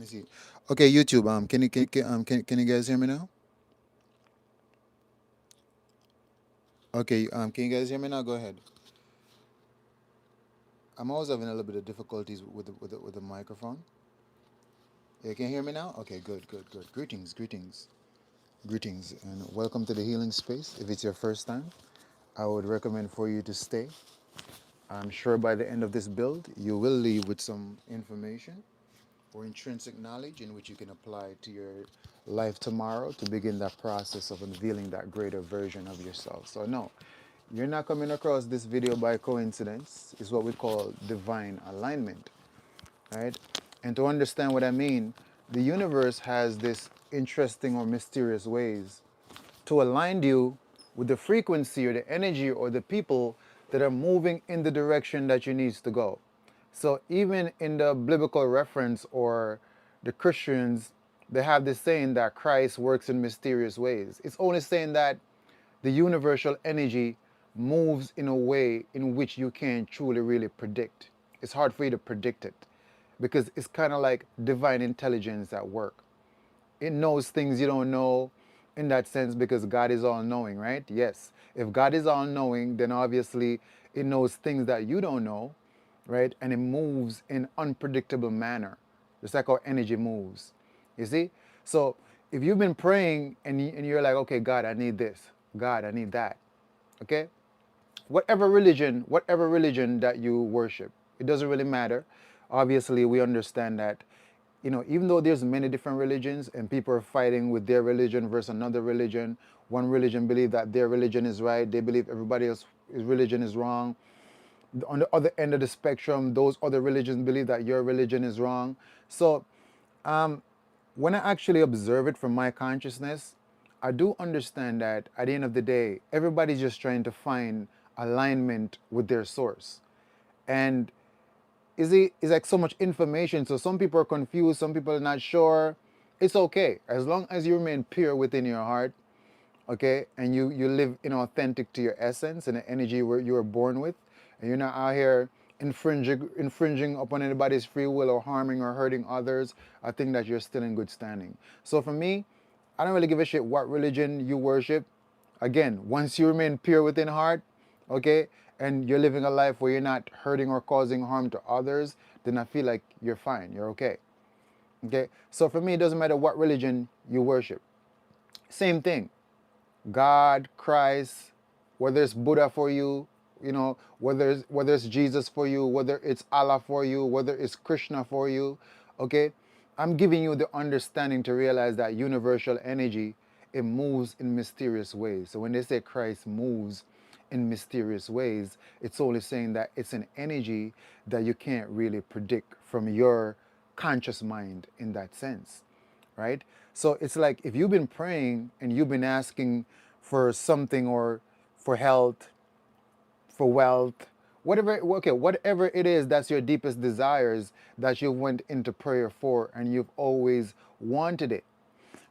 me see. Okay, YouTube. Can you guys hear me now? Okay. Can you guys hear me now? Go ahead. I'm always having a little bit of difficulties with the microphone. Yeah, can you hear me now? Okay, good, good, good. Greetings, and welcome to the healing space. If it's your first time, I would recommend for you to stay. I'm sure by the end of this build, you will leave with some information or intrinsic knowledge in which you can apply to your life tomorrow to begin that process of unveiling that greater version of yourself. So no, you're not coming across this video by coincidence. It's what we call divine alignment, right? And to understand what I mean, the universe has this interesting or mysterious ways to align you with the frequency or the energy or the people that are moving in the direction that you need to go. So even in the biblical reference or the Christians, they have this saying that Christ works in mysterious ways. It's only saying that the universal energy moves in a way in which you can't truly really predict. It's hard for you to predict it because it's kind of like divine intelligence at work. It knows things you don't know in that sense because God is all knowing, right? Yes. If God is all knowing, then obviously it knows things that you don't know, right? And it moves in unpredictable manner. Just like how energy moves. You see? So if you've been praying and you're like, okay, God, I need this. God, I need that. Okay? Whatever religion that you worship, it doesn't really matter. Obviously, we understand that, even though there's many different religions and people are fighting with their religion versus another religion, one religion believe that their religion is right, they believe everybody else's religion is wrong. On the other end of the spectrum, those other religions believe that your religion is wrong. So when I actually observe it from my consciousness, I do understand that at the end of the day, everybody's just trying to find alignment with their source. And it's like so much information. So some people are confused, some people are not sure. It's okay. As long as you remain pure within your heart, okay, and you live authentic to your essence and the energy where you were born with, and you're not out here infringing upon anybody's free will or harming or hurting others, I think that you're still in good standing. So for me, I don't really give a shit what religion you worship. Again, once you remain pure within heart, okay, and you're living a life where you're not hurting or causing harm to others, then I feel like you're fine, you're okay. Okay, so for me, it doesn't matter what religion you worship. Same thing. God, Christ, whether it's Buddha for you, whether it's Jesus for you, whether it's Allah for you, whether it's Krishna for you, okay? I'm giving you the understanding to realize that universal energy, it moves in mysterious ways. So when they say Christ moves in mysterious ways, it's only saying that it's an energy that you can't really predict from your conscious mind in that sense, right? So it's like if you've been praying and you've been asking for something or for health, for wealth, whatever it is that's your deepest desires that you went into prayer for and you've always wanted it.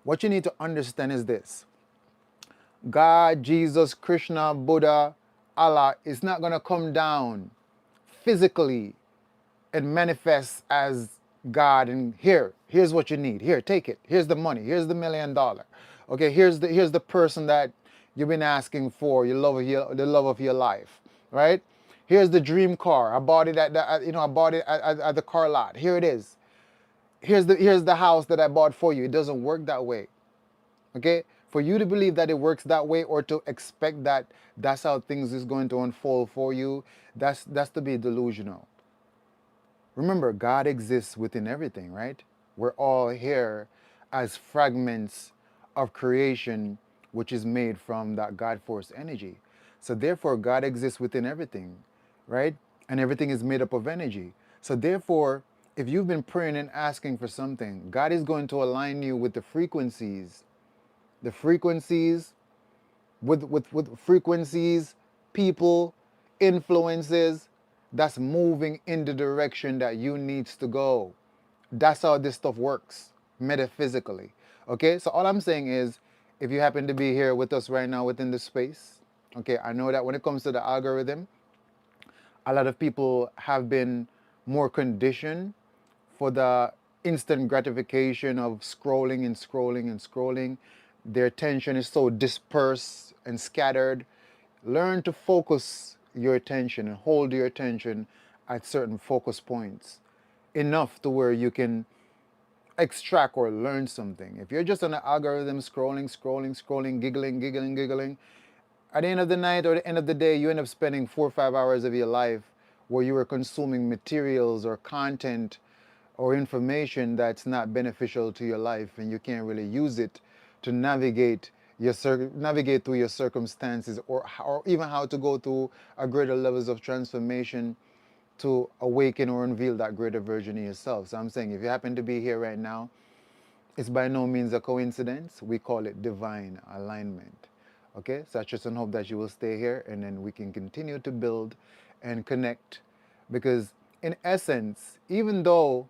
What you need to understand is this. God, Jesus, Krishna, Buddha, Allah is not going to come down physically and manifest as God and here's what you need. Here, take it. Here's the money. Here's the $1 million. Okay, here's the person that you've been asking for, the love of your life, right? Here's the dream car. I bought it at the car lot. Here it is. Here's the house that I bought for you. It doesn't work that way. Okay? For you to believe that it works that way or to expect that that's how things is going to unfold for you, that's to be delusional. Remember, God exists within everything, right? We're all here as fragments of creation, which is made from that God force energy. So, therefore, God exists within everything, right? And everything is made up of energy. So, therefore, if you've been praying and asking for something, God is going to align you with the frequencies, with frequencies, people, influences that's moving in the direction that you needs to go. That's how this stuff works metaphysically. Okay, so all I'm saying is if you happen to be here with us right now within the space, okay, I know that when it comes to the algorithm, a lot of people have been more conditioned for the instant gratification of scrolling and scrolling and scrolling. Their attention is so dispersed and scattered. Learn to focus your attention and hold your attention at certain focus points enough to where you can extract or learn something. If you're just on an algorithm scrolling, scrolling, scrolling, giggling, giggling, giggling, at the end of the night or the end of the day, you end up spending 4 or 5 hours of your life where you are consuming materials or content or information that's not beneficial to your life, and you can't really use it to navigate navigate through your circumstances, or even how to go through a greater levels of transformation to awaken or unveil that greater version of yourself. So I'm saying, if you happen to be here right now, it's by no means a coincidence. We call it divine alignment. Okay, so I trust and hope that you will stay here, and then we can continue to build and connect, because in essence, even though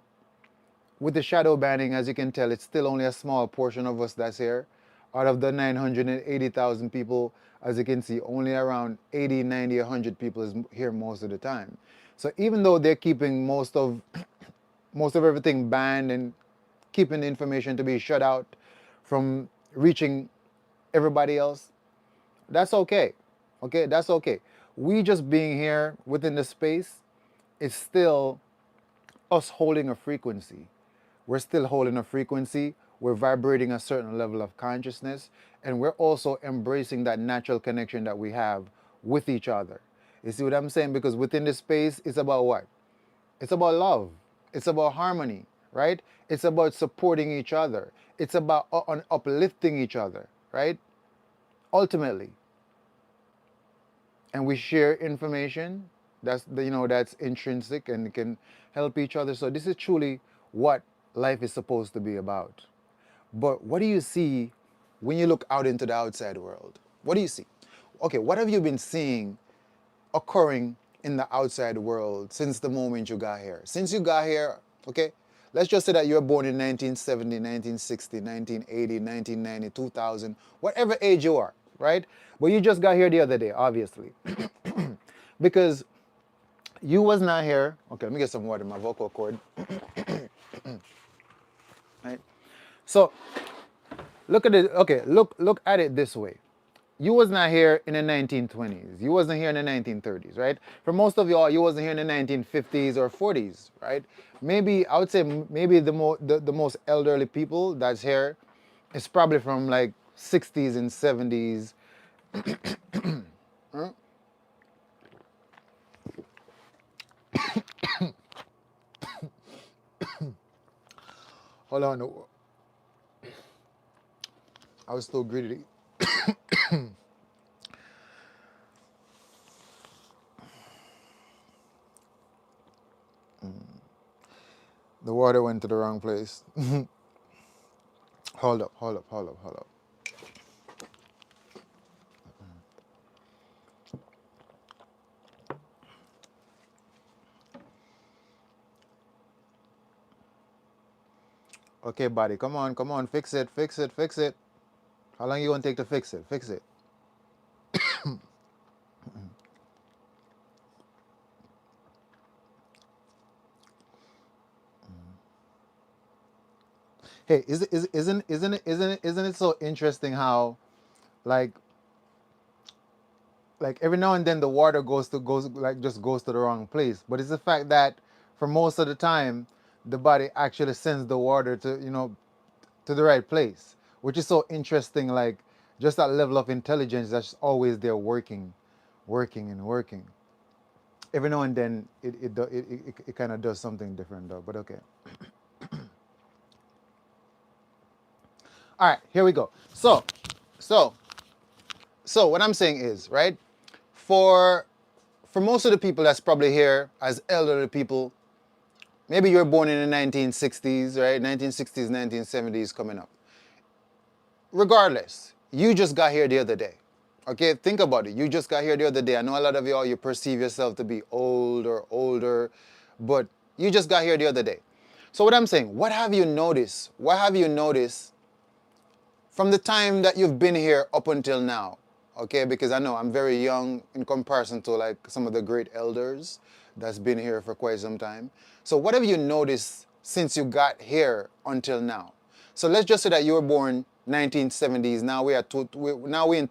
with the shadow banning, as you can tell, it's still only a small portion of us that's here. Out of the 980,000 people, as you can see, only around 80, 90, 100 people is here most of the time. So even though they're keeping most of everything banned and keeping the information to be shut out from reaching everybody else, that's okay. Okay, that's okay. We just being here within the space is still us holding a frequency. We're still holding a frequency. We're vibrating a certain level of consciousness, and we're also embracing that natural connection that we have with each other. You see what I'm saying? Because within this space, it's about what? It's about love. It's about harmony, right? It's about supporting each other. It's about uplifting each other, right? Ultimately. And we share information that's intrinsic and can help each other. So this is truly what life is supposed to be about. But what do you see when you look out into the outside world? What do you see? Okay, what have you been seeing occurring in the outside world since the moment you got here? Since you got here, okay, let's just say that you were born in 1970, 1960, 1980, 1990, 2000, whatever age you are, right? But you just got here the other day, obviously. Because you was not here. Okay, let me get some water in my vocal cord. Right? So look at it. Okay, look at it this way. You was not here in the 1920s. You wasn't here in the 1930s, right? For most of y'all, you wasn't here in the 1950s or 40s, right? Maybe I would say maybe the most elderly people that's here is probably from like 60s and 70s. Huh? Hold on. I was still greedy. The water went to the wrong place. Hold up, hold up, hold up, hold up. Okay, buddy, come on, fix it, fix it, fix it. How long you gonna take to fix it? Fix it. Hey, isn't it so interesting how, like, every now and then the water goes to the wrong place, but it's the fact that for most of the time the body actually sends the water to the right place, which is so interesting. Like, just that level of intelligence that's always there, working, working and working. Every now and then it kind of does something different though, but okay. All right, here we go. So so what I'm saying is, right, for most of the people that's probably here as elderly people, maybe you're born in the 1960s, right? 1960s, 1970s coming up. Regardless, you just got here the other day. Okay, think about it. You just got here the other day. I know a lot of y'all, you perceive yourself to be old or older, but you just got here the other day. So what I'm saying, what have you noticed? What have you noticed from the time that you've been here up until now? Okay, because I know I'm very young in comparison to like some of the great elders that's been here for quite some time. So what have you noticed since you got here until now. So let's just say that you were born 1970s. Now we're in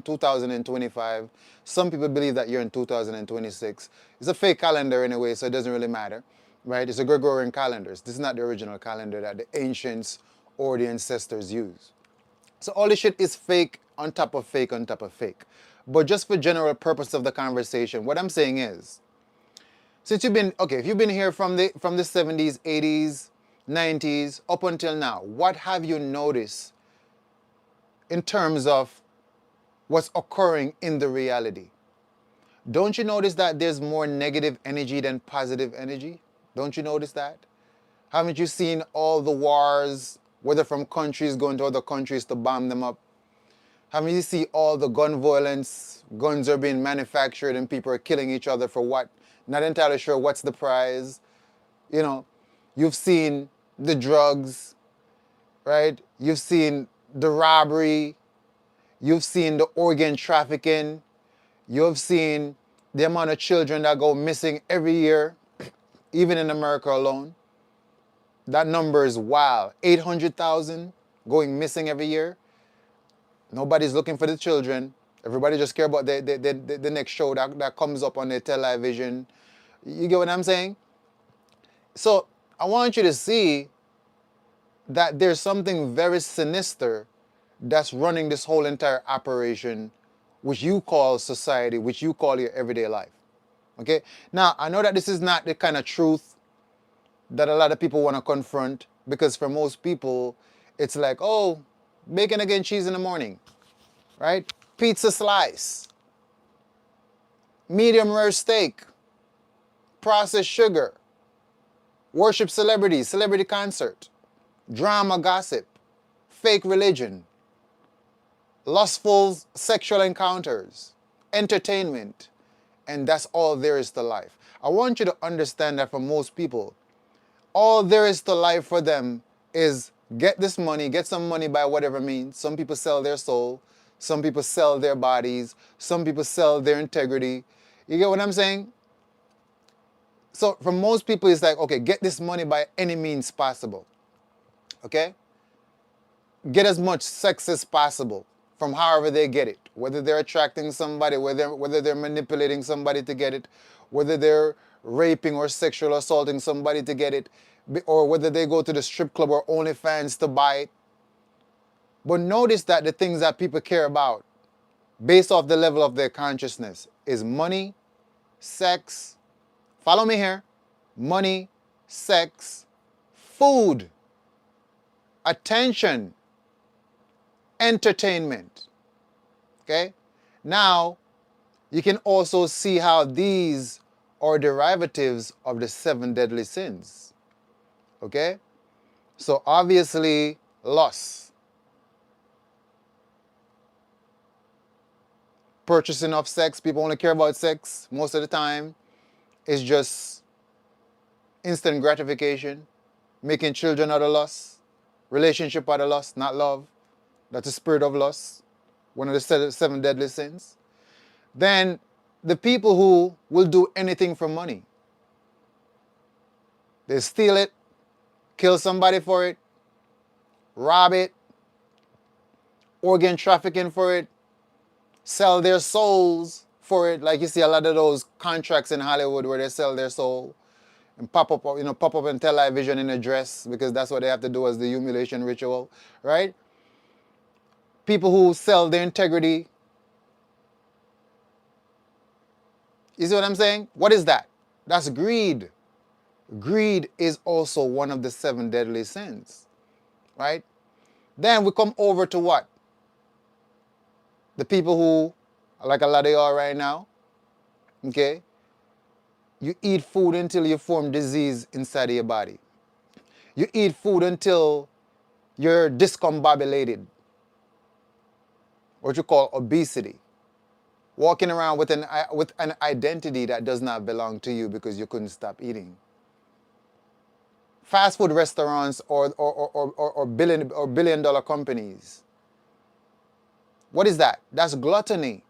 2025. Some people believe that you're in 2026. It's a fake calendar anyway, so it doesn't really matter, right? It's a Gregorian calendar. This is not the original calendar that the ancients or the ancestors use. So all this shit is fake on top of fake on top of fake. But just for general purpose of the conversation, what I'm saying is, since if you've been here from the 70s, 80s, 90s up until now, what have you noticed in terms of what's occurring in the reality? Don't you notice that there's more negative energy than positive energy? Don't you notice that? Haven't you seen all the wars, whether from countries going to other countries to bomb them up? Haven't you seen all the gun violence? Guns are being manufactured and people are killing each other for what? Not entirely sure what's the prize. You know, you've seen the drugs, right? You've seen the robbery. You've seen the organ trafficking. You've seen the amount of children that go missing every year, even in America alone. That number is wild. 800,000 going missing every year. Nobody's looking for the children. Everybody just care about the next show that comes up on their television. You get what I'm saying? So I want you to see that there's something very sinister that's running this whole entire operation, which you call society, which you call your everyday life. Okay? Now, I know that this is not the kind of truth that a lot of people want to confront, because for most people, it's like, oh, bacon, egg, and cheese in the morning, right? Pizza slice, medium rare steak, processed sugar, worship celebrities, celebrity concert, drama gossip, fake religion, lustful sexual encounters, entertainment, and that's all there is to life. I want you to understand that for most people, all there is to life for them is get this money, get some money by whatever means. Some people sell their soul, some people sell their bodies, some people sell their integrity. You get what I'm saying? So for most people, it's like, okay, get this money by any means possible. Okay? Get as much sex as possible from however they get it. Whether they're attracting somebody, whether they're manipulating somebody to get it, whether they're raping or sexual assaulting somebody to get it, or whether they go to the strip club or OnlyFans to buy it. But notice that the things that people care about, based off the level of their consciousness, is money, sex, follow me here, money, sex, food, attention, entertainment. Okay? Now, you can also see how these are derivatives of the 7 deadly sins. Okay? So obviously, lust, purchasing of sex, people only care about sex most of the time. It's just instant gratification, making children out of lust, relationship out of lust, not love. That's the spirit of lust, one of the 7 deadly sins. Then the people who will do anything for money. They steal it, kill somebody for it, rob it, organ trafficking for it, sell their souls for it. Like you see a lot of those contracts in Hollywood where they sell their soul and pop up on television in a dress, because that's what they have to do as the humiliation ritual, right? People who sell their integrity. You see what I'm saying? What is that? That's greed. Greed is also one of the 7 deadly sins, right? Then we come over to what? The people who, like a lot of y'all right now, okay? You eat food until you form disease inside of your body. You eat food until you're discombobulated, what you call obesity. Walking around with an identity that does not belong to you because you couldn't stop eating. Fast food restaurants or billion-dollar companies. What is that? That's gluttony.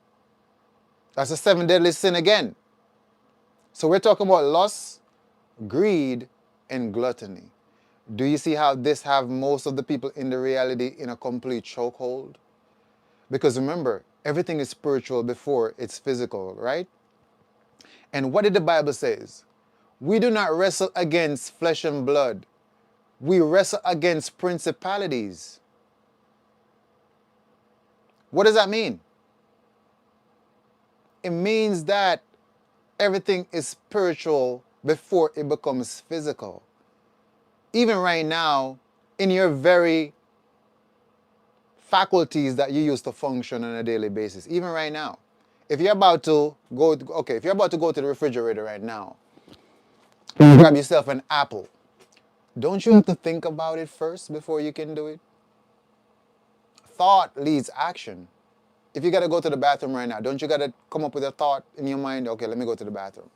That's a 7 deadly sin again. So we're talking about lust, greed, and gluttony. Do you see how this have most of the people in the reality in a complete chokehold? Because remember, everything is spiritual before it's physical, right? And what did the Bible says? We do not wrestle against flesh and blood. We wrestle against principalities. What does that mean? It means that everything is spiritual before it becomes physical. Even right now, in your very faculties that you use to function on a daily basis, even right now, if you're about to go, okay, if you're about to go to the refrigerator right now, grab yourself an apple, don't you have to think about it first before you can do it? Thought leads action. If you got to go to the bathroom right now, don't you got to come up with a thought in your mind? Okay, let me go to the bathroom.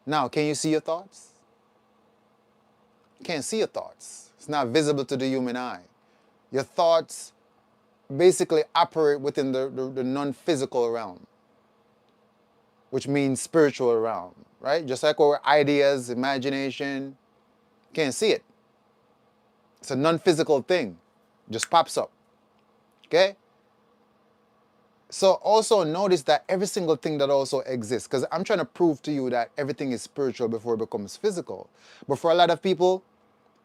Now, can you see your thoughts? You can't see your thoughts. It's not visible to the human eye. Your thoughts basically operate within the non-physical realm, which means spiritual realm, right? Just like our ideas, imagination, can't see it. It's a non-physical thing. Just pops up. Okay? So also notice that every single thing that also exists, because I'm trying to prove to you that everything is spiritual before it becomes physical. But for a lot of people,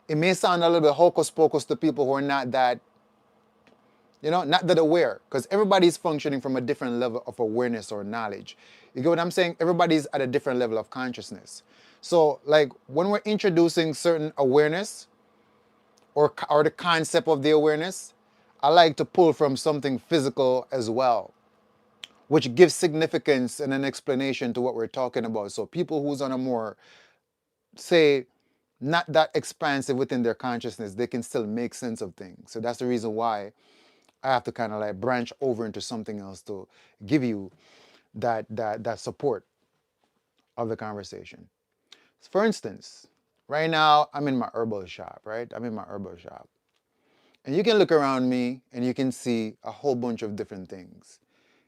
it may sound a little bit hocus pocus to people who are not that, not that aware, because everybody's functioning from a different level of awareness or knowledge. You get what I'm saying? Everybody's at a different level of consciousness. So like when we're introducing certain awareness or the concept of the awareness, I like to pull from something physical as well, which gives significance and an explanation to what we're talking about. So people who's on a more, say, not that expansive within their consciousness, they can still make sense of things. So that's the reason why I have to kind of like branch over into something else to give you that support of the conversation. For instance, right now I'm in my herbal shop, right? I'm in my herbal shop. And you can look around me and you can see a whole bunch of different things.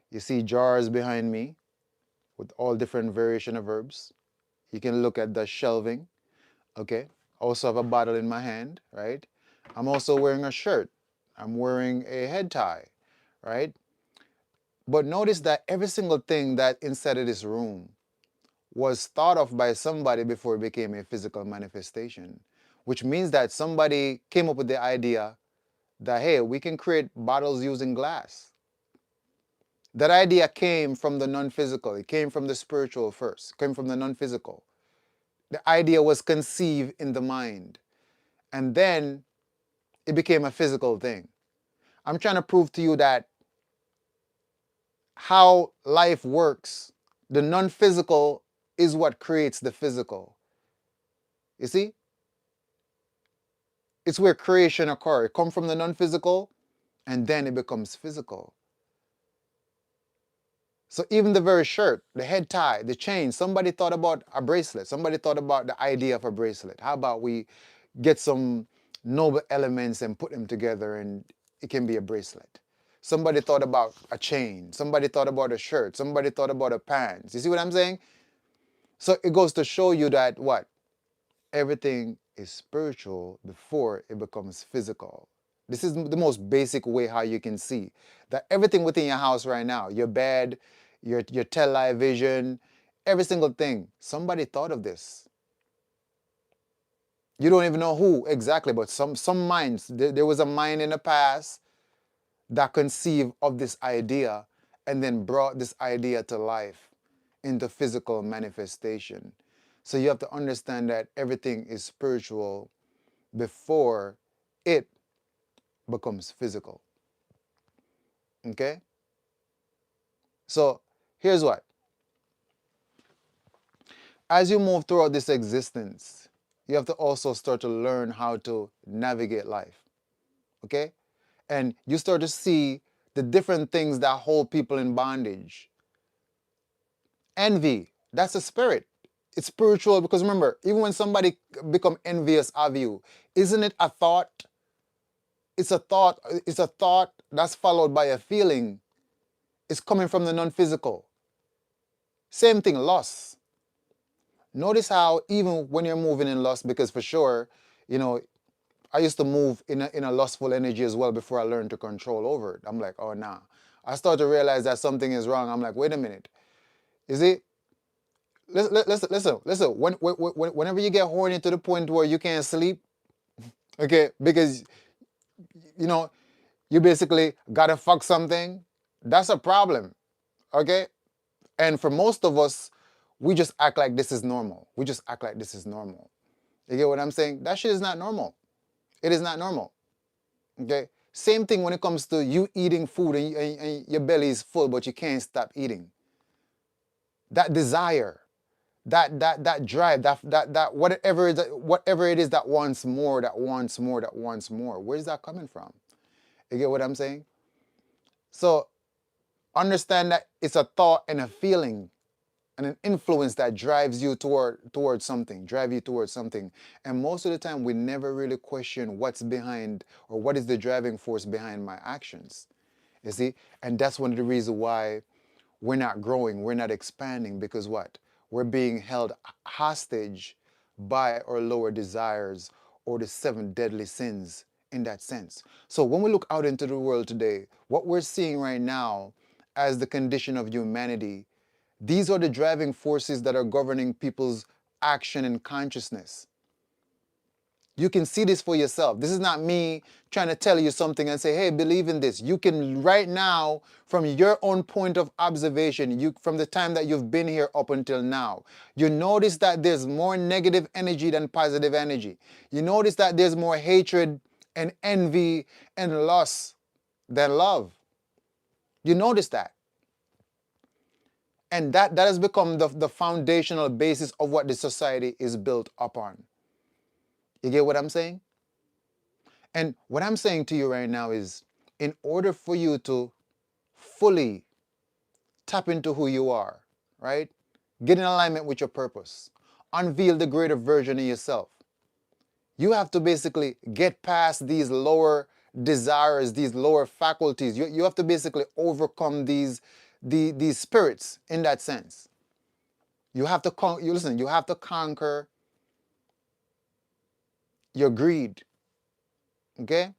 You see jars behind me with all different variation of herbs. You can look at the shelving, okay? Also have a bottle in my hand, right? I'm also wearing a shirt. I'm wearing a head tie, right? But notice that every single thing that inside of this room was thought of by somebody before it became a physical manifestation, which means that somebody came up with the idea that, hey, we can create bottles using glass. That idea came from the non-physical. It came from the spiritual first. It came from the non-physical. The idea was conceived in the mind. And then it became a physical thing. I'm trying to prove to you that how life works, the non-physical is what creates the physical. You see? It's where creation occurs. It comes from the non-physical and then it becomes physical. So even the very shirt, the head tie, the chain, somebody thought about a bracelet. Somebody thought about the idea of a bracelet. How about we get some noble elements and put them together and it can be a bracelet. Somebody thought about a chain. Somebody thought about a shirt. Somebody thought about a pants. You see what I'm saying? So it goes to show you that what? Everything is spiritual before it becomes physical. This is the most basic way how you can see that everything within your house right now, your bed, your television, every single thing, somebody thought of this. You don't even know who exactly, but some minds, there was a mind in the past that conceived of this idea and then brought this idea to life into physical manifestation. So you have to understand that everything is spiritual before it becomes physical. Okay? So here's what. As you move throughout this existence, you have to also start to learn how to navigate life. Okay? And you start to see the different things that hold people in bondage. Envy, that's a spirit. It's spiritual because remember, even when somebody become envious of you, isn't it a thought? It's a thought that's followed by a feeling. It's coming from the non-physical. Same thing, loss. Notice how even when you're moving in lust, because for sure, you know, I used to move in a lustful energy as well before I learned to control over it. I'm like, oh, nah. I start to realize that something is wrong. I'm like, wait a minute. You see, listen. Whenever you get horny to the point where you can't sleep, okay, because, you know, you basically gotta fuck something, that's a problem, okay? And for most of us, we just act like this is normal. We just act like this is normal. You get what I'm saying? That shit is not normal. It is not normal. Okay? Same thing when it comes to you eating food and your belly is full, but you can't stop eating. That desire, that drive, that whatever it is that wants more, that wants more, that wants more. Where's that coming from? You get what I'm saying? So understand that it's a thought and a feeling and an influence that drives you towards something, drive you towards something. And most of the time we never really question what's behind or what is the driving force behind my actions. You see? And that's one of the reasons why we're not growing, we're not expanding, because what? We're being held hostage by our lower desires or the seven deadly sins in that sense. So when we look out into the world today, what we're seeing right now as the condition of humanity, these are the driving forces that are governing people's action and consciousness. You can see this for yourself. This is not me trying to tell you something and say, hey, believe in this. You can right now, from your own point of observation, from the time that you've been here up until now, you notice that there's more negative energy than positive energy. You notice that there's more hatred and envy and lust than love. You notice that. And that has become the foundational basis of what the society is built upon. You get what I'm saying? And what I'm saying to you right now is, in order for you to fully tap into who you are, right? Get in alignment with your purpose. Unveil the greater version of yourself. You have to basically get past these lower desires, these lower faculties. You have to basically overcome these spirits in that sense. You have to you have to conquer your greed. Okay?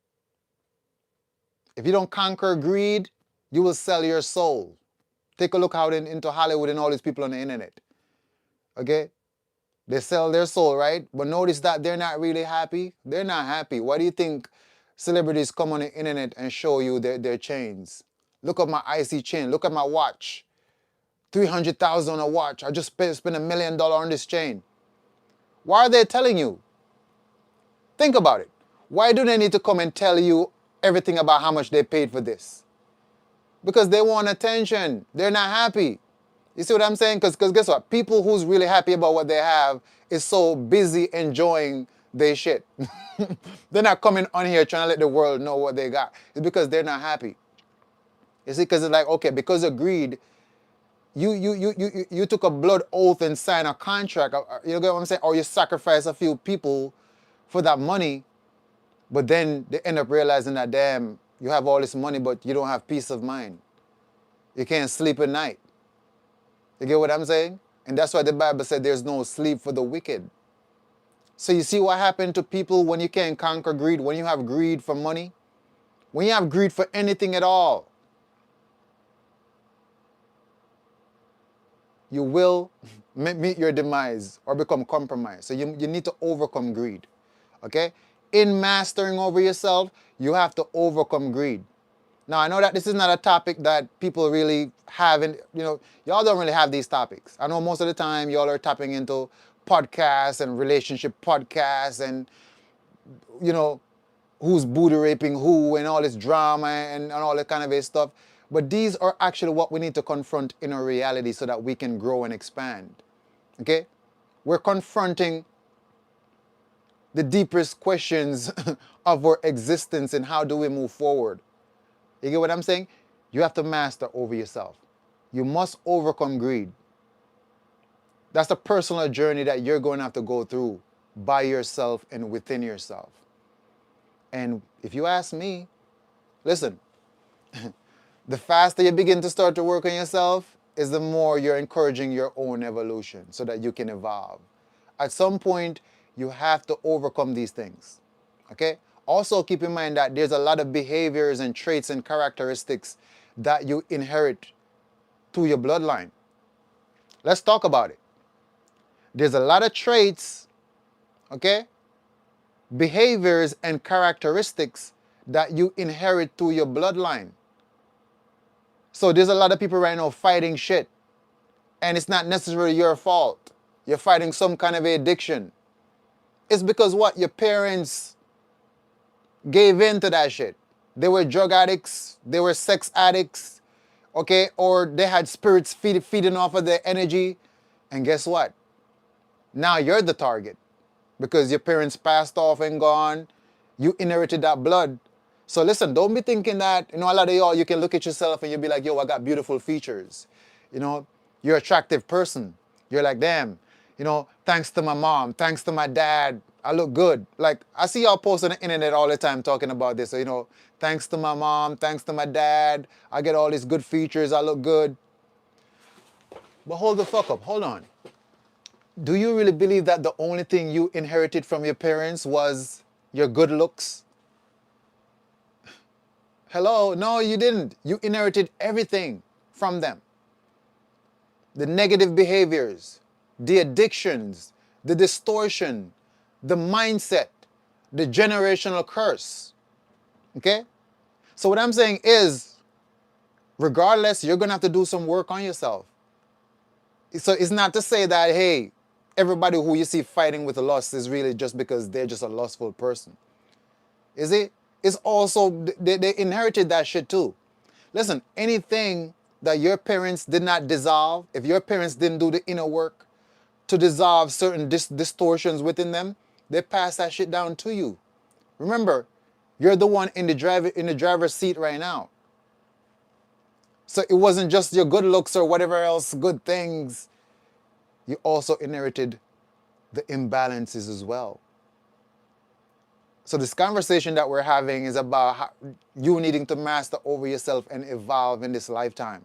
If you don't conquer greed, you will sell your soul. Take a look out into Hollywood and all these people on the internet. Okay? They sell their soul, right? But notice that they're not really happy. They're not happy. Why do you think celebrities come on the internet and show you their chains? Look at my icy chain. Look at my watch. 300,000 on a watch. I just spent $1 million on this chain. Why are they telling you? Think about it. Why do they need to come and tell you everything about how much they paid for this? Because they want attention. They're not happy. You see what I'm saying? Because guess what? People who's really happy about what they have is so busy enjoying their shit. They're not coming on here trying to let the world know what they got. It's because they're not happy. You see, because it's like, okay, because of greed, you took a blood oath and signed a contract. You get what I'm saying? Or you sacrifice a few people for that money, but then they end up realizing that, damn, you have all this money, but you don't have peace of mind. You can't sleep at night. You get what I'm saying? And that's why the Bible said there's no sleep for the wicked. So you see what happened to people when you can't conquer greed, when you have greed for money, when you have greed for anything at all, you will meet your demise or become compromised. So you need to overcome greed. Okay? In mastering over yourself, you have to overcome greed. Now, I know that this is not a topic that people really have, and y'all don't really have these topics. I know most of the time y'all are tapping into podcasts and relationship podcasts and, who's booty raping who and all this drama and all that kind of stuff. But these are actually what we need to confront in our reality so that we can grow and expand. Okay? We're confronting the deepest questions of our existence and how do we move forward. You get what I'm saying? You have to master over yourself. You must overcome greed. That's a personal journey that you're going to have to go through by yourself and within yourself. And if you ask me, listen, the faster you begin to start to work on yourself is the more you're encouraging your own evolution so that you can evolve. At some point, You have to overcome these things. Okay? Also keep in mind that there's a lot of behaviors and traits and characteristics that you inherit through your bloodline. Let's talk about it. There's a lot of traits, okay, behaviors and characteristics that you inherit through your bloodline. So there's a lot of people right now fighting shit, and it's not necessarily your fault. You're fighting some kind of addiction. It's because what? Your parents gave in to that shit. They were drug addicts, they were sex addicts, okay, or they had spirits feeding off of their energy. And guess what? Now you're the target because your parents passed off and gone. You inherited that blood. So listen, don't be thinking that, a lot of y'all, you can look at yourself and you'll be like, yo, I got beautiful features. You're an attractive person. You're like, damn, thanks to my mom, thanks to my dad, I look good. Like, I see y'all post on the internet all the time talking about this. So, thanks to my mom, thanks to my dad, I get all these good features, I look good. But hold the fuck up, hold on. Do you really believe that the only thing you inherited from your parents was your good looks? Hello? No, you didn't. You inherited everything from them. The negative behaviors, the addictions, the distortion, the mindset, the generational curse. Okay? So what I'm saying is, regardless, you're going to have to do some work on yourself. So it's not to say that, hey, everybody who you see fighting with lust is really just because they're just a lustful person. Is it? It's also, they inherited that shit too. Listen, anything that your parents did not dissolve, if your parents didn't do the inner work to dissolve certain distortions within them, they pass that shit down to you. Remember, you're the one in the driver's seat right now. So it wasn't just your good looks or whatever else good things. You also inherited the imbalances as well. So this conversation that we're having is about you needing to master over yourself and evolve in this lifetime.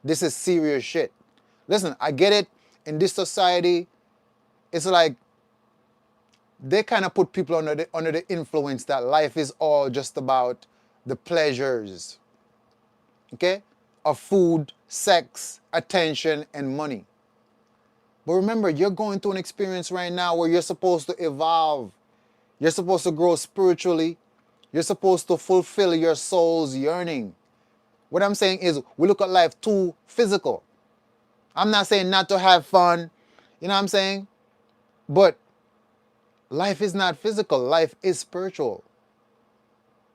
This is serious shit. Listen, I get it. In this society, it's like they kind of put people under the influence that life is all just about the pleasures, okay, of food, sex, attention, and money. But remember, you're going through an experience right now where you're supposed to evolve. You're supposed to grow spiritually. You're supposed to fulfill your soul's yearning. What I'm saying is, we look at life too physical. I'm not saying not to have fun, you know what I'm saying? But life is not physical. Life is spiritual.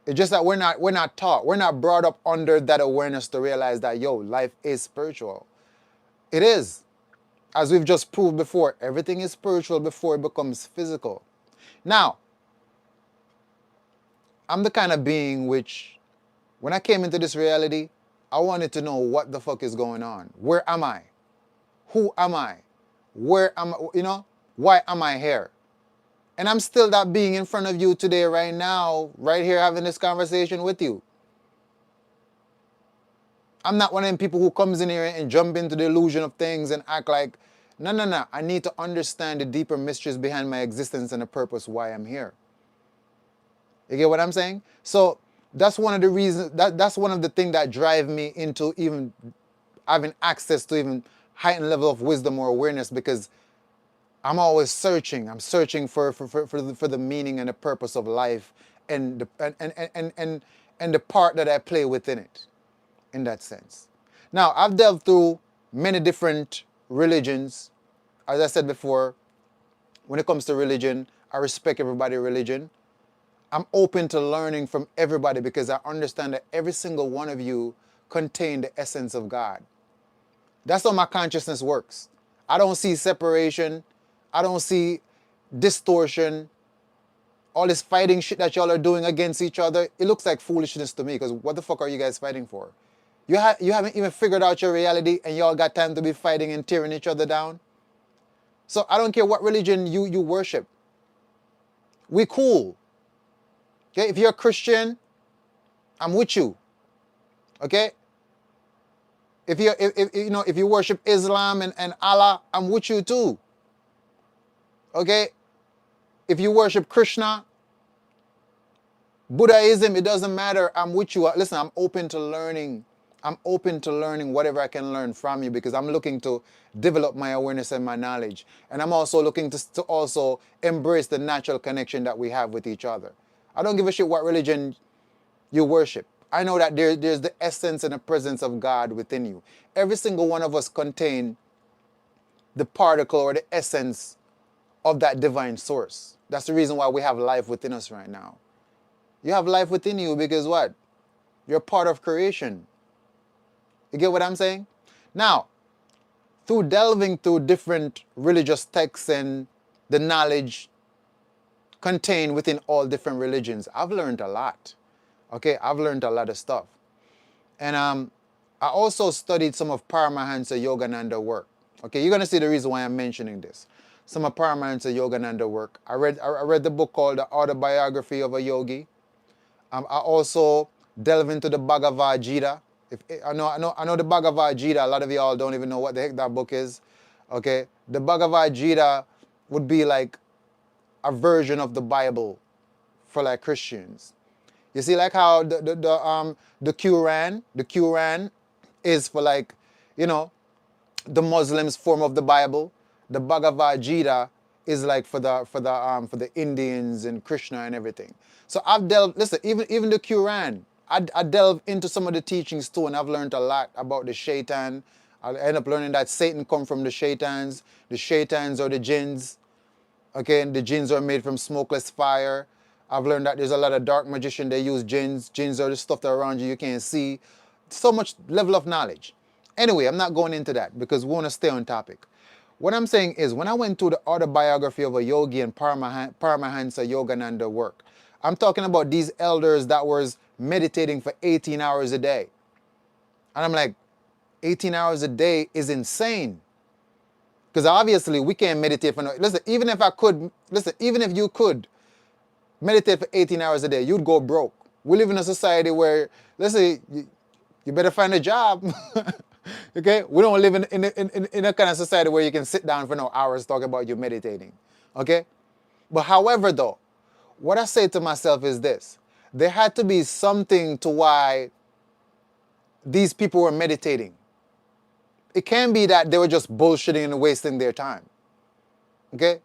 It's just that we're not taught. We're not brought up under that awareness to realize that, yo, life is spiritual. It is. As we've just proved before, everything is spiritual before it becomes physical. Now, I'm the kind of being which, when I came into this reality, I wanted to know what the fuck is going on. Where am I? Who am I? Where am I? Why am I here? And I'm still that being in front of you today, right now, right here having this conversation with you. I'm not one of them people who comes in here and jump into the illusion of things and act like, no. I need to understand the deeper mysteries behind my existence and the purpose why I'm here. You get what I'm saying? So that's one of the reasons, that's one of the things that drive me into even having access to even heightened level of wisdom or awareness, because I'm always searching. I'm searching for the meaning and the purpose of life and the part that I play within it, in that sense. Now, I've delved through many different religions. As I said before, when it comes to religion, I respect everybody's religion. I'm open to learning from everybody because I understand that every single one of you contain the essence of God. That's how my consciousness works. I don't see separation. I don't see distortion. All this fighting shit that y'all are doing against each other, it looks like foolishness to me, because what the fuck are you guys fighting for? You haven't even figured out your reality and y'all got time to be fighting and tearing each other down? So I don't care what religion you worship. We cool. Okay, if you're a Christian, I'm with you. Okay? If you worship Islam and Allah, I'm with you too. Okay? If you worship Krishna, Buddhism, it doesn't matter. I'm with you. Listen, I'm open to learning. I'm open to learning whatever I can learn from you because I'm looking to develop my awareness and my knowledge. And I'm also looking to also embrace the natural connection that we have with each other. I don't give a shit what religion you worship. I know that there's the essence and the presence of God within you. Every single one of us contain the particle or the essence of that divine source. That's the reason why we have life within us right now. You have life within you because what? You're part of creation. You get what I'm saying? Now, through delving through different religious texts and the knowledge contained within all different religions, I've learned a lot. Okay, I've learned a lot of stuff. And I also studied some of Paramahansa Yogananda work. Okay, you're going to see the reason why I'm mentioning this. Some of Paramahansa Yogananda work. I read the book called The Autobiography of a Yogi. I also delve into the Bhagavad Gita. I know the Bhagavad Gita. A lot of y'all don't even know what the heck that book is. Okay, the Bhagavad Gita would be like a version of the Bible for like Christians. You see, like how the Quran is for like, you know, the Muslims' form of the Bible. The Bhagavad Gita is like for the Indians and Krishna and everything. So I've delved. Listen, even the Quran, I delve into some of the teachings too, and I've learned a lot about the shaitan. I end up learning that Satan come from the shaitans. The shaitans are the jinns. Okay, and the jinns are made from smokeless fire. I've learned that there's a lot of dark magician, they use jinns. Jinns are the stuff that are around you can't see. So much level of knowledge. Anyway, I'm not going into that because we want to stay on topic. What I'm saying is when I went to the autobiography of a yogi and Paramahansa Yogananda work, I'm talking about these elders that was meditating for 18 hours a day. And I'm like, 18 hours a day is insane. Because obviously we can't meditate for no. Listen, even if you could meditate for 18 hours a day, you'd go broke. We live in a society where, let's say, you better find a job. Okay? We don't live in a kind of society where you can sit down for no hours talking about you meditating. Okay? But however, though, what I say to myself is this. There had to be something to why these people were meditating. It can't be that they were just bullshitting and wasting their time. Okay?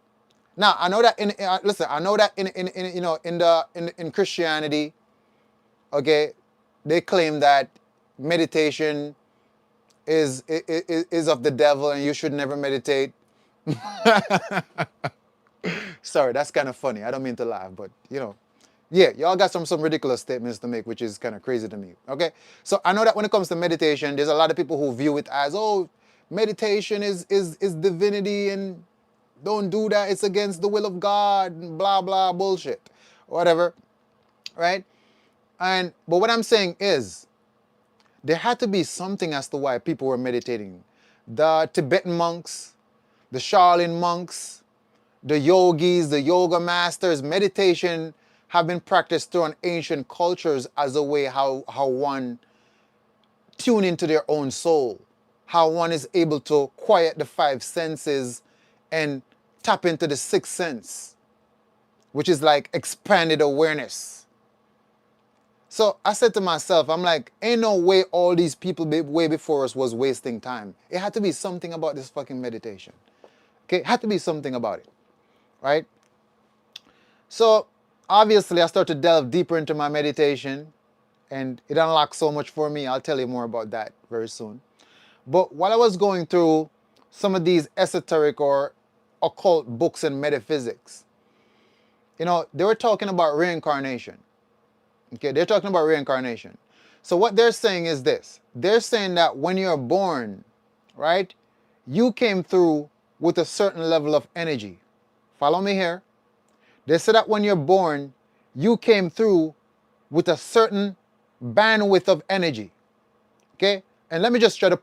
Now, I know that in Christianity, okay, they claim that meditation is of the devil and you should never meditate. Sorry, that's kind of funny. I don't mean to laugh, but yeah, y'all got some ridiculous statements to make, which is kind of crazy to me. Okay, so I know that when it comes to meditation, there's a lot of people who view it as, oh, meditation is divinity and don't do that. It's against the will of God and blah blah bullshit, whatever, right? But what I'm saying is, there had to be something as to why people were meditating. The Tibetan monks, the Shaolin monks, the yogis, the yoga masters, meditation have been practiced throughout ancient cultures as a way how one tune into their own soul, how one is able to quiet the five senses and tap into the sixth sense, which is like expanded awareness. So I said to myself, I'm like, ain't no way all these people way before us was wasting time. It had to be something about this fucking meditation. Okay, it had to be something about it, right? So obviously I started to delve deeper into my meditation and it unlocked so much for me. I'll tell you more about that very soon. But while I was going through some of these esoteric or occult books and metaphysics, they were talking about reincarnation. Okay, they're talking about reincarnation. So what they're saying is this. They're saying that when you're born, right, you came through with a certain level of energy. Follow me here. They say that when you're born, you came through with a certain bandwidth of energy. Okay? And let me just try to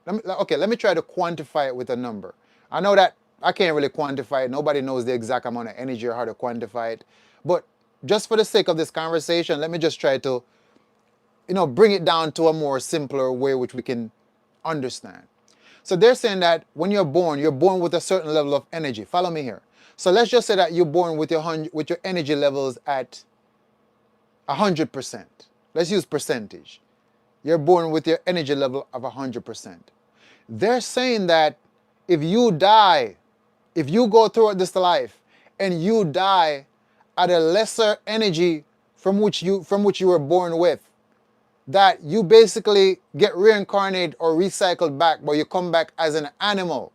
let me try to quantify it with a number. I know that I can't really quantify it. Nobody knows the exact amount of energy or how to quantify it. But just for the sake of this conversation, let me just try to, bring it down to a more simpler way which we can understand. So they're saying that when you're born with a certain level of energy. Follow me here. So let's just say that you're born with with your energy levels at 100%. Let's use percentage. You're born with your energy level of 100%. They're saying that if you die, if you go through this life and you die at a lesser energy from which you were born with, that you basically get reincarnated or recycled back, but you come back as an animal.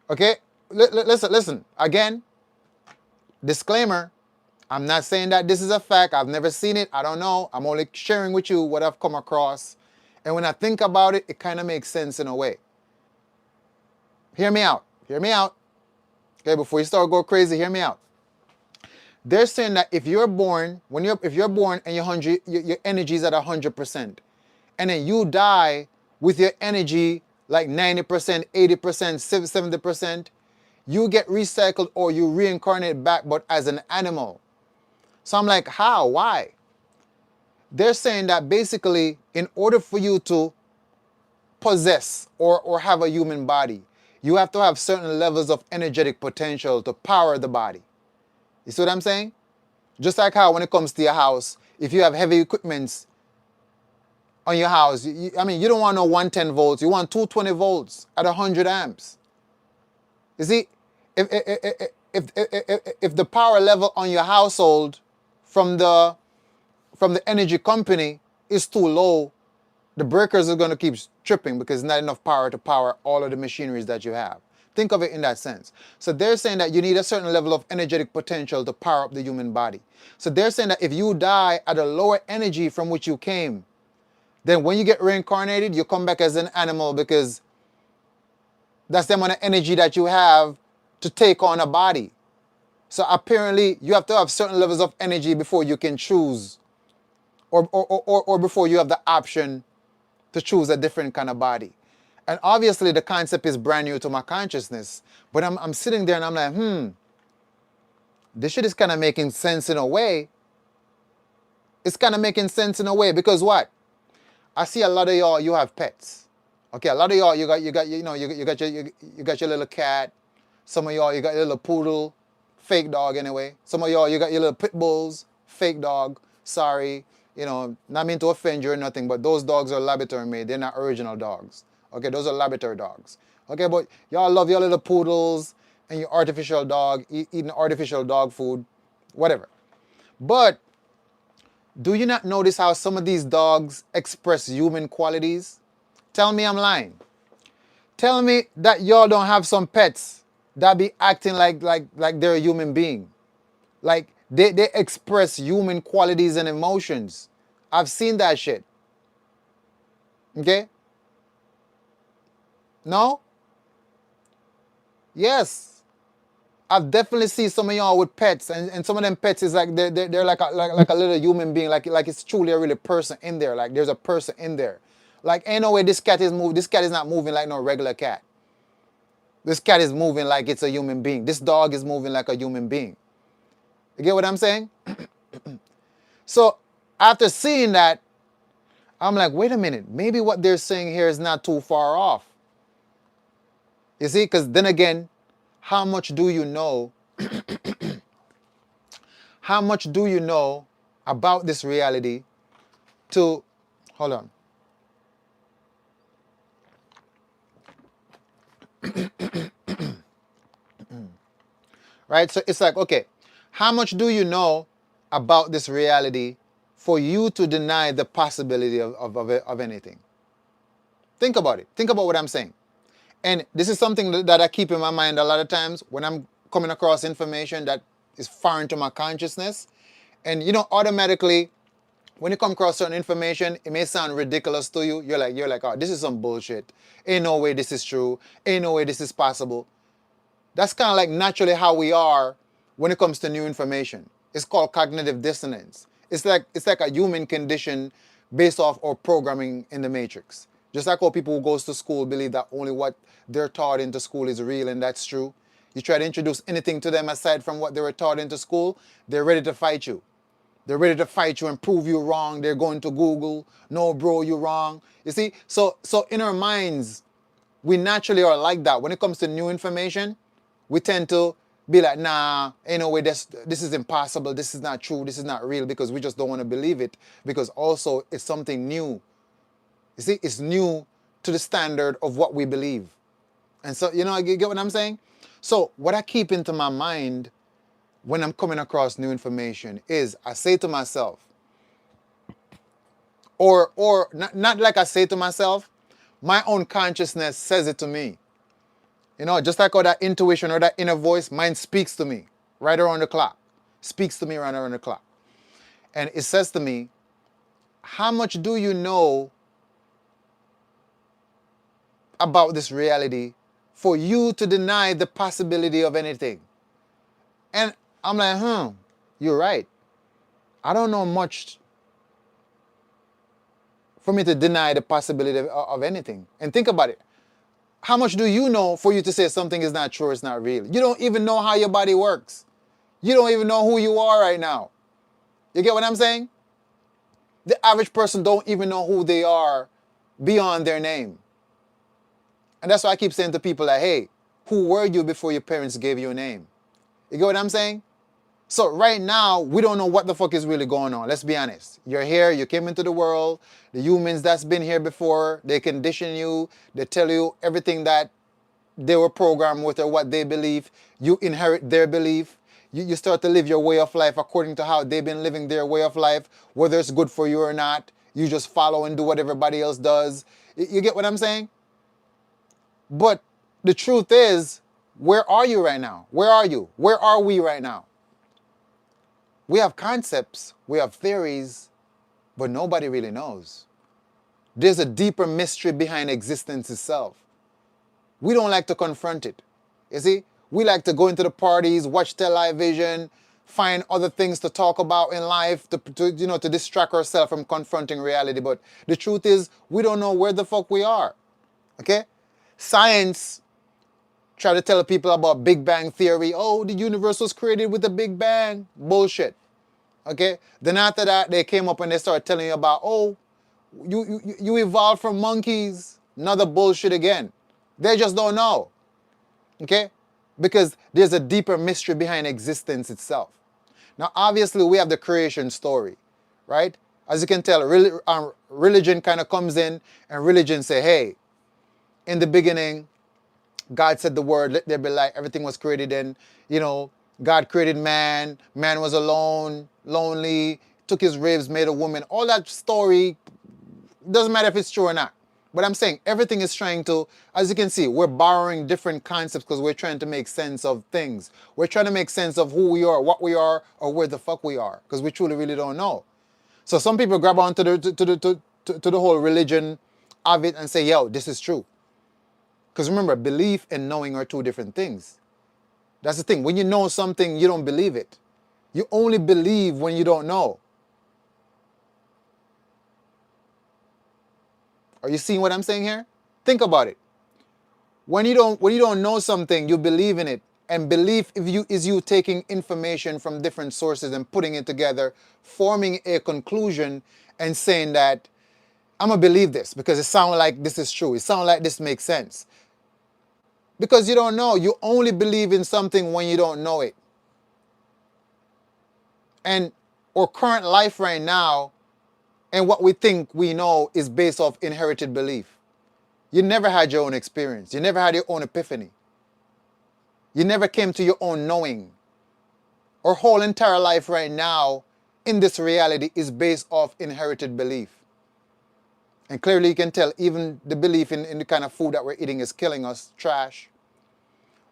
Okay? Listen. Again, disclaimer. I'm not saying that this is a fact. I've never seen it. I don't know. I'm only sharing with you what I've come across. And when I think about it, it kind of makes sense in a way. Hear me out. Hear me out. Okay, before you start going crazy, hear me out. They're saying that if you're born, if you're born and your energy is at 100%, and then you die with your energy like 90%, 80%, 70%, you get recycled or you reincarnate back, but as an animal. So I'm like, how? Why? They're saying that basically, in order for you to possess or have a human body, you have to have certain levels of energetic potential to power the body. You see what I'm saying? Just like how when it comes to your house, if you have heavy equipments on your house, you don't want no 110 volts, you want 220 volts at 100 amps. You see, if the power level on your household from the energy company is too low, the breakers are going to keep tripping because there's not enough power to power all of the machineries that you have. Think of it in that sense. So they're saying that you need a certain level of energetic potential to power up the human body. So they're saying that if you die at a lower energy from which you came, then when you get reincarnated, you come back as an animal because that's the amount of energy that you have to take on a body. So apparently you have to have certain levels of energy before you can choose or before you have the option to choose a different kind of body. And obviously the concept is brand new to my consciousness, but I'm sitting there and I'm like, this shit is kind of making sense in a way. It's kind of making sense in a way because what? I see a lot of y'all, you have pets. Okay, a lot of y'all, you got you got your little cat. Some of y'all, you got your little poodle, fake dog anyway. Some of y'all, you got your little pit bulls, fake dog. Sorry, not mean to offend you or nothing, but those dogs are laboratory made. They're not original dogs. Okay, those are laboratory dogs. Okay, but y'all love your little poodles and your artificial dog, eating artificial dog food, whatever. But do you not notice how some of these dogs express human qualities? Tell me I'm lying. Tell me that y'all don't have some pets that be acting like they're a human being. Like they express human qualities and emotions. I've seen that shit. Okay? No? Yes. I've definitely seen some of y'all with pets, and some of them pets is like they're like a little human being, like it's truly a really person in there. Like there's a person in there. Like ain't no way this cat is moving. This cat is not moving like no regular cat. This cat is moving like it's a human being. This dog is moving like a human being. You get what I'm saying? So after seeing that, I'm like, wait a minute, maybe what they're saying here is not too far off. You see, because then again, how much do you know? How much do you know about this reality to, hold on. Right? So it's like, okay, how much do you know about this reality for you to deny the possibility of anything? Think about it. Think about what I'm saying. And this is something that I keep in my mind a lot of times when I'm coming across information that is foreign to my consciousness. And automatically, when you come across certain information, it may sound ridiculous to you. You're like, oh, this is some bullshit. Ain't no way this is true. Ain't no way this is possible. That's kind of like naturally how we are when it comes to new information. It's called cognitive dissonance. It's like a human condition based off our programming in the matrix. Just like how people who goes to school believe that only what they're taught into school is real, and that's true. You try to introduce anything to them aside from what they were taught into school, they're ready to fight you. They're ready to fight you and prove you wrong. They're going to Google, no bro, you're wrong. You see, so in our minds, we naturally are like that. When it comes to new information, We tend to be like, nah, ain't no way, this is impossible, this is not true, this is not real, because we just don't want to believe it, because also it's something new. You see, it's new to the standard of what we believe. And so, you get what I'm saying? So what I keep into my mind when I'm coming across new information is I say to myself, or not like I say to myself, my own consciousness says it to me. Just like how that intuition or that inner voice, mine speaks to me right around the clock. Speaks to me right around the clock. And it says to me, how much do you know about this reality for you to deny the possibility of anything? And I'm like, you're right. I don't know much for me to deny the possibility of anything. And think about it. How much do you know for you to say something is not true, it's not real? You don't even know how your body works. You don't even know who you are right now. You get what I'm saying? The average person don't even know who they are beyond their name. And that's why I keep saying to people that, hey, who were you before your parents gave you a name? You get what I'm saying? So right now, we don't know what the fuck is really going on. Let's be honest. You're here, you came into the world. The humans that's been here before, they condition you. They tell you everything that they were programmed with or what they believe. You inherit their belief. You start to live your way of life according to how they've been living their way of life, whether it's good for you or not. You just follow and do what everybody else does. You get what I'm saying? But the truth is, where are you right now? Where are you? Where are we right now? We have concepts, we have theories, but nobody really knows. There's a deeper mystery behind existence itself. We don't like to confront it. You see? We like to go into the parties, watch television, find other things to talk about in life, to distract ourselves from confronting reality. But the truth is, we don't know where the fuck we are. Okay? Science try to tell people about Big Bang Theory. Oh, the universe was created with a Big Bang. Bullshit. Okay? Then after that, they came up and they started telling you about, oh, you evolved from monkeys. Another bullshit again. They just don't know. Okay? Because there's a deeper mystery behind existence itself. Now, obviously, we have the creation story, right? As you can tell, religion kind of comes in, and religion say, hey, in the beginning, God said the word, let there be light. Everything was created in, God created man. Man was alone, lonely, took his ribs, made a woman. All that story, doesn't matter if it's true or not. But I'm saying everything is trying to, as you can see, we're borrowing different concepts because we're trying to make sense of things. We're trying to make sense of who we are, what we are, or where the fuck we are, because we truly really don't know. So some people grab onto the whole religion of it and say, yo, this is true. Because remember, belief and knowing are two different things. That's the thing. When you know something, you don't believe it. You only believe when you don't know. Are you seeing what I'm saying here? Think about it. When you don't know something, you believe in it. And belief is you taking information from different sources and putting it together, forming a conclusion and saying that I'm going to believe this because it sounds like this is true. It sounds like this makes sense. Because you don't know. You only believe in something when you don't know it. And our current life right now and what we think we know is based off inherited belief. You never had your own experience. You never had your own epiphany. You never came to your own knowing. Our whole entire life right now in this reality is based off inherited belief. And clearly you can tell even the belief in the kind of food that we're eating is killing us. Trash.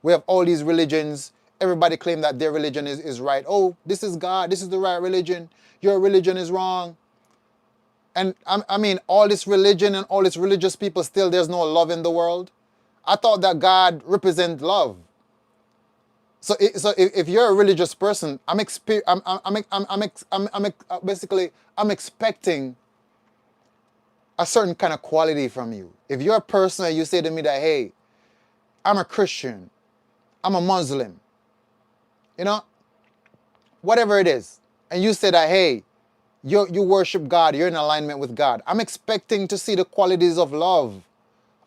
We have all these religions. Everybody claim that their religion is right. Oh, this is God. This is the right religion. Your religion is wrong. And I mean, all this religion and all these religious people, still there's no love in the world. I thought that God represents love. So if you're a religious person, basically I'm expecting a certain kind of quality from you. If you're a person and you say to me that, hey, I'm a Christian, I'm a Muslim, whatever it is, and you say that, hey, you worship God, you're in alignment with God, I'm expecting to see the qualities of love,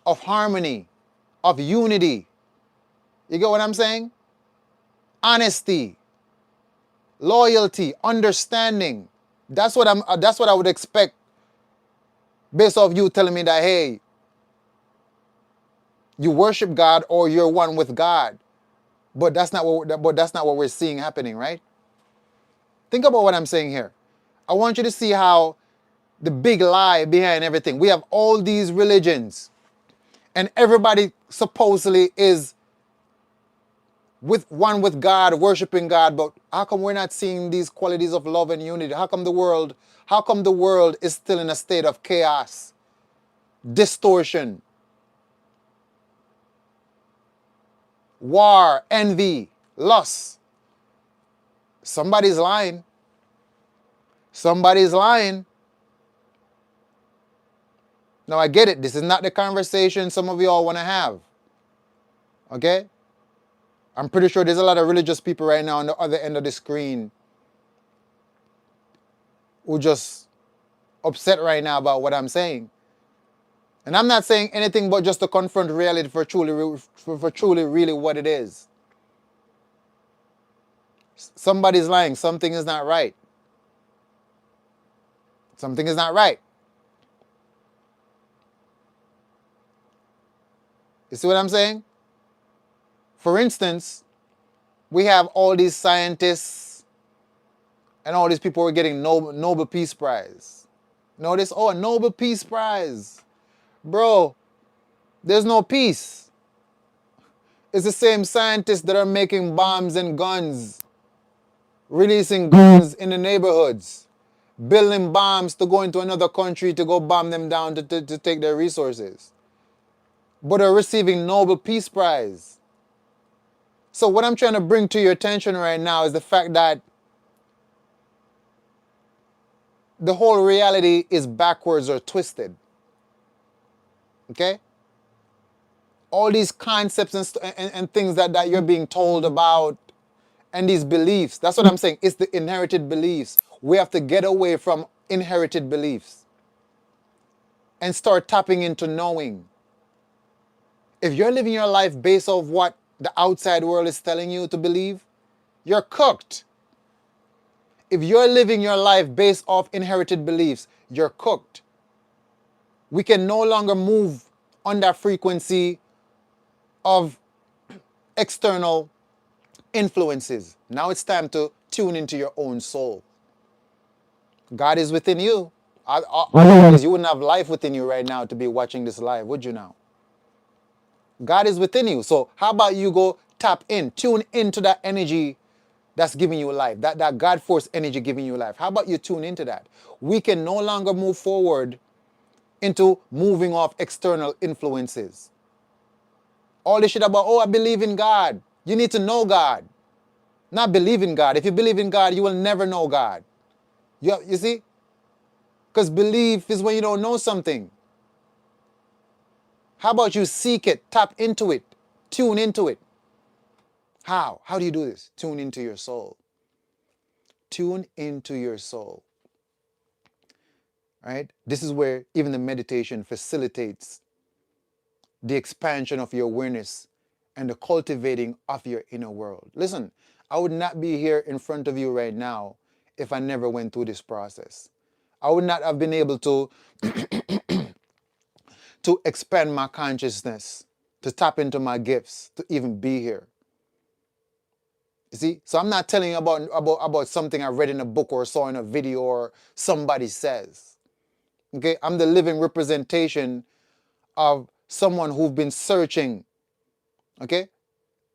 of harmony, of unity. You get what I'm saying? honesty, loyalty, understanding. That's what I would expect based off you telling me that, hey, you worship God or you're one with God. But that's not what we're seeing happening, right? Think about what I'm saying here. I want you to see how the big lie behind everything. We have all these religions and everybody supposedly is with God, worshiping God, but how come we're not seeing these qualities of love and unity? How come the world is still in a state of chaos, distortion, war, envy, lust? Somebody's lying. Somebody's lying. Now I get it. This is not the conversation some of you all want to have. Okay? I'm pretty sure there's a lot of religious people right now on the other end of the screen who just upset right now about what I'm saying. And I'm not saying anything but just to confront reality for truly really what it is. Somebody's lying. Something is not right. Something is not right. You see what I'm saying? For instance, we have all these scientists and all these people who are getting Nobel Peace Prize. Notice, oh, a Nobel Peace Prize. Bro, there's no peace. It's the same scientists that are making bombs and guns, releasing guns in the neighborhoods, building bombs to go into another country to go bomb them down to take their resources, but are receiving Nobel Peace Prize. So what I'm trying to bring to your attention right now is the fact that the whole reality is backwards or twisted. Okay? All these concepts and things that you're being told about and these beliefs, that's what I'm saying. It's the inherited beliefs. We have to get away from inherited beliefs and start tapping into knowing. If you're living your life based off what the outside world is telling you to believe, you're cooked. If you're living your life based off inherited beliefs, you're cooked. We can no longer move on that frequency of external influences. Now it's time to tune into your own soul. God is within you. Otherwise, you wouldn't have life within you right now to be watching this live, would you now? God is within you. So how about you go tap in, tune into that energy that's giving you life, that God force energy giving you life. How about you tune into that? We can no longer move forward into moving off external influences. All this shit about, oh, I believe in God. You need to know God, not believe in God. If you believe in God, you will never know God. You see? Because belief is when you don't know something. How about you seek it, tap into it, tune into it? How? How do you do this? Tune into your soul. Tune into your soul. Right? This is where even the meditation facilitates the expansion of your awareness and the cultivating of your inner world. Listen, I would not be here in front of you right now if I never went through this process. I would not have been able to to expand my consciousness, to tap into my gifts, to even be here. You see? So I'm not telling you about something I read in a book or saw in a video or somebody says. Okay? I'm the living representation of someone who's been searching, okay?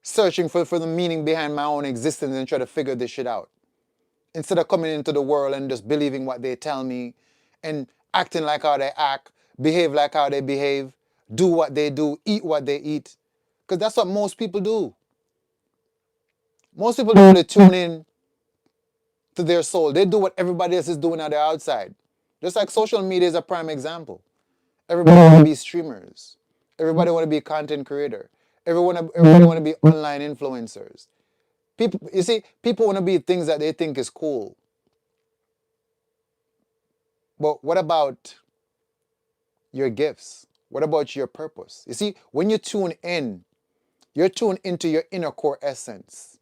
Searching for the meaning behind my own existence and try to figure this shit out. Instead of coming into the world and just believing what they tell me and acting like how they act, behave like how they behave, do what they do, eat what they eat. Because that's what most people do. Most people don't really tune in to their soul. They do what everybody else is doing on the outside. Just like social media is a prime example. Everybody want to be streamers. Everybody want to be content creator. Everybody want to be online influencers. People, you see, people want to be things that they think is cool. But what about your gifts? What about your purpose? You see, when you tune in, you're tuned into your inner core essence.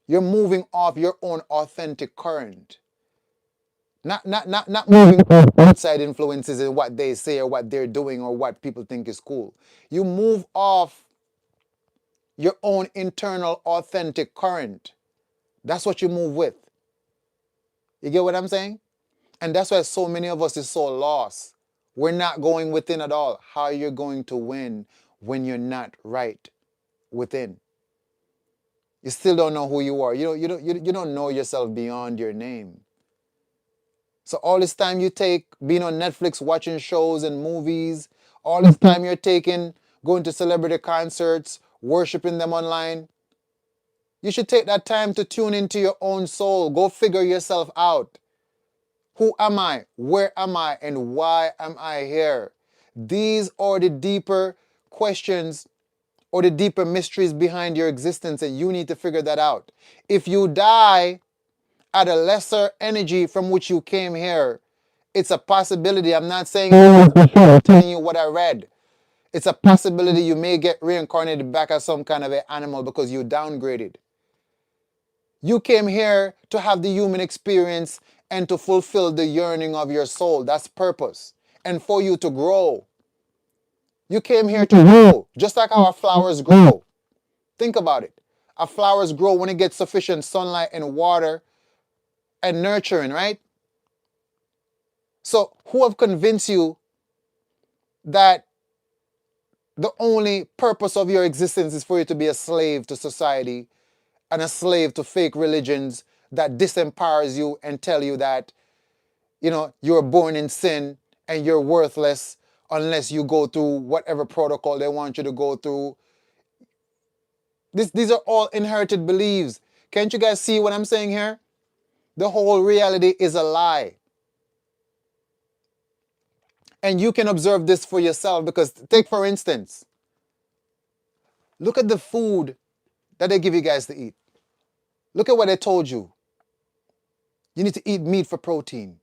You're moving off your own authentic current. Not moving off outside influences and what they say or what they're doing or what people think is cool. You move off your own internal authentic current. That's what you move with. You get what I'm saying? And that's why so many of us is so lost. We're not going within at all. How are you going to win when you're not right within? You still don't know who you are. You don't know yourself beyond your name. So all this time you take being on Netflix, watching shows and movies, all this time you're taking going to celebrity concerts, worshiping them online, you should take that time to tune into your own soul. Go figure yourself out. Who am I? Where am I? And why am I here? These are the deeper questions or the deeper mysteries behind your existence, and you need to figure that out. If you die at a lesser energy from which you came here, it's a possibility. I'm not saying I'm telling you what I read. It's a possibility you may get reincarnated back as some kind of an animal because you downgraded. You came here to have the human experience and to fulfill the yearning of your soul. That's purpose. And for you to grow. You came here to grow, just like how our flowers grow. Think about it. Our flowers grow when it gets sufficient sunlight and water and nurturing, right? So who have convinced you that the only purpose of your existence is for you to be a slave to society and a slave to fake religions that disempowers you and tell you that, you're born in sin and you're worthless unless you go through whatever protocol they want you to go through. These are all inherited beliefs. Can't you guys see what I'm saying here? The whole reality is a lie. And you can observe this for yourself because take for instance, look at the food that they give you guys to eat. Look at what they told you. You need to eat meat for protein.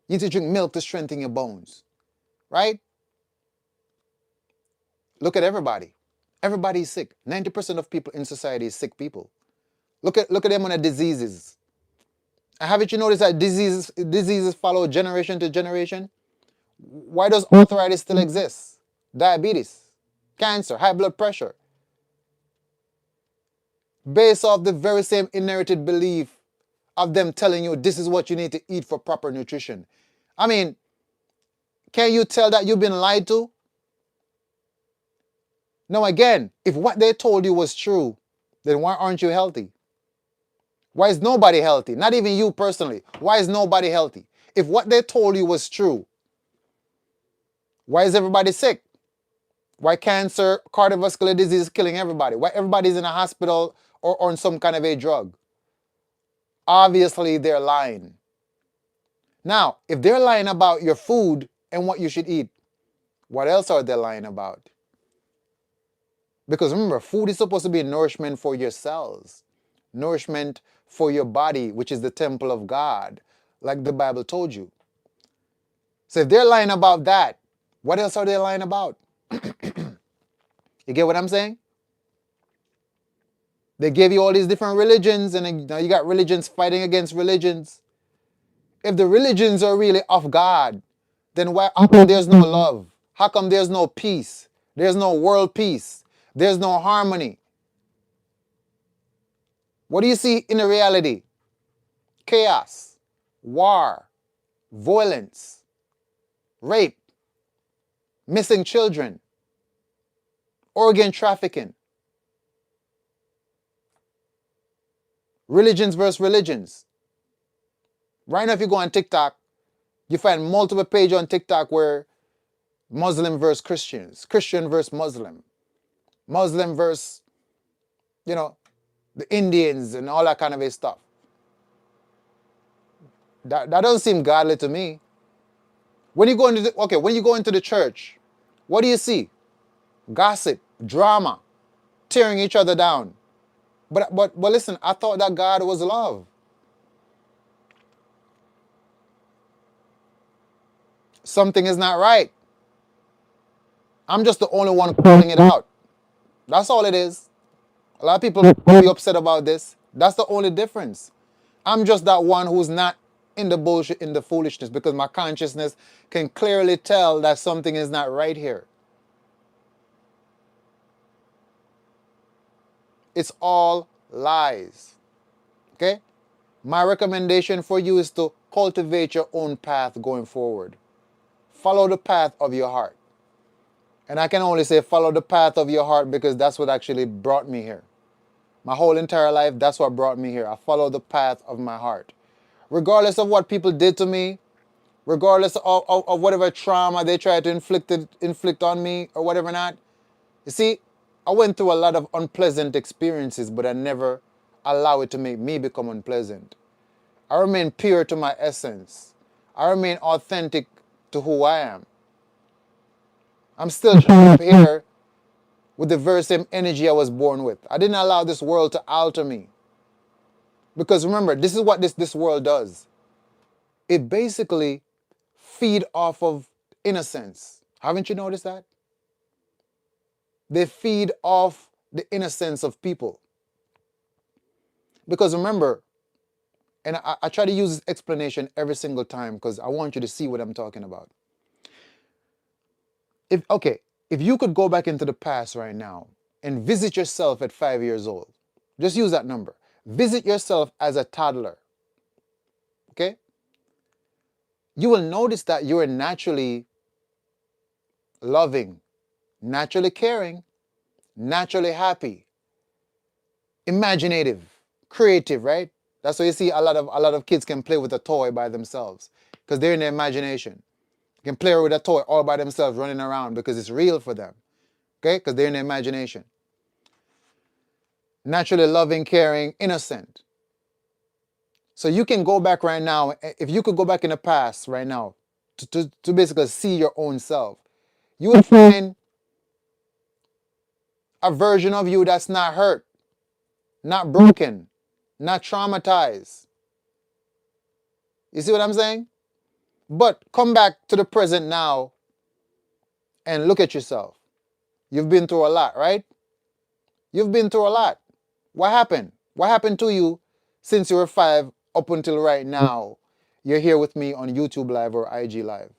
You need to drink milk to strengthen your bones. Right? Look at everybody. Everybody's sick. 90% of people in society is sick people. Look at them on the diseases. Haven't you noticed that diseases follow generation to generation? Why does arthritis still exist? Diabetes, cancer, high blood pressure. Based off the very same inherited belief of them telling you this is what you need to eat for proper nutrition. I mean, can you tell that you've been lied to? Now again, if what they told you was true, then why aren't you healthy? Why is nobody healthy? Not even you personally. Why is nobody healthy? If what they told you was true, why is everybody sick? Why cancer, cardiovascular disease is killing everybody? Why everybody's in a hospital or on some kind of a drug? Obviously, they're lying. Now, if they're lying about your food and what you should eat, what else are they lying about? Because remember, food is supposed to be nourishment for your cells, nourishment for your body, which is the temple of God, like the Bible told you. So if they're lying about that, what else are they lying about? You get what I'm saying? They gave you all these different religions, and now you got religions fighting against religions. If the religions are really of God, then how come there's no love? How come there's no peace? There's no world peace. There's no harmony. What do you see in the reality? Chaos, war, violence, rape, missing children, organ trafficking. Religions versus religions. Right now, if you go on TikTok, you find multiple pages on TikTok where Muslim versus Christians, Christian versus Muslim, Muslim versus, the Indians and all that kind of stuff. That doesn't seem godly to me. When you go into the church, what do you see? Gossip, drama, tearing each other down. But listen, I thought that God was love. Something is not right. I'm just the only one calling it out. That's all it is. A lot of people will be upset about this. That's the only difference. I'm just that one who's not in the bullshit, in the foolishness, because my consciousness can clearly tell that something is not right here. It's all lies. Okay? My recommendation for you is to cultivate your own path going forward. Follow the path of your heart. And I can only say follow the path of your heart because that's what actually brought me here. My whole entire life, that's what brought me here. I follow the path of my heart. Regardless of what people did to me, regardless of whatever trauma they tried to inflict on me or whatever not. You see, I went through a lot of unpleasant experiences, but I never allow it to make me become unpleasant. I remain pure to my essence. I remain authentic to who I am. I'm still showing up here with the very same energy I was born with. I didn't allow this world to alter me. Because remember, this is what this world does. It basically feed off of innocence. Haven't you noticed that? They feed off the innocence of people. Because remember, and I try to use this explanation every single time because I want you to see what I'm talking about. If you could go back into the past right now and visit yourself at 5 years old, just use that number. Visit yourself as a toddler. Okay? You will notice that you are naturally loving, naturally caring, naturally happy, imaginative, creative, right? That's why you see a lot of kids can play with a toy by themselves because they're in their imagination. They can play with a toy all by themselves running around because it's real for them. Okay? Because they're in their imagination. Naturally loving, caring, innocent. So you can go back right now, if you could go back in the past right now to basically see your own self, you would find a version of you that's not hurt, not broken, not traumatized. You see what I'm saying? But come back to the present now and look at yourself. You've been through a lot, right? You've been through a lot. What happened? What happened to you since you were 5 up until right now? You're here with me on YouTube Live or IG Live.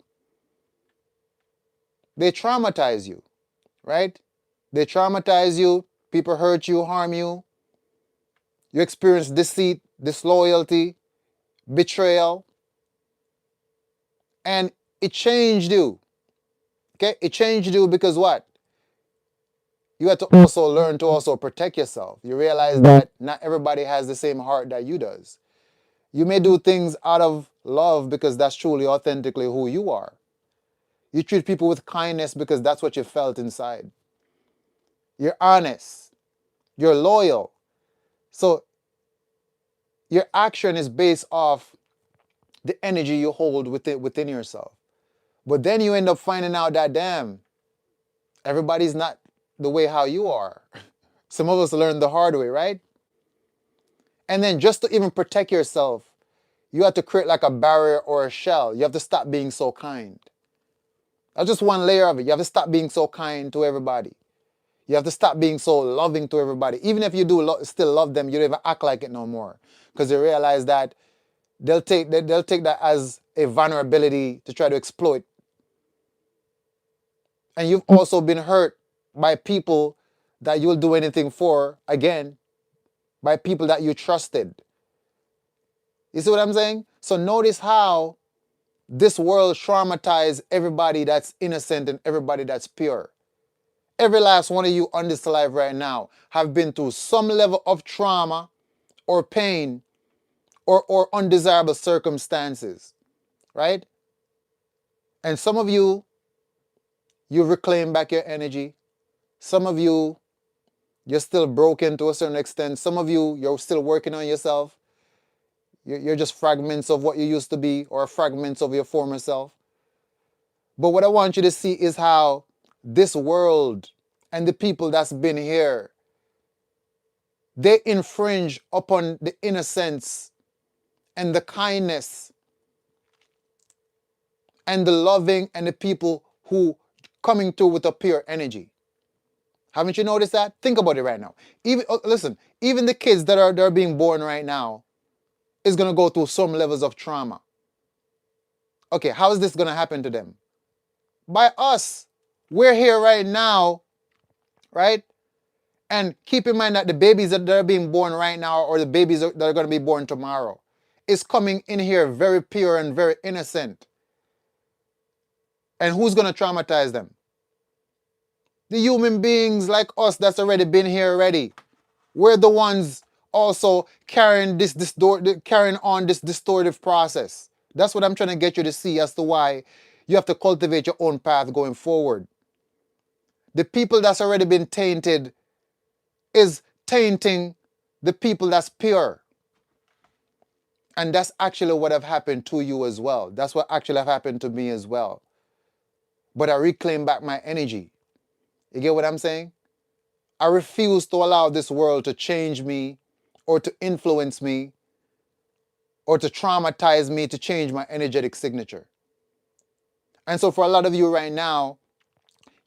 They traumatize you, right? They traumatize you. People hurt you, harm you. You experience deceit, disloyalty, betrayal. And it changed you. Okay? It changed you because what? You have to also learn to also protect yourself. You realize that not everybody has the same heart that you does. You may do things out of love because that's truly authentically who you are. You treat people with kindness because that's what you felt inside. You're honest. You're loyal. So your action is based off the energy you hold within yourself. But then you end up finding out that, damn, everybody's not the way how you are. Some of us learn the hard way, right? And then just to even protect yourself, you have to create like a barrier or a shell. You have to stop being so kind. That's just one layer of it. You have to stop being so kind to everybody. You have to stop being so loving to everybody. Even if you do still love them, you don't even act like it no more. Because you realize that they'll take that as a vulnerability to try to exploit. And you've also been hurt by people that you'll do anything for, again, by people that you trusted. You see what I'm saying? So notice how this world traumatizes everybody that's innocent and everybody that's pure. Every last one of you on this live right now have been through some level of trauma or pain or undesirable circumstances, right? And some of you, you reclaim back your energy. Some of you, you're still broken to a certain extent. Some of you, you're still working on yourself. You're just fragments of what you used to be or fragments of your former self. But what I want you to see is how this world and the people that's been here, they infringe upon the innocence and the kindness and the loving and the people who coming through with a pure energy. Haven't you noticed that? Think about it right now. Even listen, even the kids that are being born right now is gonna go through some levels of trauma. Okay, how is this gonna happen to them? By us. We're here right now, right? And keep in mind that the babies that are being born right now or the babies that are going to be born tomorrow is coming in here very pure and very innocent. And who's going to traumatize them? The human beings like us that's already been here already. We're the ones also carrying carrying on this distortive process. That's what I'm trying to get you to see as to why you have to cultivate your own path going forward. The people that's already been tainted is tainting the people that's pure. And that's actually what have happened to you as well. That's what actually have happened to me as well. But I reclaim back my energy. You get what I'm saying? I refuse to allow this world to change me or to influence me or to traumatize me to change my energetic signature. And so for a lot of you right now,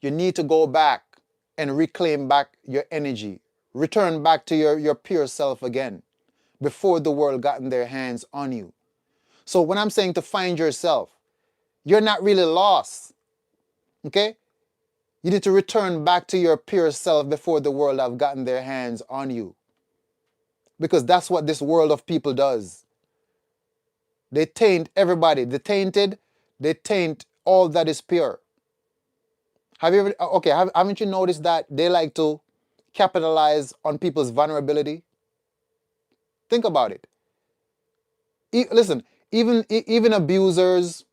you need to go back and reclaim back your energy. Return back to your pure self again before the world gotten their hands on you. So when I'm saying to find yourself, you're not really lost. Okay? You need to return back to your pure self before the world have gotten their hands on you. Because that's what this world of people does. They taint everybody. The tainted, they taint all that is pure. Have you ever, okay, haven't you noticed that they like to capitalize on people's vulnerability? Think about it. Listen, even abusers,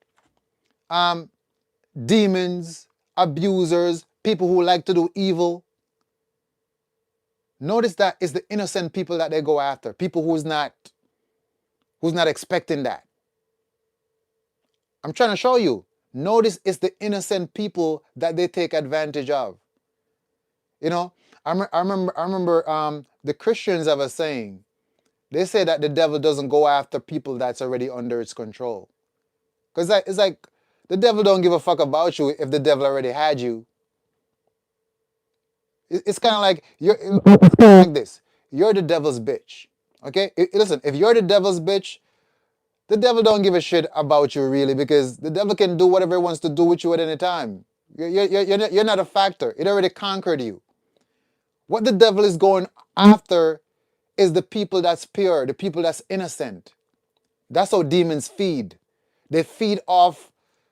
demons, abusers, people who like to do evil. Notice that it's the innocent people that they go after. People who's not expecting that. I'm trying to show you. Notice it's the innocent people that they take advantage of. You know, I remember the Christians have a saying. They say that the devil doesn't go after people that's already under its control. Because it's like the devil don't give a fuck about you if the devil already had you. It's kind of like like this. You're the devil's bitch. Okay? Listen, if you're the devil's bitch, the devil don't give a shit about you really because the devil can do whatever he wants to do with you at any time. You're not a factor. It already conquered you. What the devil is going after is the people that's pure, the people that's innocent. That's how demons feed. They feed off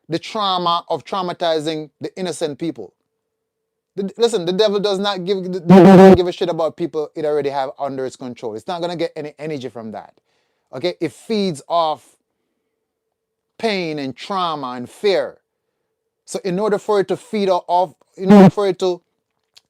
the trauma of traumatizing the innocent people. Listen, the devil does not give a shit about people it already have under its control. It's not going to get any energy from that. Okay? It feeds off pain and trauma and fear. So in order for it to feed off, in order for it to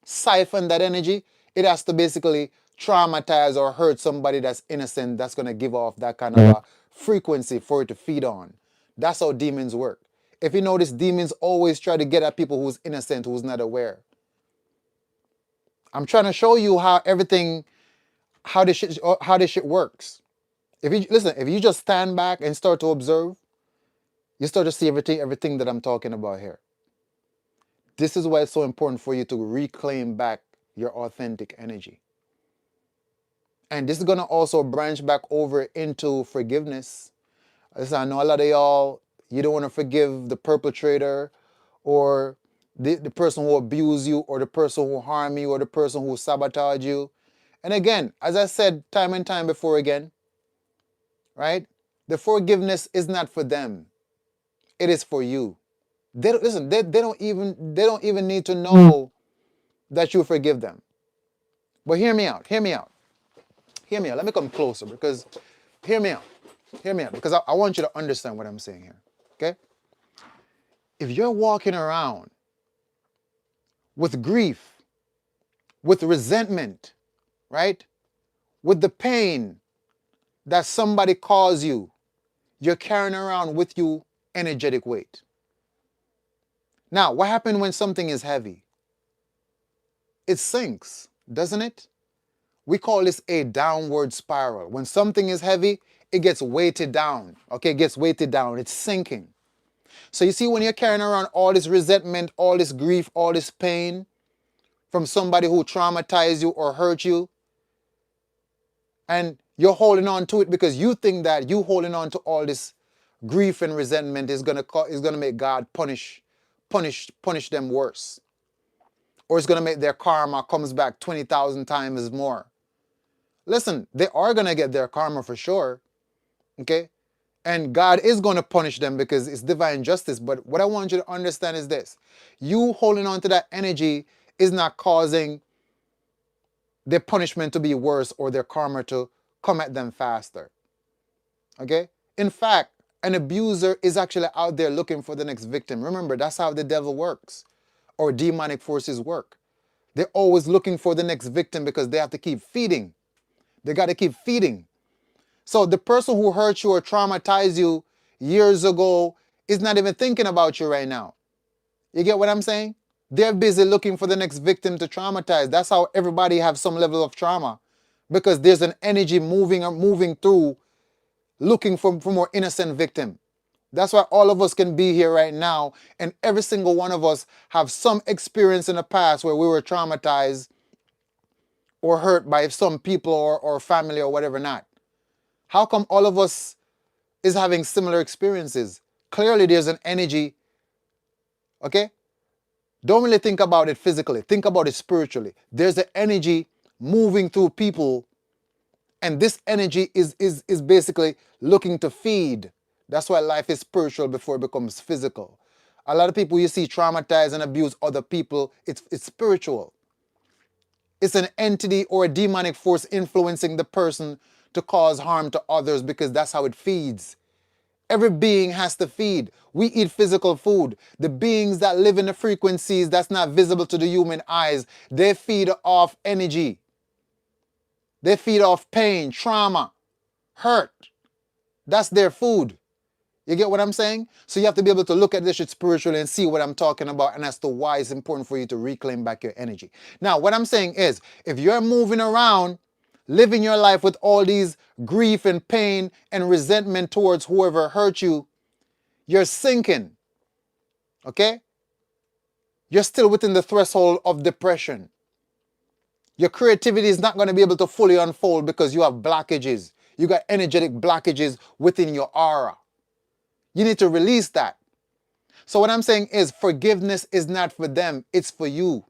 siphon that energy, it has to basically traumatize or hurt somebody that's innocent that's going to give off that kind of a frequency for it to feed on. That's how demons work. If you notice, demons always try to get at people who's innocent, who's not aware. I'm trying to show you how how this shit works. If you just stand back and start to observe, you start to see everything that I'm talking about here. This is why it's so important for you to reclaim back your authentic energy. And this is going to also branch back over into forgiveness. Listen, I know a lot of y'all, you don't want to forgive the perpetrator or the person who abused you or the person who harmed you or the person who sabotaged you. And again, as I said time and time before again, right? The forgiveness is not for them. It is for you. They don't even need to know that you forgive them. But hear me out. Let me come closer because hear me out because I want you to understand what I'm saying here. Okay? If you're walking around with grief, with resentment, right? With the pain that somebody caused you, you're carrying around with you energetic weight. Now, what happens when something is heavy? It sinks, doesn't it? We call this a downward spiral. When something is heavy, it gets weighted down. Okay, it gets weighted down. It's sinking. So you see, when you're carrying around all this resentment, all this grief, all this pain from somebody who traumatized you or hurt you, and you're holding on to it because you think that you holding on to all this grief and resentment is gonna make God punish them worse, or it's gonna make their karma comes back 20,000 times more. Listen, they are gonna get their karma for sure, okay? And God is gonna punish them because it's divine justice. But what I want you to understand is this: you holding on to that energy is not causing their punishment to be worse or their karma to come at them faster. Okay? In fact, an abuser is actually out there looking for the next victim. Remember, that's how the devil works, or demonic forces work. They're always looking for the next victim because they have to keep feeding. They got to keep feeding. So the person who hurt you or traumatized you years ago is not even thinking about you right now. You get what I'm saying? They're busy looking for the next victim to traumatize. That's how everybody have some level of trauma, because there's an energy moving through looking for more innocent victim. That's why all of us can be here right now, and every single one of us have some experience in the past where we were traumatized or hurt by some people or family or whatever not. How come all of us is having similar experiences? Clearly there's an energy, okay? Don't really think about it physically. Think about it spiritually. There's an energy moving through people, and this energy is basically looking to feed. That's why life is spiritual before it becomes physical. A lot of people you see traumatize and abuse other people, it's spiritual. It's an entity or a demonic force influencing the person to cause harm to others, because that's how it feeds. Every being has to feed. We eat physical food. The beings that live in the frequencies that's not visible to the human eyes, they feed off energy. They feed off pain, trauma, hurt. That's their food. You get what I'm saying? So you have to be able to look at this shit spiritually and see what I'm talking about, and as to why it's important for you to reclaim back your energy. Now, what I'm saying is, if you're moving around, living your life with all these grief and pain and resentment towards whoever hurt you, you're sinking. Okay? You're still within the threshold of depression. Your creativity is not going to be able to fully unfold because you have blockages. You got energetic blockages within your aura. You need to release that. So what I'm saying is, forgiveness is not for them, it's for you.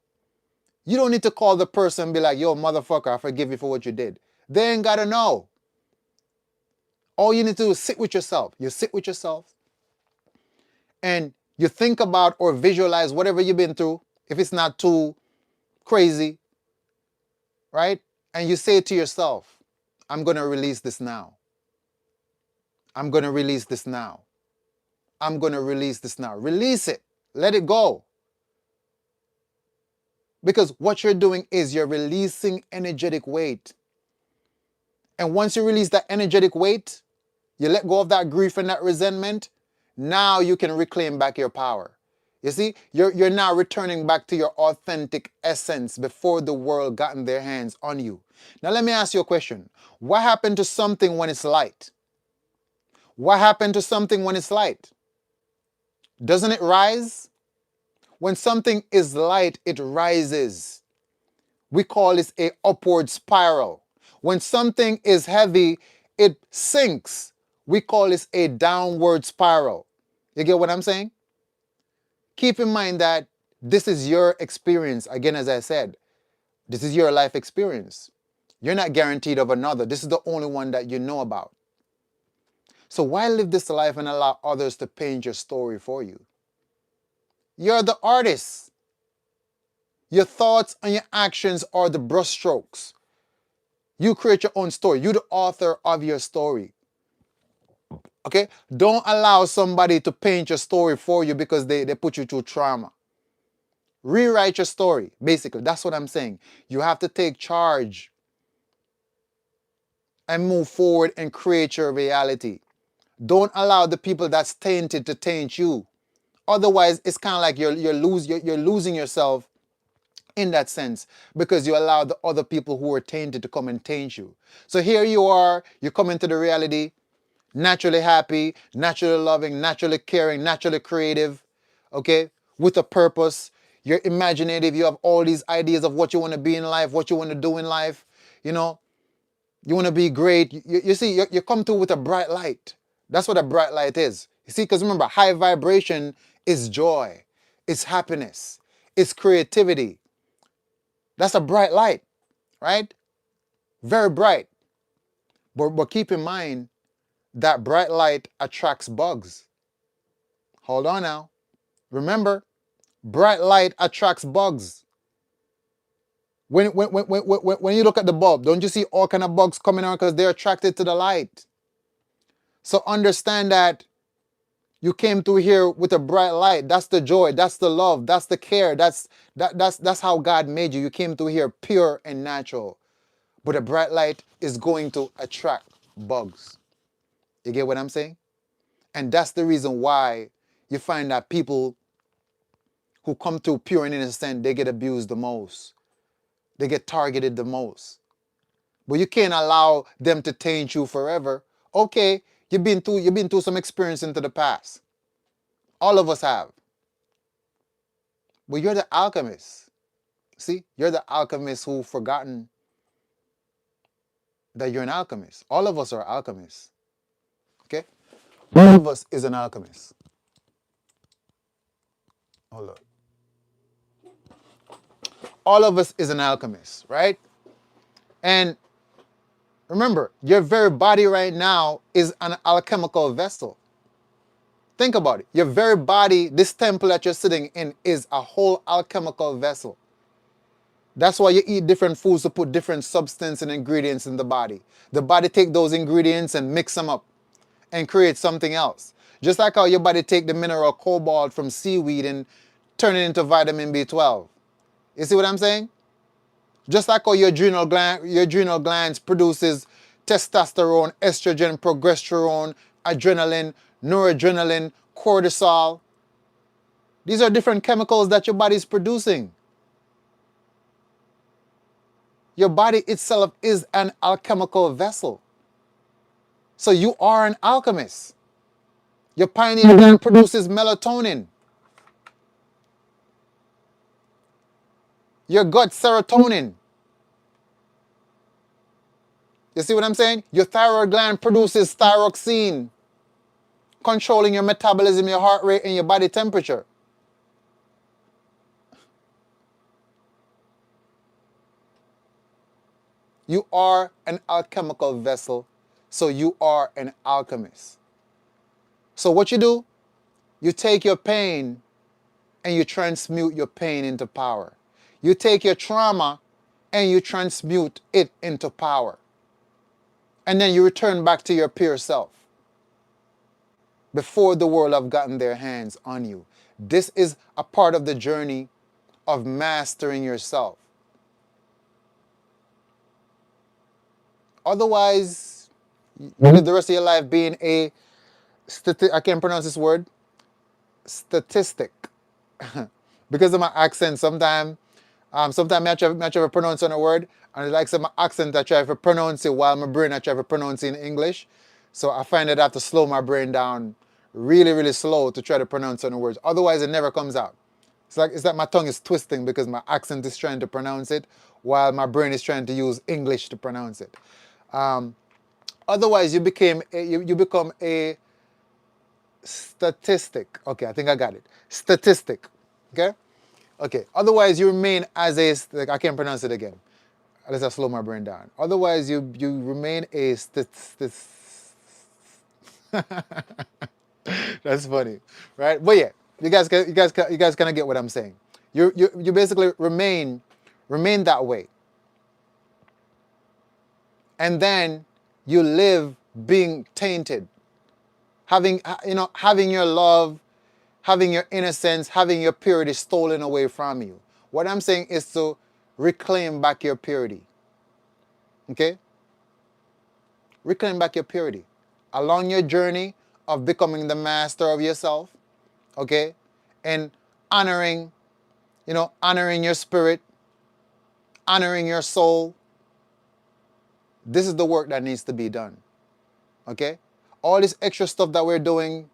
You don't need to call the person and be like, yo, motherfucker, I forgive you for what you did. They ain't got to know. All you need to do is sit with yourself. You sit with yourself and you think about or visualize whatever you've been through, if it's not too crazy, right? And you say to yourself, I'm going to release this now. I'm going to release this now. I'm going to release this now. Release it. Let it go. Because what you're doing is you're releasing energetic weight. And once you release that energetic weight, you let go of that grief and that resentment, now you can reclaim back your power. You see, you're now returning back to your authentic essence before the world gotten their hands on you. Now let me ask you a question. What happened to something when it's light? What happened to something when it's light? Doesn't it rise? When something is light, it rises. We call this a upward spiral. When something is heavy, it sinks. We call this a downward spiral. You get what I'm saying? Keep in mind that this is your experience. Again, as I said, this is your life experience. You're not guaranteed of another. This is the only one that you know about. So why live this life and allow others to paint your story for you? You're the artist. Your thoughts and your actions are the brushstrokes. You create your own story. You're the author of your story. Okay? Don't allow somebody to paint your story for you because they put you through trauma. Rewrite your story. Basically, that's what I'm saying. You have to take charge and move forward and create your reality. Don't allow the people that's tainted to taint you. Otherwise, it's kind of like you're losing yourself in that sense, because you allow the other people who are tainted to come and taint you. So here you are, you come into the reality, naturally happy, naturally loving, naturally caring, naturally creative, okay, with a purpose. you're imaginative, you have all these ideas of what you want to be in life, what you want to do in life, you know, you want to be great. You see, you come through with a bright light. That's what a bright light is. You see, because remember, high vibration is joy, it's happiness, it's creativity. That's a bright light, right? Very bright. But keep in mind that bright light attracts bugs. Hold on now. Remember, bright light attracts bugs. When you look at the bulb, don't you see all kind of bugs coming on because they're attracted to the light? So understand that you came through here with a bright light. That's the joy. That's the love. That's the care. That's how God made you. You came through here pure and natural. But a bright light is going to attract bugs. You get what I'm saying? And that's the reason why you find that people who come through pure and innocent, they get abused the most. They get targeted the most. But you can't allow them to taint you forever. Okay, you've been through some experience into the past. All of us have. But you're the alchemist. See, you're the alchemist who've forgotten that you're an alchemist. All of us are alchemists. Okay? All of us is an alchemist. Hold on. All of us is an alchemist, right? And remember, your very body right now is an alchemical vessel. Think about it. Your very body, this temple that you're sitting in, is a whole alchemical vessel. That's why you eat different foods to put different substance and ingredients in the body. The body take those ingredients and mix them up and create something else. Just like how your body take the mineral cobalt from seaweed and turn it into vitamin B12. You see what I'm saying? Just like how your adrenal glands produces testosterone, estrogen, progesterone, adrenaline, noradrenaline, cortisol. These are different chemicals that your body is producing. Your body itself is an alchemical vessel. So you are an alchemist. Your pineal gland produces melatonin. Your gut serotonin. You see what I'm saying? Your thyroid gland produces thyroxine, controlling your metabolism, your heart rate, and your body temperature. You are an alchemical vessel, so you are an alchemist. So what you do, you take your pain and you transmute your pain into power. You take your trauma and you transmute it into power. And then you return back to your pure self before the world have gotten their hands on you. This is a part of the journey of mastering yourself. Otherwise, you live the rest of your life being I can't pronounce this word, statistic. Because of my accent, sometimes I try to pronounce on a word, and like some accent I try to pronounce it while my brain I try to pronounce it in English. So I find that I have to slow my brain down really, really slow to try to pronounce certain words. Otherwise, it never comes out. It's like my tongue is twisting because my accent is trying to pronounce it while my brain is trying to use English to pronounce it. Otherwise, you become a statistic. Okay, I think I got it. Statistic. Okay? Okay. Otherwise, you remain as a, like, I can't pronounce it again. Unless I slow my brain down. Otherwise, you remain a That's funny, right? But yeah, you guys kind of get what I'm saying. You basically remain that way, and then you live being tainted, having your love, having your innocence, having your purity stolen away from you. What I'm saying is to reclaim back your purity. Okay? Reclaim back your purity. Along your journey of becoming the master of yourself, okay? And honoring your spirit, honoring your soul. This is the work that needs to be done. Okay? All this extra stuff that we're doing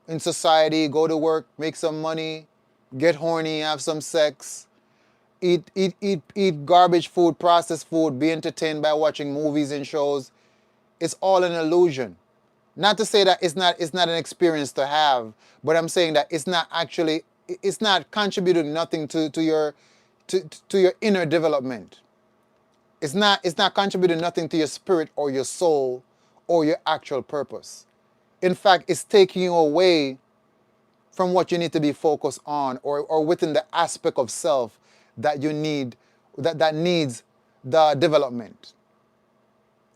in society, go to work, make some money, get horny, have some sex, eat garbage food, processed food, be entertained by watching movies and shows. It's all an illusion. Not to say that it's not an experience to have, but I'm saying that it's not contributing nothing to your inner development. It's not contributing nothing to your spirit or your soul or your actual purpose. In fact, it's taking you away from what you need to be focused on, or within the aspect of self that you need, that needs the development.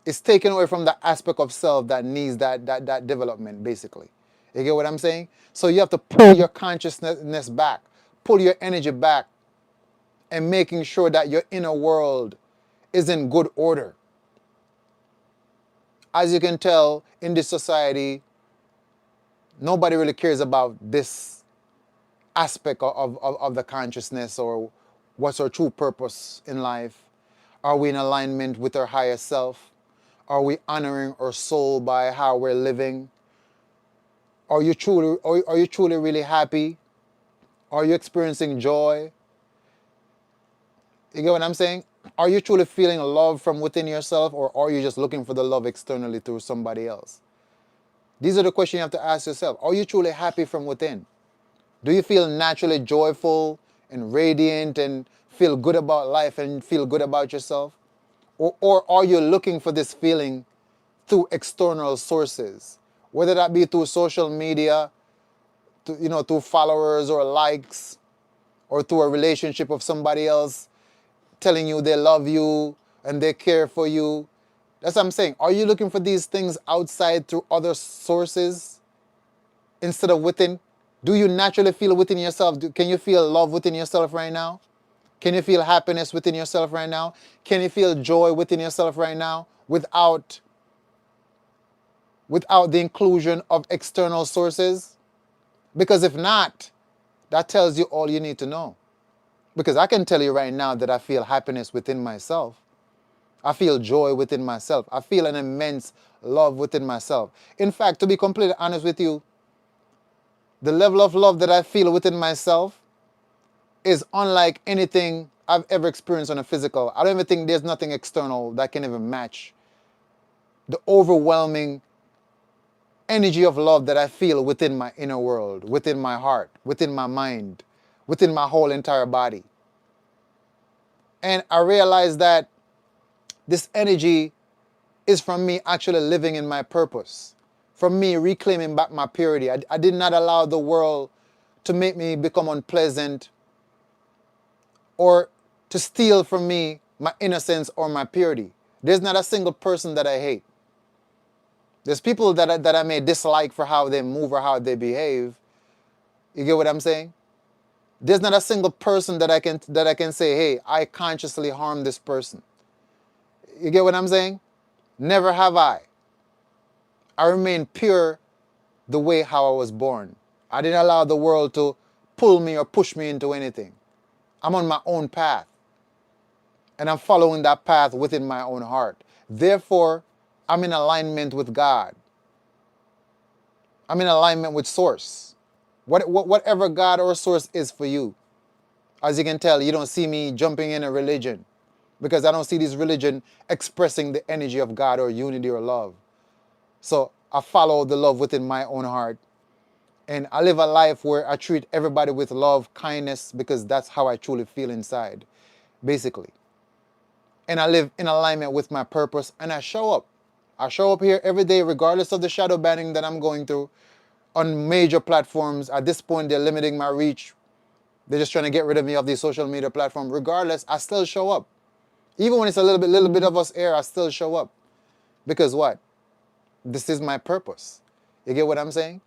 It's taken away from the aspect of self that needs that development, basically. You get what I'm saying? So you have to pull your consciousness back, pull your energy back, and making sure that your inner world is in good order. As you can tell, in this society, nobody really cares about this aspect of the consciousness, or what's our true purpose in life. Are we in alignment with our higher self? Are we honoring our soul by how we're living? Are you truly really happy? Are you experiencing joy? You get what I'm saying? Are you truly feeling love from within yourself, or are you just looking for the love externally through somebody else? These are the questions you have to ask yourself. Are you truly happy from within? Do you feel naturally joyful and radiant and feel good about life and feel good about yourself? Or are you looking for this feeling through external sources? Whether that be through social media, through followers or likes, or through a relationship of somebody else telling you they love you and they care for you. That's what I'm saying. Are you looking for these things outside through other sources instead of within? Do you naturally feel within yourself? Can you feel love within yourself right now? Can you feel happiness within yourself right now? Can you feel joy within yourself right now without the inclusion of external sources? Because if not, that tells you all you need to know. Because I can tell you right now that I feel happiness within myself. I feel joy within myself. I feel an immense love within myself. In fact, to be completely honest with you, the level of love that I feel within myself is unlike anything I've ever experienced on a physical. I don't even think there's nothing external that can even match the overwhelming energy of love that I feel within my inner world, within my heart, within my mind, within my whole entire body. And I realized that this energy is from me actually living in my purpose, from me reclaiming back my purity. I did not allow the world to make me become unpleasant, or to steal from me my innocence or my purity. There's not a single person that I hate. There's people that I may dislike for how they move or how they behave. You get what I'm saying? There's not a single person that I can say, hey, I consciously harm this person. You get what I'm saying? Never have I. I remain pure the way how I was born. I didn't allow the world to pull me or push me into anything. I'm on my own path, and I'm following that path within my own heart. Therefore, I'm in alignment with God. I'm in alignment with Source. Whatever God or Source is for you. As you can tell, you don't see me jumping in a religion, because I don't see this religion expressing the energy of God or unity or love. So I follow the love within my own heart. And I live a life where I treat everybody with love, kindness, because that's how I truly feel inside, basically. And I live in alignment with my purpose, and I show up. I show up here every day, regardless of the shadow banning that I'm going through on major platforms. At this point, they're limiting my reach. They're just trying to get rid of me off these social media platforms. Regardless, I still show up. Even when it's a little bit of us air, I still show up. Because what? This is my purpose. You get what I'm saying?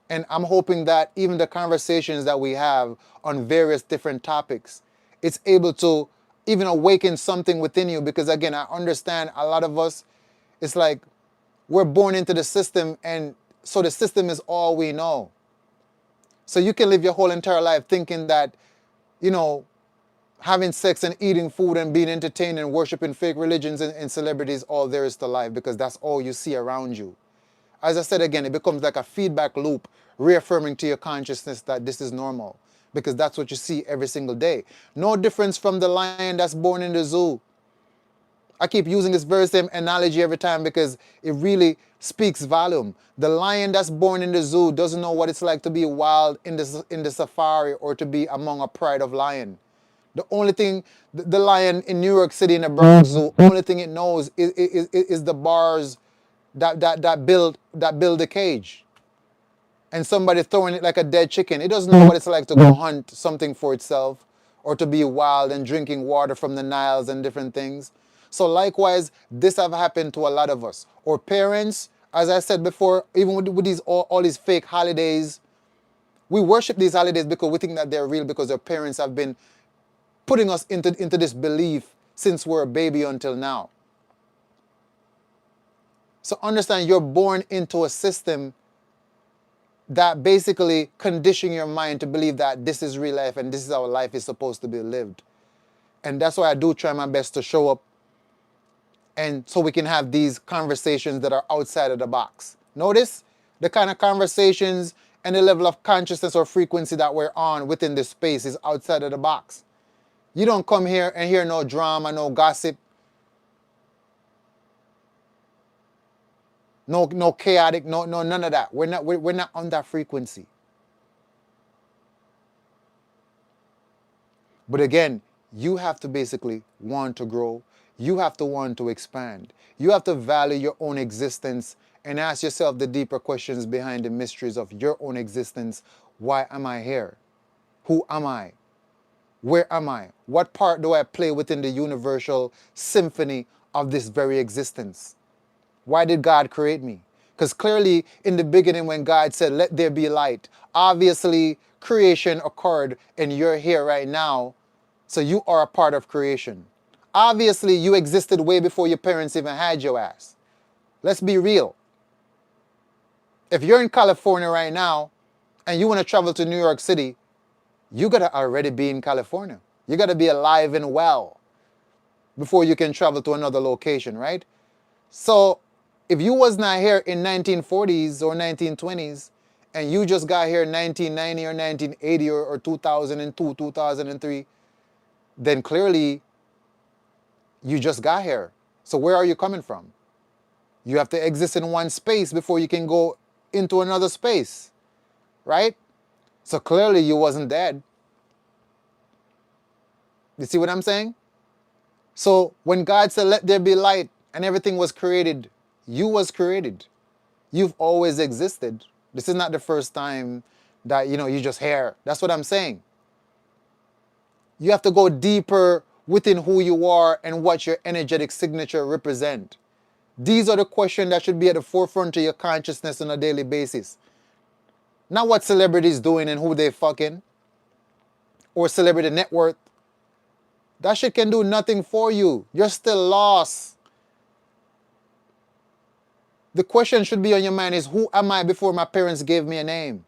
And I'm hoping that even the conversations that we have on various different topics, it's able to even awaken something within you. Because again, I understand a lot of us, it's like we're born into the system, and so the system is all we know. So you can live your whole entire life thinking that, you know, having sex and eating food and being entertained and worshiping fake religions and celebrities, all there is to life, because that's all you see around you. As I said again, it becomes like a feedback loop, reaffirming to your consciousness that this is normal. because that's what you see every single day. No difference from the lion that's born in the zoo. I keep using this very same analogy every time because it really speaks volume. The lion that's born in the zoo doesn't know what it's like to be wild in the safari or to be among a pride of lion. The only thing, the lion in New York City in the Bronx Zoo, only thing it knows is the bars that build the cage. And somebody throwing it like a dead chicken. It doesn't know what it's like to go hunt something for itself or to be wild and drinking water from the Niles and different things. So likewise, this have happened to a lot of us. Or parents, as I said before, even with these all these fake holidays, we worship these holidays because we think that they're real because our parents have been putting us into this belief since we're a baby until now. So understand you're born into a system that basically condition your mind to believe that this is real life and this is how life is supposed to be lived. And that's why I do try my best to show up and so we can have these conversations that are outside of the box. Notice the kind of conversations and the level of consciousness or frequency that we're on within this space is outside of the box. You don't come here and hear no drama, no gossip, no chaotic, no none of that. We're not on that frequency. But again, you have to basically want to grow. You have to want to expand. You have to value your own existence and ask yourself the deeper questions behind the mysteries of your own existence. Why am I here? Who am I? Where am I? What part do I play within the universal symphony of this very existence? Why did God create me? Because clearly in the beginning when God said, let there be light, obviously creation occurred and you're here right now. So you are a part of creation. Obviously you existed way before your parents even had your ass. Let's be real. If you're in California right now and you want to travel to New York City, you got to already be in California. You got to be alive and well before you can travel to another location, right? So if you was not here in 1940s or 1920s and you just got here in 1990 or 1980 or 2002, 2003, then clearly you just got here. So where are you coming from? You have to exist in one space before you can go into another space, right? So clearly you wasn't dead. You see what I'm saying? So when God said, let there be light and everything was created, you was created. You've always existed. This is not the first time that, you just here. That's what I'm saying. You have to go deeper within who you are and what your energetic signature represent. These are the questions that should be at the forefront of your consciousness on a daily basis. Not what celebrities doing and who they fucking or celebrity net worth. That shit can do nothing for you. You're still lost. The question should be on your mind is, who am I before my parents gave me a name?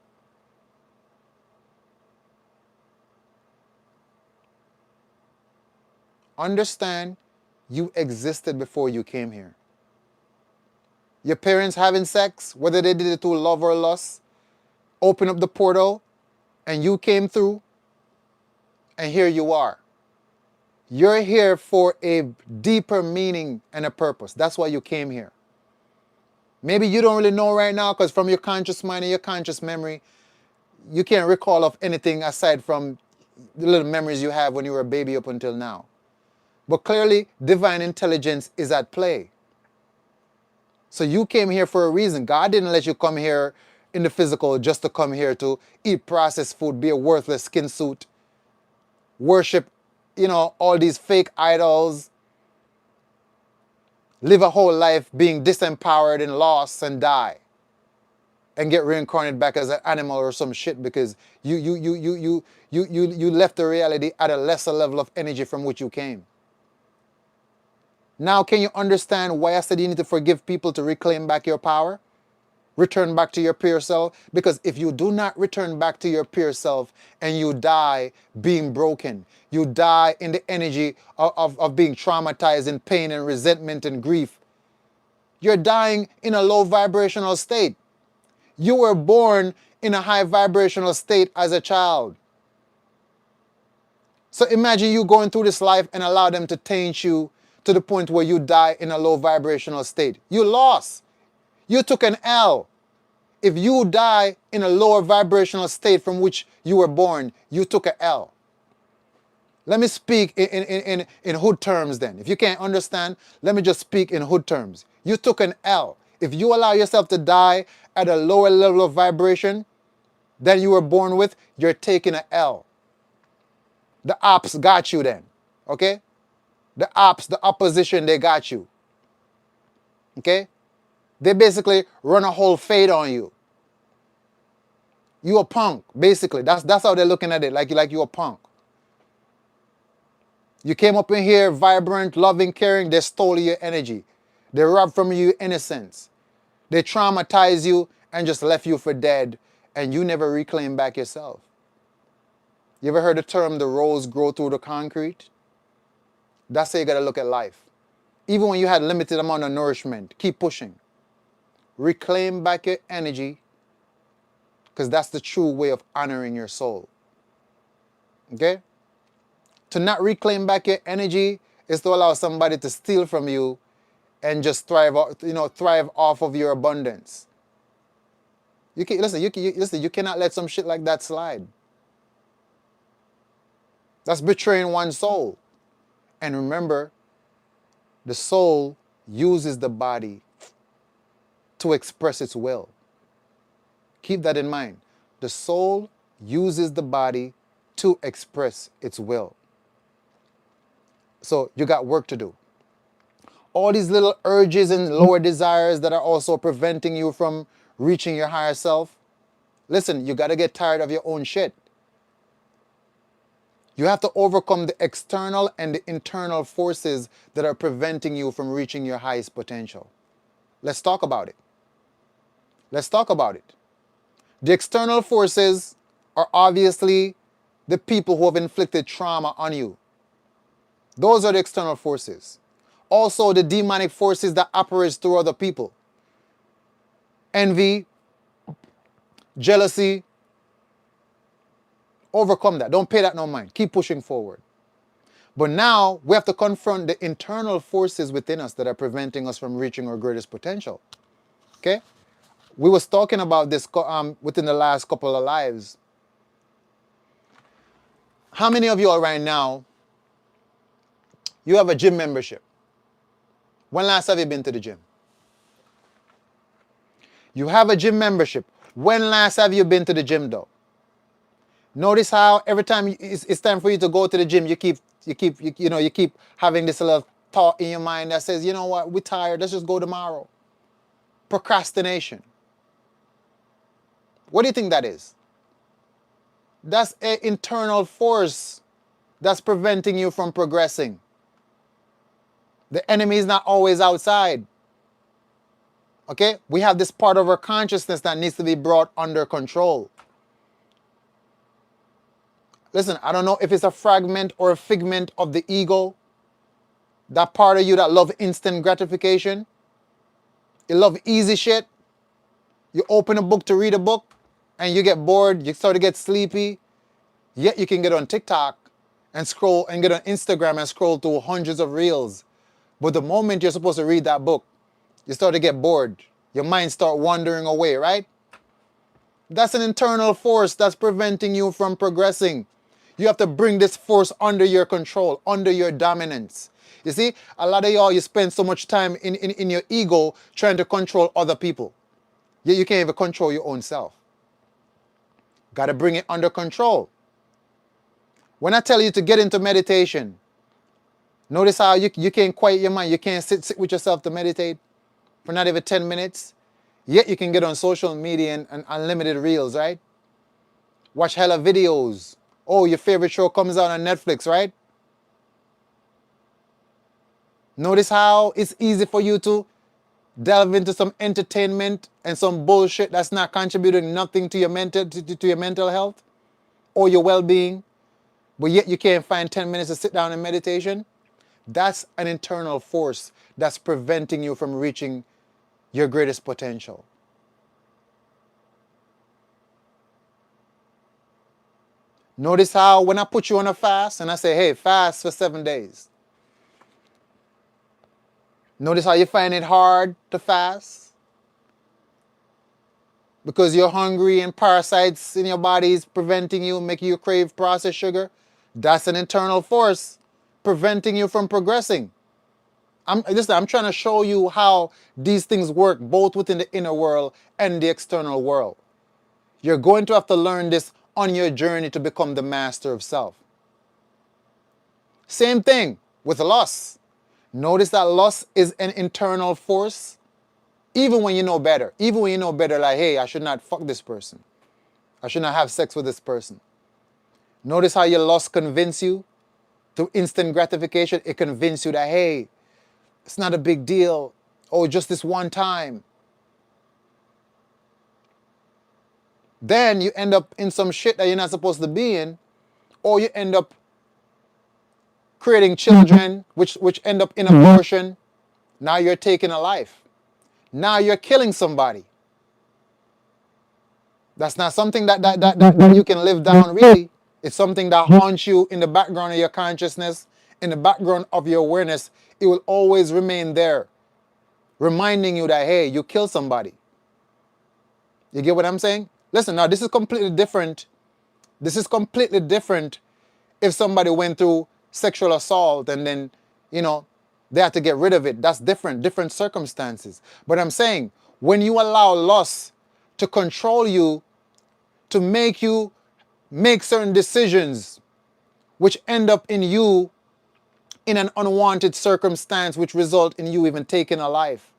Understand, you existed before you came here. Your parents having sex, whether they did it through love or lust, open up the portal and you came through and here you are. You're here for a deeper meaning and a purpose. That's why you came here. Maybe you don't really know right now because from your conscious mind and your conscious memory, you can't recall of anything aside from the little memories you have when you were a baby up until now. But clearly, divine intelligence is at play. So you came here for a reason. God didn't let you come here in the physical just to come here to eat processed food, be a worthless skin suit, worship, all these fake idols, live a whole life being disempowered and lost and die and get reincarnated back as an animal or some shit because you left the reality at a lesser level of energy from which you came. Now can you understand why I said you need to forgive people to reclaim back your power? Return back to your pure self? Because if you do not return back to your pure self and you die being broken, you die in the energy of being traumatized in pain and resentment and grief, you're dying in a low vibrational state. You were born in a high vibrational state as a child. So imagine you going through this life and allow them to taint you to the point where you die in a low vibrational state. You lost. You took an L. If you die in a lower vibrational state from which you were born, you took an L. Let me speak in hood terms then. If you can't understand, let me just speak in hood terms. You took an L. If you allow yourself to die at a lower level of vibration than you were born with, you're taking an L. The ops got you then. Okay? The ops, the opposition, they got you. Okay? They basically run a whole fade on you. You a punk, basically. That's how they're looking at it, like you a punk. You came up in here vibrant, loving, caring, they stole your energy. They robbed from you innocence. They traumatized you and just left you for dead, and you never reclaimed back yourself. You ever heard the term the rose grow through the concrete? That's how you gotta look at life. Even when you had limited amount of nourishment, keep pushing. Reclaim back your energy, because that's the true way of honoring your soul. Okay? To not reclaim back your energy is to allow somebody to steal from you and just thrive off of your abundance. You cannot let some shit like that slide. That's betraying one's soul. And remember, the soul uses the body to express its will. Keep that in mind. The soul uses the body to express its will. So you got work to do. All these little urges and lower desires that are also preventing you from reaching your higher self. Listen, you got to get tired of your own shit. You have to overcome the external and the internal forces that are preventing you from reaching your highest potential. Let's talk about it. Let's talk about it. The external forces are obviously the people who have inflicted trauma on you. Those are the external forces. Also, the demonic forces that operate through other people. Envy, jealousy. Overcome that. Don't pay that no mind. Keep pushing forward. But now we have to confront the internal forces within us that are preventing us from reaching our greatest potential. Okay? We was talking about this within the last couple of lives. How many of you all right now, you have a gym membership? When last have you been to the gym? You have a gym membership. When last have you been to the gym though? Notice how every time it's time for you to go to the gym, you keep having this little thought in your mind that says, you know what, we're tired, let's just go tomorrow. Procrastination. What do you think that is? That's an internal force that's preventing you from progressing. The enemy is not always outside. Okay? We have this part of our consciousness that needs to be brought under control. Listen, I don't know if it's a fragment or a figment of the ego. That part of you that love instant gratification. You love easy shit. You open a book to read a book and you get bored, you start to get sleepy. Yet you can get on TikTok and scroll and get on Instagram and scroll through hundreds of reels. But the moment you're supposed to read that book, you start to get bored. Your mind start wandering away, right? That's an internal force that's preventing you from progressing. You have to bring this force under your control, under your dominance. You see, a lot of y'all, you spend so much time in your ego trying to control other people. Yet you can't even control your own self. Got to bring it under control. When I tell you to get into meditation, notice how you can't quiet your mind. You can't sit with yourself to meditate for not even 10 minutes. Yet you can get on social media and unlimited reels, right? Watch hella videos. Oh, your favorite show comes out on Netflix, right? Notice how it's easy for you to delve into some entertainment and some bullshit that's not contributing nothing to your mental health or your well-being, but yet you can't find 10 minutes to sit down in meditation. That's an internal force that's preventing you from reaching your greatest potential. Notice how when I put you on a fast and I say, hey, fast for 7 days. Notice how you find it hard to fast because you're hungry and parasites in your body is preventing you, making you crave processed sugar. That's an internal force preventing you from progressing. I'm trying to show you how these things work both within the inner world and the external world. You're going to have to learn this on your journey to become the master of self. Same thing with lust. Notice that lust is an internal force, even when you know better. Even when you know better, like, hey, I should not fuck this person. I should not have sex with this person. Notice how your lust convince you through instant gratification. It convinces you that, hey, it's not a big deal. Oh, just this one time. Then you end up in some shit that you're not supposed to be in, or you end up creating children which end up in abortion. Now you're taking a life. Now you're killing somebody. That's not something that you can live down really. It's something that haunts you in the background of your consciousness, in the background of your awareness. It will always remain there, reminding you that, hey, you killed somebody. You get what I'm saying? Listen, now this is completely different. This is completely different if somebody went through sexual assault and then, they had to get rid of it. That's different circumstances. But I'm saying, when you allow lust to control you, to make you make certain decisions which end up in you in an unwanted circumstance which result in you even taking a life,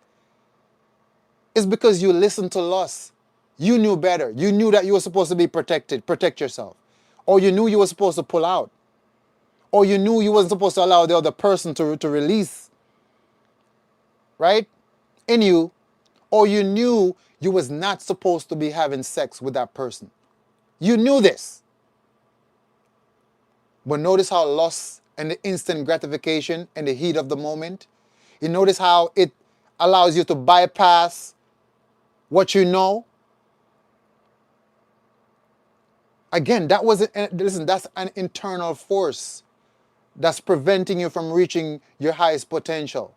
it's because you listened to lust. You knew better. You knew that you were supposed to be protected, protect yourself. Or you knew you were supposed to pull out. Or you knew you wasn't supposed to allow the other person to release, right, in you. Or you knew you was not supposed to be having sex with that person. You knew this. But notice how lust and the instant gratification and the heat of the moment, you notice how it allows you to bypass what you know. Again, that's an internal force that's preventing you from reaching your highest potential.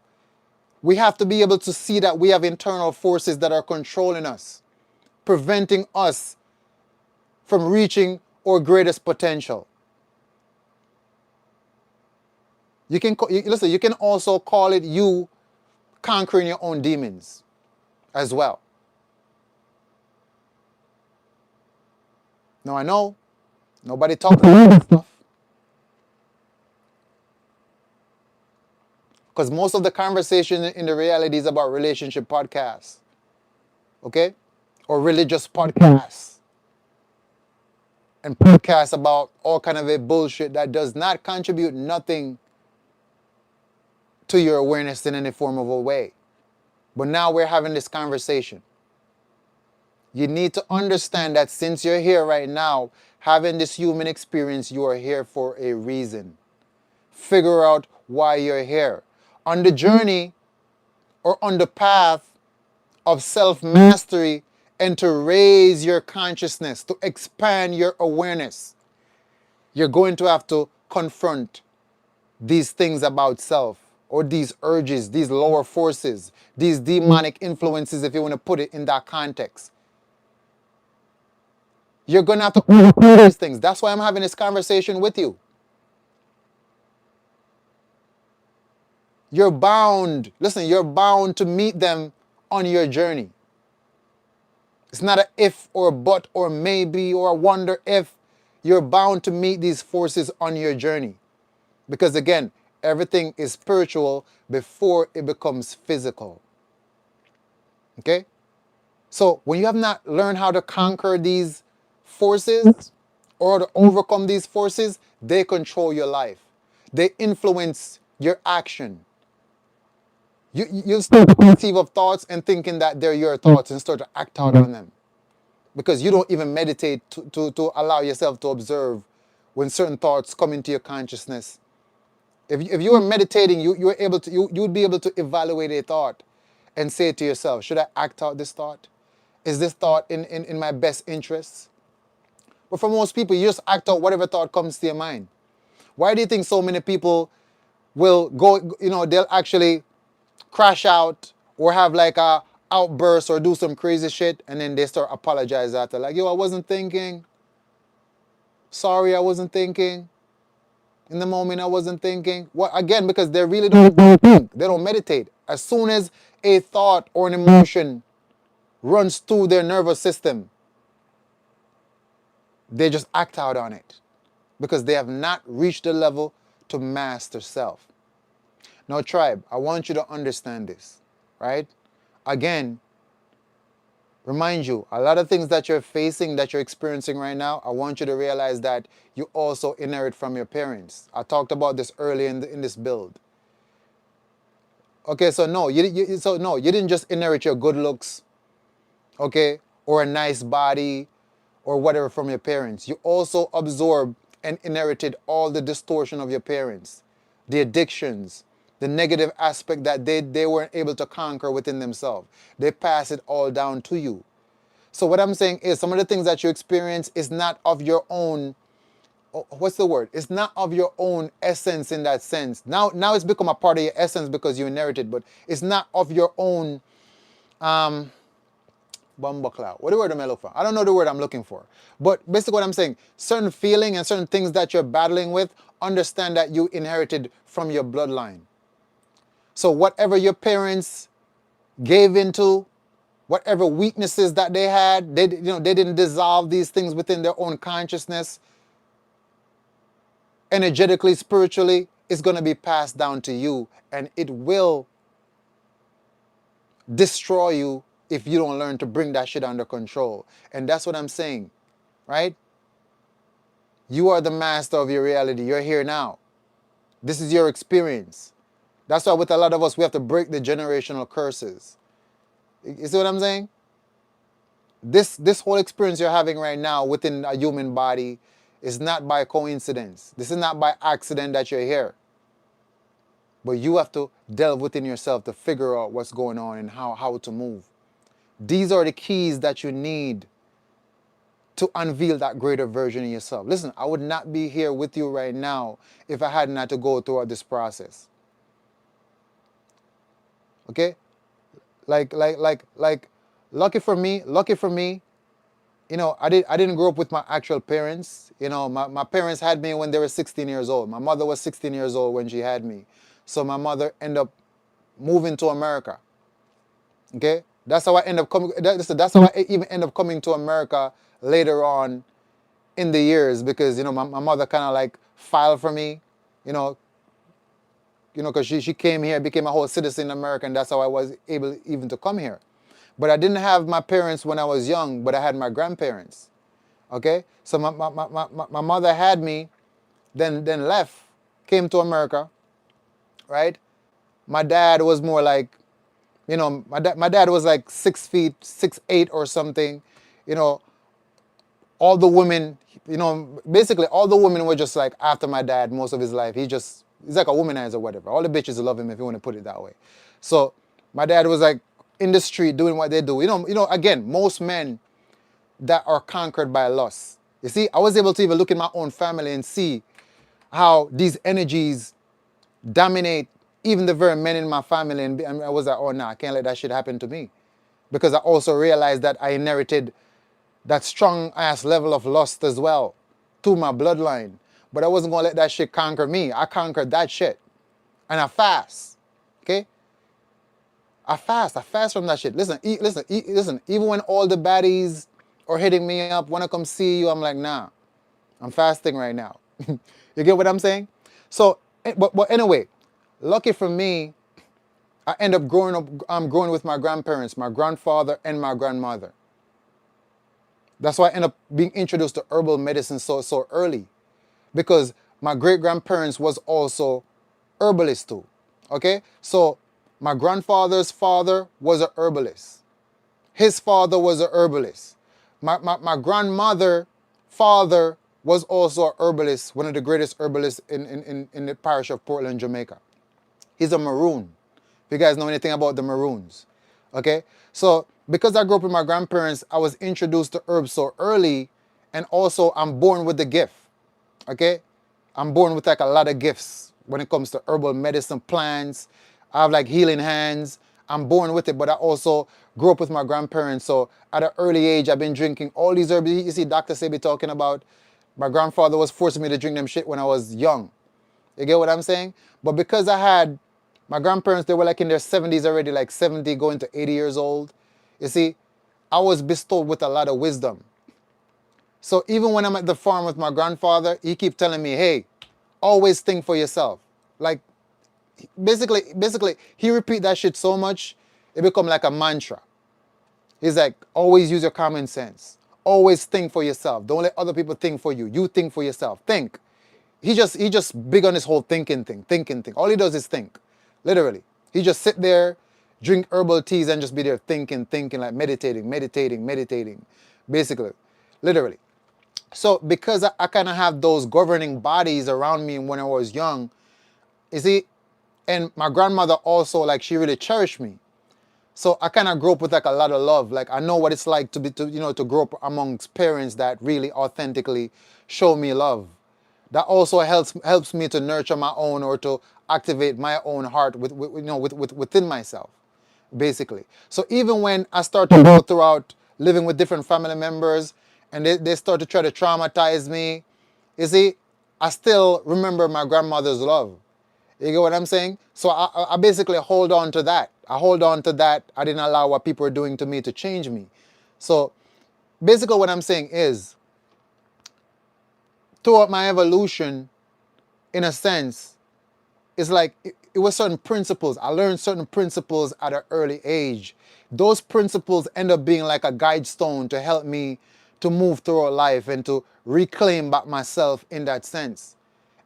We have to be able to see that we have internal forces that are controlling us, preventing us from reaching our greatest potential. You can also call it you conquering your own demons as well. Now I know nobody talks about that stuff, because most of the conversation in the reality is about relationship podcasts, okay, or religious podcasts, and podcasts about all kind of a bullshit that does not contribute nothing to your awareness in any form of a way. But now we're having this conversation. You need to understand that since you're here right now, having this human experience, you are here for a reason. Figure out why you're here. On the journey or on the path of self-mastery and to raise your consciousness, to expand your awareness, you're going to have to confront these things about self, or these urges, these lower forces, these demonic influences, if you want to put it in that context. You're going to have to overcome these things. That's why I'm having this conversation with you. You're bound to meet them on your journey. It's not an if or a but or maybe or a wonder if. You're bound to meet these forces on your journey. Because again, everything is spiritual before it becomes physical. Okay? So when you have not learned how to conquer these forces or to overcome these forces, they control your life. They influence your action. You'll start to conceive of thoughts and thinking that they're your thoughts and start to act out on them. Because you don't even meditate to allow yourself to observe when certain thoughts come into your consciousness. If you were meditating, you would be able to evaluate a thought and say to yourself, should I act out this thought? Is this thought in my best interests? But for most people, you just act out whatever thought comes to your mind. Why do you think so many people will go, they'll actually crash out or have like a outburst or do some crazy shit and then they start apologize after, like, yo, I wasn't thinking. Sorry, I wasn't thinking. In the moment, I wasn't thinking. What again? Because they really don't think. They don't meditate. As soon as a thought or an emotion runs through their nervous system, they just act out on it because they have not reached the level to master self. Now, tribe, I want you to understand this, right? Again, remind you, a lot of things that you're facing, that you're experiencing right now, I want you to realize that you also inherit from your parents. I talked about this earlier in this build. Okay, so no, you didn't just inherit your good looks, okay, or a nice body, or whatever from your parents. You also absorbed and inherited all the distortion of your parents, the addictions, the negative aspect that they weren't able to conquer within themselves. They pass it all down to you. So what I'm saying is some of the things that you experience is not of your own, what's the word? It's not of your own essence in that sense. Now it's become a part of your essence because you inherited, but it's not of your own bumblecloud. What the word am I looking for? I don't know the word I'm looking for. But basically what I'm saying, certain feeling and certain things that you're battling with, understand that you inherited from your bloodline. So whatever your parents gave into, whatever weaknesses that they had, they didn't dissolve these things within their own consciousness, energetically, spiritually, it's going to be passed down to you, and it will destroy you if you don't learn to bring that shit under control. And that's what I'm saying, right? You are the master of your reality. You're here now. This is your experience. That's why with a lot of us, we have to break the generational curses. You see what I'm saying? This whole experience you're having right now within a human body is not by coincidence. This is not by accident that you're here. But you have to delve within yourself to figure out what's going on and how to move. These are the keys that you need to unveil that greater version of yourself. Listen, I would not be here with you right now if I hadn't had to go through this process. Okay? Like, lucky for me, I didn't grow up with my actual parents. My parents had me when they were 16 years old. My mother was 16 years old when she had me. So my mother ended up moving to America. Okay? That's how I end up coming. That's how I even end up coming to America later on in the years, because my mother kind of like filed for me, because she came here, became a whole citizen in America, and that's how I was able even to come here. But I didn't have my parents when I was young, but I had my grandparents. Okay? So my mother had me, then left, came to America, right? My dad was more like, my dad was like 6 feet, 6'8" or something. All the women, basically all the women were just like after my dad most of his life. He's like a womanizer or whatever. All the bitches love him, if you want to put it that way. So my dad was like in the street doing what they do. Again, most men that are conquered by lust. You see, I was able to even look in my own family and see how these energies dominate even the very men in my family. And I was like, oh, no, I can't let that shit happen to me. Because I also realized that I inherited that strong ass level of lust as well through my bloodline. But I wasn't going to let that shit conquer me. I conquered that shit. And I fast. Okay? I fast from that shit. Listen, even when all the baddies are hitting me up, want to come see you, I'm like, nah, I'm fasting right now. You get what I'm saying? So, but anyway, lucky for me, I end up growing with my grandparents, my grandfather and my grandmother. That's why I end up being introduced to herbal medicine so early, because my great grandparents was also herbalists too. Okay, so my grandfather's father was a herbalist. His father was a herbalist. My grandmother father was also a herbalist, one of the greatest herbalists in the parish of Portland, Jamaica. He's a Maroon. If you guys know anything about the Maroons. Okay? So because I grew up with my grandparents, I was introduced to herbs so early, And also, I'm born with the gift. Okay? I'm born with like a lot of gifts when it comes to herbal medicine plants. I have like healing hands. I'm born with it, but I also grew up with my grandparents. So at an early age, I've been drinking all these herbs. You see Dr. Sebi talking about my grandfather was forcing me to drink them shit when I was young. You get what I'm saying? But because I had my grandparents, they were like in their 70s already, like 70 going to 80 years old. You see, I was bestowed with a lot of wisdom. So even when I'm at the farm with my grandfather, he keep telling me, hey, always think for yourself. Like basically, he repeat that shit so much, it become like a mantra. He's like, always use your common sense. Always think for yourself. Don't let other people think for you. You think for yourself. Think. He just big on this whole thinking thing. All he does is think. Literally. He just sit there, drink herbal teas and just be there thinking, like meditating. Basically. Literally. So because I kind of have those governing bodies around me when I was young, you see, and my grandmother also, like, she really cherished me. So I kind of grew up with like a lot of love. Like, I know what it's like to grow up amongst parents that really authentically show me love. That also helps me to nurture my own, or to activate my own heart within myself, basically. So even when I start to go throughout living with different family members and they start to try to traumatize me, you see, I still remember my grandmother's love. You get what I'm saying? So I basically hold on to that. I hold on to that. I didn't allow what people are doing to me to change me. So basically what I'm saying is, throughout my evolution, in a sense, it's like it was certain principles. I learned certain principles at an early age. Those principles end up being like a guide stone to help me to move through life and to reclaim back myself in that sense.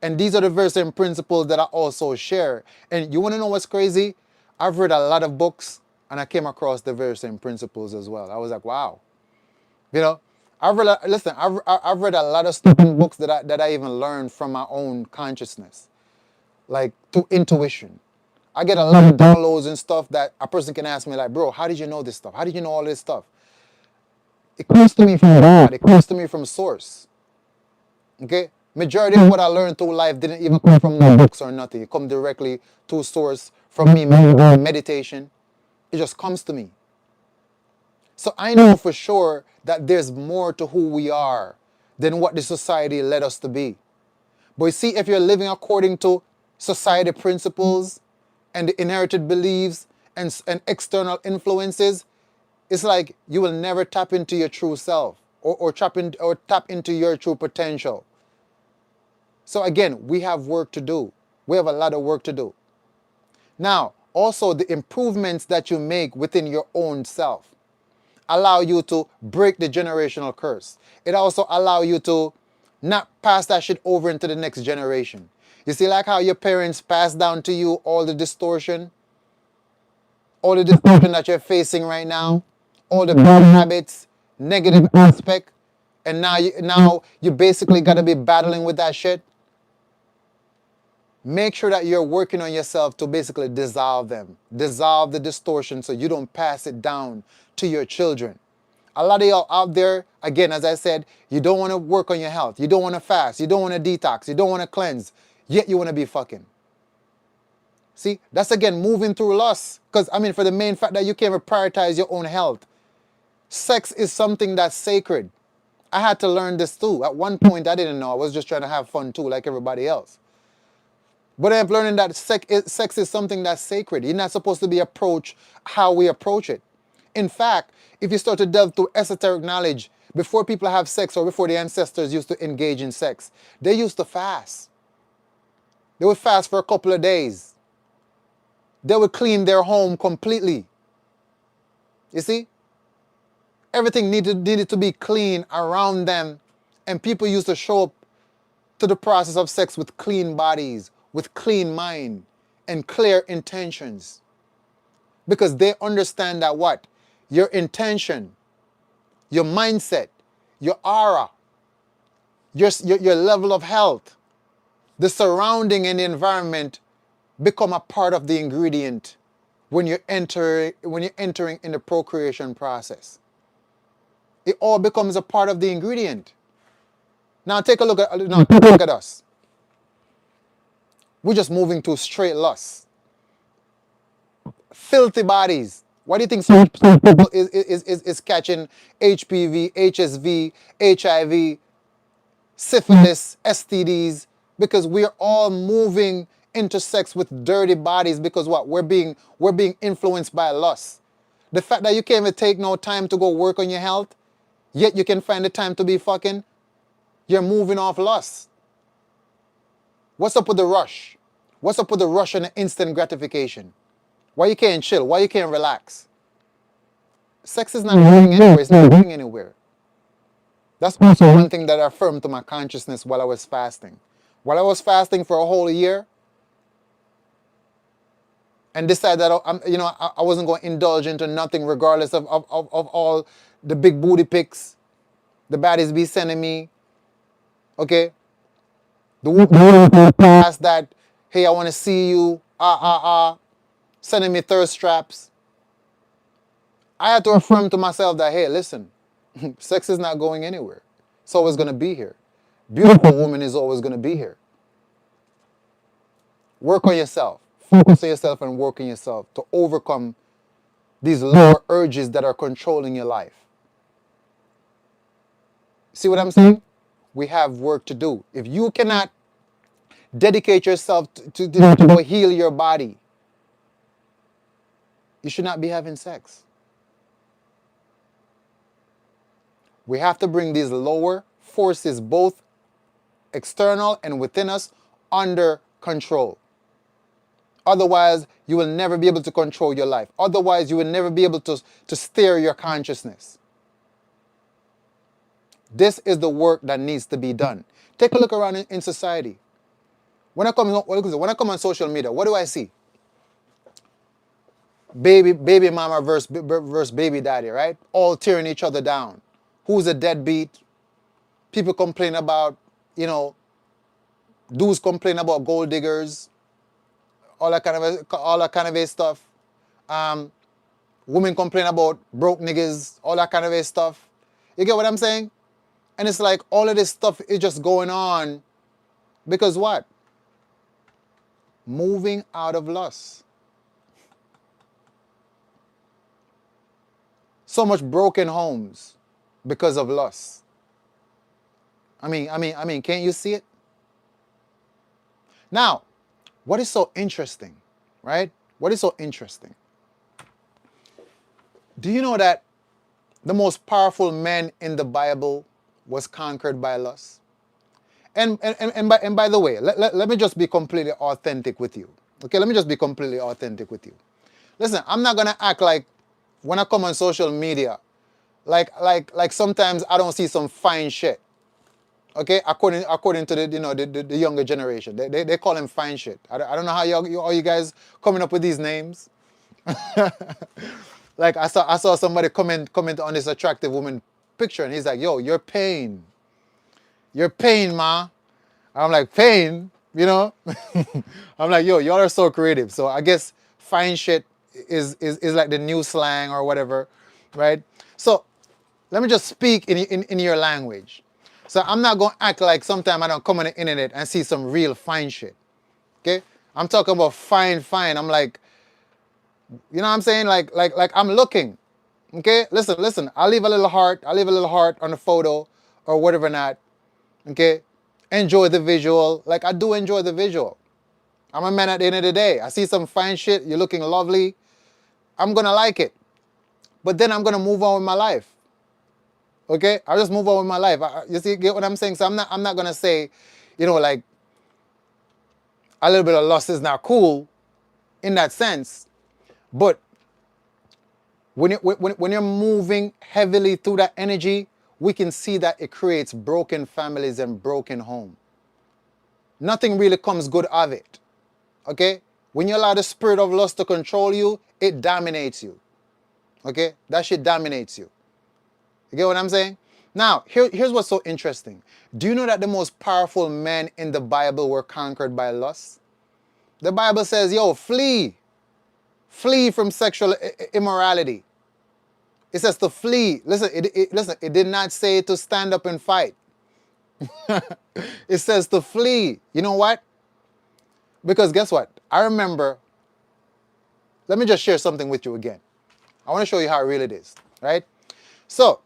And these are the very same principles that I also share. And you want to know what's crazy? I've read a lot of books and I came across the very same principles as well. I was like, wow. You know, I've read a lot of stupid books that I even learned from my own consciousness, like through intuition. I get a lot of downloads and stuff that a person can ask me like, bro, how did you know this stuff? How did you know all this stuff? It comes to me from God. It comes to me from source. Okay? Majority of what I learned through life didn't even come from no books or nothing. It come directly to source from me, meditation. It just comes to me. So I know for sure that there's more to who we are than what the society led us to be. But you see, if you're living according to society principles and the inherited beliefs and external influences, it's like you will never tap into your true self, or tap into your true potential. So again, we have work to do. We have a lot of work to do. Now, also the improvements that you make within your own self allow you to break the generational curse. It also allow you to not pass that shit over into the next generation. You see, like how your parents passed down to you all the distortion that you're facing right now, all the bad habits, negative aspect, and now you basically got to be battling with that shit. Make sure that you're working on yourself to basically dissolve them. Dissolve the distortion so you don't pass it down to your children. A lot of y'all out there, again, as I said, you don't want to work on your health. You don't want to fast. You don't want to detox. You don't want to cleanse. Yet you want to be fucking. See, that's again moving through lust. Because, I mean, for the main fact that you can't even prioritize your own health. Sex is something that's sacred. I had to learn this too. At one point, I didn't know. I was just trying to have fun too, like everybody else. But I'm learning that sex is something that's sacred. You're not supposed to be approached how we approach it. In fact, if you start to delve through esoteric knowledge, before people have sex or before the ancestors used to engage in sex, they used to fast. They would fast for a couple of days. They would clean their home completely. You see? Everything needed to be clean around them. And people used to show up to the process of sex with clean bodies, with clean mind, and clear intentions. Because they understand that what? Your intention, your mindset, your aura, your level of health, the surrounding and the environment become a part of the ingredient when you're entering in the procreation process. It all becomes a part of the ingredient. Now take a look at take a look at us. We're just moving to straight lust. Filthy bodies. Why do you think some people is catching HPV, HSV, HIV, syphilis, STDs? Because we're all moving into sex with dirty bodies because what? We're being influenced by lust. The fact that you can't even take no time to go work on your health, yet you can find the time to be fucking, you're moving off lust. What's up with the rush? What's up with the rush and the instant gratification? Why you can't chill? Why you can't relax? Sex is not going anywhere. It's not going anywhere. That's also one thing that I affirmed to my consciousness while I was fasting. While I was fasting for a whole year and decided that I wasn't going to indulge into nothing regardless of all the big booty pics the baddies be sending me. Okay? The woman past that, hey, I want to see you, sending me thirst traps. I had to affirm to myself that, hey, listen, sex is not going anywhere. It's always going to be here. Beautiful woman is always going to be here. Work on yourself. Focus on yourself and work on yourself to overcome these lower urges that are controlling your life. See what I'm saying? We have work to do. If you cannot dedicate yourself to go heal your body, you should not be having sex. We have to bring these lower forces, both external and within us, under control. Otherwise, you will never be able to control your life. Otherwise, you will never be able to steer your consciousness. This is the work that needs to be done. Take a look around in society. When I come on social media, what do I see? Baby mama versus baby daddy, right? All tearing each other down. Who's a deadbeat? People complain about, dudes complain about gold diggers, all that kind of stuff. Women complain about broke niggas, all that kind of stuff. You get what I'm saying? And it's like all of this stuff is just going on because what? Moving out of lust. So much broken homes because of lust. I mean, can't you see it? Now, what is so interesting, right? What is so interesting? Do you know that the most powerful man in the Bible was conquered by lust? And by the way, let me just be completely authentic with you. Okay, let me just be completely authentic with you. Listen, I'm not gonna act like when I come on social media, like sometimes I don't see some fine shit. Okay, according to the younger generation, they call him fine shit. I don't know how you guys coming up with these names. Like I saw somebody comment on this attractive woman picture, and he's like, "Yo, you're pain, ma." I'm like, pain, I'm like, yo, y'all are so creative. So I guess fine shit is like the new slang or whatever, right? So let me just speak in your language. So I'm not going to act like sometime I don't come on the internet and see some real fine shit. Okay? I'm talking about fine. I'm like, you know what I'm saying? Like I'm looking. Okay? Listen. I'll leave a little heart on the photo or whatever not. Okay? Enjoy the visual. Like I do enjoy the visual. I'm a man at the end of the day. I see some fine shit. You're looking lovely. I'm going to like it. But then I'm going to move on with my life. Okay, I'll just move on with my life. You see, get what I'm saying? So I'm not gonna say, like a little bit of lust is not cool, in that sense. But when you're moving heavily through that energy, we can see that it creates broken families and broken home. Nothing really comes good of it. Okay, when you allow the spirit of lust to control you, it dominates you. Okay, that shit dominates you. You get what I'm saying? Now, here's what's so interesting. Do you know that the most powerful men in the Bible were conquered by lust? The Bible says, yo, flee from sexual immorality. It says to flee. Listen, it did not say to stand up and fight. It says to flee. You know what? Because guess what? I remember, let me just share something with you again. I want to show you how real it is, right? So,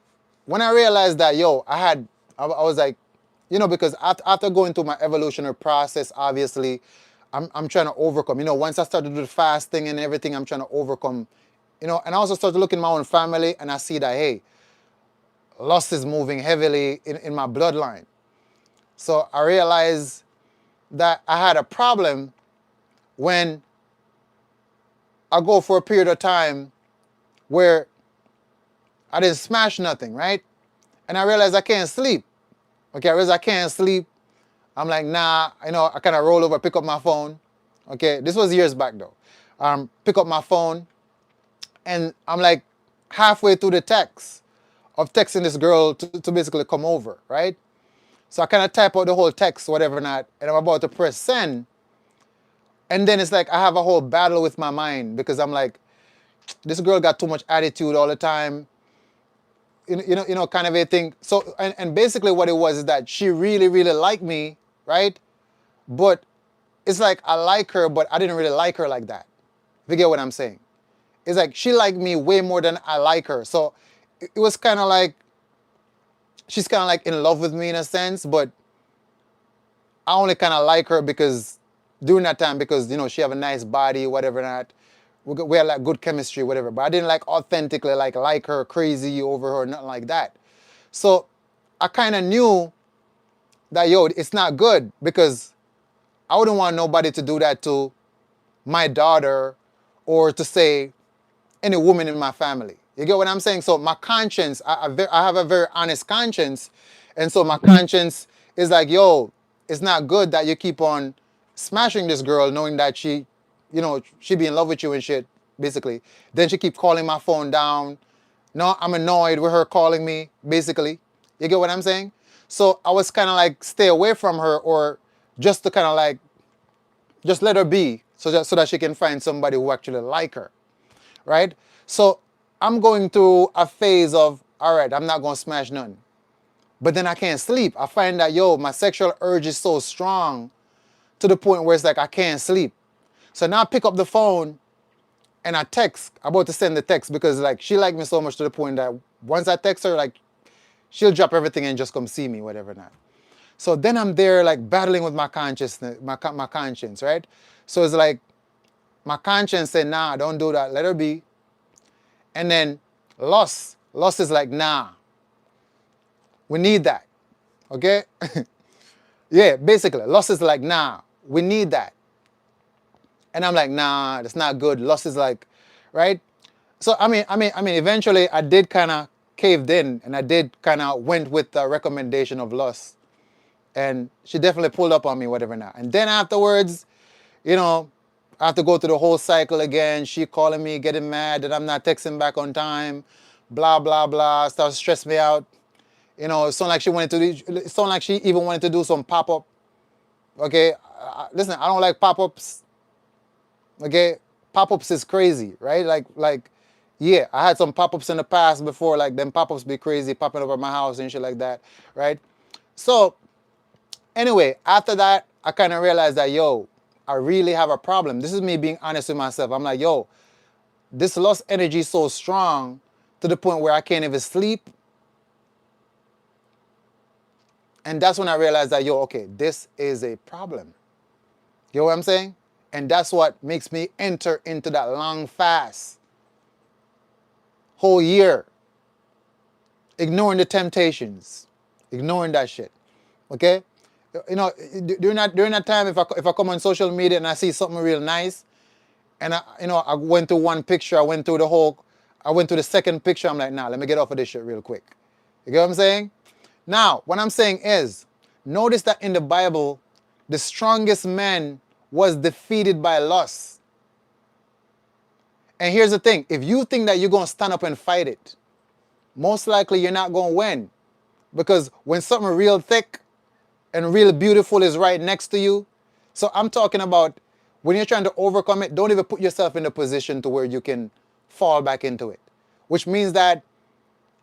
when I realized that, yo, I was like, because after going through my evolutionary process, obviously, I'm trying to overcome. Once I started to do the fasting and everything, I'm trying to overcome, and I also started looking at my own family and I see that, hey, lust is moving heavily in my bloodline. So I realized that I had a problem when I go for a period of time where I didn't smash nothing, right? And I realized I can't sleep. Okay, I realized I can't sleep. I'm like, nah, I kind of roll over, pick up my phone. Okay, this was years back though. Pick up my phone, and I'm like halfway through the text of texting this girl to basically come over, right? So I kind of type out the whole text, whatever not, and I'm about to press send. And then it's like I have a whole battle with my mind because I'm like, this girl got too much attitude all the time. Kind of a thing. So, and basically what it was is that she really, really liked me, right? But it's like I like her, but I didn't really like her like that. If you get what I'm saying? It's like she liked me way more than I like her. So it was kind of like she's kind of like in love with me in a sense, but I only kind of like her because during that time because she have a nice body, whatever not. We had like good chemistry, whatever. But I didn't like authentically like her, crazy over her, nothing like that. So I kind of knew that yo, it's not good because I wouldn't want nobody to do that to my daughter or to say any woman in my family. You get what I'm saying? So my conscience, I have a very honest conscience. And so my conscience is like, yo, it's not good that you keep on smashing this girl knowing that she be in love with you and shit, basically. Then she keep calling my phone down. No, I'm annoyed with her calling me, basically. You get what I'm saying? So I was kind of like stay away from her or just to kind of like, just let her be so that she can find somebody who actually like her, right? So I'm going through a phase of, all right, I'm not going to smash none. But then I can't sleep. I find that, yo, my sexual urge is so strong to the point where it's like I can't sleep. So now I pick up the phone and I text, about to send the text because like she liked me so much to the point that once I text her, like she'll drop everything and just come see me, whatever not. So then I'm there like battling with my consciousness, my conscience, right? So it's like my conscience said, nah, don't do that, let her be. And then lust is like, nah, we need that, okay? Yeah, basically, lust is like, nah, we need that. And I'm like, nah, that's not good. Lust is like, right? So eventually I did kind of caved in and I did kind of went with the recommendation of lust. And she definitely pulled up on me, whatever not. And then afterwards, I have to go through the whole cycle again. She calling me, getting mad that I'm not texting back on time, blah, blah, blah. Starts to stress me out. It sounded like she even wanted to do some pop-up. Okay, listen, I don't like pop-ups. Okay, pop-ups is crazy, right? Yeah, I had some pop-ups in the past before, like them pop-ups be crazy, popping up at my house and shit like that, right? So anyway, after that, I kind of realized that, yo, I really have a problem. This is me being honest with myself. I'm like, yo, this lost energy is so strong to the point where I can't even sleep. And that's when I realized that, yo, okay, this is a problem. You know what I'm saying? And that's what makes me enter into that long fast. Whole year. Ignoring the temptations. Ignoring that shit. Okay? During that time, if I come on social media and I see something real nice, and I went through one picture, I went through the second picture, I'm like, nah, let me get off of this shit real quick. You get what I'm saying? Now, what I'm saying is, notice that in the Bible, the strongest man was defeated by lust. And here's the thing, if you think that you're going to stand up and fight it, most likely you're not going to win. Because when something real thick and real beautiful is right next to you, so I'm talking about when you're trying to overcome it, don't even put yourself in a position to where you can fall back into it. Which means that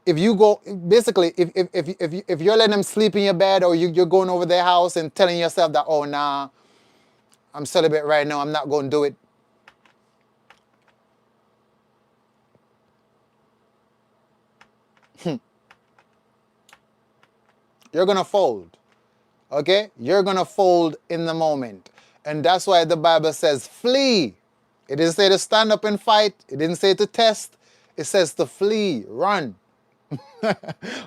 if you go, basically, if you're letting them sleep in your bed, or you're going over their house and telling yourself that, oh, nah, I'm celibate right now, I'm not going to do it. You're going to fold. Okay? You're going to fold in the moment. And that's why the Bible says flee. It didn't say to stand up and fight. It didn't say to test. It says to flee, run.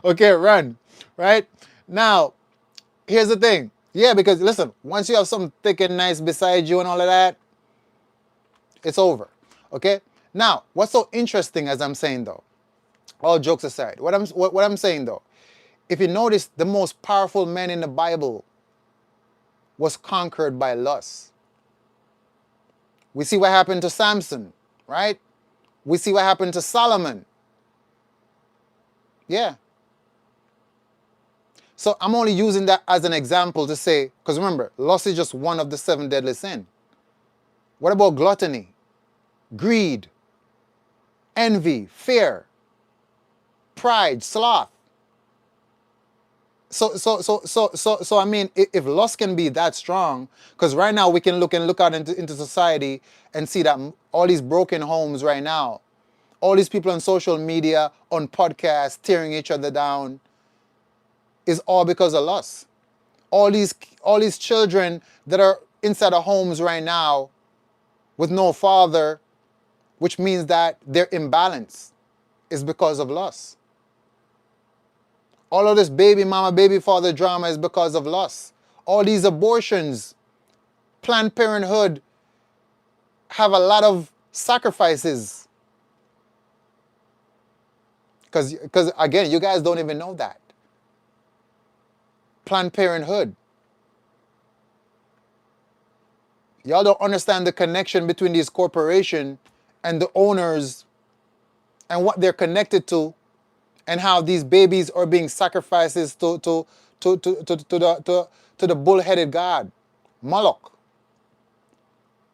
Okay, run. Right? Now, here's the thing. Yeah, because listen, once you have something thick and nice beside you and all of that, it's over. Okay? Now, what's so interesting, as I'm saying though, all jokes aside, what I'm saying though, if you notice, the most powerful man in the Bible was conquered by lust. We see what happened to Samson, right? We see what happened to Solomon. Yeah. So I'm only using that as an example to say, because remember, lust is just one of the 7 deadly sins. What about gluttony, greed, envy, fear, pride, sloth? So I mean, if lust can be that strong, because right now we can look out into society and see that all these broken homes right now, all these people on social media, on podcasts, tearing each other down, is all because of lust. All these children that are inside of homes right now with no father, which means that they're imbalanced, is because of lust. All of this baby mama, baby father drama is because of lust. All these abortions, Planned Parenthood have a lot of sacrifices. Because again, you guys don't even know that. Planned Parenthood. Y'all don't understand the connection between these corporations and the owners and what they're connected to, and how these babies are being sacrificed to the bull-headed god, Moloch.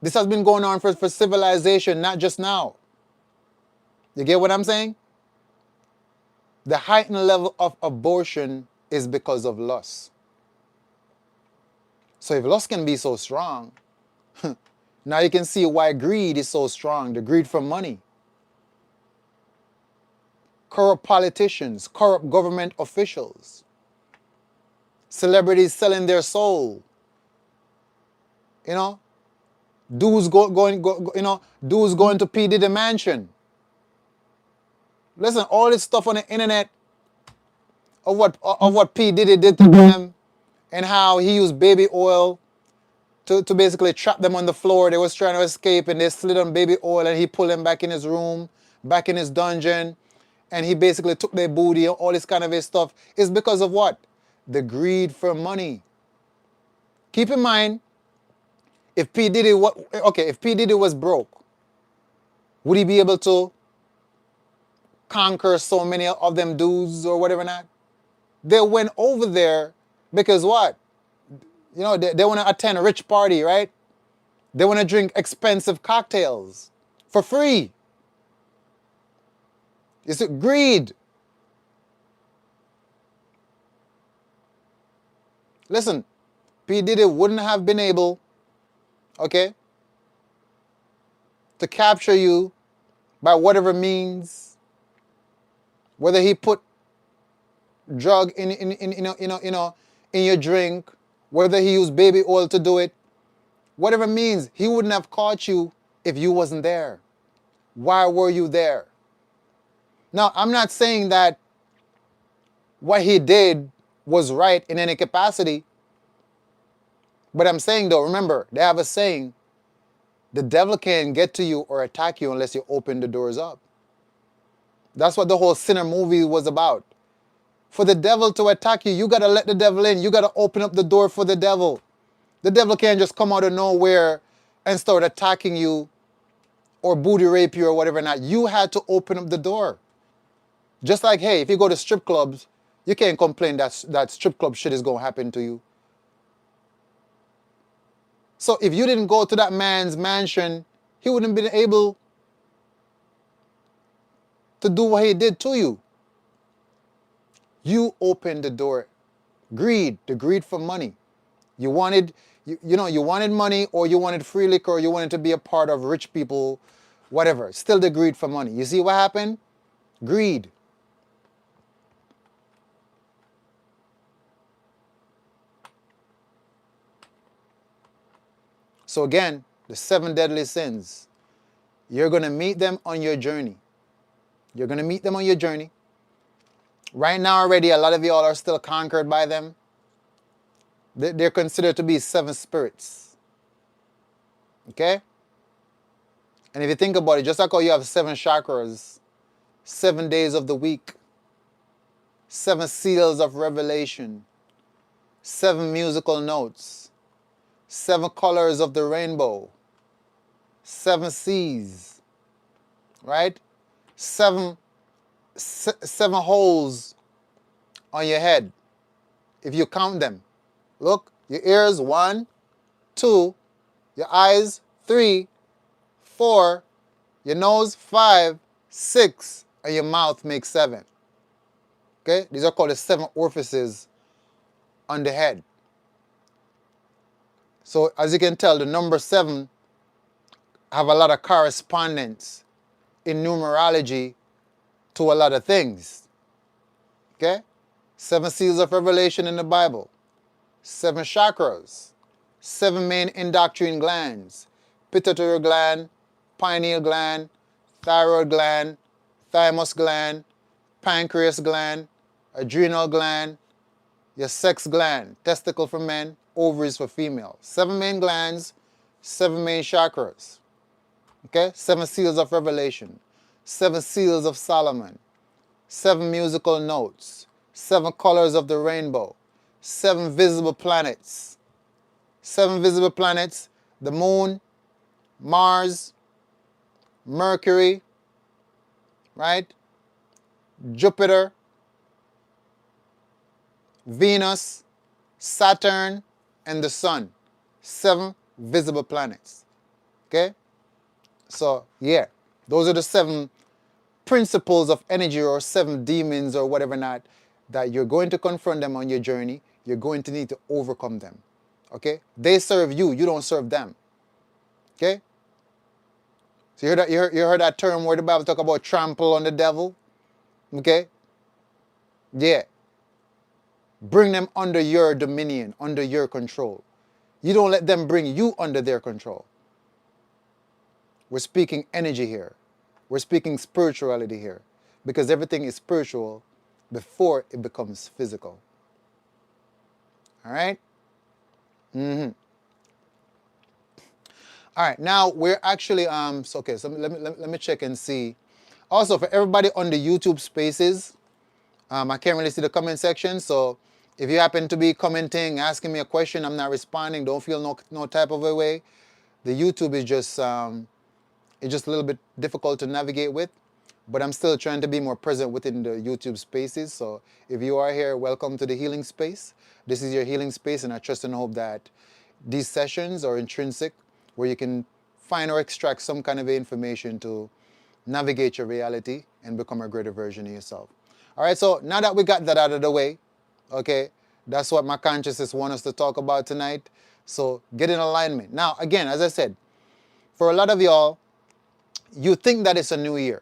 This has been going on for civilization, not just now. You get what I'm saying? The heightened level of abortion is because of lust. So if lust can be so strong, now you can see why greed is so strong, the greed for money. Corrupt politicians, corrupt government officials, celebrities selling their soul. You know, dudes dudes going to P. Diddy mansion. Listen, all this stuff on the internet of what P. Diddy did to them, and how he used baby oil to basically trap them on the floor. They was trying to escape, and they slid on baby oil, and he pulled them back in his room, back in his dungeon, and he basically took their booty and all this kind of stuff. It's because of what? The greed for money. Keep in mind, if P. Diddy was broke, would he be able to conquer so many of them dudes or whatever not? They went over there because what? You know, they want to attend a rich party, right? They want to drink expensive cocktails for free. It's greed. Listen, P. Diddy wouldn't have been able, okay, to capture you by whatever means, whether he put drug in your drink, whether he used baby oil to do it, whatever means, he wouldn't have caught you if you wasn't there. Why were you there? Now, I'm not saying that what he did was right in any capacity, but I'm saying though, remember, they have a saying, the devil can't get to you or attack you unless you open the doors up. That's what the whole Sinner movie was about. For the devil to attack you, you got to let the devil in. You got to open up the door for the devil. The devil can't just come out of nowhere and start attacking you or booty rape you or whatever not. You had to open up the door. Just like, hey, if you go to strip clubs, you can't complain that strip club shit is going to happen to you. So if you didn't go to that man's mansion, he wouldn't have been able to do what he did to you. You opened the door. Greed, the greed for money. You wanted, you wanted money, or you wanted free liquor, or you wanted to be a part of rich people, whatever. Still the greed for money. You see what happened? Greed. So again, the 7 deadly sins. You're going to meet them on your journey. You're going to meet them on your journey. Right now already, a lot of y'all are still conquered by them. They're considered to be 7 spirits. Okay? And if you think about it, just like how you have 7 chakras, 7 days of the week, 7 seals of revelation, 7 musical notes, 7 colors of the rainbow, 7 seas, right? 7 holes on your head. If you count them, look, your ears 1, 2, your eyes 3, 4, your nose 5, 6, and your mouth makes 7. Okay, these are called the 7 orifices on the head. So as you can tell, the number 7 have a lot of correspondence in numerology to a lot of things. Okay? 7 seals of revelation in the Bible, 7 chakras, 7 main endocrine glands, pituitary gland, pineal gland, thyroid gland, thymus gland, pancreas gland, adrenal gland, your sex gland, testicle for men, ovaries for female. 7 main glands, 7 main chakras. Okay? 7 seals of revelation, 7 seals of Solomon, 7 musical notes, 7 colors of the rainbow, 7 visible planets. 7 visible planets, the moon, Mars, Mercury, right? Jupiter, Venus, Saturn, and the sun. 7 visible planets. Okay? So, yeah, those are the 7 principles of energy, or 7 demons, or whatever not, that you're going to confront them on your journey. You're going to need to overcome them. Okay? They serve you, you don't serve them. Okay? So you heard that term where the Bible talk about trample on the devil? Okay? Yeah. Bring them under your dominion, under your control. You don't let them bring you under their control. We're speaking energy here. We're speaking spirituality here. Because everything is spiritual before it becomes physical. All right? All right, now we're actually, so let me check and see. Also, for everybody on the YouTube spaces, I can't really see the comment section, so if you happen to be commenting, asking me a question, I'm not responding, don't feel no type of a way. The YouTube is just, it's just a little bit difficult to navigate with, but I'm still trying to be more present within the YouTube spaces. So if you are here, welcome to the healing space. This is your healing space, and I trust and hope that these sessions are intrinsic, where you can find or extract some kind of information to navigate your reality and become a greater version of yourself. All right, so now that we got that out of the way, okay, that's what my consciousness wants us to talk about tonight. So get in alignment. Now, again, as I said, for a lot of y'all, you think that it's a new year.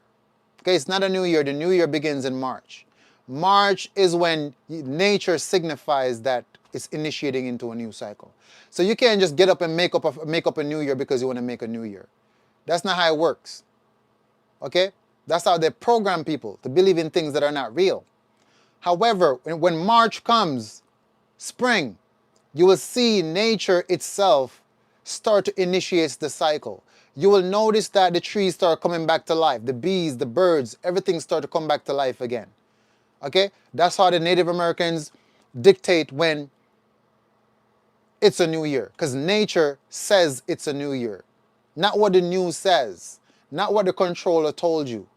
Okay, it's not a new year. The new year begins in March. March is when nature signifies that it's initiating into a new cycle. So you can't just get up and make up a new year because you want to make a new year. That's not how it works. Okay? That's how they program people to believe in things that are not real. However, when March comes, spring, you will see nature itself start to initiate the cycle. You will notice that the trees start coming back to life. The bees, the birds, everything start to come back to life again. Okay? That's how the Native Americans dictate when it's a new year. Because nature says it's a new year. Not what the news says. Not what the controller told you.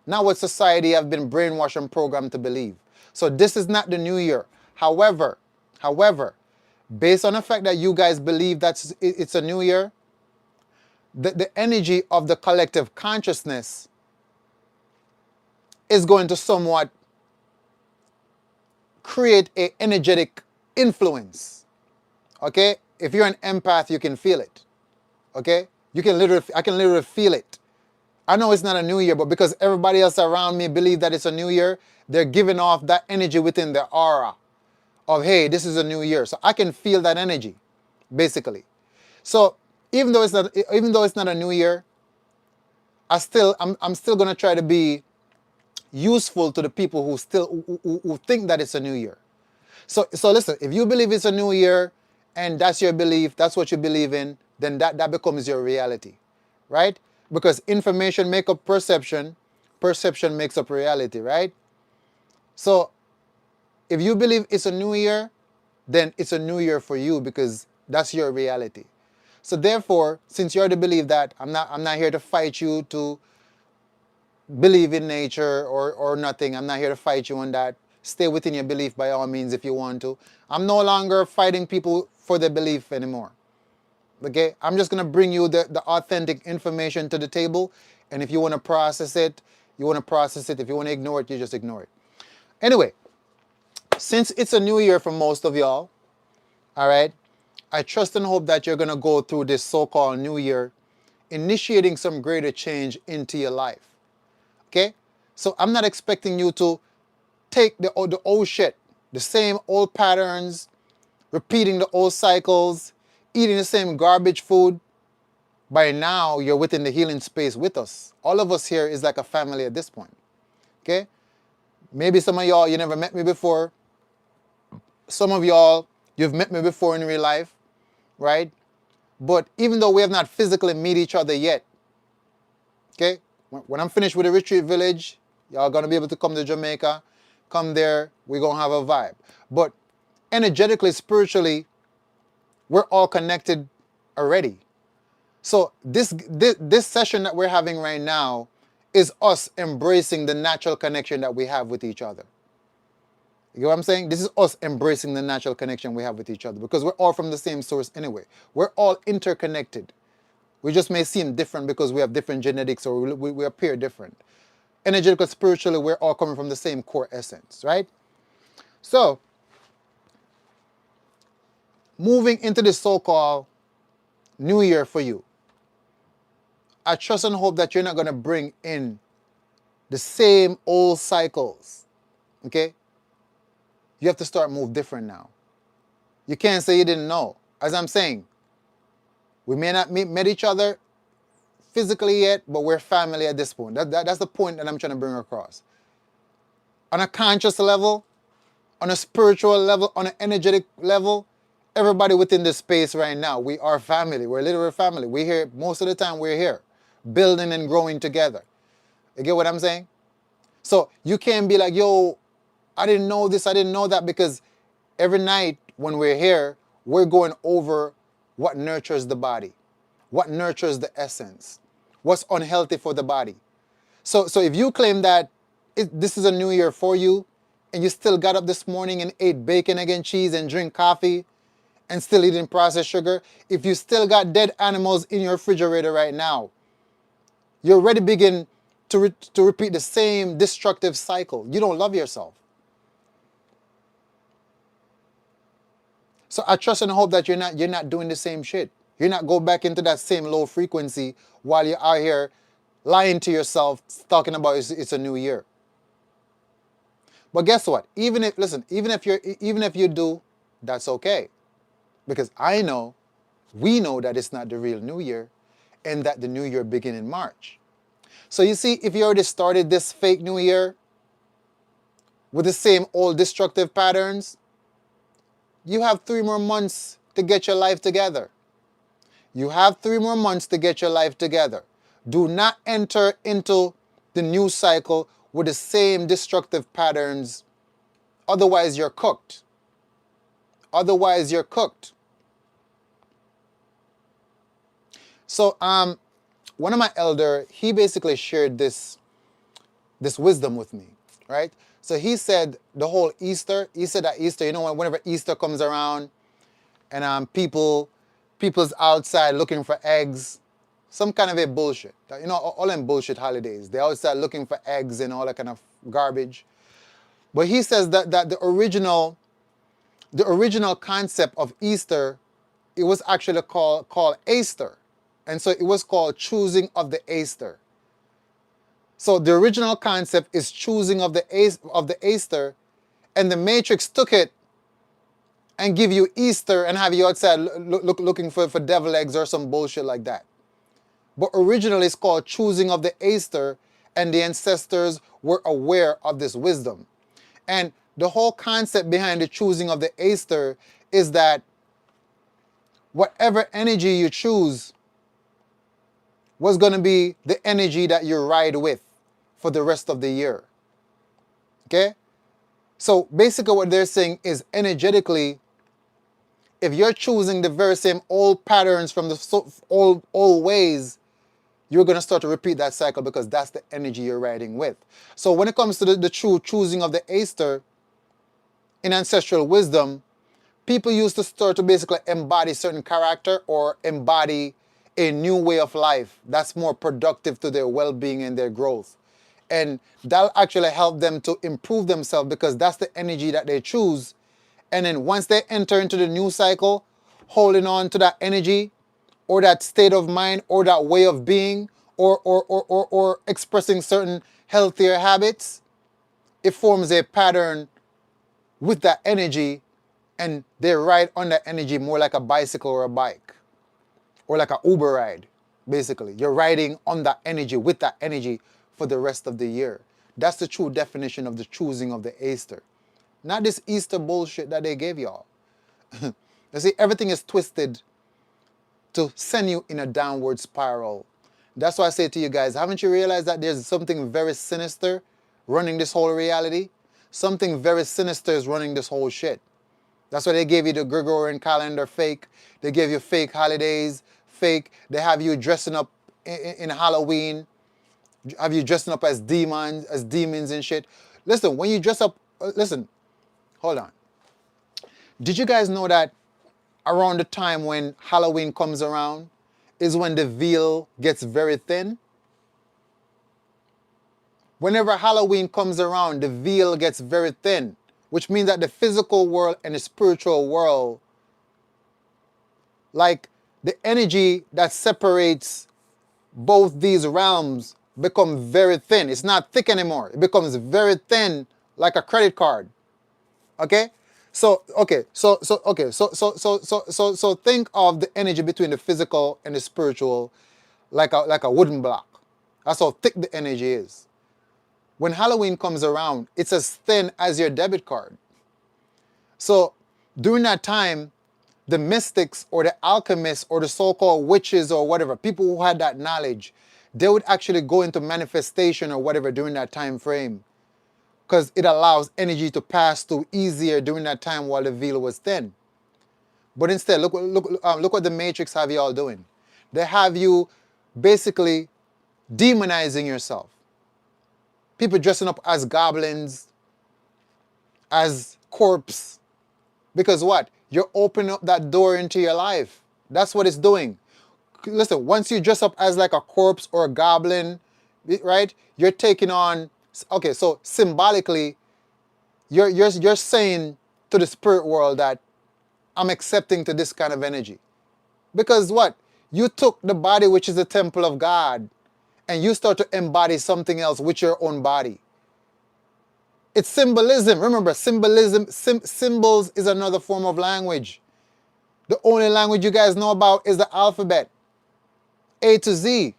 Not what society have been brainwashed and programmed to believe. So this is not the new year. However, based on the fact that you guys believe that it's a new year, the energy of the collective consciousness is going to somewhat create a energetic influence. Okay? If you're an empath, you can feel it. Okay? I can literally feel it. I know it's not a new year, but because everybody else around me believe that it's a new year, they're giving off that energy within their aura of, hey, this is a new year. So I can feel that energy, basically. So even though it's not a new year, I'm still gonna try to be useful to the people who think that it's a new year. So listen, if you believe it's a new year and that's your belief, that's what you believe in, then that becomes your reality, right? Because information makes up perception, perception makes up reality, right? So if you believe it's a new year, then it's a new year for you because that's your reality. So therefore, since you already believe that, I'm not here to fight you to believe in nature or nothing. I'm not here to fight you on that. Stay within your belief by all means if you want to. I'm no longer fighting people for their belief anymore. Okay? I'm just going to bring you the authentic information to the table. And if you want to process it, you want to process it. If you want to ignore it, you just ignore it. Anyway, since it's a new year for most of y'all, all right, I trust and hope that you're going to go through this so-called new year, initiating some greater change into your life. Okay? So I'm not expecting you to take the old shit, the same old patterns, repeating the old cycles, eating the same garbage food. By now, you're within the healing space with us. All of us here is like a family at this point. Okay? Maybe some of y'all, you never met me before. Some of y'all, you've met me before in real life, right? But even though we have not physically met each other yet, okay? When I'm finished with the retreat village, y'all gonna be able to come to Jamaica. Come there, we're gonna have a vibe. But energetically, spiritually, we're all connected already. So this session that we're having right now is us embracing the natural connection that we have with each other. You know what I'm saying? This is us embracing the natural connection we have with each other because we're all from the same source anyway. We're all interconnected. We just may seem different because we have different genetics or we appear different. Energetically, spiritually, we're all coming from the same core essence, right? So, moving into this so-called new year for you, I trust and hope that you're not going to bring in the same old cycles, okay? You have to start move different now. You can't say you didn't know. As I'm saying, we may not met each other physically yet, but we're family at this point. That's the point that I'm trying to bring across. On a conscious level, on a spiritual level, on an energetic level, everybody within this space right now, we are family. We're literally family. We're here, most of the time we're here, building and growing together. You get what I'm saying? So you can't be like, yo, I didn't know this, I didn't know that, because every night when we're here, we're going over what nurtures the body, what nurtures the essence, what's unhealthy for the body. So if you claim that this is a new year for you, and you still got up this morning and ate bacon, egg, and cheese and drink coffee and still eating processed sugar, if you still got dead animals in your refrigerator right now, you already begin to repeat the same destructive cycle. You don't love yourself. So I trust and hope that you're not doing the same shit. You're not go back into that same low frequency while you're out here lying to yourself, talking about it's a new year. But guess what? Even if you do, that's okay. Because we know that it's not the real new year and that the new year begin in March. So you see, if you already started this fake new year with the same old destructive patterns, you have 3 more months to get your life together. You have 3 more months to get your life together. Do not enter into the new cycle with the same destructive patterns. Otherwise, you're cooked. Otherwise, you're cooked. So, one of my elder, he basically shared this wisdom with me, right? So he said the whole Easter, he said that Easter, whenever Easter comes around and people's outside looking for eggs, some kind of a bullshit. All them bullshit holidays. They outside looking for eggs and all that kind of garbage. But he says that the original concept of Easter, it was actually called Easter. And so it was called choosing of the Easter. So the original concept is choosing of the Easter, and the Matrix took it and give you Easter and have you outside looking for devil eggs or some bullshit like that. But originally it's called choosing of the Easter, and the ancestors were aware of this wisdom. And the whole concept behind the choosing of the Easter is that whatever energy you choose was going to be the energy that you ride with for the rest of the year. Okay? So basically what they're saying is energetically, if you're choosing the very same old patterns from the old ways, you're going to start to repeat that cycle because that's the energy you're riding with. So when it comes to the true choosing of the Easter in ancestral wisdom, people used to start to basically embody certain character or embody a new way of life that's more productive to their well-being and their growth. And that'll actually help them to improve themselves because that's the energy that they choose. And then once they enter into the new cycle, holding on to that energy or that state of mind or that way of being or expressing certain healthier habits, it forms a pattern with that energy, and they ride on that energy more like a bicycle or a bike or like an Uber ride. Basically, you're riding on that energy with that energy for the rest of the year. That's the true definition of the choosing of the Easter. Not this Easter bullshit that they gave y'all. You see, everything is twisted to send you in a downward spiral. That's why I say to you guys, haven't you realized that there's something very sinister running this whole reality? Something very sinister is running this whole shit. That's why they gave you the Gregorian calendar fake. They gave you fake holidays, fake. They have you dressing up in Halloween. Have you dressing up as demons and shit. Listen, when you dress up, listen, hold on. Did you guys know that around the time when Halloween comes around is when the veil gets very thin? Whenever Halloween comes around, the veil gets very thin, which means that the physical world and the spiritual world, like the energy that separates both these realms, become very thin. It's not thick anymore. It becomes very thin like a credit card. Okay? So think of the energy between the physical and the spiritual like a wooden block. That's how thick the energy is. When Halloween comes around, it's as thin as your debit card. So during that time, the mystics or the alchemists or the so-called witches or whatever, people who had that knowledge, they would actually go into manifestation or whatever during that time frame, because it allows energy to pass through easier during that time while the veil was thin. But instead, look what the Matrix have you all doing. They have you basically demonizing yourself. People dressing up as goblins, as corpse. Because what? You're opening up that door into your life. That's what it's doing. Listen, once you dress up as like a corpse or a goblin, right? You're taking on, okay, so symbolically, you're saying to the spirit world that I'm accepting to this kind of energy. Because what? You took the body, which is the temple of God, and you start to embody something else with your own body. It's symbolism. Remember, symbols is another form of language. The only language you guys know about is the alphabet, A to Z.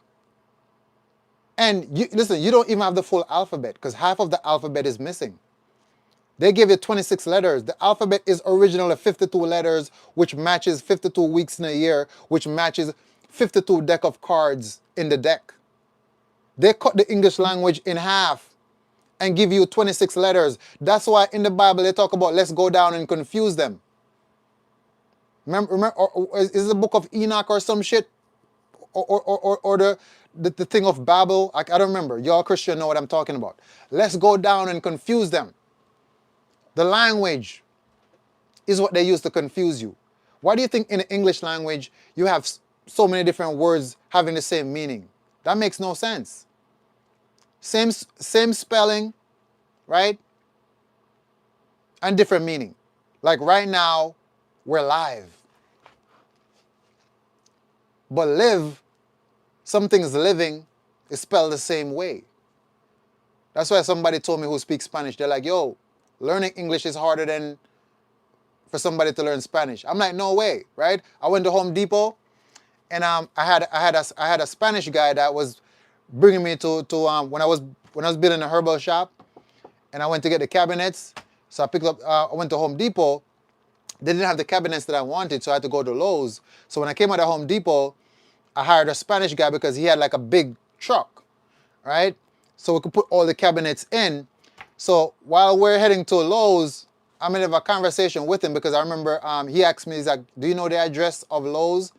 And listen, you don't even have the full alphabet because half of the alphabet is missing. They give you 26 letters. The alphabet is originally 52 letters, which matches 52 weeks in a year, which matches 52 deck of cards in the deck. They cut the English language in half and give you 26 letters. That's why in the Bible they talk about let's go down and confuse them. Remember or is it the book of Enoch or some shit? Or the thing of Babel? I don't remember. Y'all Christian know what I'm talking about. Let's go down and confuse them. The language is what they use to confuse you. Why do you think in the English language you have so many different words having the same meaning? That makes no sense. Same spelling, right? and different meaning. Like right now, we're live. But live, something's living, is spelled the same way. That's why somebody told me who speaks Spanish, they're like, yo, learning English is harder than for somebody to learn Spanish. I'm like, no way, right? I went to Home Depot, and I had a Spanish guy that was bringing me to when I was building a herbal shop, and I went to get the cabinets. So I went to Home Depot. They didn't have the cabinets that I wanted, so I had to go to Lowe's. So when I came out of Home Depot, I hired a Spanish guy because he had like a big truck, right? So we could put all the cabinets in. So while we're heading to Lowe's, I'm gonna have a conversation with him because I remember he asked me, he's like, do you know the address of Lowe's?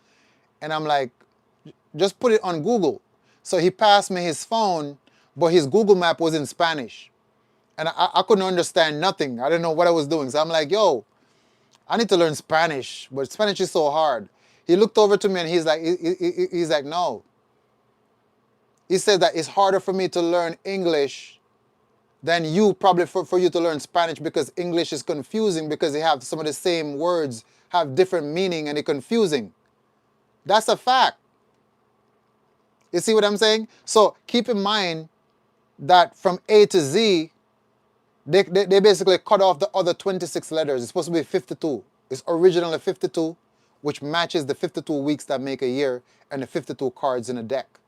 And I'm like, just put it on Google. So he passed me his phone, but his Google map was in Spanish. And I couldn't understand nothing. I didn't know what I was doing. So I'm like, yo, I need to learn Spanish, but Spanish is so hard. He looked over to me and he's like, no. He said that it's harder for me to learn English than you probably for you to learn Spanish because English is confusing because they have some of the same words have different meaning and they're confusing. That's a fact. You see what I'm saying? So keep in mind that from A to Z, they basically cut off the other 26 letters. It's supposed to be 52. It's originally 52, which matches the 52 weeks that make a year and the 52 cards in a deck.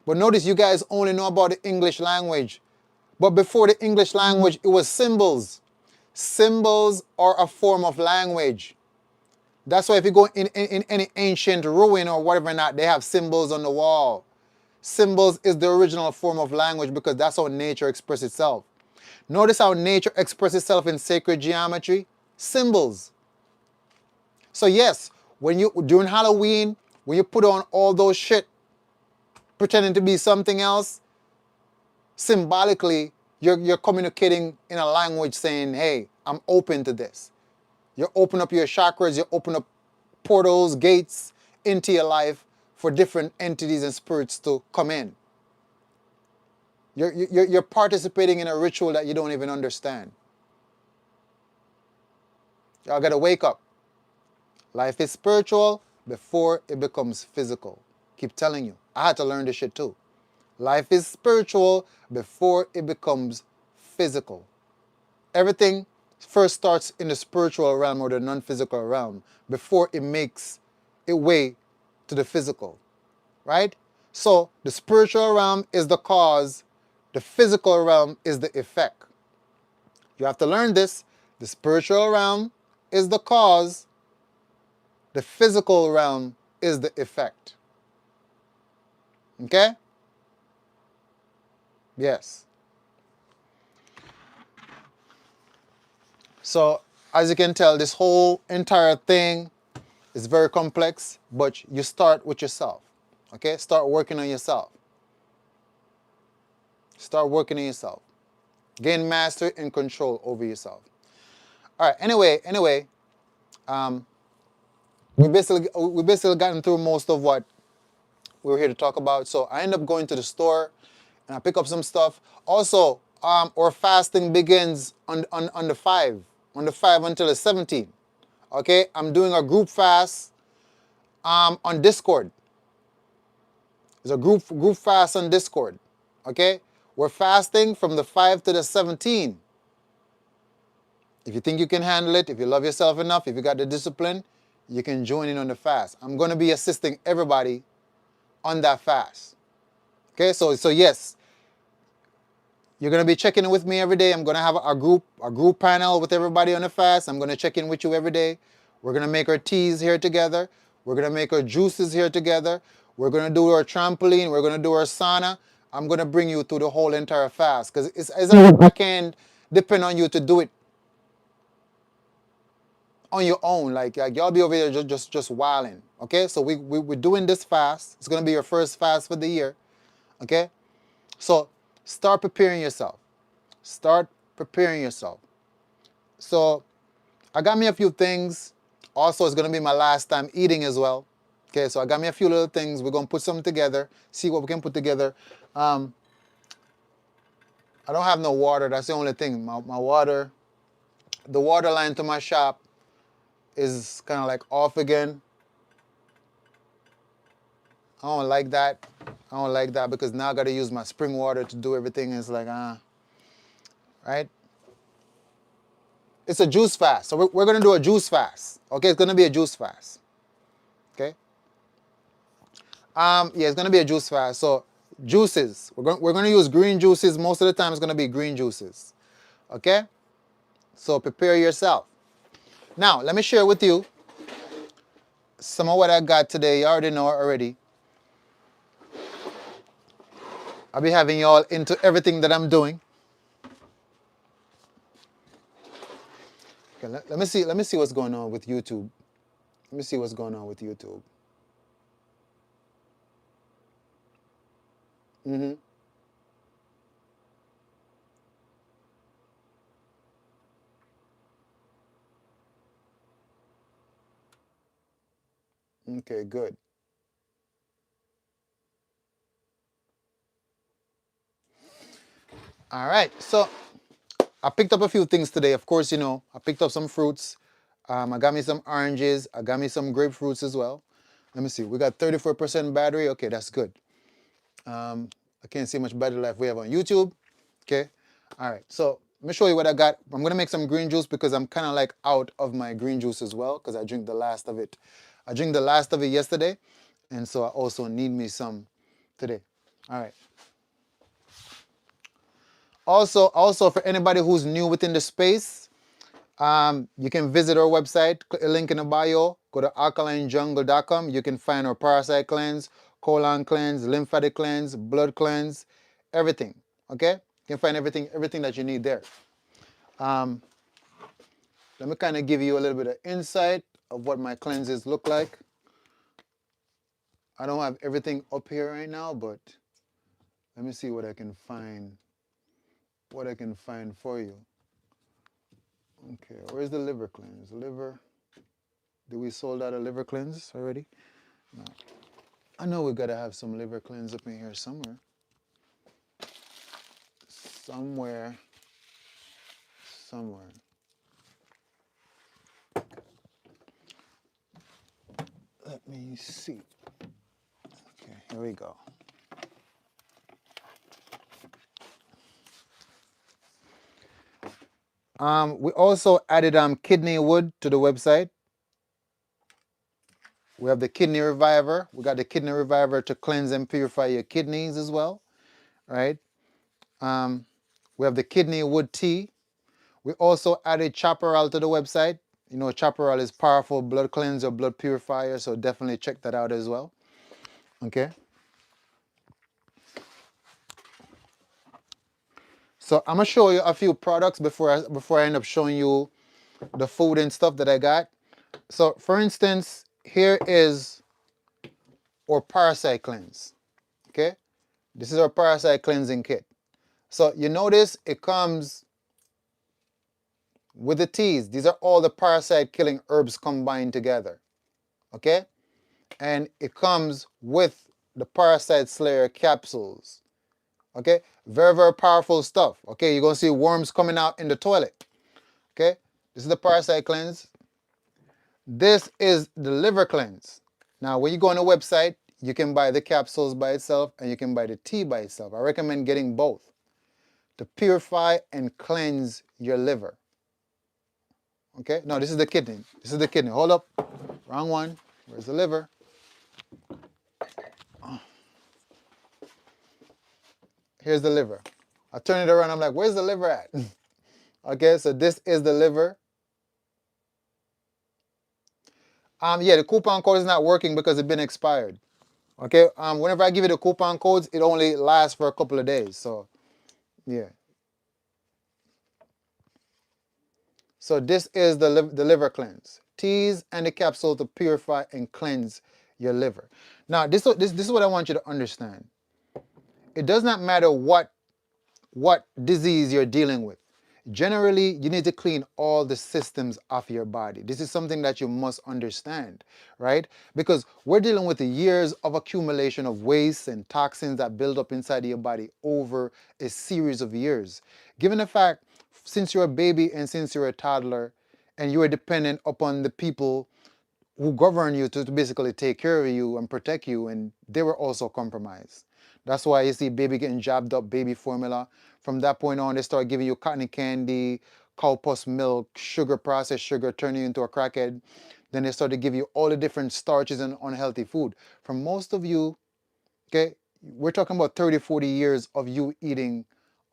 But notice you guys only know about the English language. But before the English language, it was symbols. Symbols are a form of language. That's why if you go in any ancient ruin or whatever not, they have symbols on the wall. Symbols is the original form of language because that's how nature expresses itself. Notice how nature expresses itself in sacred geometry. Symbols. So yes, during Halloween, when you put on all those shit, pretending to be something else, symbolically, you're communicating in a language saying, hey, I'm open to this. You open up your chakras, you open up portals, gates into your life for different entities and spirits to come in. You're participating in a ritual that you don't even understand. Y'all gotta wake up. Life is spiritual before it becomes physical. Keep telling you. I had to learn this shit too. Life is spiritual before it becomes physical. Everything first starts in the spiritual realm or the non-physical realm before it makes its way to the physical, right? So the spiritual realm is the cause, the physical realm is the effect. You have to learn this. The spiritual realm is the cause, the physical realm is the effect. Okay? Yes. So, as you can tell, this whole entire thing is very complex, but you start with yourself. Okay? Start working on yourself. Start working on yourself. Gain mastery and control over yourself. All right, anyway, we basically gotten through most of what we were here to talk about. So I end up going to the store and I pick up some stuff. Also, our fasting begins on the 5 until the 17th. Okay, I'm doing a group fast on Discord. There's a group fast on Discord. Okay, we're fasting from the 5 to the 17th. If you think you can handle it, if you love yourself enough, if you got the discipline, you can join in on the fast. I'm going to be assisting everybody on that fast. Okay, so yes, you're going to be checking in with me every day. I'm going to have a group panel with everybody on the fast. I'm going to check in with you every day. We're going to make our teas here together. We're going to make our juices here together. We're going to do our trampoline. We're going to do our sauna. I'm going to bring you through the whole entire fast because I can't depend on you to do it on your own. Like y'all be over here just wilding. Okay, so we're doing this fast. It's going to be your first fast for the year. Okay, so start preparing yourself. Start preparing yourself. So I got me a few things. Also, it's going to be my last time eating as well. Okay, so I got me a few little things. We're going to put some together, see what we can put together. I don't have no water. That's the only thing. My water, the water line to my shop is kind of like off again. I don't like that. I don't like that because now I got to use my spring water to do everything. It's like, right? It's a juice fast. So we're going to do a juice fast. Okay, it's going to be a juice fast. Okay? Yeah, it's going to be a juice fast. So juices. We're going to use green juices. Most of the time it's going to be green juices. Okay? So prepare yourself. Now, let me share with you some of what I got today. You already know already. I'll be having y'all into everything that I'm doing. Okay, let me see what's going on with YouTube. Let me see what's going on with YouTube. Okay, good. All right, so I picked up a few things today. Of course, you know, I picked up some fruits. I got me some oranges. I got me some grapefruits as well. Let me see. We got 34% battery. Okay, that's good. I can't see much battery life we have on YouTube. Okay. All right. So let me show you what I got. I'm going to make some green juice because I'm kind of like out of my green juice as well because I drink the last of it. I drank the last of it yesterday. And so I also need me some today. All right. Also for anybody who's new within the space, you can visit our website, click the link in the bio, go to alkalinejungle.com. You can find our parasite cleanse, colon cleanse, lymphatic cleanse, blood cleanse, everything. Okay? You can find everything that you need there. Let me kind of give you a little bit of insight of what my cleanses look like. I don't have everything up here right now, but let me see what I can find. What I can find for you. Okay, where's the liver cleanse? Liver. Did we sold out a liver cleanse already? No. I know we gotta have some liver cleanse up in here somewhere. Somewhere. Let me see. Okay, here we go. We also added kidney wood to the website. We have the kidney reviver. We got the kidney reviver to cleanse and purify your kidneys as well, right? We have the kidney wood tea. We also added chaparral to the website. You know, chaparral is powerful blood cleanser, blood purifier, so definitely check that out as well. Okay. So I'm gonna show you a few products before I end up showing you the food and stuff that I got. So for instance, here is our parasite cleanse. Okay, this is our parasite cleansing kit. So you notice it comes with the teas. These are all the parasite killing herbs combined together. Okay, and it comes with the parasite slayer capsules. Okay, very, very powerful stuff. Okay, you're gonna see worms coming out in the toilet. Okay, this is the parasite cleanse. This is the liver cleanse. Now, when you go on the website, you can buy the capsules by itself and you can buy the tea by itself. I recommend getting both to purify and cleanse your liver. Okay, no, this is the kidney. This is the kidney. Hold up, wrong one. Where's the liver? Here's the liver. I turn it around, I'm like, where's the liver at? Okay, so this is the liver. Yeah, the coupon code is not working because it's been expired. Okay, whenever I give you the coupon codes, it only lasts for a couple of days. So, yeah. So this is the liver cleanse. Teas and the capsule to purify and cleanse your liver. Now, this is what I want you to understand. It does not matter what disease you're dealing with. Generally, you need to clean all the systems of your body. This is something that you must understand, right? Because we're dealing with the years of accumulation of waste and toxins that build up inside your body over a series of years. Given the fact since you're a baby and since you're a toddler, and you are dependent upon the people who govern you to basically take care of you and protect you, and they were also compromised. That's why you see baby getting jabbed up, baby formula. From that point on, they start giving you cotton candy, cow pus milk, sugar, processed sugar, turning you into a crackhead. Then they start to give you all the different starches and unhealthy food. For most of you, okay, we're talking about 30, 40 years of you eating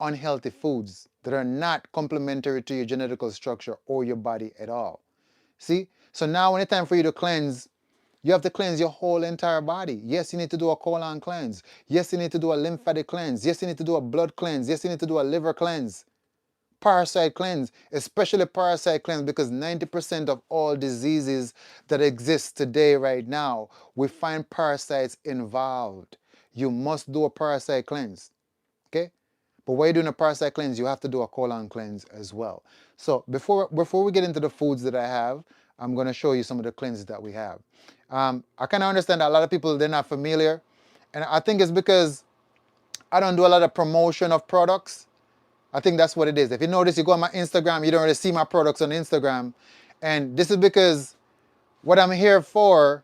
unhealthy foods that are not complementary to your genetical structure or your body at all. See? So now when it's time for you to cleanse, you have to cleanse your whole entire body. Yes, you need to do a colon cleanse. Yes, you need to do a lymphatic cleanse. Yes, you need to do a blood cleanse. Yes, you need to do a liver cleanse. Parasite cleanse, especially parasite cleanse, because 90% of all diseases that exist today right now, we find parasites involved. You must do a parasite cleanse. Okay? But while you're doing a parasite cleanse, you have to do a colon cleanse as well. So before we get into the foods that I have, I'm going to show you some of the cleanses that we have. I kind of understand that a lot of people, they're not familiar. And I think it's because I don't do a lot of promotion of products. I think that's what it is. If you notice, you go on my Instagram, you don't really see my products on Instagram. And this is because what I'm here for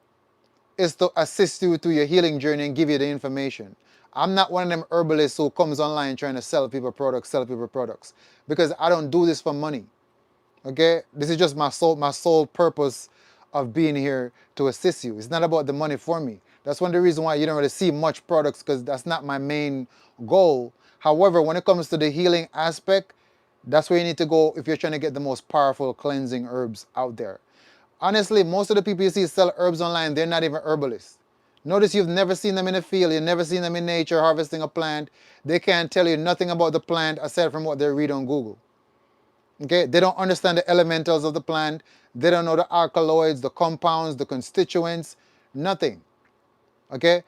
is to assist you through your healing journey and give you the information. I'm not one of them herbalists who comes online trying to sell people products, because I don't do this for money. Okay? This is just my sole purpose of being here to assist you. It's not about the money for me. That's one of the reasons why you don't really see much products, because that's not my main goal. However, when it comes to the healing aspect, that's where you need to go if you're trying to get the most powerful cleansing herbs out there. Honestly, most of the people you see sell herbs online, they're not even herbalists. Notice you've never seen them in the field, you've never seen them in nature harvesting a plant. They can't tell you nothing about the plant aside from what they read on Google. Okay, they don't understand the elementals of the plant. They don't know the alkaloids, the compounds, the constituents, nothing. Okay,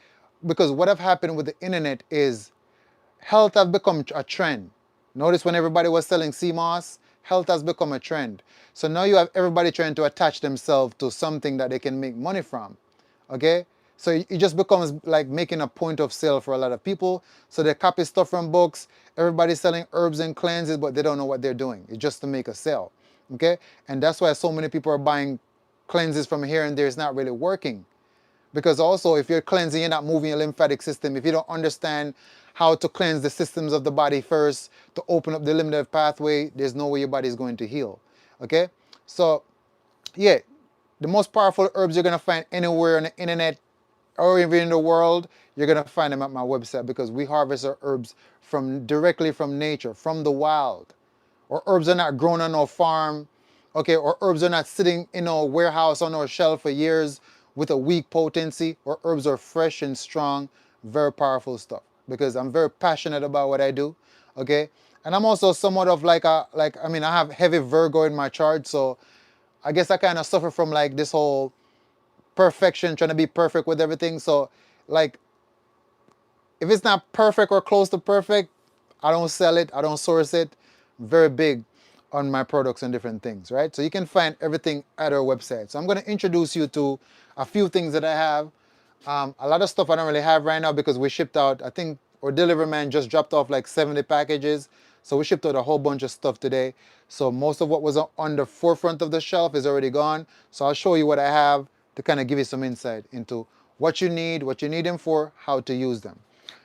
because what have happened with the internet is health has become a trend. Notice when everybody was selling CMOS, health has become a trend. So now you have everybody trying to attach themselves to something that they can make money from. Okay? So it just becomes like making a point of sale for a lot of people. So they copy stuff from books. Everybody's selling herbs and cleanses, but they don't know what they're doing. It's just to make a sale. Okay? And that's why so many people are buying cleanses from here and there. It's not really working. Because also, if you're cleansing, you're not moving your lymphatic system. If you don't understand how to cleanse the systems of the body first to open up the lymphatic pathway, there's no way your body is going to heal. Okay? So, yeah, the most powerful herbs you're going to find anywhere on the internet or even in the world, you're going to find them at my website, because we harvest our herbs directly from nature, from the wild. Or herbs are not grown on our farm, okay, or herbs are not sitting in our warehouse on our shelf for years with a weak potency, or herbs are fresh and strong, very powerful stuff. Because I'm very passionate about what I do, okay? And I'm also somewhat of I have heavy Virgo in my chart, so I guess I kind of suffer from like this whole perfection, trying to be perfect with everything. So like, if it's not perfect or close to perfect, I don't sell it, I don't source it. Very big on my products and different things, right? So you can find everything at our website. So I'm going to introduce you to a few things that I have. A lot of stuff I don't really have right now because we shipped out, I think our delivery man just dropped off like 70 packages. So we shipped out a whole bunch of stuff today. So most of what was on the forefront of the shelf is already gone. So I'll show you what I have to kind of give you some insight into what you need them for, how to use them.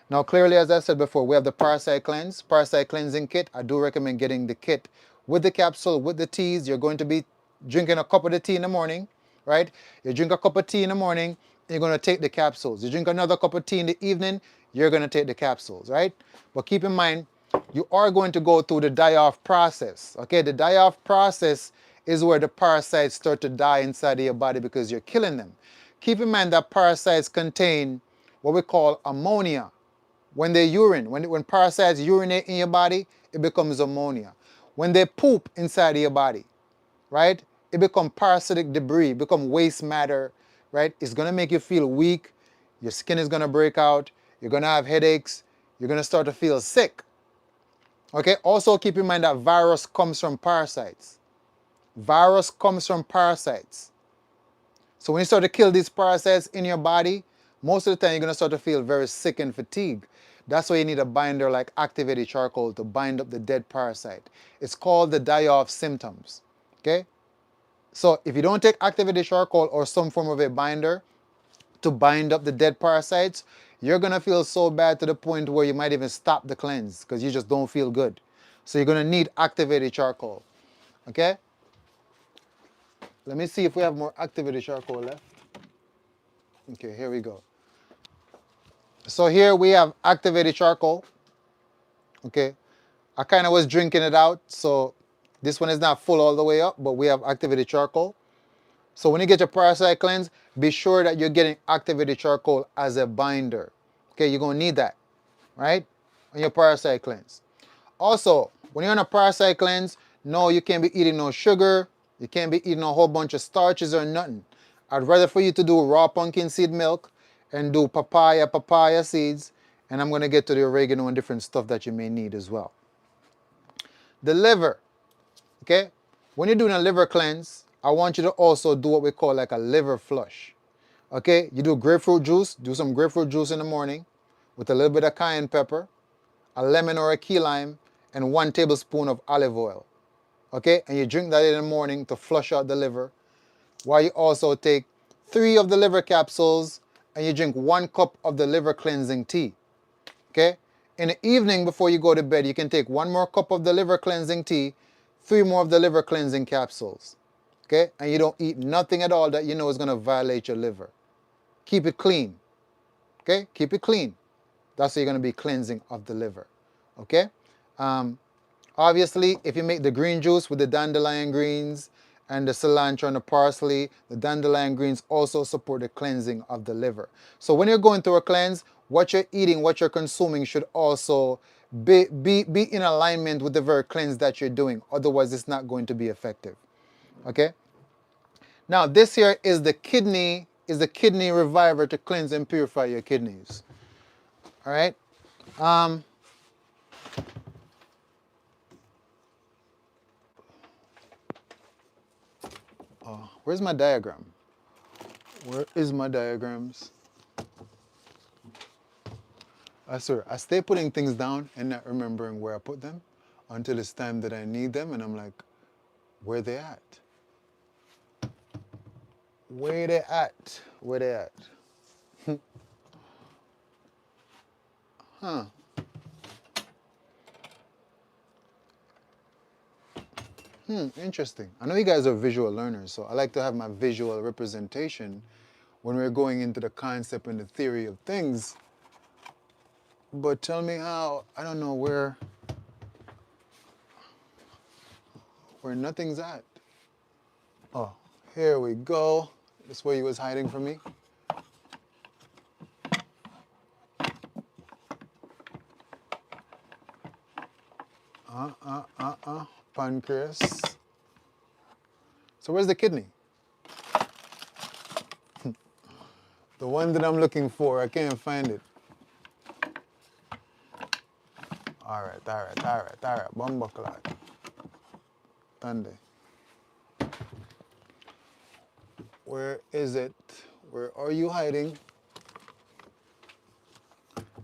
Now, clearly, as I said before, we have the Parasite Cleanse, Parasite Cleansing Kit. I do recommend getting the kit with the capsule, with the teas. You're going to be drinking a cup of the tea in the morning, right? You drink a cup of tea in the morning, you're going to take the capsules. You drink another cup of tea in the evening, you're going to take the capsules, right? But keep in mind, you are going to go through the die-off process, okay? The die-off process is where the parasites start to die inside of your body because you're killing them. Keep in mind that parasites contain what we call ammonia. When they urine, when parasites urinate in your body, it becomes ammonia. When they poop inside of your body, right, it becomes parasitic debris, become waste matter, right? It's going to make you feel weak. Your skin is going to break out. You're going to have headaches. You're going to start to feel sick. Okay, also keep in mind that virus comes from parasites. Virus comes from parasites. So when you start to kill these parasites in your body, most of the time you're going to start to feel very sick and fatigued. That's why you need a binder like activated charcoal to bind up the dead parasite. It's called the die-off symptoms. Okay? So if you don't take activated charcoal or some form of a binder to bind up the dead parasites, you're going to feel so bad to the point where you might even stop the cleanse because you just don't feel good. So you're going to need activated charcoal. Okay? Let me see if we have more activated charcoal left. Okay, here we go. So here we have activated charcoal. Okay. I kind of was drinking it out, so this one is not full all the way up, but we have activated charcoal. So when you get your parasite cleanse, be sure that you're getting activated charcoal as a binder. Okay, you're going to need that, right? On your parasite cleanse. Also, when you're on a parasite cleanse, no, you can't be eating no sugar. You can't be eating a whole bunch of starches or nothing. I'd rather for you to do raw pumpkin seed milk and do papaya seeds. And I'm going to get to the oregano and different stuff that you may need as well. The liver, okay? When you're doing a liver cleanse, I want you to also do what we call like a liver flush. Okay, you do grapefruit juice, do some grapefruit juice in the morning with a little bit of cayenne pepper, a lemon or a key lime, and 1 tablespoon of olive oil. Okay, and you drink that in the morning to flush out the liver. While you also take 3 of the liver capsules and you drink 1 cup of the liver cleansing tea. Okay, in the evening before you go to bed, you can take 1 more cup of the liver cleansing tea, 3 more of the liver cleansing capsules. Okay, and you don't eat nothing at all that you know is going to violate your liver. Keep it clean. Okay, keep it clean. That's how you're going to be cleansing of the liver. Okay, obviously, if you make the green juice with the dandelion greens and the cilantro and the parsley, the dandelion greens also support the cleansing of the liver. So when you're going through a cleanse, what you're eating, what you're consuming should also be in alignment with the very cleanse that you're doing. Otherwise, it's not going to be effective. Okay? Now, this here is the kidney reviver to cleanse and purify your kidneys. All right? Where's my diagram? Where is my diagrams? I swear, I stay putting things down and not remembering where I put them until it's time that I need them, and I'm like, where they at? Where they at? Where they at? Huh. Interesting. I know you guys are visual learners, so I like to have my visual representation when we're going into the concept and the theory of things. But tell me how, I don't know where nothing's at. Oh, here we go. This where you was hiding from me. Pancreas. So where's the kidney? The one that I'm looking for, I can't find it. All right. Bumbleclot. Tunde. Where is it? Where are you hiding?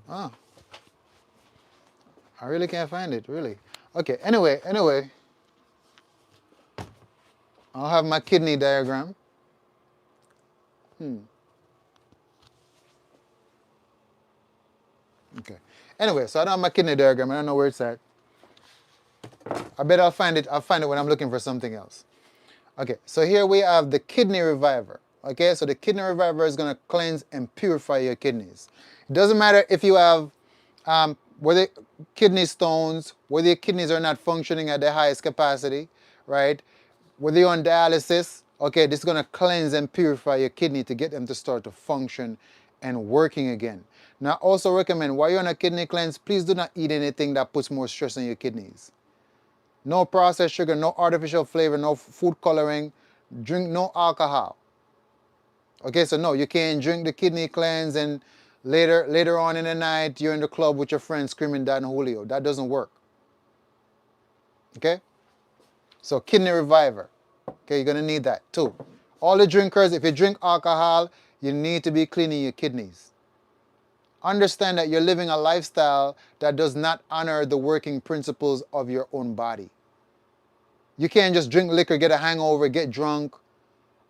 Ah. I really can't find it, really. Okay, anyway. I'll have my kidney diagram. Okay. Anyway, so I don't have my kidney diagram. I don't know where it's at. I bet I'll find it. I'll find it when I'm looking for something else. Okay, so here we have the kidney reviver. Okay, so the kidney reviver is going to cleanse and purify your kidneys. It doesn't matter if you have whether kidney stones, whether your kidneys are not functioning at their highest capacity, right? Whether you're on dialysis, okay, this is going to cleanse and purify your kidney to get them to start to function and working again. Now, I also recommend while you're on a kidney cleanse, please do not eat anything that puts more stress on your kidneys. No processed sugar, no artificial flavor, no food coloring, drink no alcohol. Okay, so no, you can't drink the kidney cleanse and later on in the night you're in the club with your friends screaming Don Julio. That doesn't work. Okay? So kidney reviver. Okay, you're gonna need that too. All the drinkers, if you drink alcohol, you need to be cleaning your kidneys. understand that you're living a lifestyle that does not honor the working principles of your own body. You can't just drink liquor, get a hangover, get drunk,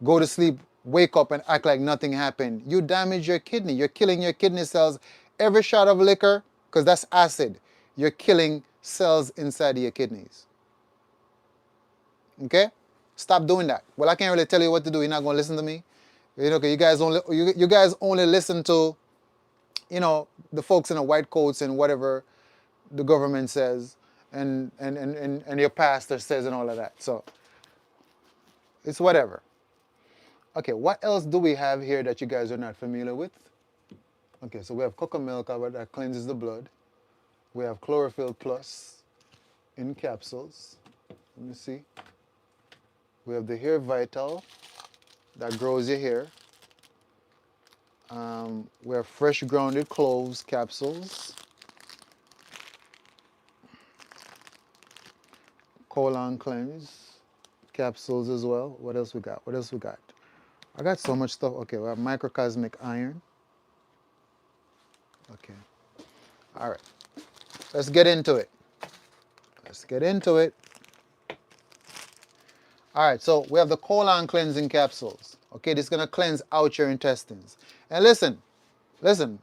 go to sleep, wake up and act like nothing happened. You damage your kidney. You're killing your kidney cells. Every shot of liquor, because that's acid, you're killing cells inside of your kidneys. Okay? Stop doing that. Well, I can't really tell you what to do. You're not going to listen to me. You know, 'cause you guys only listen to, the folks in the white coats and whatever the government says and your pastor says and all of that. So it's whatever. Okay, what else do we have here that you guys are not familiar with? Okay, so we have cocoa milk that cleanses the blood. We have chlorophyll plus in capsules. Let me see. We have the hair vital that grows your hair. We have fresh grounded cloves capsules. Colon cleanse capsules as well. What else we got? What else we got? I got so much stuff. Okay, we have microcosmic iron. Okay. All right. Let's get into it. Let's get into it. All right, so we have the colon cleansing capsules. Okay, this is going to cleanse out your intestines. And listen,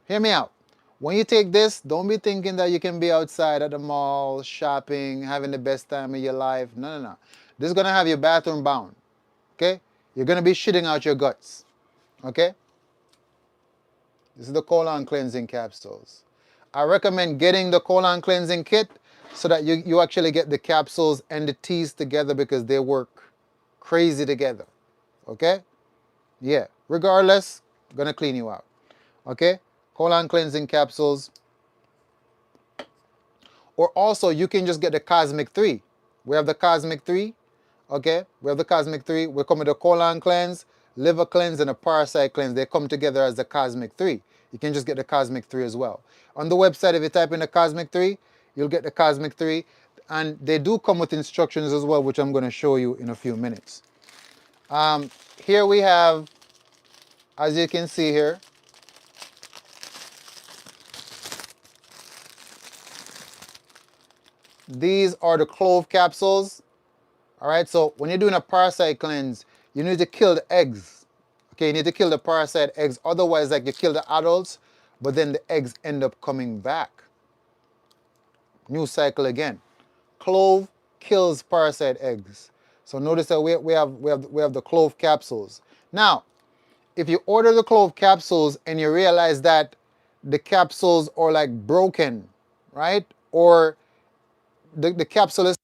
hear me out. When you take this, don't be thinking that you can be outside at the mall, shopping, having the best time of your life. No, no, no. This is going to have you bathroom bound. Okay? You're going to be shitting out your guts. Okay? This is the colon cleansing capsules. I recommend getting the colon cleansing kit so that you actually get the capsules and the teas together because they work crazy together. Okay? Yeah. Regardless, gonna clean you out. Okay? Colon cleansing capsules. Or also you can just get the Cosmic 3. We have the Cosmic 3. Okay? We have the Cosmic 3. We come with the colon cleanse, liver cleanse, and a parasite cleanse. They come together as the Cosmic 3. You can just get the Cosmic 3 as well. On the website, if you type in the Cosmic 3, you'll get the Cosmic 3. And they do come with instructions as well, which I'm going to show you in a few minutes. Here we have, as you can see here, these are the clove capsules. All right, so when you're doing a parasite cleanse, you need to kill the eggs. Okay, you need to kill the parasite eggs. Otherwise, like you kill the adults, but then the eggs end up coming back. New cycle again. Clove kills parasite eggs. So notice that we have the clove capsules. Now, if you order the clove capsules and you realize that the capsules are like broken, right? Or the capsule is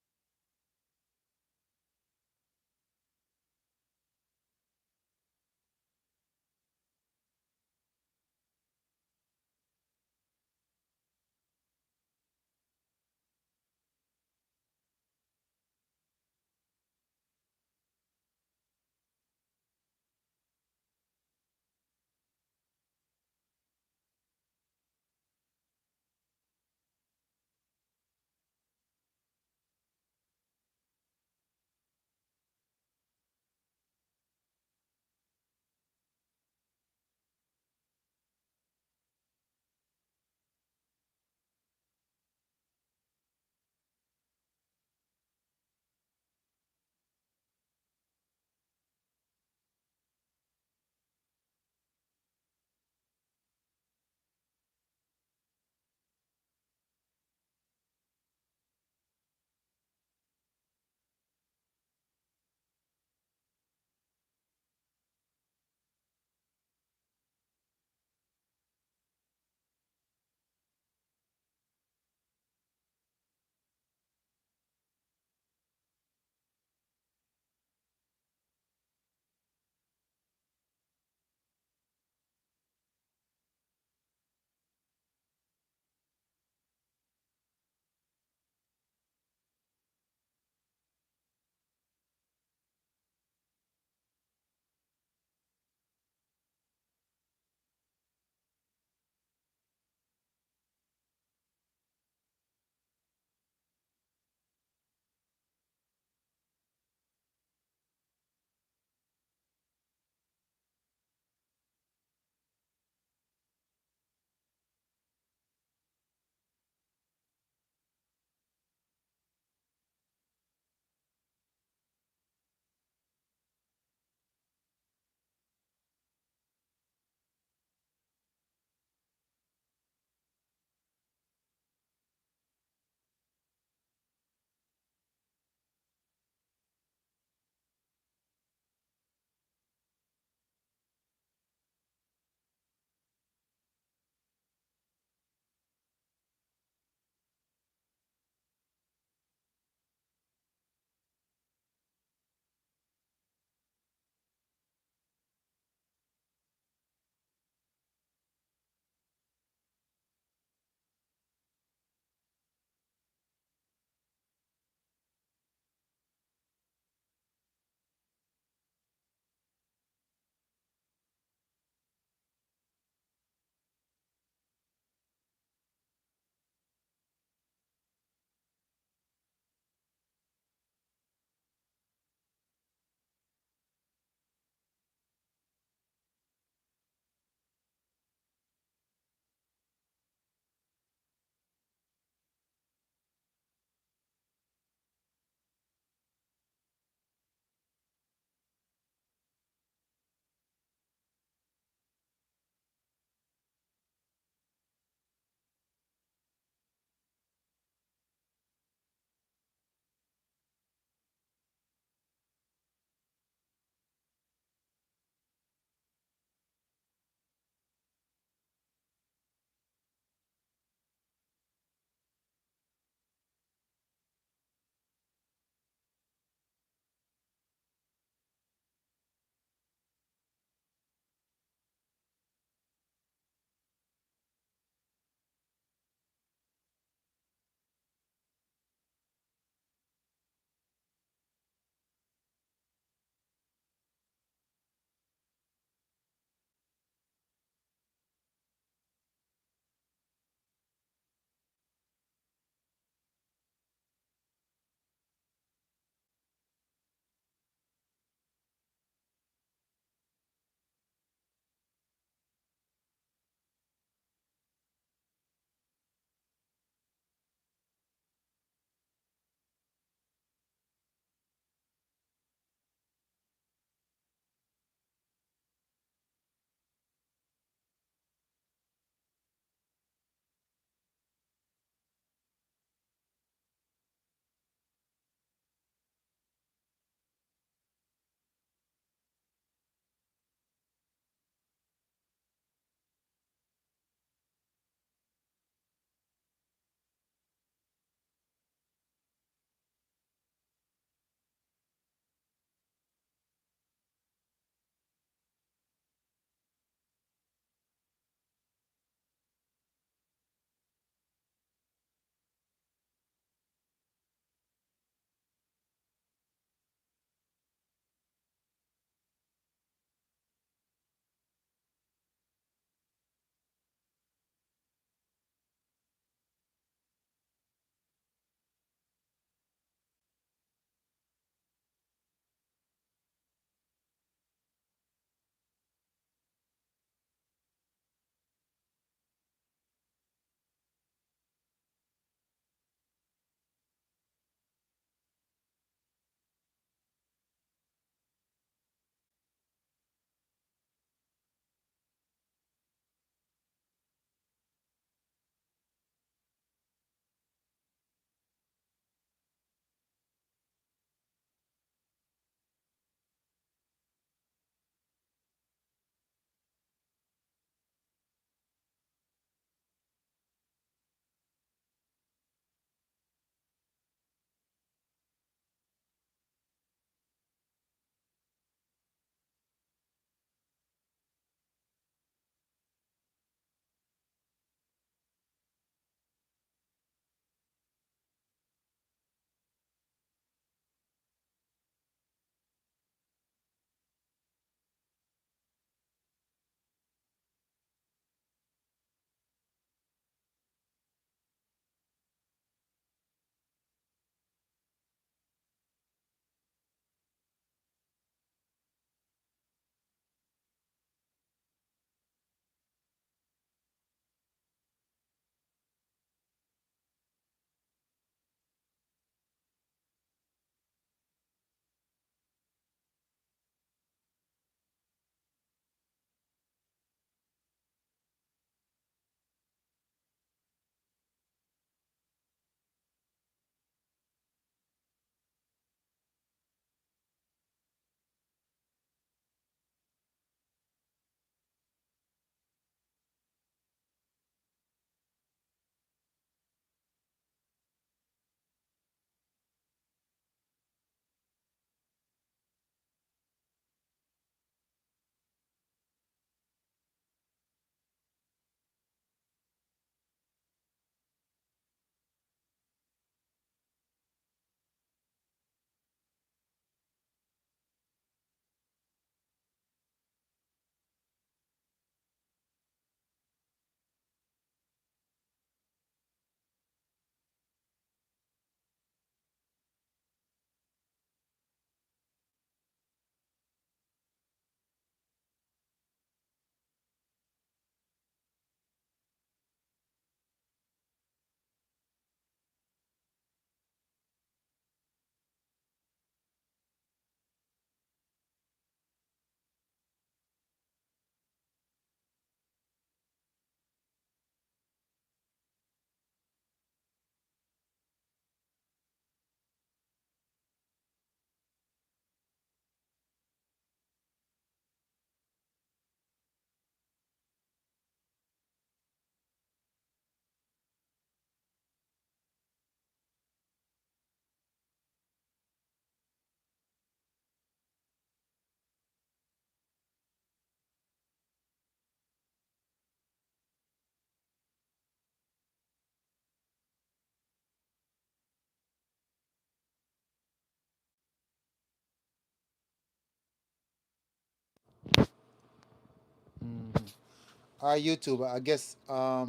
YouTube, I guess I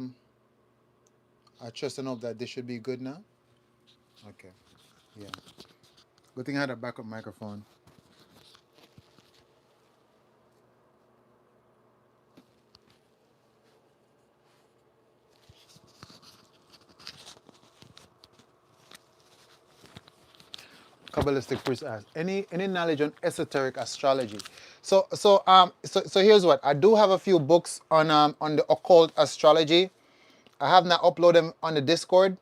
trust and hope that this should be good now. Okay. Yeah. Good thing I had a backup microphone. Kabbalistic priest asked, any knowledge on esoteric astrology? So here's what I do have a few books on the occult astrology. I have not uploaded them on the Discord,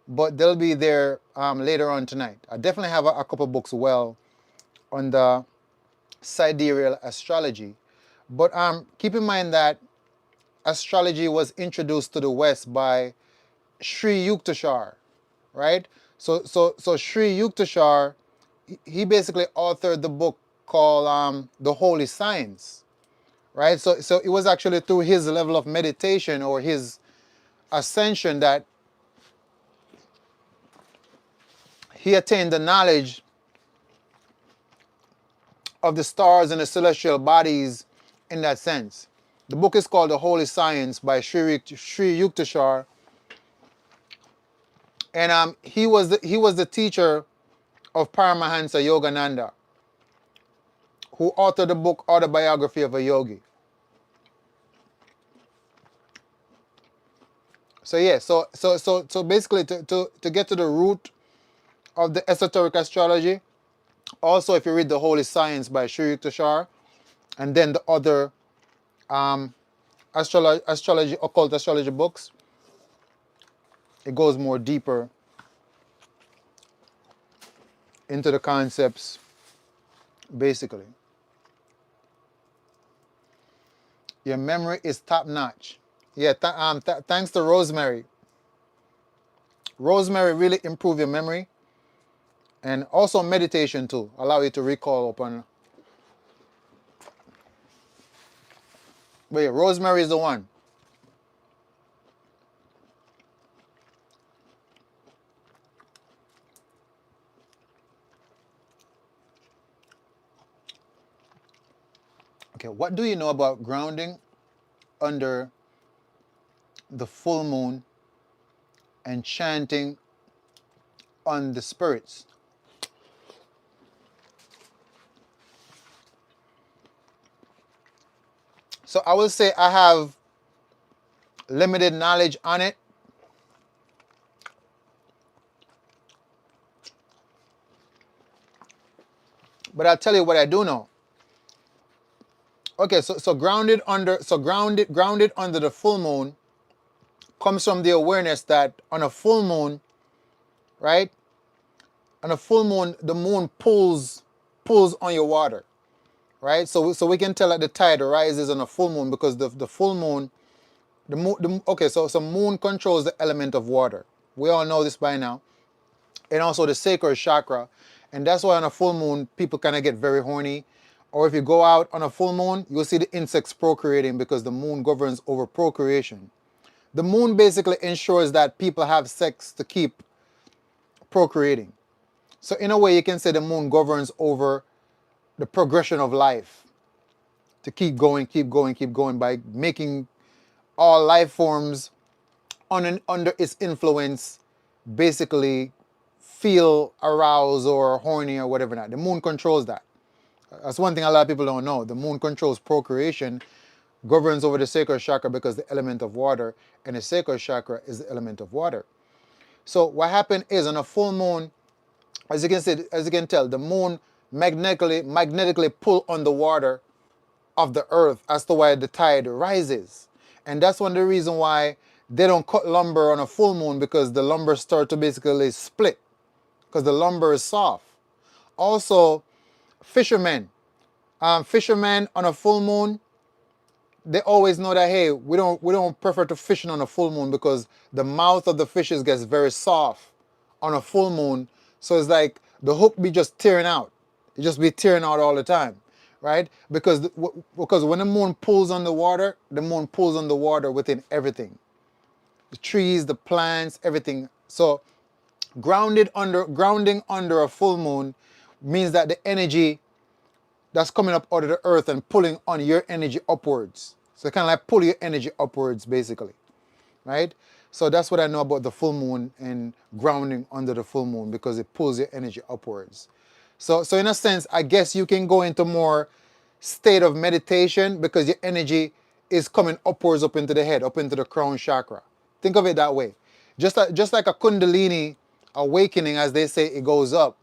but they'll be there later on tonight. I definitely have a couple books on the sidereal astrology, but keep in mind that astrology was introduced to the West by Sri Yukteswar, right? So Sri Yukteswar, he basically authored the book called The Holy Science, right? So it was actually through his level of meditation or his ascension that he attained the knowledge of the stars and the celestial bodies in that sense. The book is called The Holy Science by Sri Yukteswar, and he was the teacher of Paramahansa Yogananda, who authored the book Autobiography of a Yogi. So yeah, so basically to get to the root of the esoteric astrology, also if you read The Holy Science by Sri Yukteswar, and then the other astrology, occult astrology books, it goes more deeper into the concepts, basically. Your memory is top notch. Yeah, thanks to Rosemary. Rosemary really improve your memory, and also meditation too, allow you to recall upon. But yeah, Rosemary is the one. Okay, what do you know about grounding under the full moon and chanting on the spirits? So I will say I have limited knowledge on it. But I'll tell you what I do know. Okay, so grounded under the full moon comes from the awareness that on a full moon, right? On a full moon, the moon pulls on your water, right? So we can tell that the tide rises on a full moon because the full moon, okay, so moon controls the element of water. We all know this by now, and also the sacral chakra, and that's why on a full moon people kind of get very horny. Or if you go out on a full moon, you'll see the insects procreating because the moon governs over procreation. The moon basically ensures that people have sex to keep procreating. So in a way, you can say the moon governs over the progression of life, to keep going, keep going, keep going, by making all life forms under its influence basically feel aroused or horny or whatever not. The moon controls that. That's one thing a lot of people don't know. The moon controls procreation, governs over the sacral chakra because the element of water, and the sacral chakra is the element of water. So what happened is on a full moon, as you can tell, the moon magnetically pull on the water of the earth as to why the tide rises. And that's one of the reasons why they don't cut lumber on a full moon, because the lumber start to basically split because the lumber is soft. Also, fishermen on a full moon, they always know that, hey, we don't prefer to fish on a full moon because the mouth of the fishes gets very soft on a full moon. So it's like the hook be just tearing out. It just be tearing out all the time, right? Because when the moon pulls on the water, the moon pulls on the water within everything. The trees, the plants, everything. So grounding under a full moon means that the energy that's coming up out of the earth and pulling on your energy upwards. So it kind of like pull your energy upwards, basically, right? So that's what I know about the full moon and grounding under the full moon, because it pulls your energy upwards. So in a sense, I guess you can go into more state of meditation because your energy is coming upwards, up into the head, up into the crown chakra. Think of it that way. Just like a kundalini awakening, as they say, it goes up.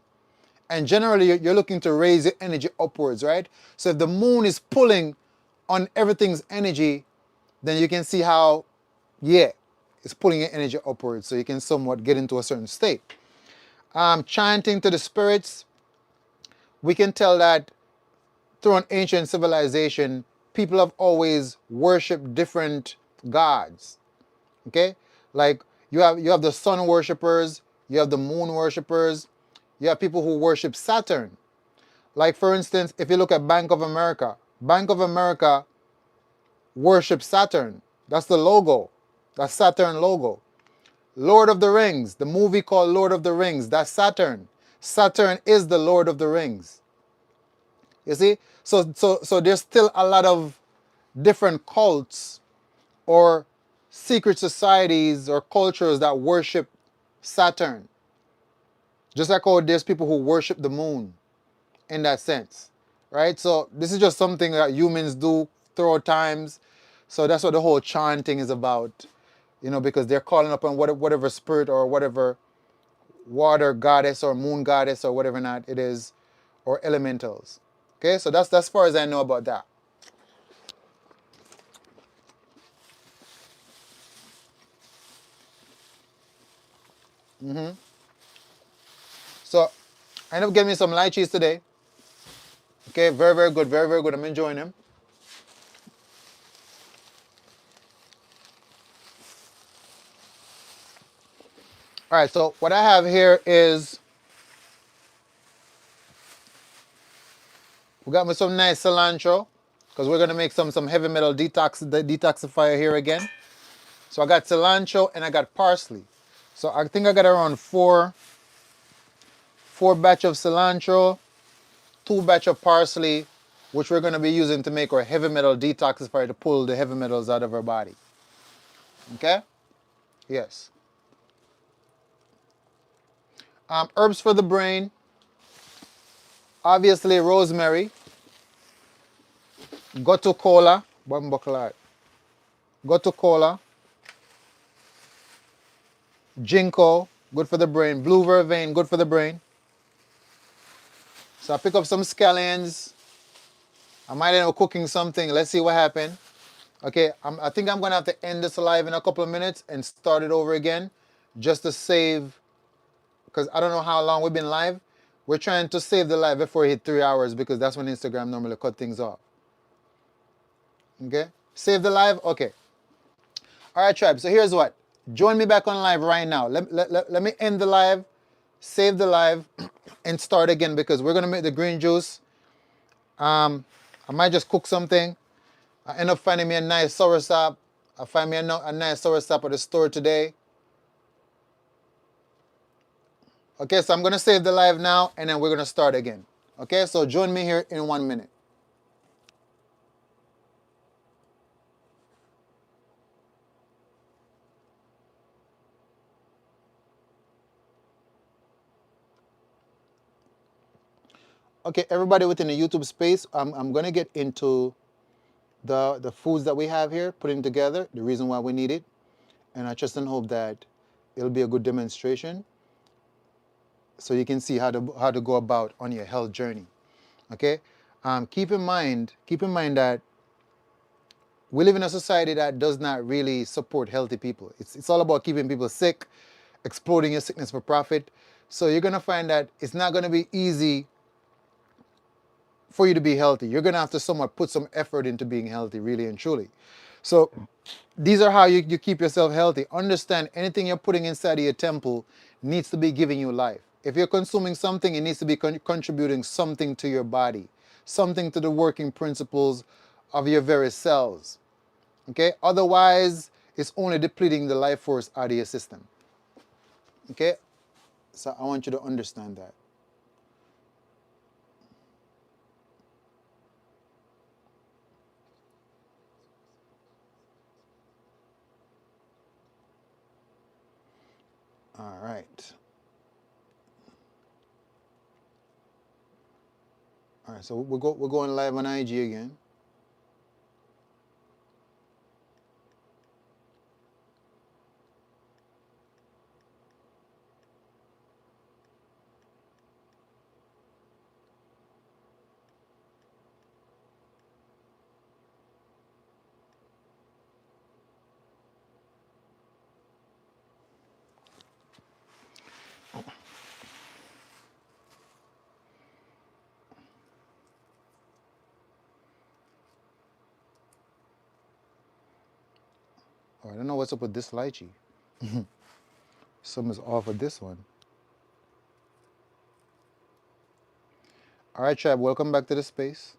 And generally, you're looking to raise your energy upwards, right? So if the moon is pulling on everything's energy, then you can see how, yeah, it's pulling your energy upwards, so you can somewhat get into a certain state. Chanting to the spirits, we can tell that through an ancient civilization, people have always worshipped different gods. Okay, like you have the sun worshippers, you have the moon worshippers, you have people who worship Saturn. Like for instance, if you look at Bank of America worships Saturn. That's the logo. That's Saturn logo. Lord of the Rings, the movie called Lord of the Rings, that's Saturn. Saturn is the Lord of the Rings. You see? So there's still a lot of different cults or secret societies or cultures that worship Saturn. Just like how there's people who worship the moon in that sense. Right? So this is just something that humans do throughout times. So that's what the whole chanting is about. Because they're calling upon whatever spirit or whatever water goddess or moon goddess or whatever not it is, or elementals. Okay, so that's as far as I know about that. So I ended up getting me some lychees today. Okay, very, very good, very, very good. I'm enjoying them. All right, so what I have here is, we got me some nice cilantro, because we're gonna make some heavy metal detoxifier here again. So I got cilantro and I got parsley. So I think I got around four batch of cilantro, 2 batch of parsley, which we're going to be using to make our heavy metal detoxifier to pull the heavy metals out of our body. Okay? Yes. Herbs for the brain. Obviously, rosemary. Gotu kola. Gotu kola. Ginkgo. Good for the brain. Blue vervain. Good for the brain. So I pick up some scallions. I might end up cooking something. Let's see what happens. Okay, I think I'm going to have to end this live in a couple of minutes and start it over again, just to save, because I don't know how long we've been live. We're trying to save the live before we hit 3 hours, because that's when Instagram normally cut things off. Okay, save the live. Okay. All right, tribe. So here's what. Join me back on live right now. Let me end the live, save the live, and start again, because we're going to make the green juice. I might just cook something. I end up finding me a nice soursop. I find me a nice soursop at the store today. Okay, so I'm going to save the live now, and then we're going to start again. Okay, so join me here in 1 minute. Okay, everybody within the YouTube space, I'm going to get into the foods that we have here, putting together, the reason why we need it. And I trust and hope that it'll be a good demonstration, so you can see how to go about on your health journey. Okay, keep in mind that we live in a society that does not really support healthy people. It's all about keeping people sick, exploiting your sickness for profit. So you're gonna find that it's not gonna be easy for you to be healthy. You're gonna have to somewhat put some effort into being healthy, really and truly. So these are how you keep yourself healthy. Understand, anything you're putting inside of your temple needs to be giving you life. If you're consuming something, it needs to be contributing something to your body, something to the working principles of your very cells. Okay? Otherwise, it's only depleting the life force out of your system. Okay? So I want you to understand that. All right. All right, so we're going live on IG again. Oh, I don't know what's up with this lychee. Something's off with this one. All right, Chab, welcome back to the space.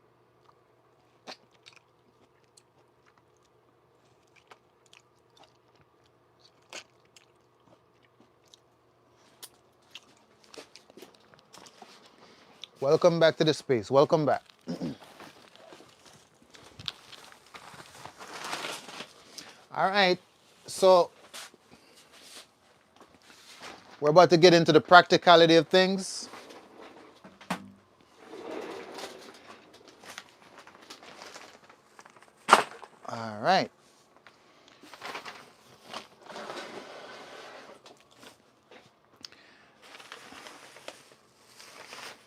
Welcome back to the space. Welcome back. All right, so we're about to get into the practicality of things. All right.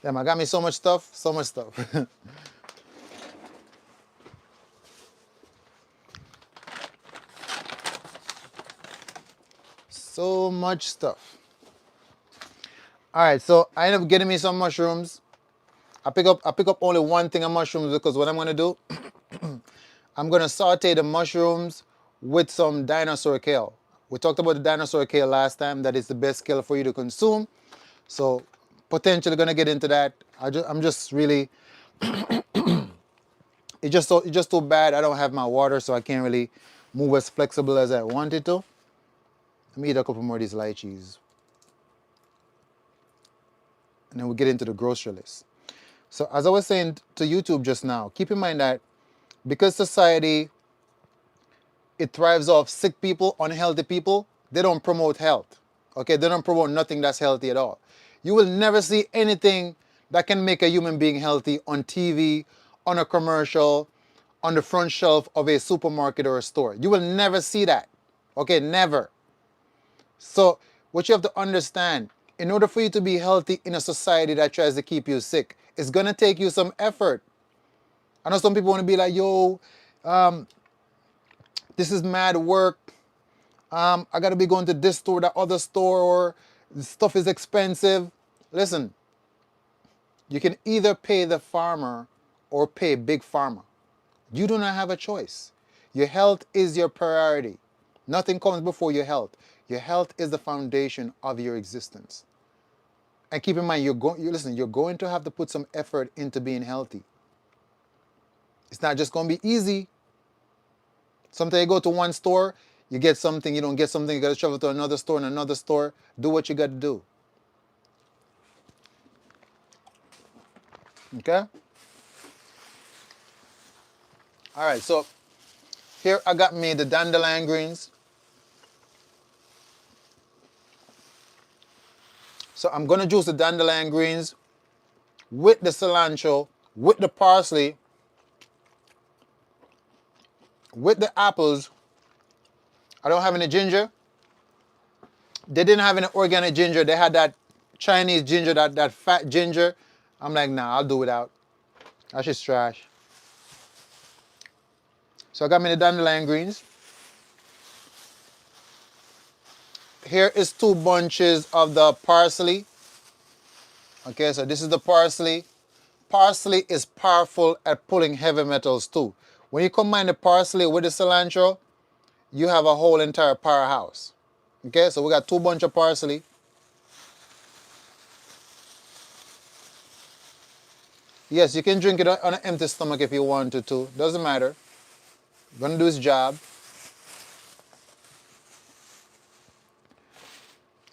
Damn, I got me so much stuff, so much stuff. So much stuff. All right, so I end up getting me some mushrooms. I pick up only one thing of mushrooms because what I'm gonna do, I'm gonna saute the mushrooms with some dinosaur kale. We talked about the dinosaur kale last time. That is the best kale for you to consume. So potentially gonna get into that. I'm just really, it's just too bad I don't have my water, so I can't really move as flexible as I wanted to. Let me eat a couple more of these lychees, and then we'll get into the grocery list. So as I was saying to YouTube just now, keep in mind that because society, it thrives off sick people, unhealthy people, they don't promote health. Okay, they don't promote nothing that's healthy at all. You will never see anything that can make a human being healthy on TV, on a commercial, on the front shelf of a supermarket or a store. You will never see that. Okay, never. So what you have to understand, in order for you to be healthy in a society that tries to keep you sick, it's gonna take you some effort. I know some people want to be like, yo, this is mad work. I gotta be going to this store, that other store, or the stuff is expensive. Listen, you can either pay the farmer or pay big pharma. You do not have a choice. Your health is your priority. Nothing comes before your health. Your health is the foundation of your existence. And keep in mind, you're going to have to put some effort into being healthy. It's not just going to be easy. Sometimes you go to one store, you get something, you don't get something, you got to travel to another store and another store. Do what you got to do. Okay? All right, so here I got me the dandelion greens. So I'm going to juice the dandelion greens with the cilantro, with the parsley, with the apples. I don't have any ginger. They didn't have any organic ginger. They had that Chinese ginger, that fat ginger. I'm like, nah, I'll do without. That's just trash. So I got me the dandelion greens. Here is 2 bunches of the parsley. Okay, so this is the parsley. Parsley is powerful at pulling heavy metals too. When you combine the parsley with the cilantro, you have a whole entire powerhouse. Okay, so we got 2 bunches of parsley. Yes, you can drink it on an empty stomach if you want to too. Doesn't matter. Gonna do its job.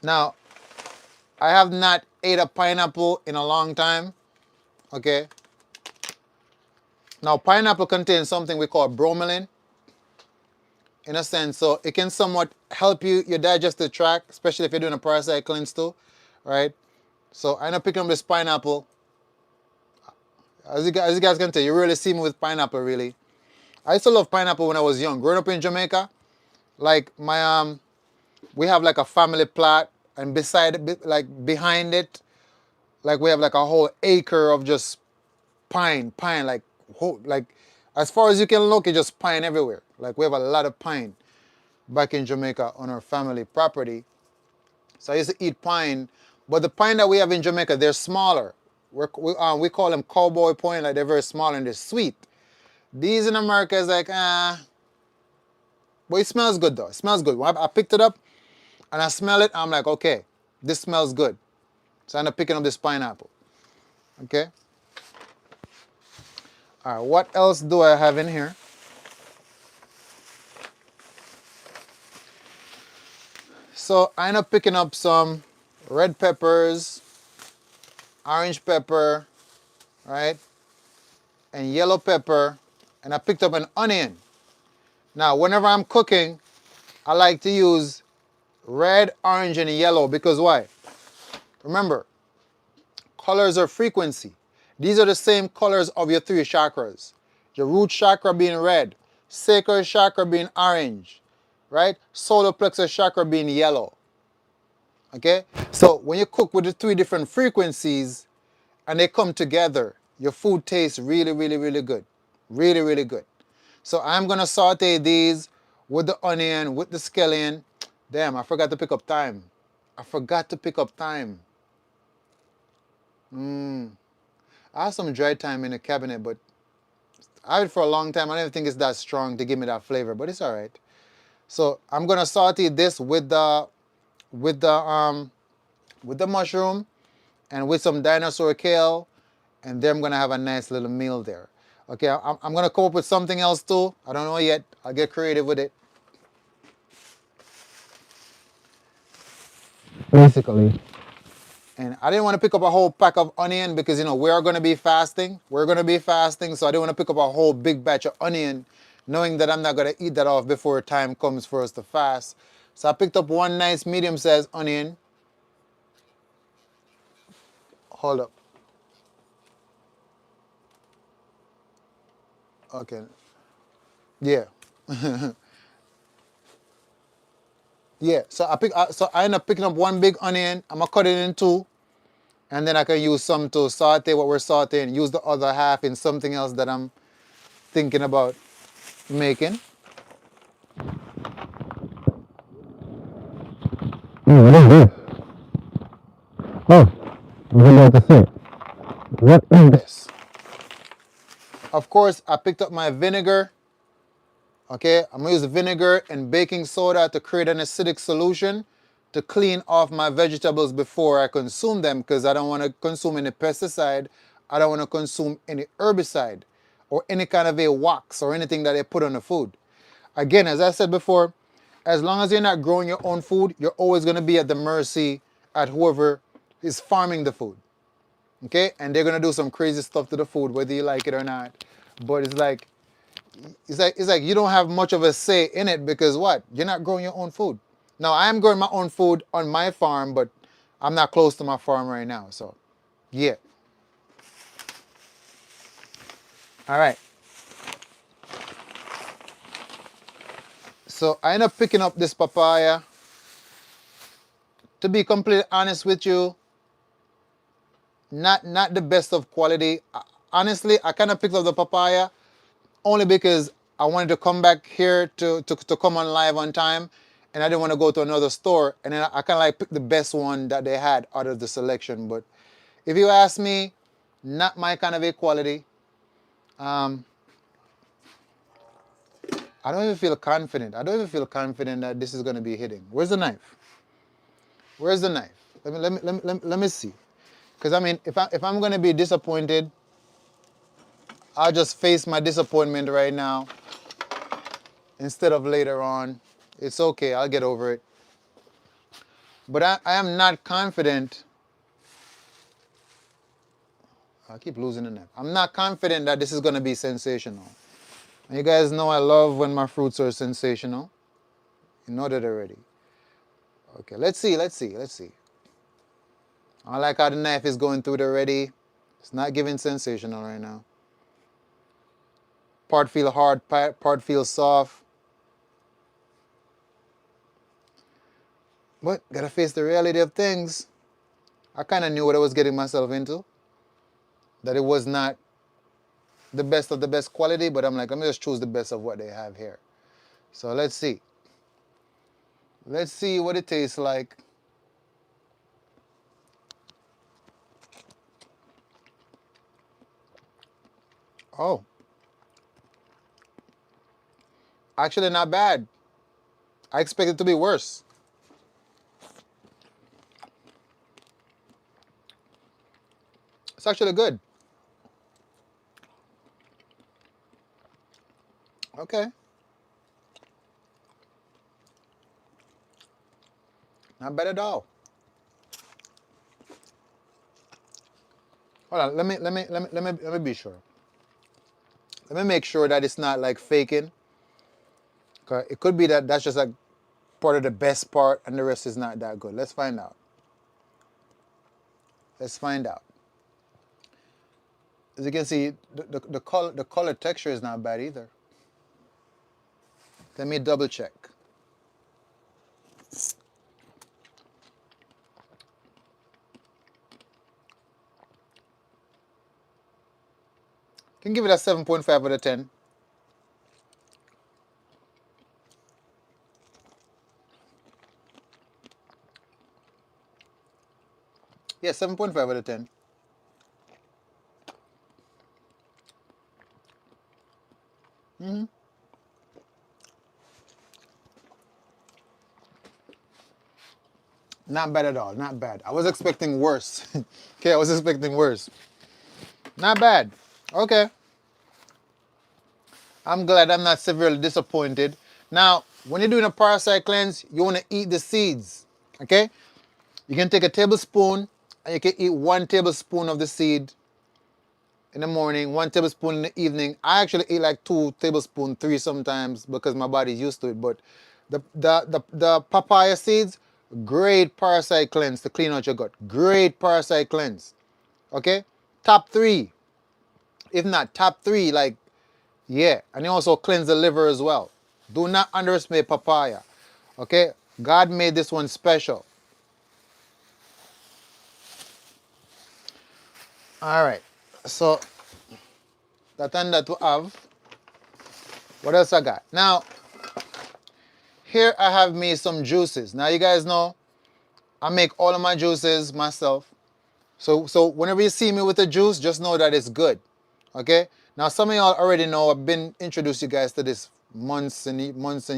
Now, I have not ate a pineapple in a long time. Okay. Now, pineapple contains something we call bromelain. in a sense. So it can somewhat help your digestive tract, especially if you're doing a parasite cleanse too, right? So I end up picking up this pineapple. As you guys can tell, you really see me with pineapple, really. I used to love pineapple when I was young. Growing up in Jamaica, like we have like a family plot, and beside it, like behind it, like we have like a whole acre of just pine, like like as far as you can look, it's just pine everywhere. Like we have a lot of pine back in Jamaica on our family property. So I used to eat pine, but the pine that we have in Jamaica, they're smaller. We call them cowboy pine, like they're very small and they're sweet. These in America is like, but it smells good though. It smells good. When I picked it up and I smell it, I'm like, okay, this smells good. So I end up picking up this pineapple. Okay. All right, what else do I have in here? So I end up picking up some red peppers, orange pepper, right? And yellow pepper. And I picked up an onion. Now, whenever I'm cooking, I like to use red, orange, and yellow because why? Remember, colors are frequency. These are the same colors of your three chakras. Your root chakra being red, sacral chakra being orange, right? Solar plexus chakra being yellow. Okay? So when you cook with the three different frequencies and they come together, your food tastes really, really, really good. Really, really good. So I'm gonna saute these with the onion, with the scallion. Damn, I forgot to pick up thyme. I forgot to pick up thyme. I have some dried thyme in the cabinet, but I had it for a long time. I don't even think it's that strong to give me that flavor, but it's all right. So I'm gonna saute this with the um with the mushroom and with some dinosaur kale, and then I'm gonna have a nice little meal there. Okay, I'm gonna come up with something else too. I don't know yet. I'll get creative with it. Basically. And I didn't want to pick up a whole pack of onion because we are going to be fasting. We're going to be fasting, so I didn't want to pick up a whole big batch of onion, knowing that I'm not going to eat that off before time comes for us to fast. So I picked up one nice medium-sized onion. Hold up. Okay. Yeah. Yeah. So I end up picking up one big onion. I'm gonna cut it in two, and then I can use some to saute what we're sauteing. Use the other half in something else that I'm thinking about making. Oh, what is this? Oh, I was about to say, what is this? Of course, I picked up my vinegar. Okay, I'm gonna use vinegar and baking soda to create an acidic solution to clean off my vegetables before I consume them because I don't want to consume any pesticide. I don't want to consume any herbicide or any kind of a wax or anything that they put on the food. Again, as I said before, as long as you're not growing your own food, you're always going to be at the mercy at whoever is farming the food. Okay, and they're gonna do some crazy stuff to the food, whether you like it or not. But it's like you don't have much of a say in it because what? You're not growing your own food. Now I am growing my own food on my farm, but I'm not close to my farm right now. So yeah. All right. So I end up picking up this papaya. To be completely honest with you, not the best of quality. Honestly, I kind of picked up the papaya only because I wanted to come back here to come on live on time, and I didn't want to go to another store, and then I kind of like picked the best one that they had out of the selection. But if you ask me, not my kind of a quality. Um, I don't even feel confident. I don't even feel confident that this is going to be hitting. Where's the knife? Where's the knife? Let me see. Because I mean, if I'm going to be disappointed, I'll just face my disappointment right now instead of later on. It's okay. I'll get over it. But I am not confident. I keep losing the knife. I'm not confident that this is going to be sensational. You guys know I love when my fruits are sensational. You know that already. Okay, let's see, let's see, let's see. I like how the knife is going through it already. It's not giving sensational right now. Part feel hard, part feel soft. But gotta face the reality of things. I kind of knew what I was getting myself into. That it was not the best of the best quality, but I'm like, let me just choose the best of what they have here. So let's see. Let's see what it tastes like. Oh, actually not bad. I expected it to be worse. It's actually good. Okay. Not bad at all. Hold on, let me be sure. Let me make sure that it's not like faking. 'Cause it could be that that's just like part of the best part and the rest is not that good. Let's find out. Let's find out. As you can see, the color texture is not bad either. Let me double check. Can give it a 7.5 out of 10. Yeah, 7.5 out of 10. Not bad at all. Not bad. I was expecting worse. Okay, I was expecting worse. Not bad. Okay. I'm glad I'm not severely disappointed. Now, when you're doing a parasite cleanse, you want to eat the seeds. Okay? You can take a tablespoon and you can eat 1 tablespoon of the seed in the morning, 1 tablespoon in the evening. I actually eat like 2 tablespoons, 3 sometimes because my body's used to it. But the papaya seeds, great parasite cleanse to clean out your gut. Great parasite cleanse. Okay? Top 3. If not top 3, like, yeah. And it also cleanse the liver as well. Do not underestimate papaya. Okay? God made this one special. All right. So that and that we have. What else I got? Now, here I have me some juices. Now you guys know I make all of my juices myself. So whenever you see me with a juice, just know that it's good. Okay? Now some of y'all already know I've been introduced you guys to this months and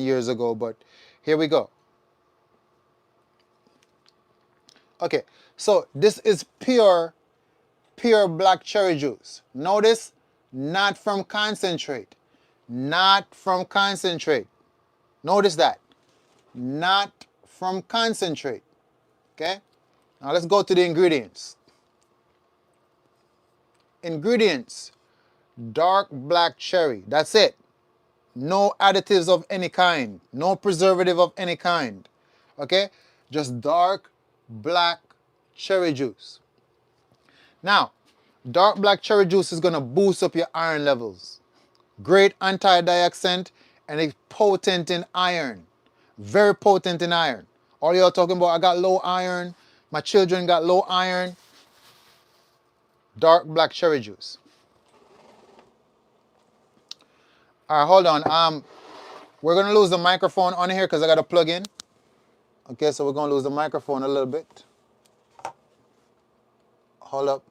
years ago, but here we go. Okay, so this is pure black cherry juice. Notice, not from concentrate. Not from concentrate. Notice that. Not from concentrate. Okay? Now let's go to the ingredients. Ingredients. Dark black cherry. That's it. No additives of any kind. No preservative of any kind. Okay? Just dark black cherry juice. Now, dark black cherry juice is going to boost up your iron levels. Great antioxidant and it's potent in iron. Very potent in iron. All y'all talking about, I got low iron, my children got low iron. Dark black cherry juice. All right, hold on. We're going to lose the microphone on here because I got to plug in. Okay, so we're going to lose the microphone a little bit. Hold up.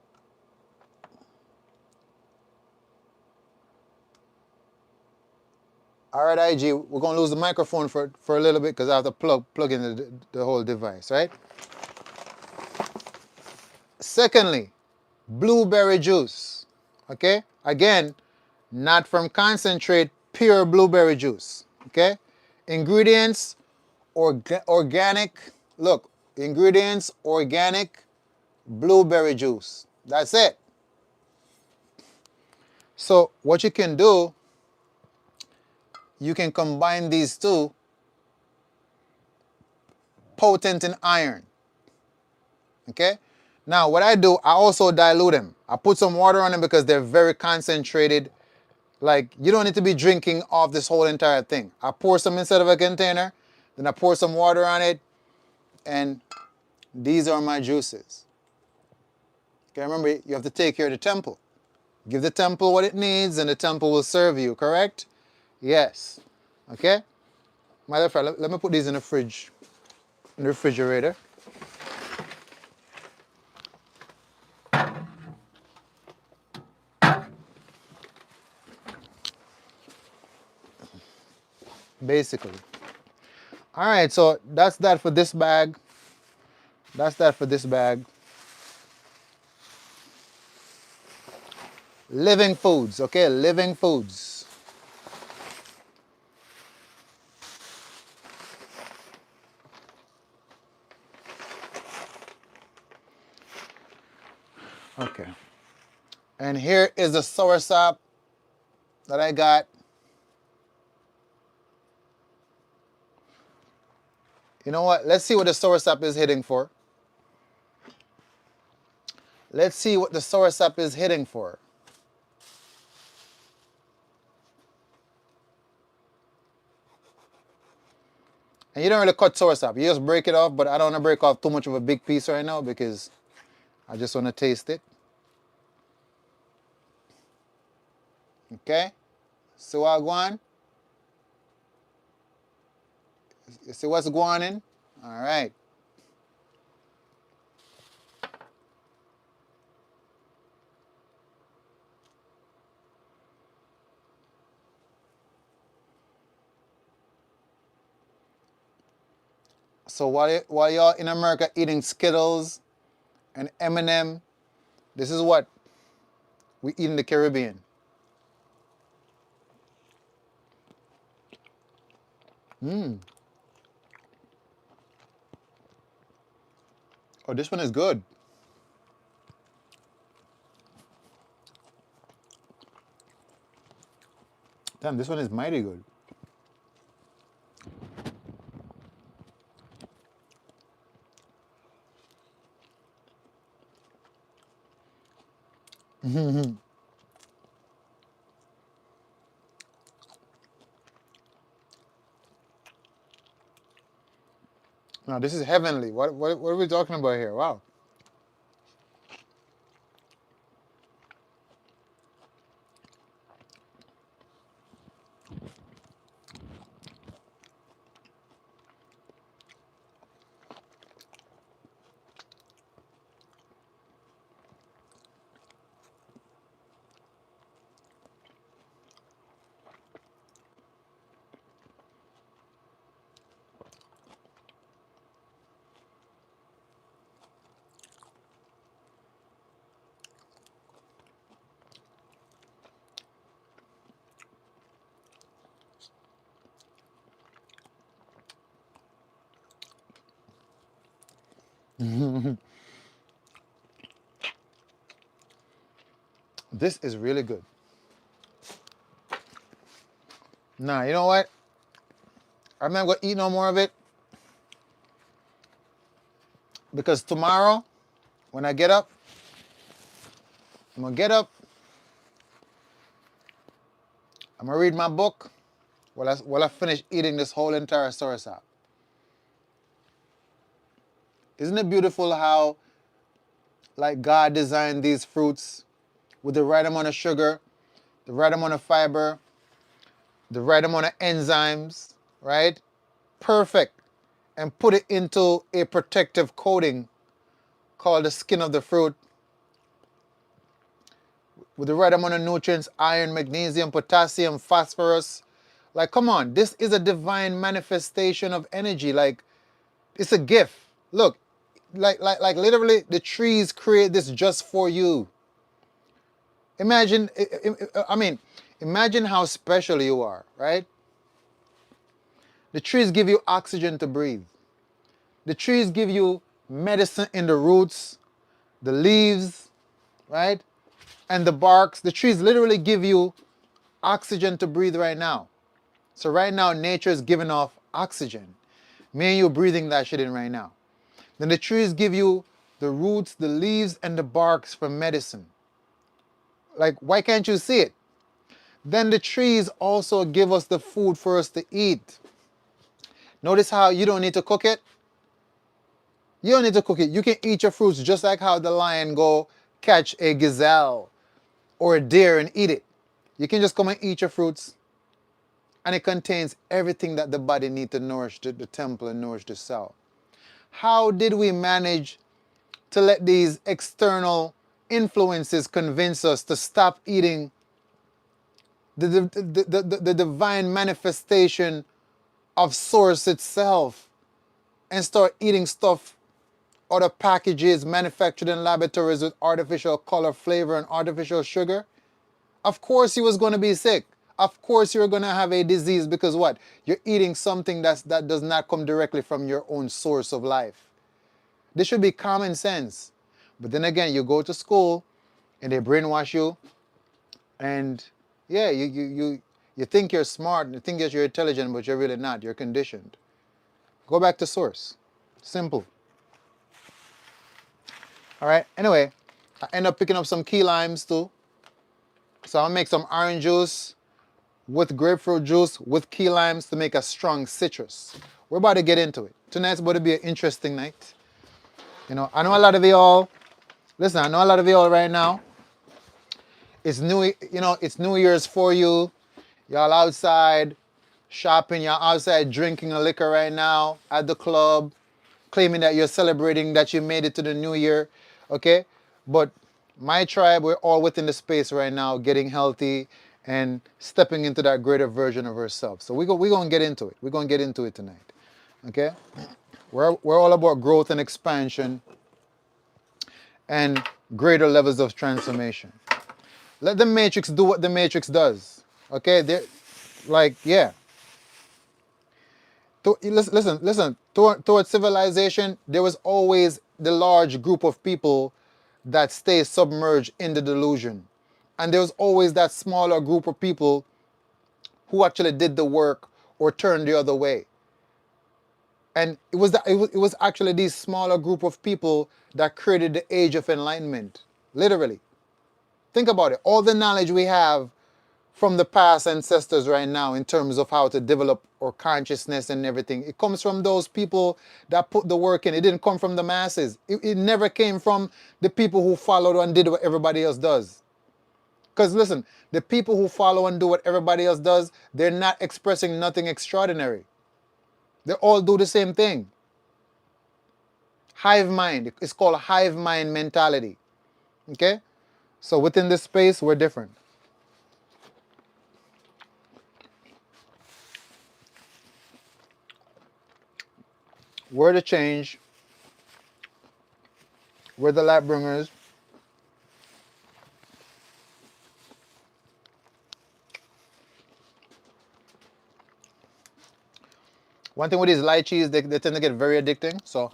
All right, IG, we're going to lose the microphone for a little bit because I have to plug in the whole device, right? Secondly, blueberry juice. Okay? Again, not from concentrate, pure blueberry juice. Okay? Ingredients, organic. Look, ingredients, organic blueberry juice. That's it. So what you can do you can combine these two, potent in iron. Okay? Now, what I do, I also dilute them. I put some water on them because they're very concentrated. Like, you don't need to be drinking off this whole entire thing. I pour some inside of a container, then I pour some water on it, and these are my juices. Okay, remember, you have to take care of the temple. Give the temple what it needs, and the temple will serve you, correct? Yes. Okay? Matter of fact, let me put these in the fridge, in the refrigerator. Basically. All right, so that's that for this bag. That's that for this bag. Living foods, okay? Living foods. Okay. And here is the soursop that I got. You know what? Let's see what the soursop is hitting for. Let's see what the soursop is hitting for. And you don't really cut soursop. You just break it off, but I don't want to break off too much of a big piece right now because I just want to taste it. Okay? See what I'm going? You see what's going in? All right. So while y'all in America eating Skittles and M&M, this is what we eat in the Caribbean. Oh, this one is good. Damn, this one is mighty good. No, this is heavenly. What are we talking about here? Wow. This is really good. Nah, you know what? I'm not going to eat no more of it because tomorrow, when I get up, I'm going to get up, I'm going to read my book while I finish eating this whole entire soursop. Isn't it beautiful how like God designed these fruits with the right amount of sugar, the right amount of fiber, the right amount of enzymes, right? Perfect. And put it into a protective coating called the skin of the fruit with the right amount of nutrients, iron, magnesium, potassium, phosphorus. Like, come on, this is a divine manifestation of energy. Like, it's a gift. Look, like literally the trees create this just for you. Imagine, I mean, imagine how special you are, right? The trees give you oxygen to breathe. The trees give you medicine in the roots, the leaves, right? And the barks. The trees literally give you oxygen to breathe right now. So right now, nature is giving off oxygen. Me and you breathing that shit in right now. Then the trees give you the roots, the leaves, and the barks for medicine. Like, why can't you see it? Then the trees also give us the food for us to eat. Notice how you don't need to cook it? You don't need to cook it. You can eat your fruits just like how the lion go catch a gazelle or a deer and eat it. You can just come and eat your fruits, and it contains everything that the body needs to nourish the temple and nourish the cell. How did we manage to let these external influences convince us to stop eating the divine manifestation of source itself and start eating stuff out of packages manufactured in laboratories with artificial color, flavor, and artificial sugar? Of course you was going to be sick. Of course you're going to have a disease because what? You're eating something that does not come directly from your own source of life. This should be common sense. But then again, you go to school and they brainwash you, and yeah, you think you're smart, you think that you're intelligent, but you're really not. You're conditioned. Go back to source. Simple. All right. Anyway, I end up picking up some key limes too. So I'll make some orange juice with grapefruit juice with key limes to make a strong citrus. We're about to get into it. Tonight's about to be an interesting night. You know, I know a lot of you all. Listen, I know a lot of you all right now. It's new. It's New Year's for you. Y'all outside shopping. Y'all outside drinking a liquor right now at the club, claiming that you're celebrating that you made it to the new year. Okay, but my tribe, we're all within the space right now, getting healthy and stepping into that greater version of ourselves. So we're gonna get into it. We're gonna get into it tonight. Okay, we're all about growth and expansion and greater levels of transformation. Let the matrix do what the matrix does. Okay, they're like, yeah. Listen. Toward civilization, there was always the large group of people that stay submerged in the delusion, and there was always that smaller group of people who actually did the work or turned the other way. And it was actually these smaller group of people that created the age of enlightenment. Literally, think about it. All the knowledge we have from the past ancestors right now in terms of how to develop our consciousness and everything. It comes from those people that put the work in. It didn't come from the masses. It never came from the people who followed and did what everybody else does. Because listen, the people who follow and do what everybody else does, they're not expressing nothing extraordinary. They all do the same thing. Hive mind. It's called hive mind mentality. Okay? So within this space, we're different. We're the change. We're the light bringers. One thing with these lychees, they tend to get very addicting. So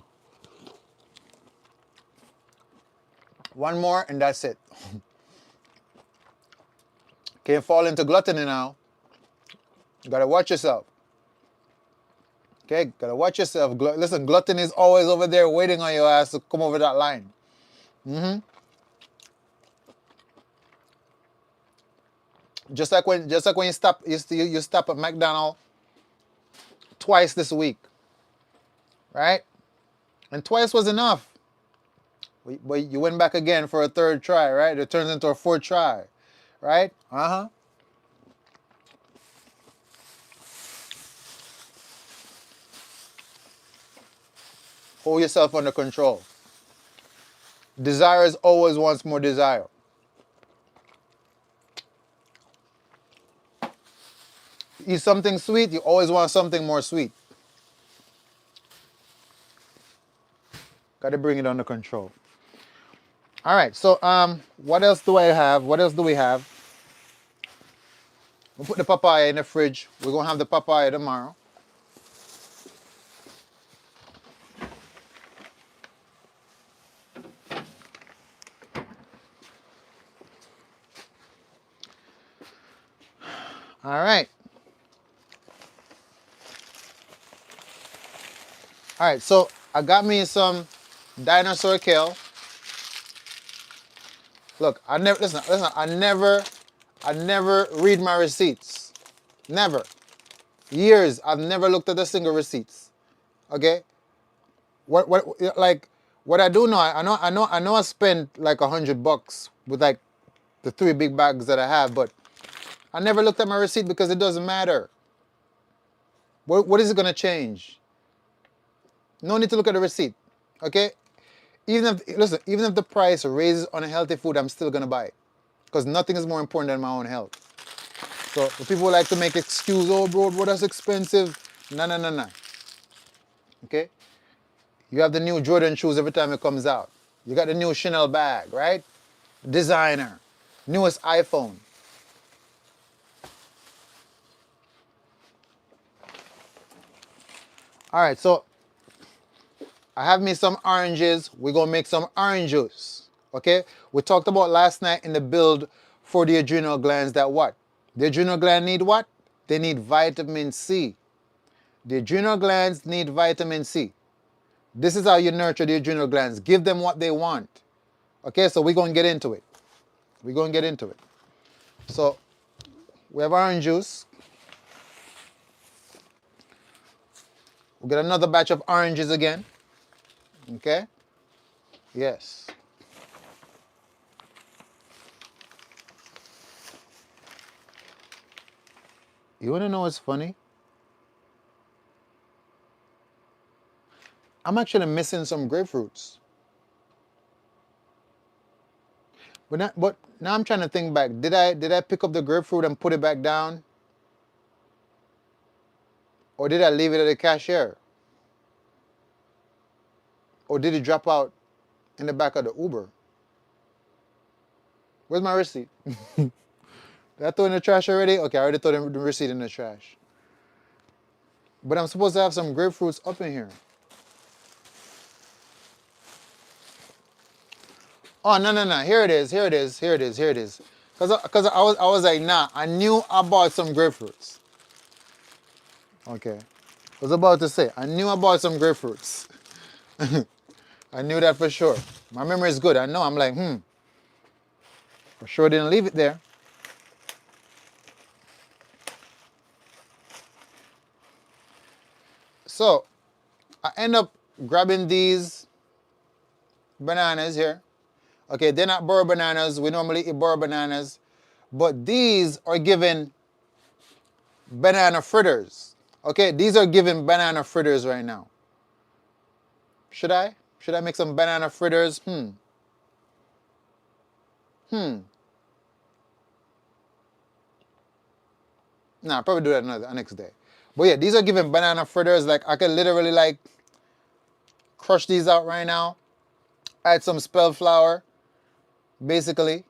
one more and that's it. Can't fall into gluttony now. You gotta watch yourself. Okay, gotta watch yourself. Listen, gluttony is always over there waiting on your ass to come over that line. Just like when you stop at McDonald's twice this week, right? And twice was enough. But you went back again for a third try, right? It turns into a fourth try, right? Hold yourself under control. Desire always wants more desire. Eat something sweet, you always want something more sweet. Got to bring it under control. All right, so what else do I have? What else do we have? We'll put the papaya in the fridge. We're going to have the papaya tomorrow. All right. All right, so I got me some dinosaur kale. Look, I never listen. I never read my receipts. Never. Years, I've never looked at a single receipts. Okay. Like what I do know, I know I spent like $100 with like the 3 big bags that I have, but I never looked at my receipt because it doesn't matter. What is it gonna change? No need to look at the receipt. Okay. Even if the price raises on a healthy food, I'm still gonna buy it because nothing is more important than my own health. So if people like to make excuse, oh bro, what that's expensive. No, no, no, no. Okay. You have the new Jordan shoes every time it comes out. You got the new Chanel bag, right? Designer. Newest iPhone. All right, so I have me some oranges. We're going to make some orange juice. Okay? We talked about last night in the build for the adrenal glands that what? The adrenal gland need what? They need vitamin C. The adrenal glands need vitamin C. This is how you nurture the adrenal glands. Give them what they want. Okay, so we're going to get into it. We're going to get into it. So we have orange juice. We'll get another batch of oranges again. Okay? Yes. You want to know what's funny? I'm actually missing some grapefruits. But now I'm trying to think back. Did I pick up the grapefruit and put it back down? Or did I leave it at the cashier? Or did it drop out in the back of the Uber? Where's my receipt? Did I throw it in the trash already? Okay, I already threw the receipt in the trash. But I'm supposed to have some grapefruits up in here. Oh, no, no, no. Here it is. Here it is. Here it is. Here it is. Because I was like, nah, I knew I bought some grapefruits. Okay. I was about to say, I knew I bought some grapefruits. I knew that for sure. My memory is good. I know. I'm like, for sure didn't leave it there. So I end up grabbing these bananas here. Okay, they're not burro bananas. We normally eat burro bananas. But these are given banana fritters. Okay, these are given banana fritters right now. Should I? Should I make some banana fritters? Nah, I'll probably do that next day. But yeah, these are given banana fritters. Like I could literally like crush these out right now. Add some spelled flour, basically.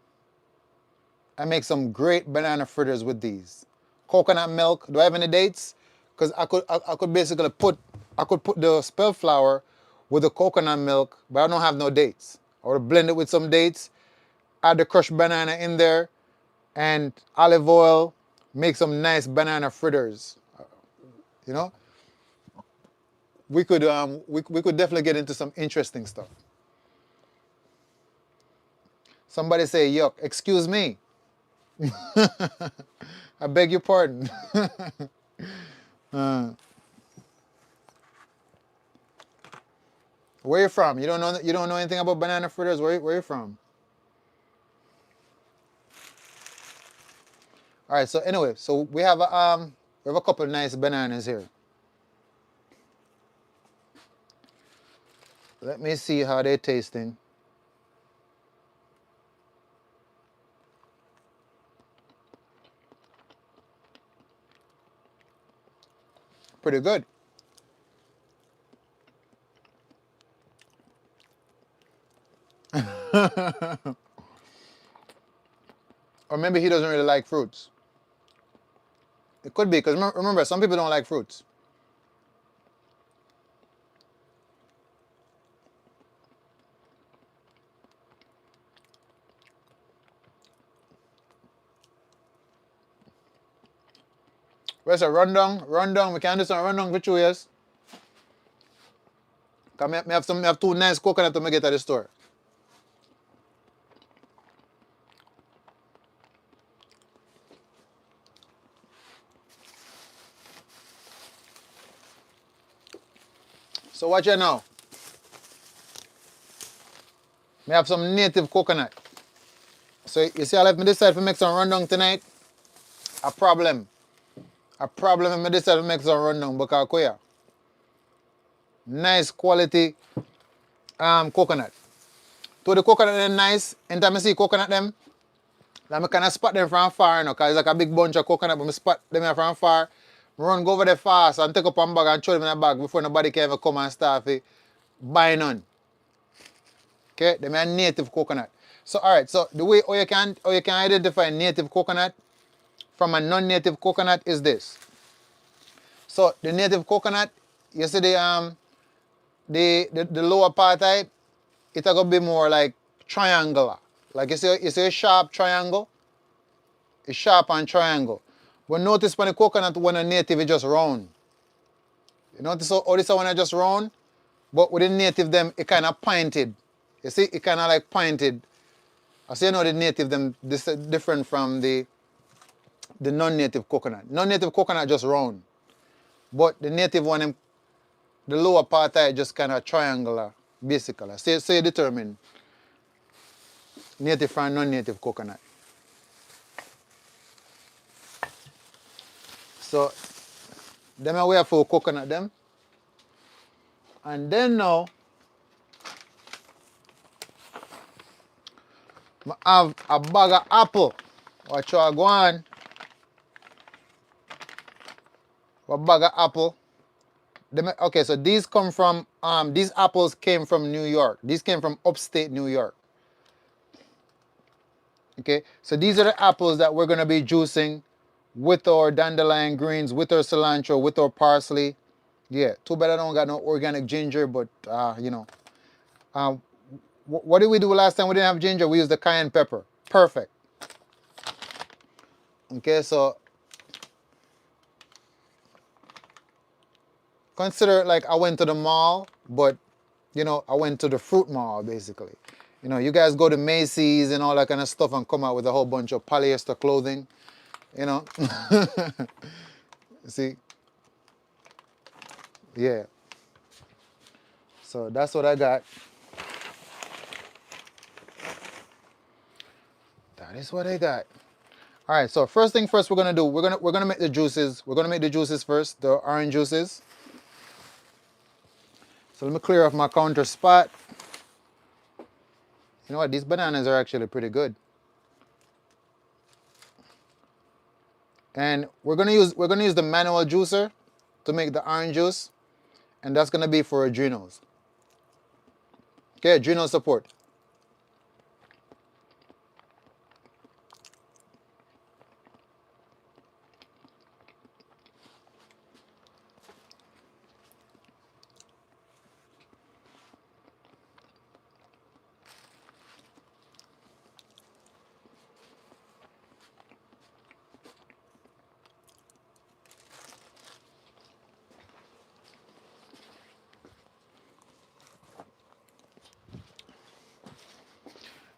And make some great banana fritters with these. Coconut milk. Do I have any dates? Because I could basically put the spelled flour with the coconut milk, but I don't have no dates. I would blend it with some dates, add the crushed banana in there, and olive oil. Make some nice banana fritters. You know, we could definitely get into some interesting stuff. Somebody say, yuck, excuse me. I beg your pardon. Where you from? You don't know anything about banana fritters? Where you from? All right. So anyway, so we have a couple of nice bananas here. Let me see how they're tasting. Pretty good. Or maybe he doesn't really like fruits. It could be, because remember, some people don't like fruits. Where's a rundown? Rundown. We can do some rundown for 2 years. Cause me have two nice coconut to me get at the store. So watch it now. Me have some native coconut. So you see, I me decide to make some rundown tonight. A problem. A problem if me decide to make some rundown because kuya. Nice quality coconut. To the coconut them nice. Anytime I see coconut them, like I kind of spot them from far, you know, because it's like a big bunch of coconut, but I spot them here from far. I run go over there fast and take up one bag and throw them in the bag before nobody can ever come and start to buy none. Okay, them are native coconut. So alright, so the way how you can identify native coconut from a non-native coconut is this. So the native coconut, you see the lower part of it, it's gonna be more like triangular. Like you see a sharp triangle, it's sharp and triangle. But notice when the coconut when a native is just round. You notice how this one is just round, but with the native them it kind of pointed. You see, it kind of like pointed. I say you know the native them this different from the non-native coconut. Non-native coconut just round, but the native one, the lower part of it just kind of triangular, basically. So you determine native from non-native coconut. So them are way for coconut them, and then now I have a bag of apple. Watch how I go on. A bag of apple. Okay, so these come from these apples came from New York. These came from upstate New York. Okay, so these are the apples that we're gonna be juicing with our dandelion greens, with our cilantro, with our parsley. Yeah, too bad I don't got no organic ginger, but you know. What did we do last time we didn't have ginger? We used the cayenne pepper. Perfect. Okay, so consider like I went to the mall, but you know, I went to the fruit mall basically. You know, you guys go to Macy's and all that kind of stuff and come out with a whole bunch of polyester clothing, you know. See? Yeah. So that's what I got. That is what I got. All right, so first thing first we're gonna do, we're gonna make the juices. We're gonna make the juices first, the orange juices. So let me clear off my counter spot. You know what? These bananas are actually pretty good. And we're gonna use the manual juicer to make the orange juice, and that's gonna be for adrenals. Okay, adrenal support.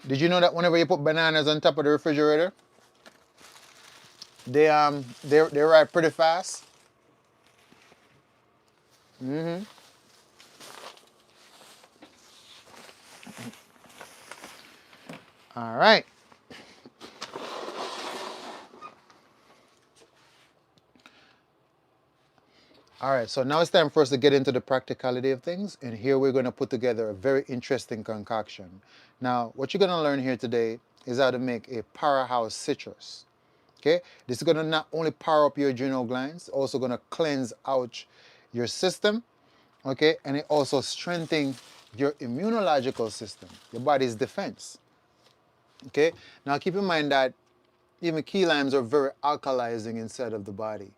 Did you know that whenever you put bananas on top of the refrigerator, they ripe pretty fast? Mm-hmm. All right. All right, so now it's time for us to get into the practicality of things, and here we're going to put together a very interesting concoction. Now, what you're going to learn here today is how to make a powerhouse citrus. Okay, this is going to not only power up your adrenal glands, also going to cleanse out your system, okay, and it also strengthens your immunological system, your body's defense. Okay, now keep in mind that even key limes are very alkalizing inside of the body.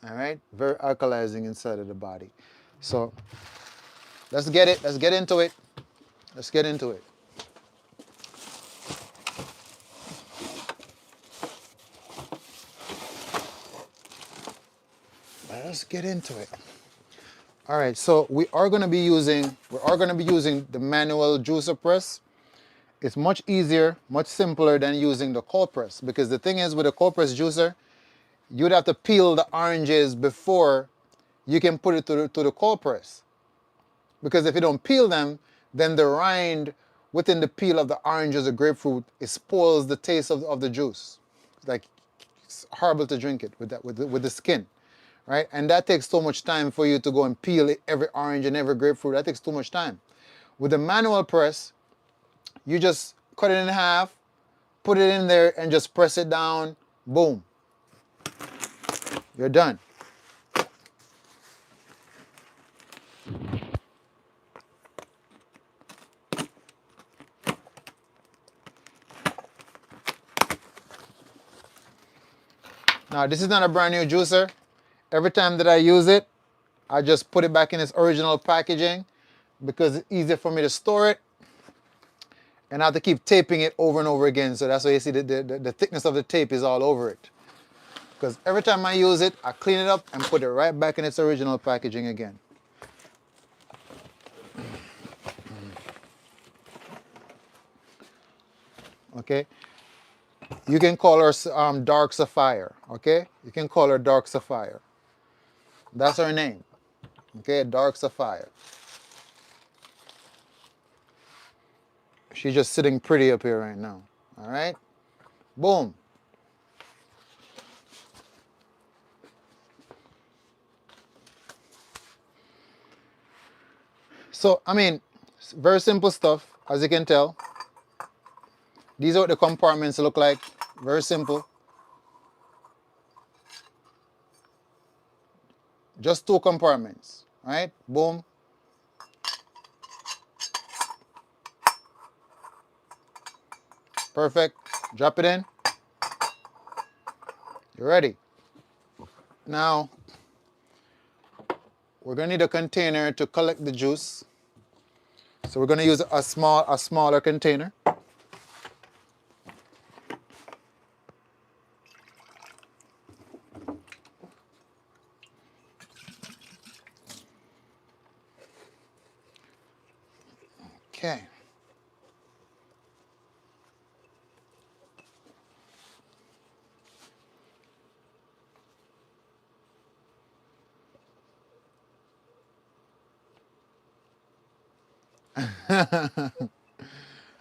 All right, very alkalizing inside of the body. So let's get it. Let's get into it. Let's get into it. Let's get into it. All right, so we are going to be using the manual juicer press. It's much easier, much simpler than using the cold press, because the thing is with a cold press juicer, you'd have to peel the oranges before you can put it to the cold press. Because if you don't peel them, then the rind within the peel of the oranges or grapefruit, it spoils the taste of the juice. Like, it's horrible to drink it with the skin, right? And that takes so much time for you to go and peel every orange and every grapefruit. That takes too much time. With the manual press, you just cut it in half, put it in there, and just press it down. Boom. You're done. Now, this is not a brand new juicer. Every time that I use it, I just put it back in its original packaging because it's easier for me to store it, and I have to keep taping it over and over again. So that's why you see the thickness of the tape is all over it. Because every time I use it, I clean it up and put it right back in its original packaging again. Okay? You can call her Dark Sapphire. Okay? You can call her Dark Sapphire. That's her name. Okay? Dark Sapphire. She's just sitting pretty up here right now. All right? Boom. So, I mean, very simple stuff, as you can tell. These are what the compartments look like. Very simple. Just two compartments, right? Boom. Perfect. Drop it in. You're ready. Now, we're gonna need a container to collect the juice. So we're gonna use a smaller container. Okay.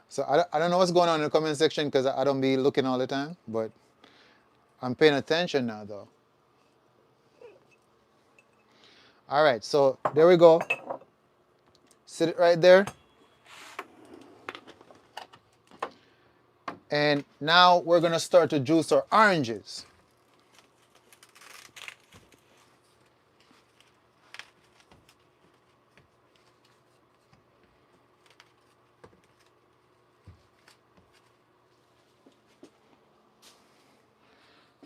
So I don't know what's going on in the comment section because I don't be looking all the time, but I'm paying attention now though. All right, so there we go. Sit it right there. And now we're gonna start to juice our oranges.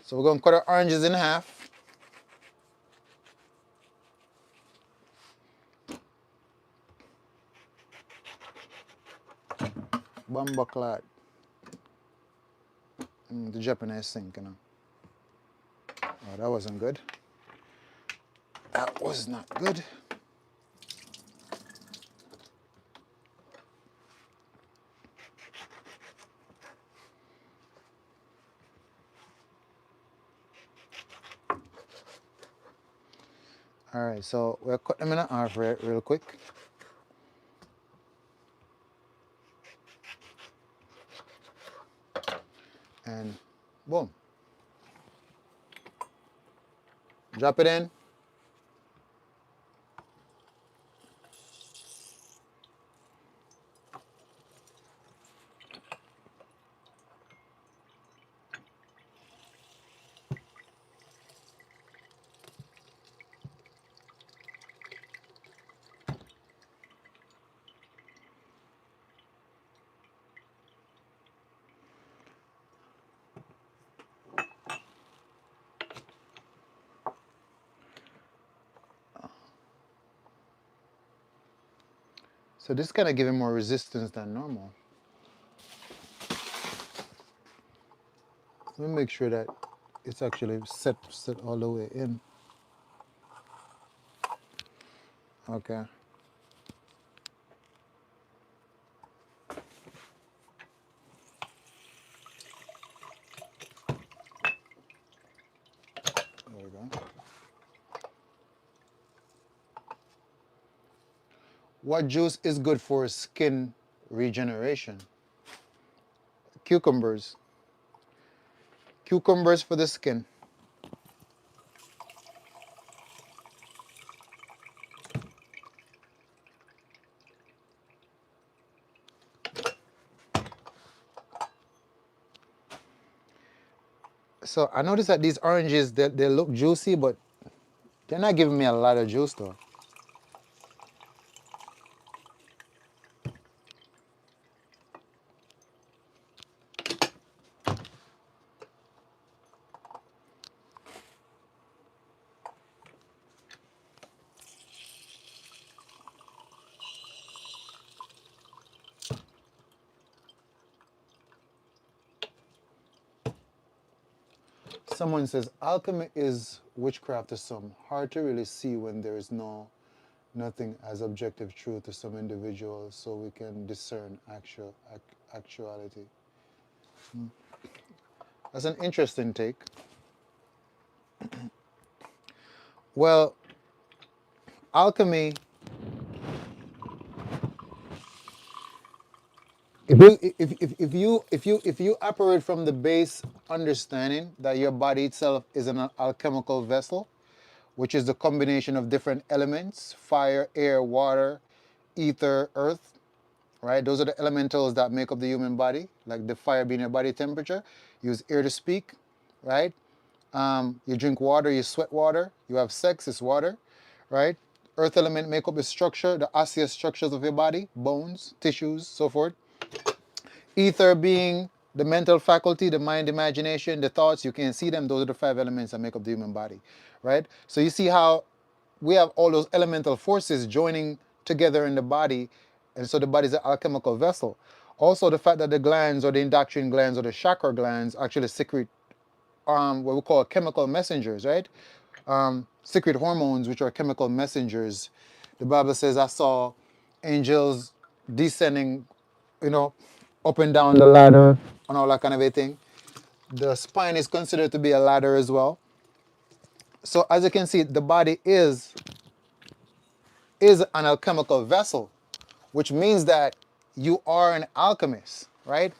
So we're gonna cut our oranges in half. Bamba clot. The Japanese sink, you know. Oh, that wasn't good. That was not good. All right, so we'll cut them in half real quick. And boom. Drop it in. So this kind of giving more resistance than normal. Let me make sure that it's actually set all the way in. Okay. There we go. What juice is good for skin regeneration? Cucumbers. Cucumbers for the skin. So I noticed that these oranges, they look juicy, but they're not giving me a lot of juice though. Someone says alchemy is witchcraft to some. Hard to really see when there is nothing as objective truth to some individuals, so we can discern actuality. That's an interesting take. Well, alchemy. If you operate from the base understanding that your body itself is an alchemical vessel, which is the combination of different elements: fire, air, water, ether, earth, right? Those are the elementals that make up the human body, like the fire being your body temperature. Use air to speak, right? You drink water, you sweat water. You have sex, it's water, right? Earth element make up the structure, the osseous structures of your body: bones, tissues, so forth. Ether being the mental faculty, the mind, imagination, the thoughts. You can't see them. Those are the five elements that make up the human body, right? So you see how we have all those elemental forces joining together in the body, and so the body is an alchemical vessel. Also, the fact that the glands or the endocrine glands or the chakra glands actually secrete what we call chemical messengers, right? Secret hormones, which are chemical messengers. The Bible says, I saw angels descending, you know, up and down the ladder and all that kind of a thing. The spine is considered to be a ladder as well. So as you can see, the body is an alchemical vessel, which means that you are an alchemist, right?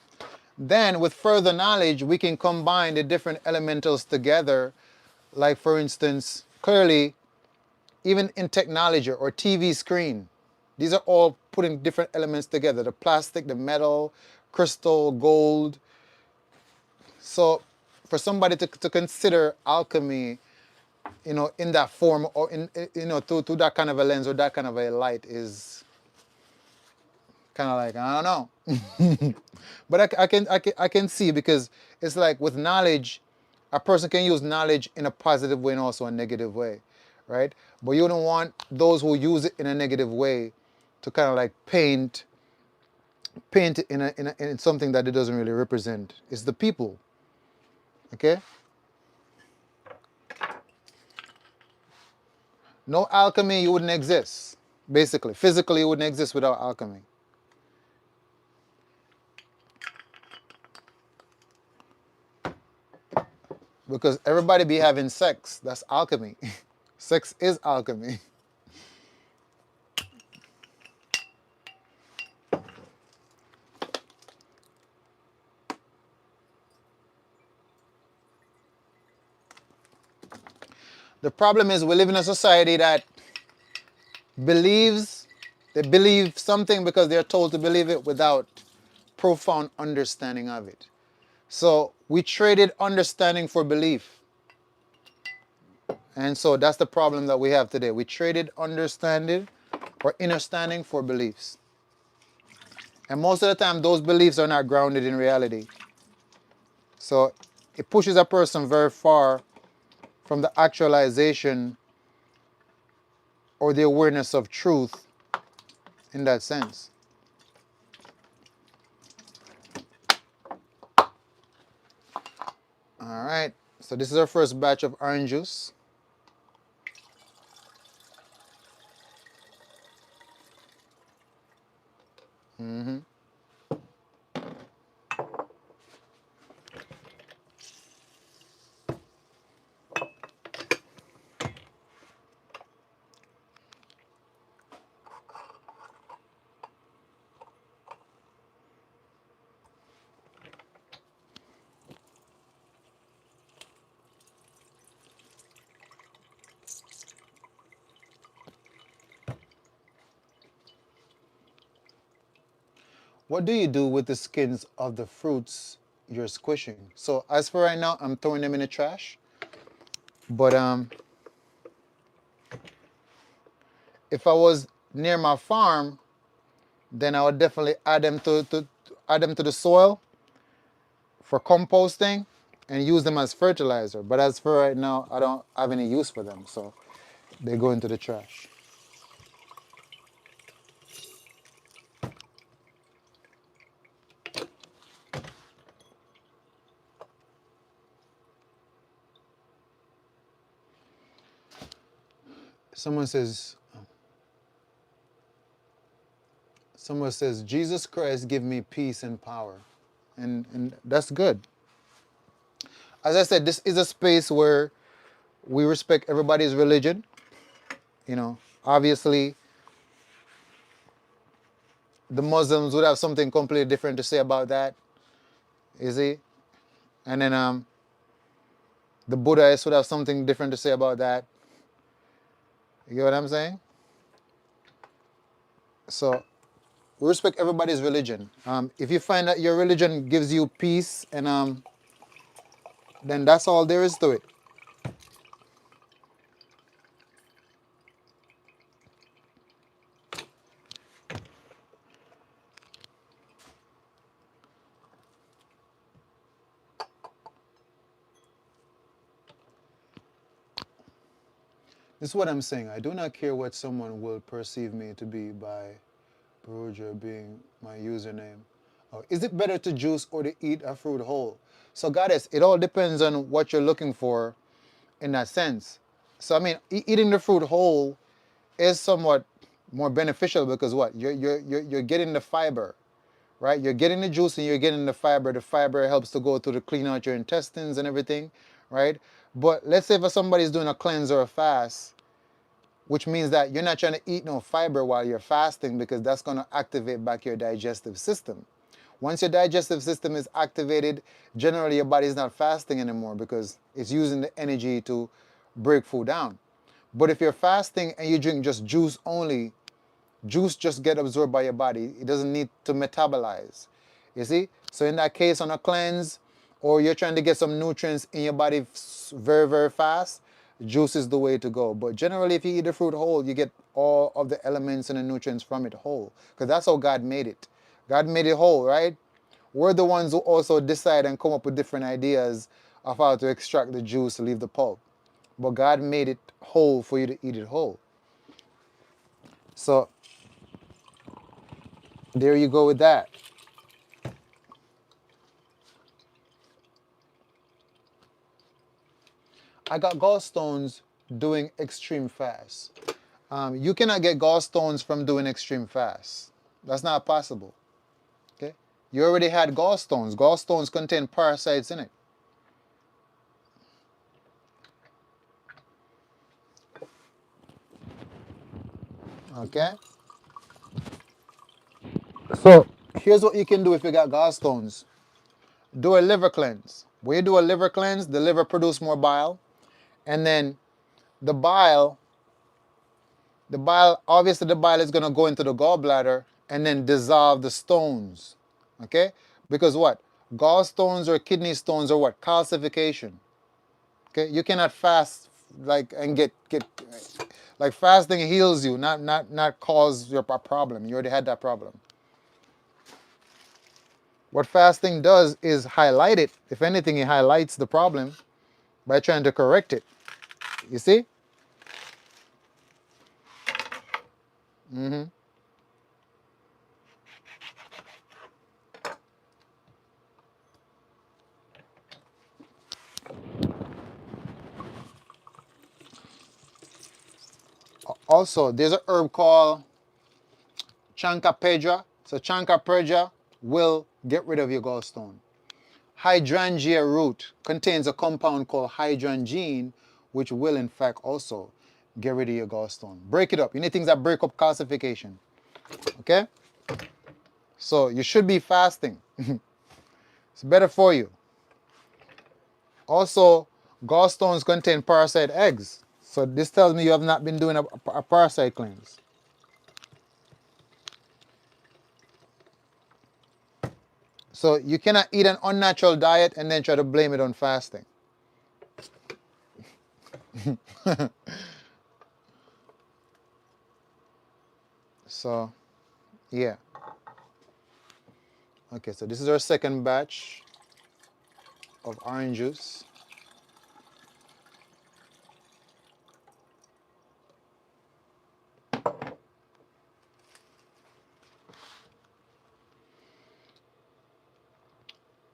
Then with further knowledge, we can combine the different elementals together. Like for instance, clearly, even in technology or TV screen, these are all putting different elements together: the plastic, the metal, crystal, gold. So for somebody to consider alchemy, in that form, or to that kind of a lens or that kind of a light, is kind of like, I don't know. But I can see, because it's like with knowledge, a person can use knowledge in a positive way and also a negative way, right? But you don't want those who use it in a negative way to kind of like paint it in something that it doesn't really represent. It's the people, okay? No alchemy, you wouldn't exist. Basically, physically, you wouldn't exist without alchemy. Because everybody be having sex. That's alchemy. Sex is alchemy. The problem is we live in a society that believes, they believe something because they're told to believe it without profound understanding of it. So we traded understanding for belief. And so that's the problem that we have today. We traded understanding or understanding for beliefs. And most of the time, those beliefs are not grounded in reality. So it pushes a person very far from the actualization or the awareness of truth in that sense. All right, so this is our first batch of orange juice. What do you do with the skins of the fruits you're squishing? So as for right now, I'm throwing them in the trash. But if I was near my farm, then I would definitely add them to add them to the soil for composting and use them as fertilizer. But as for right now, I don't have any use for them, so they go into the trash. Someone says, someone says, Jesus Christ give me peace and power. And that's good. As I said, this is a space where we respect everybody's religion. You know, obviously, the Muslims would have something completely different to say about that, you see? And then the Buddhists would have something different to say about that. You get what I'm saying? So we respect everybody's religion. If you find that your religion gives you peace, and then that's all there is to it. This is what I'm saying. I do not care what someone will perceive me to be by Perugia being my username. Oh, is it better to juice or to eat a fruit whole? So, goddess, it all depends on what you're looking for in that sense. So, I mean, eating the fruit whole is somewhat more beneficial because what? You're getting the fiber, right? You're getting the juice and you're getting the fiber. The fiber helps to go through to clean out your intestines and everything, right? But let's say if somebody's doing a cleanse or a fast, which means that you're not trying to eat no fiber while you're fasting because that's going to activate back your digestive system. Once your digestive system is activated, generally your body is not fasting anymore because it's using the energy to break food down. But if you're fasting and you drink just juice only, juice just get absorbed by your body. It doesn't need to metabolize. You see? So in that case, on a cleanse, or you're trying to get some nutrients in your body very, very fast, juice is the way to go. But generally, if you eat the fruit whole, you get all of the elements and the nutrients from it whole. Because that's how God made it. God made it whole, right? We're the ones who also decide and come up with different ideas of how to extract the juice to leave the pulp. But God made it whole for you to eat it whole. So there you go with that. I got gallstones doing extreme fast. You cannot get gallstones from doing extreme fast. That's not possible. Okay? You already had gallstones. Gallstones contain parasites in it. Okay? So here's what you can do if you got gallstones. Do a liver cleanse. When you do a liver cleanse, the liver produces more bile. And then the bile, obviously the bile is going to go into the gallbladder and then dissolve the stones. Okay? Because what? Gallstones or kidney stones are what? Calcification. Okay? You cannot fast like and get like fasting heals you, not cause your problem. You already had that problem. What fasting does is highlight it. If anything, it highlights the problem by trying to correct it. You see? Also, there's a herb called chancapedra. So chancapedra will get rid of your gallstone. Hydrangea root contains a compound called hydrangine, which will in fact also get rid of your gallstone. Break it up. You need things that break up calcification. Okay? So you should be fasting. It's better for you. Also, gallstones contain parasite eggs. So this tells me you have not been doing a parasite cleanse. So you cannot eat an unnatural diet and then try to blame it on fasting. So, yeah. Okay, so this is our second batch of orange juice.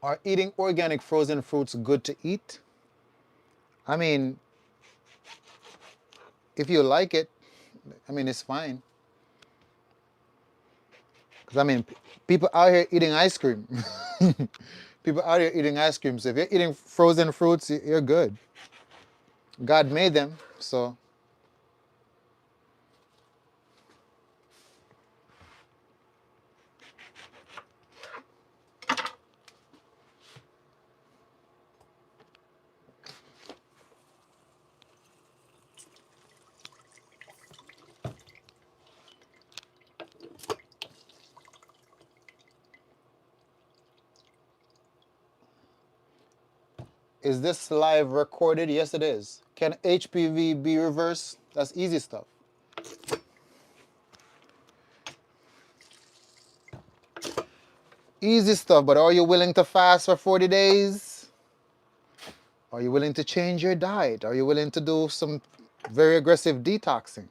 Are eating organic frozen fruits good to eat? I mean, if you like it, I mean, it's fine. Because, I mean, people out here eating ice cream. People out here eating ice cream. So if you're eating frozen fruits, you're good. God made them, so. Is this live recorded? Yes, it is. Can HPV be reversed? That's easy stuff. Easy stuff, but are you willing to fast for 40 days? Are you willing to change your diet? Are you willing to do some very aggressive detoxing?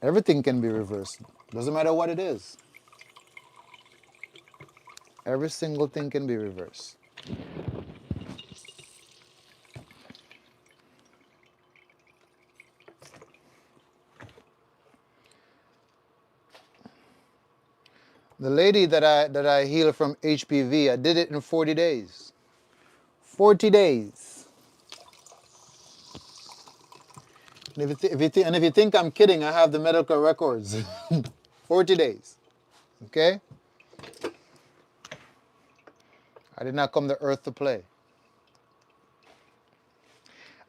Everything can be reversed. Doesn't matter what it is. Every single thing can be reversed. The lady that I healed from HPV, I did it in 40 days. 40 days. And if you think I'm kidding, I have the medical records. 40 days. Okay? I did not come to earth to play.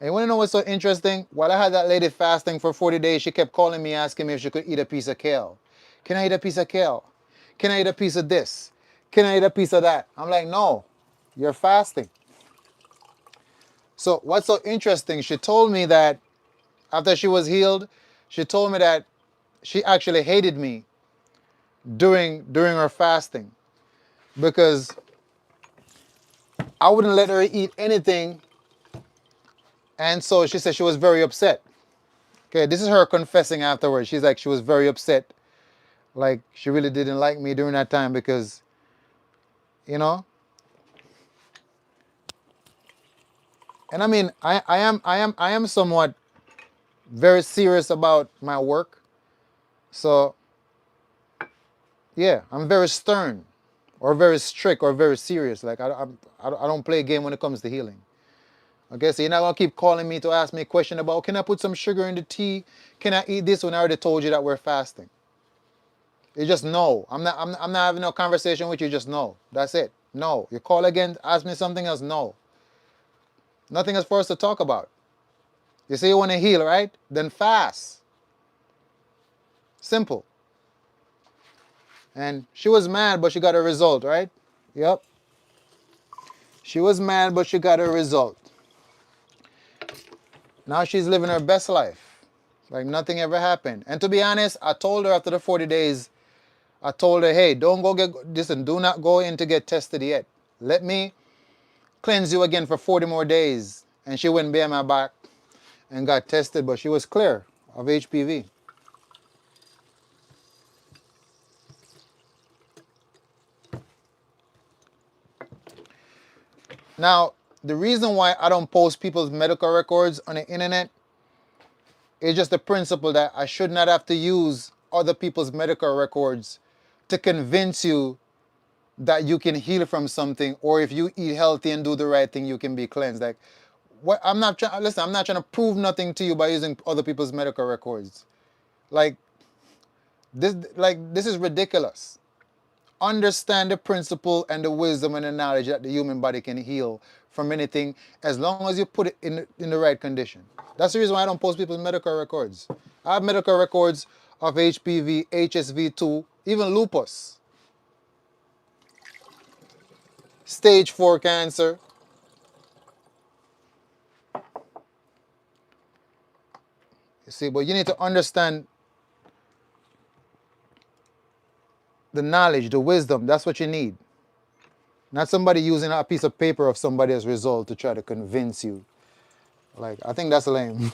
And you want to know what's so interesting? While I had that lady fasting for 40 days, she kept calling me asking me if she could eat a piece of kale. Can I eat a piece of kale? Can I eat a piece of this? Can I eat a piece of that? I'm like, no, you're fasting. So what's so interesting, she told me that after she was healed, she told me that she actually hated me during her fasting because I wouldn't let her eat anything. And so she said she was very upset. Okay, this is her confessing afterwards. She's like, she was very upset. Like, she really didn't like me during that time because, you know. And I mean, I am somewhat very serious about my work. So, yeah, I'm very stern or very strict or very serious. Like, I don't play a game when it comes to healing. Okay, so you're not going to keep calling me to ask me a question about, can I put some sugar in the tea? Can I eat this when I already told you that we're fasting? You just no. I'm not having no conversation with you, just no. That's it. No. You call again, ask me something else, no. Nothing else for us to talk about. You say you want to heal, right? Then fast. Simple. And she was mad, but she got a result, right? Yep. She was mad, but she got a result. Now she's living her best life. Like nothing ever happened. And to be honest, I told her after the 40 days, I told her, hey, don't go listen, do not go in to get tested yet. Let me cleanse you again for 40 more days. And she went behind my back and got tested, but she was clear of HPV. Now, the reason why I don't post people's medical records on the internet is just the principle that I should not have to use other people's medical records to convince you that you can heal from something, or if you eat healthy and do the right thing, you can be cleansed. Like, what I'm not trying. Listen, I'm not trying to prove nothing to you by using other people's medical records. Like this is ridiculous. Understand the principle and the wisdom and the knowledge that the human body can heal from anything as long as you put it in the right condition. That's the reason why I don't post people's medical records. I have medical records of HPV, HSV2, even lupus. Stage 4 cancer. You see, but you need to understand the knowledge, the wisdom. That's what you need. Not somebody using a piece of paper of somebody else's result to try to convince you. Like, I think that's lame.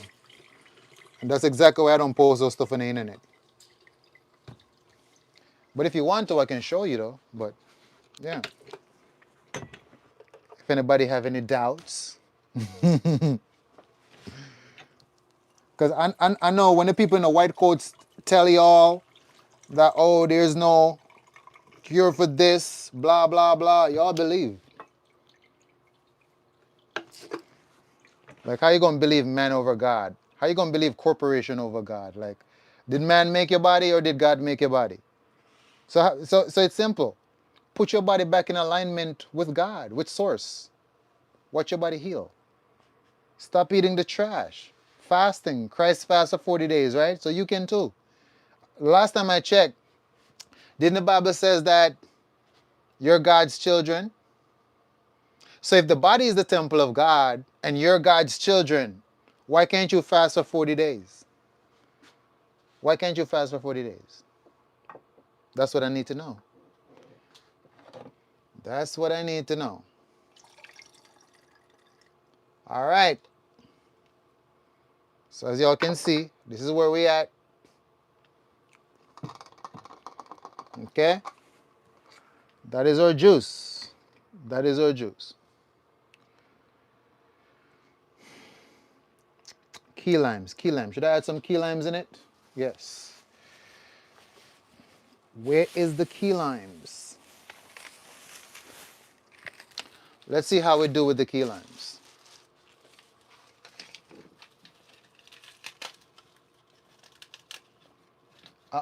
And that's exactly why I don't post those stuff on the internet. But if you want to, I can show you though. But yeah. If anybody have any doubts. Because I know when the people in the white coats tell y'all that, oh, there's no cure for this, blah, blah, blah, y'all believe. Like, how you going to believe man over God? How you going to believe corporation over God? Like, did man make your body or did God make your body? So it's simple. Put your body back in alignment with God, with source. Watch your body heal. Stop eating the trash. Fasting. Christ fasted for 40 days, right? So you can too. Last time I checked, didn't the Bible says that you're God's children? So if the body is the temple of God and you're God's children, why can't you fast for 40 days? Why can't you fast for 40 days? That's what I need to know. That's what I need to know. All right. So as y'all can see, this is where we at. Okay? That is our juice. That is our juice. Key limes, key limes. Should I add some key limes in it? Yes. Where is the key limes? Let's see how we do with the key limes.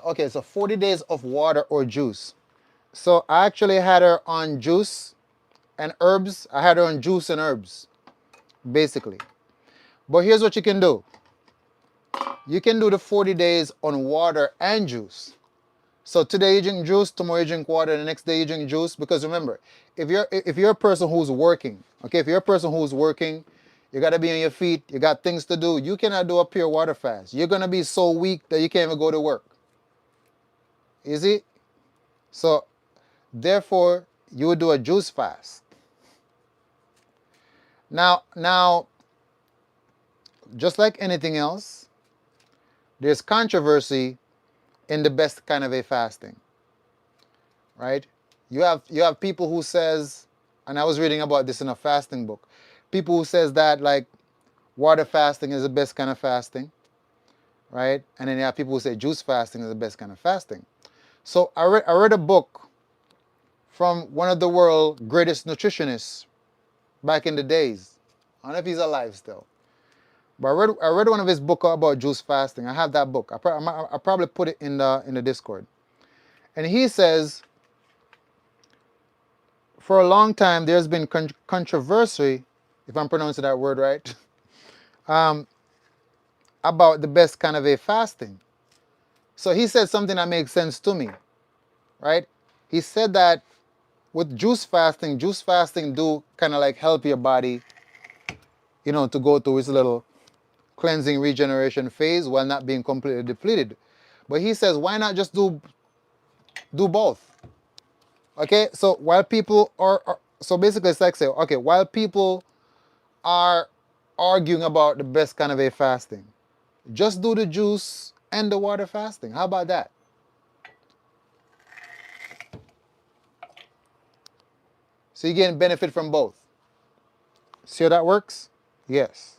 Okay, so 40 days of water or juice. So I actually had her on juice and herbs. I had her on juice and herbs, basically. But here's what you can do. You can do the 40 days on water and juice. So today you drink juice, tomorrow you drink water, the next day you drink juice. Because remember, if you're a person who's working, okay, if you're a person who's working, you gotta be on your feet, you got things to do, you cannot do a pure water fast. You're gonna be so weak that you can't even go to work. You see? So therefore, you would do a juice fast. Now, just like anything else, there's controversy in the best kind of a fasting, right? You have people who says, and I was reading about this in a fasting book, people who says that like water fasting is the best kind of fasting, right? And then you have people who say juice fasting is the best kind of fasting. So I read a book from one of the world's greatest nutritionists back in the days. I don't know if he's alive still. But I read one of his books about juice fasting. I have that book. I probably put it in the Discord. And he says, for a long time, there's been controversy, if I'm pronouncing that word right, about the best kind of a fasting. So he said something that makes sense to me, right? He said that with juice fasting do kind of like help your body, to go through its little cleansing regeneration phase while not being completely depleted. But he says, why not just do both? Okay, so while people so basically it's like say, okay, while people are arguing about the best kind of a fasting, just do the juice and the water fasting. How about that? So you get benefit from both. See how that works? Yes.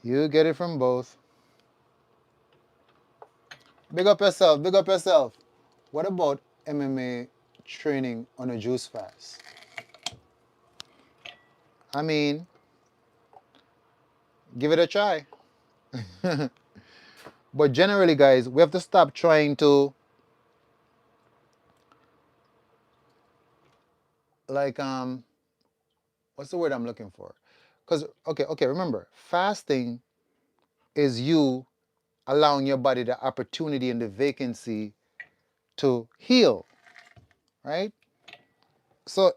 You get it from both. Big up yourself, big up yourself. What about MMA training on a juice fast? I mean, give it a try. But generally, guys, we have to stop trying to like what's the word I'm looking for? Because, okay, remember, fasting is you allowing your body the opportunity and the vacancy to heal, right? So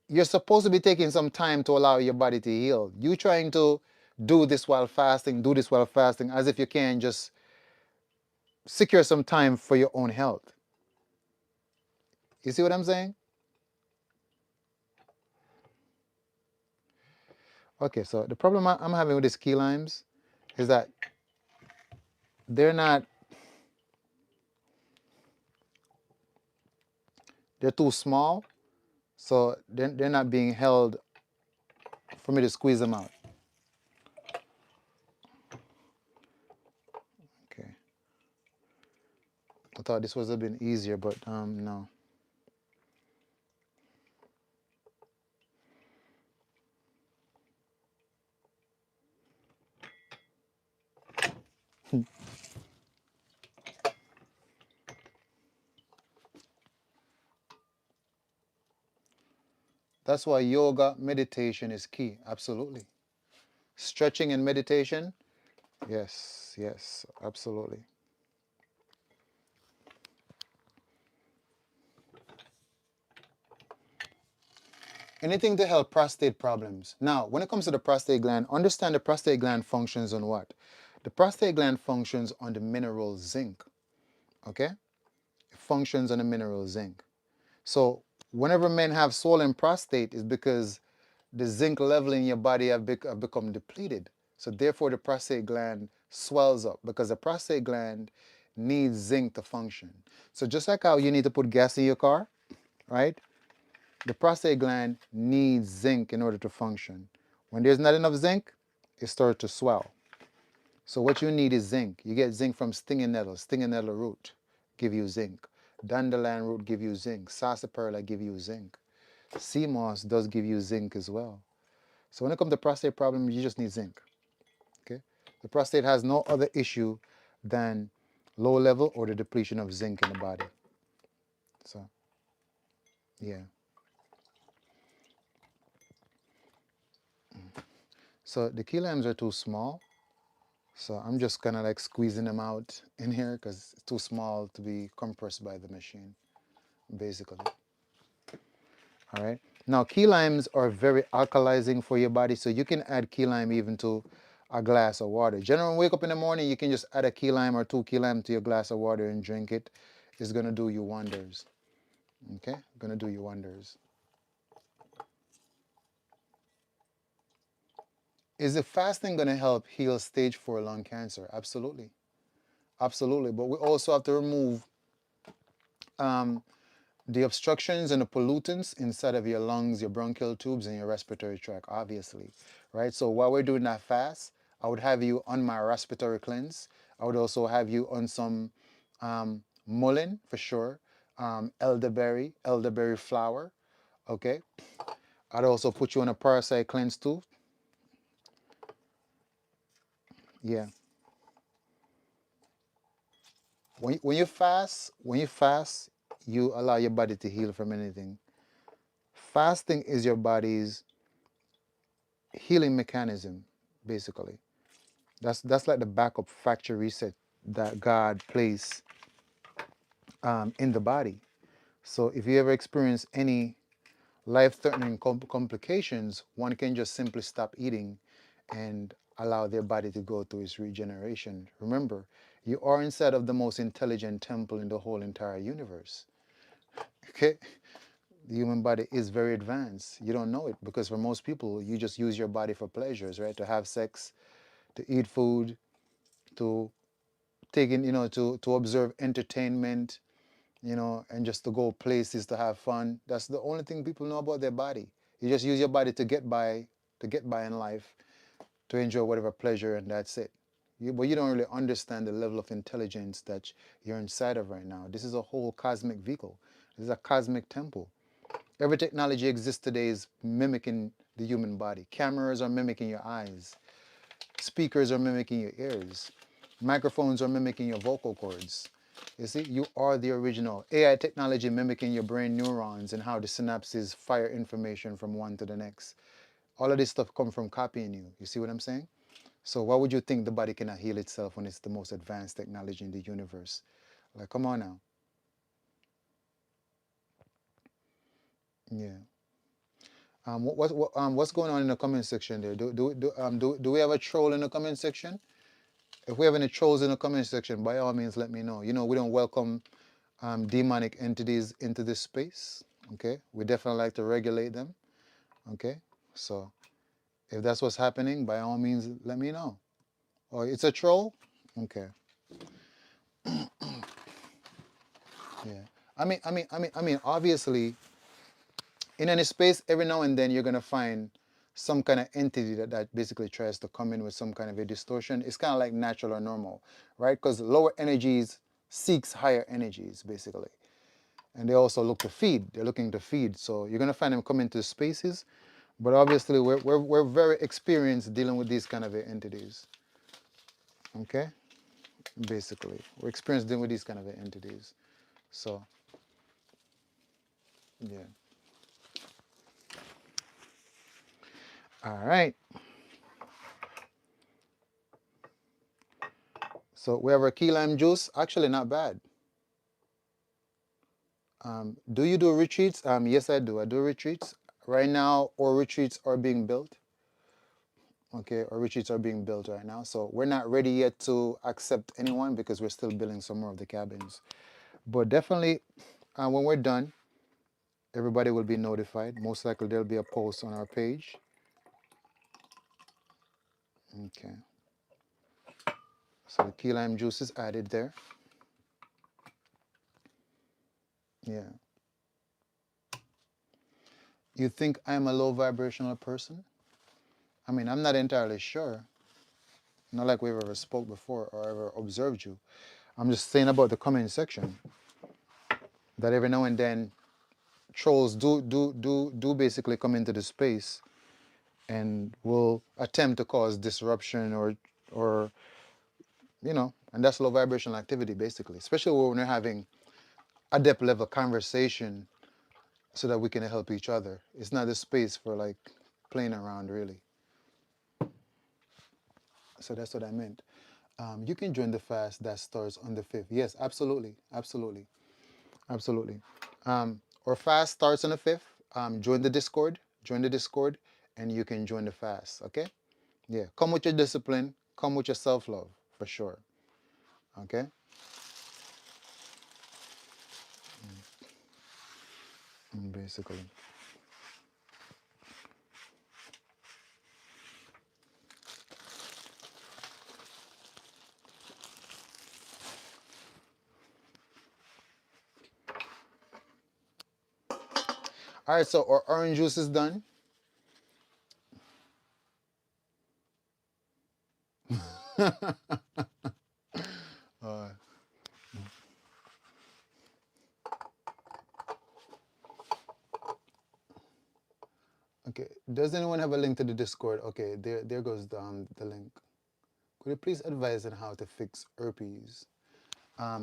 you're supposed to be taking some time to allow your body to heal. You trying to do this while fasting, as if you can just secure some time for your own health. You see what I'm saying? Okay, so the problem I'm having with these key limes is that they're not, they're too small, so they're not being held for me to squeeze them out. Okay, I thought this was a bit easier, but no. That's why yoga, meditation is key. Absolutely. Stretching and meditation, yes, yes, absolutely. Anything to help prostate problems. Now, when it comes to the prostate gland, understand the prostate gland functions on what? The prostate gland functions on the mineral zinc. Okay? It functions on the mineral zinc. So, whenever men have swollen prostate, is because the zinc level in your body have become depleted. So, therefore, the prostate gland swells up because the prostate gland needs zinc to function. So, just like how you need to put gas in your car, right? The prostate gland needs zinc in order to function. When there's not enough zinc, it starts to swell. So what you need is zinc. You get zinc from stinging nettle root give you zinc. Dandelion root give you zinc. Sarsaparilla give you zinc. Sea moss does give you zinc as well. So when it comes to prostate problem, you just need zinc. Okay? The prostate has no other issue than low level or the depletion of zinc in the body. So, yeah. So the key limes are too small. So I'm just kind of like squeezing them out in here because it's too small to be compressed by the machine, basically. All right. Now, key limes are very alkalizing for your body, so you can add key lime even to a glass of water. Generally, when you wake up in the morning, you can just add a key lime or 2 key lime to your glass of water and drink it. It's going to do you wonders. Okay? Going to do you wonders. Is the fasting going to help heal stage 4 lung cancer? Absolutely. Absolutely. But we also have to remove the obstructions and the pollutants inside of your lungs, your bronchial tubes, and your respiratory tract, obviously, right? So while we're doing that fast, I would have you on my respiratory cleanse. I would also have you on some mullein for sure, elderberry flower, okay? I'd also put you on a parasite cleanse too. Yeah. When you fast, you allow your body to heal from anything. Fasting is your body's healing mechanism, basically. That's like the backup factory reset that God placed in the body. So if you ever experience any life-threatening complications, one can just simply stop eating and allow their body to go through its regeneration. Remember, you are inside of the most intelligent temple in the whole entire universe. Okay? The human body is very advanced. You don't know it because for most people, you just use your body for pleasures, right? To have sex, to eat food, to take in, to observe entertainment, and just to go places to have fun. That's the only thing people know about their body. You just use your body to get by in life, to enjoy whatever pleasure, and that's it. But you don't really understand the level of intelligence that you're inside of right now. This is a whole cosmic vehicle. This is a cosmic temple. Every technology exists today is mimicking the human body. Cameras are mimicking your eyes. Speakers are mimicking your ears. Microphones are mimicking your vocal cords. You see, you are the original. AI technology mimicking your brain neurons and how the synapses fire information from one to the next. All of this stuff come from copying you. You see what I'm saying? So why would you think the body cannot heal itself when it's the most advanced technology in the universe? Like, come on now. Yeah. What's going on in the comment section there? Do we have a troll in the comment section? If we have any trolls in the comment section, by all means, let me know. You know, we don't welcome demonic entities into this space. Okay, we definitely like to regulate them. Okay, so if that's what's happening, by all means, let me know. Oh, it's a troll. Okay. Yeah. I mean, obviously, in any space, every now and then you're gonna find some kind of entity that basically tries to come in with some kind of a distortion. It's kind of like natural or normal, right? Because lower energies seeks higher energies, basically. And they also look to feed. They're looking to feed. So you're gonna find them come into spaces, but obviously we're very experienced dealing with these kind of entities. Okay? Basically. We're experienced dealing with these kind of entities. So yeah. All right. So we have our key lime juice. Actually, not bad. Do you do retreats? Yes, I do. I do retreats. Right now, our retreats are being built. Okay, our retreats are being built right now. So we're not ready yet to accept anyone because we're still building some more of the cabins. But definitely, when we're done, everybody will be notified. Most likely, there'll be a post on our page. Okay. So the key lime juice is added there. Yeah. You think I'm a low vibrational person? I mean, I'm not entirely sure. Not like we've ever spoke before or ever observed you. I'm just saying about the comment section that every now and then trolls do basically come into the space and will attempt to cause disruption or and that's low vibrational activity basically, especially when we're having a depth level conversation so that we can help each other. It's not a space for like playing around really. So that's what I meant. You can join the fast that starts on the 5th. Yes, absolutely, absolutely, absolutely. Our fast starts on the 5th. Join the Discord, and you can join the fast. Okay? Yeah. Come with your discipline. Come with your self-love, for sure. Okay? Basically. All right. So our orange juice is done. uh, okay. Does anyone have a link to the Discord? Okay. There goes the link. Could you please advise on how to fix herpes?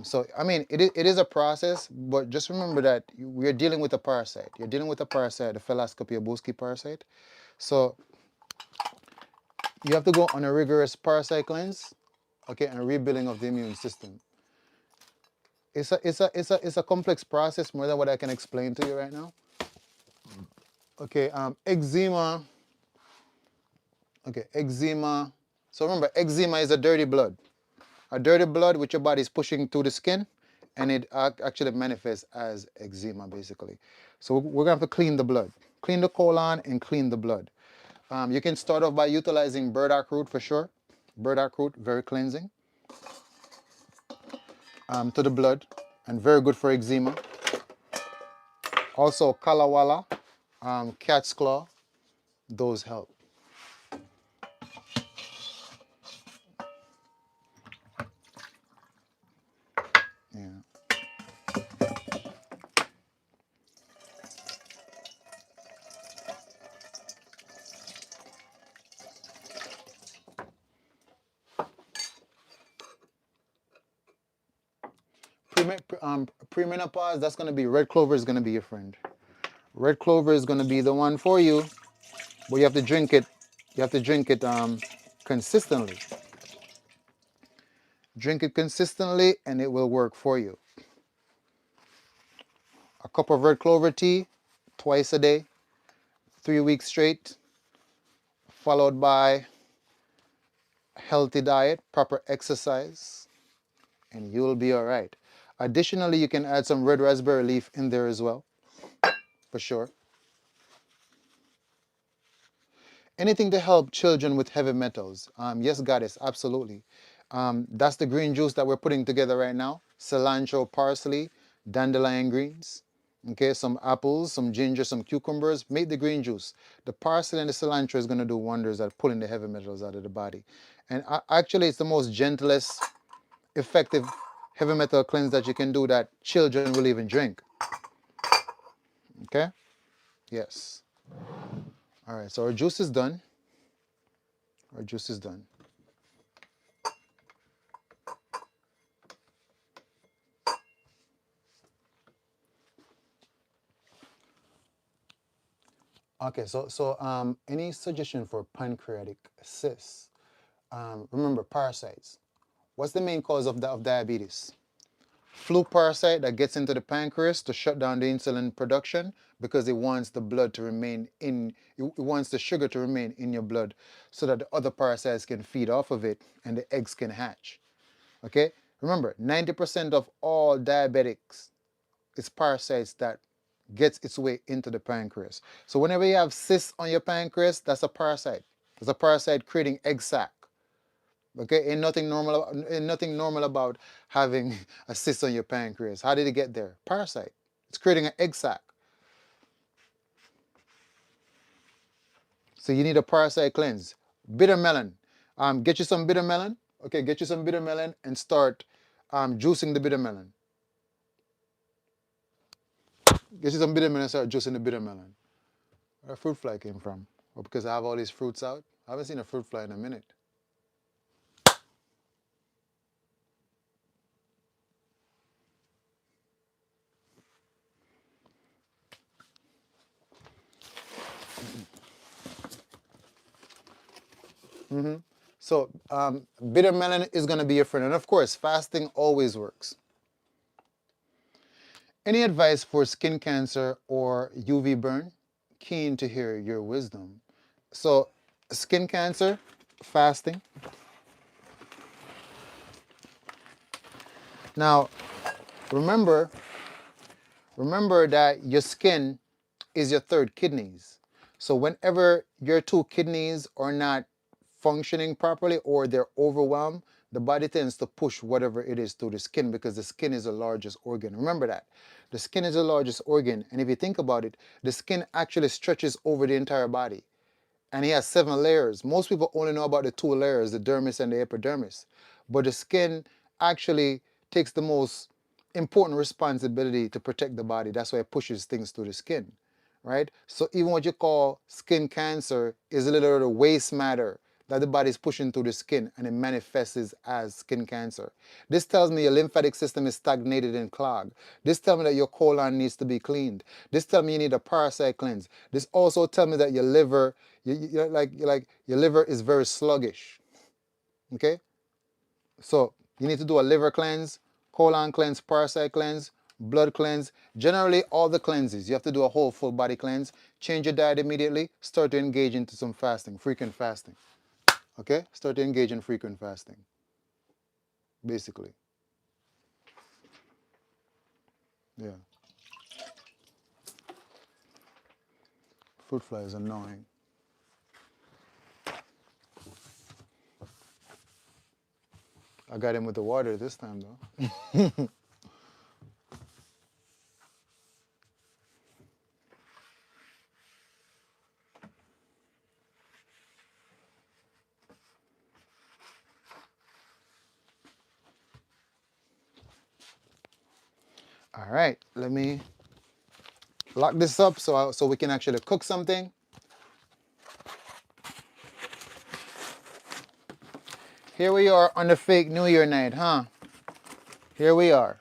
So, I mean, it is a process, but just remember that we're dealing with a parasite. You're dealing with a parasite, the Felascopiabuski parasite. So, you have to go on a rigorous parasite cleanse, okay, and rebuilding of the immune system. It's a complex process more than what I can explain to you right now. Okay, eczema. Okay, eczema. So remember, eczema is a dirty blood. A dirty blood which your body is pushing through the skin, and it actually manifests as eczema basically. So we're gonna have to clean the blood, clean the colon, and clean the blood. You can start off by utilizing burdock root for sure. Burdock root, very cleansing to the blood, and very good for eczema. Also, kalawala, cat's claw, those help. Yeah. premenopause, that's going to be red clover is going to be your friend. Red clover is going to be the one for you, but you have to drink it. You have to drink it consistently. Drink it consistently, and it will work for you. A cup of red clover tea, twice a day, 3 weeks straight, followed by healthy diet, proper exercise, and you'll be all right. Additionally, you can add some red raspberry leaf in there as well, for sure. Anything to help children with heavy metals. Yes, goddess, absolutely. That's the green juice that we're putting together right now. Cilantro, parsley, dandelion greens. Okay, some apples, some ginger, some cucumbers. Make the green juice. The parsley and the cilantro is going to do wonders at pulling the heavy metals out of the body. And actually, it's the most gentlest, effective heavy metal cleanse that you can do that children will even drink. Okay? Yes. All right, so our juice is done. Our juice is done. Okay, so any suggestion for pancreatic cysts? Remember, parasites. What's the main cause of diabetes? Flu parasite that gets into the pancreas to shut down the insulin production because it wants the blood to remain in, it wants the sugar to remain in your blood so that the other parasites can feed off of it and the eggs can hatch. Okay? Remember, 90% of all diabetics is parasites that gets its way into the pancreas. So whenever you have cysts on your pancreas, that's a parasite. It's a parasite creating egg sac. Okay, ain't nothing normal about having a cyst on your pancreas. How did it get there? Parasite. It's creating an egg sac. So you need a parasite cleanse. Bitter melon. Get you some bitter melon. Okay, get you some bitter melon and start juicing the bitter melon. Get you some bitter melon and start juicing the bitter melon. Where a fruit fly came from? Well, because I have all these fruits out. I haven't seen a fruit fly in a minute. So bitter melon is going to be your friend. And of course, fasting always works. Any advice for skin cancer or UV burn? Keen to hear your wisdom. So skin cancer, fasting. Now, remember that your skin is your third kidneys. So whenever your two kidneys are not functioning properly or they're overwhelmed, the body tends to push whatever it is through the skin because the skin is the largest organ. Remember that. The skin is the largest organ, and if you think about it, the skin actually stretches over the entire body. And it has 7 layers. Most people only know about the 2 layers, the dermis and the epidermis. But the skin actually takes the most important responsibility to protect the body. That's why it pushes things through the skin, right? So even what you call skin cancer is a little bit of waste matter that the body is pushing through the skin, and it manifests as skin cancer. This tells me your lymphatic system is stagnated and clogged. This tells me that your colon needs to be cleaned. This tells me you need a parasite cleanse. This also tells me that your liver, your liver is very sluggish. Okay? So you need to do a liver cleanse, colon cleanse, parasite cleanse, blood cleanse. Generally, all the cleanses. You have to do a whole full body cleanse. Change your diet immediately. Start to engage into some fasting, frequent fasting. Okay? Start to engage in frequent fasting. Basically. Yeah. Fruit fly is annoying. I got him with the water this time though. All right, let me lock this up so we can actually cook something. Here we are on the fake New Year night, huh? Here we are.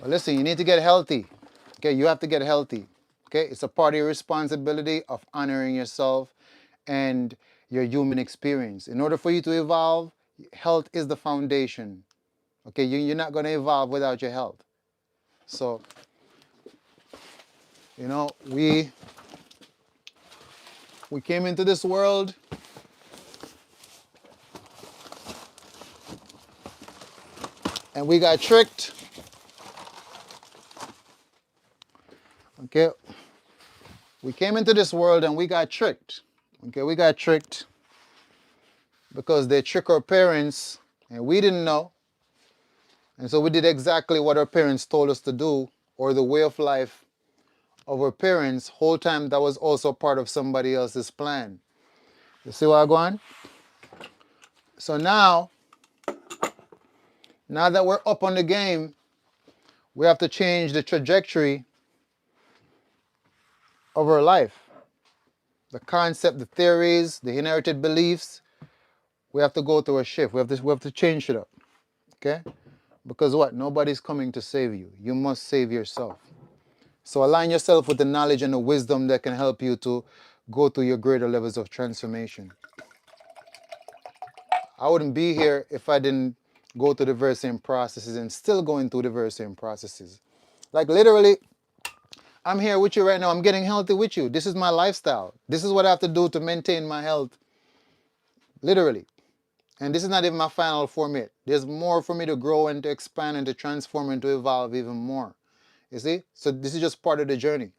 But listen, you need to get healthy. Okay, you have to get healthy. Okay, it's a part of your responsibility of honoring yourself and your human experience. In order for you to evolve, health is the foundation. Okay, you're not going to evolve without your health. So, you know, we came into this world and we got tricked. Okay, we came into this world and we got tricked. Okay, we got tricked because they trick our parents and we didn't know. And so we did exactly what our parents told us to do, or the way of life of our parents. Whole time that was also part of somebody else's plan. You see what I'm going? So now that we're up on the game, we have to change the trajectory of our life. The concept, the theories, the inherited beliefs, we have to go through a shift. We have to change it up. Okay? Because what? Nobody's coming to save you. You must save yourself. So align yourself with the knowledge and the wisdom that can help you to go through your greater levels of transformation. I wouldn't be here if I didn't go through the very same processes and still going through the very same processes. Like literally, I'm here with you right now. I'm getting healthy with you. This is my lifestyle. This is what I have to do to maintain my health. Literally. And this is not even my final form yet. There's more for me to grow and to expand and to transform and to evolve even more. You see? So this is just part of the journey.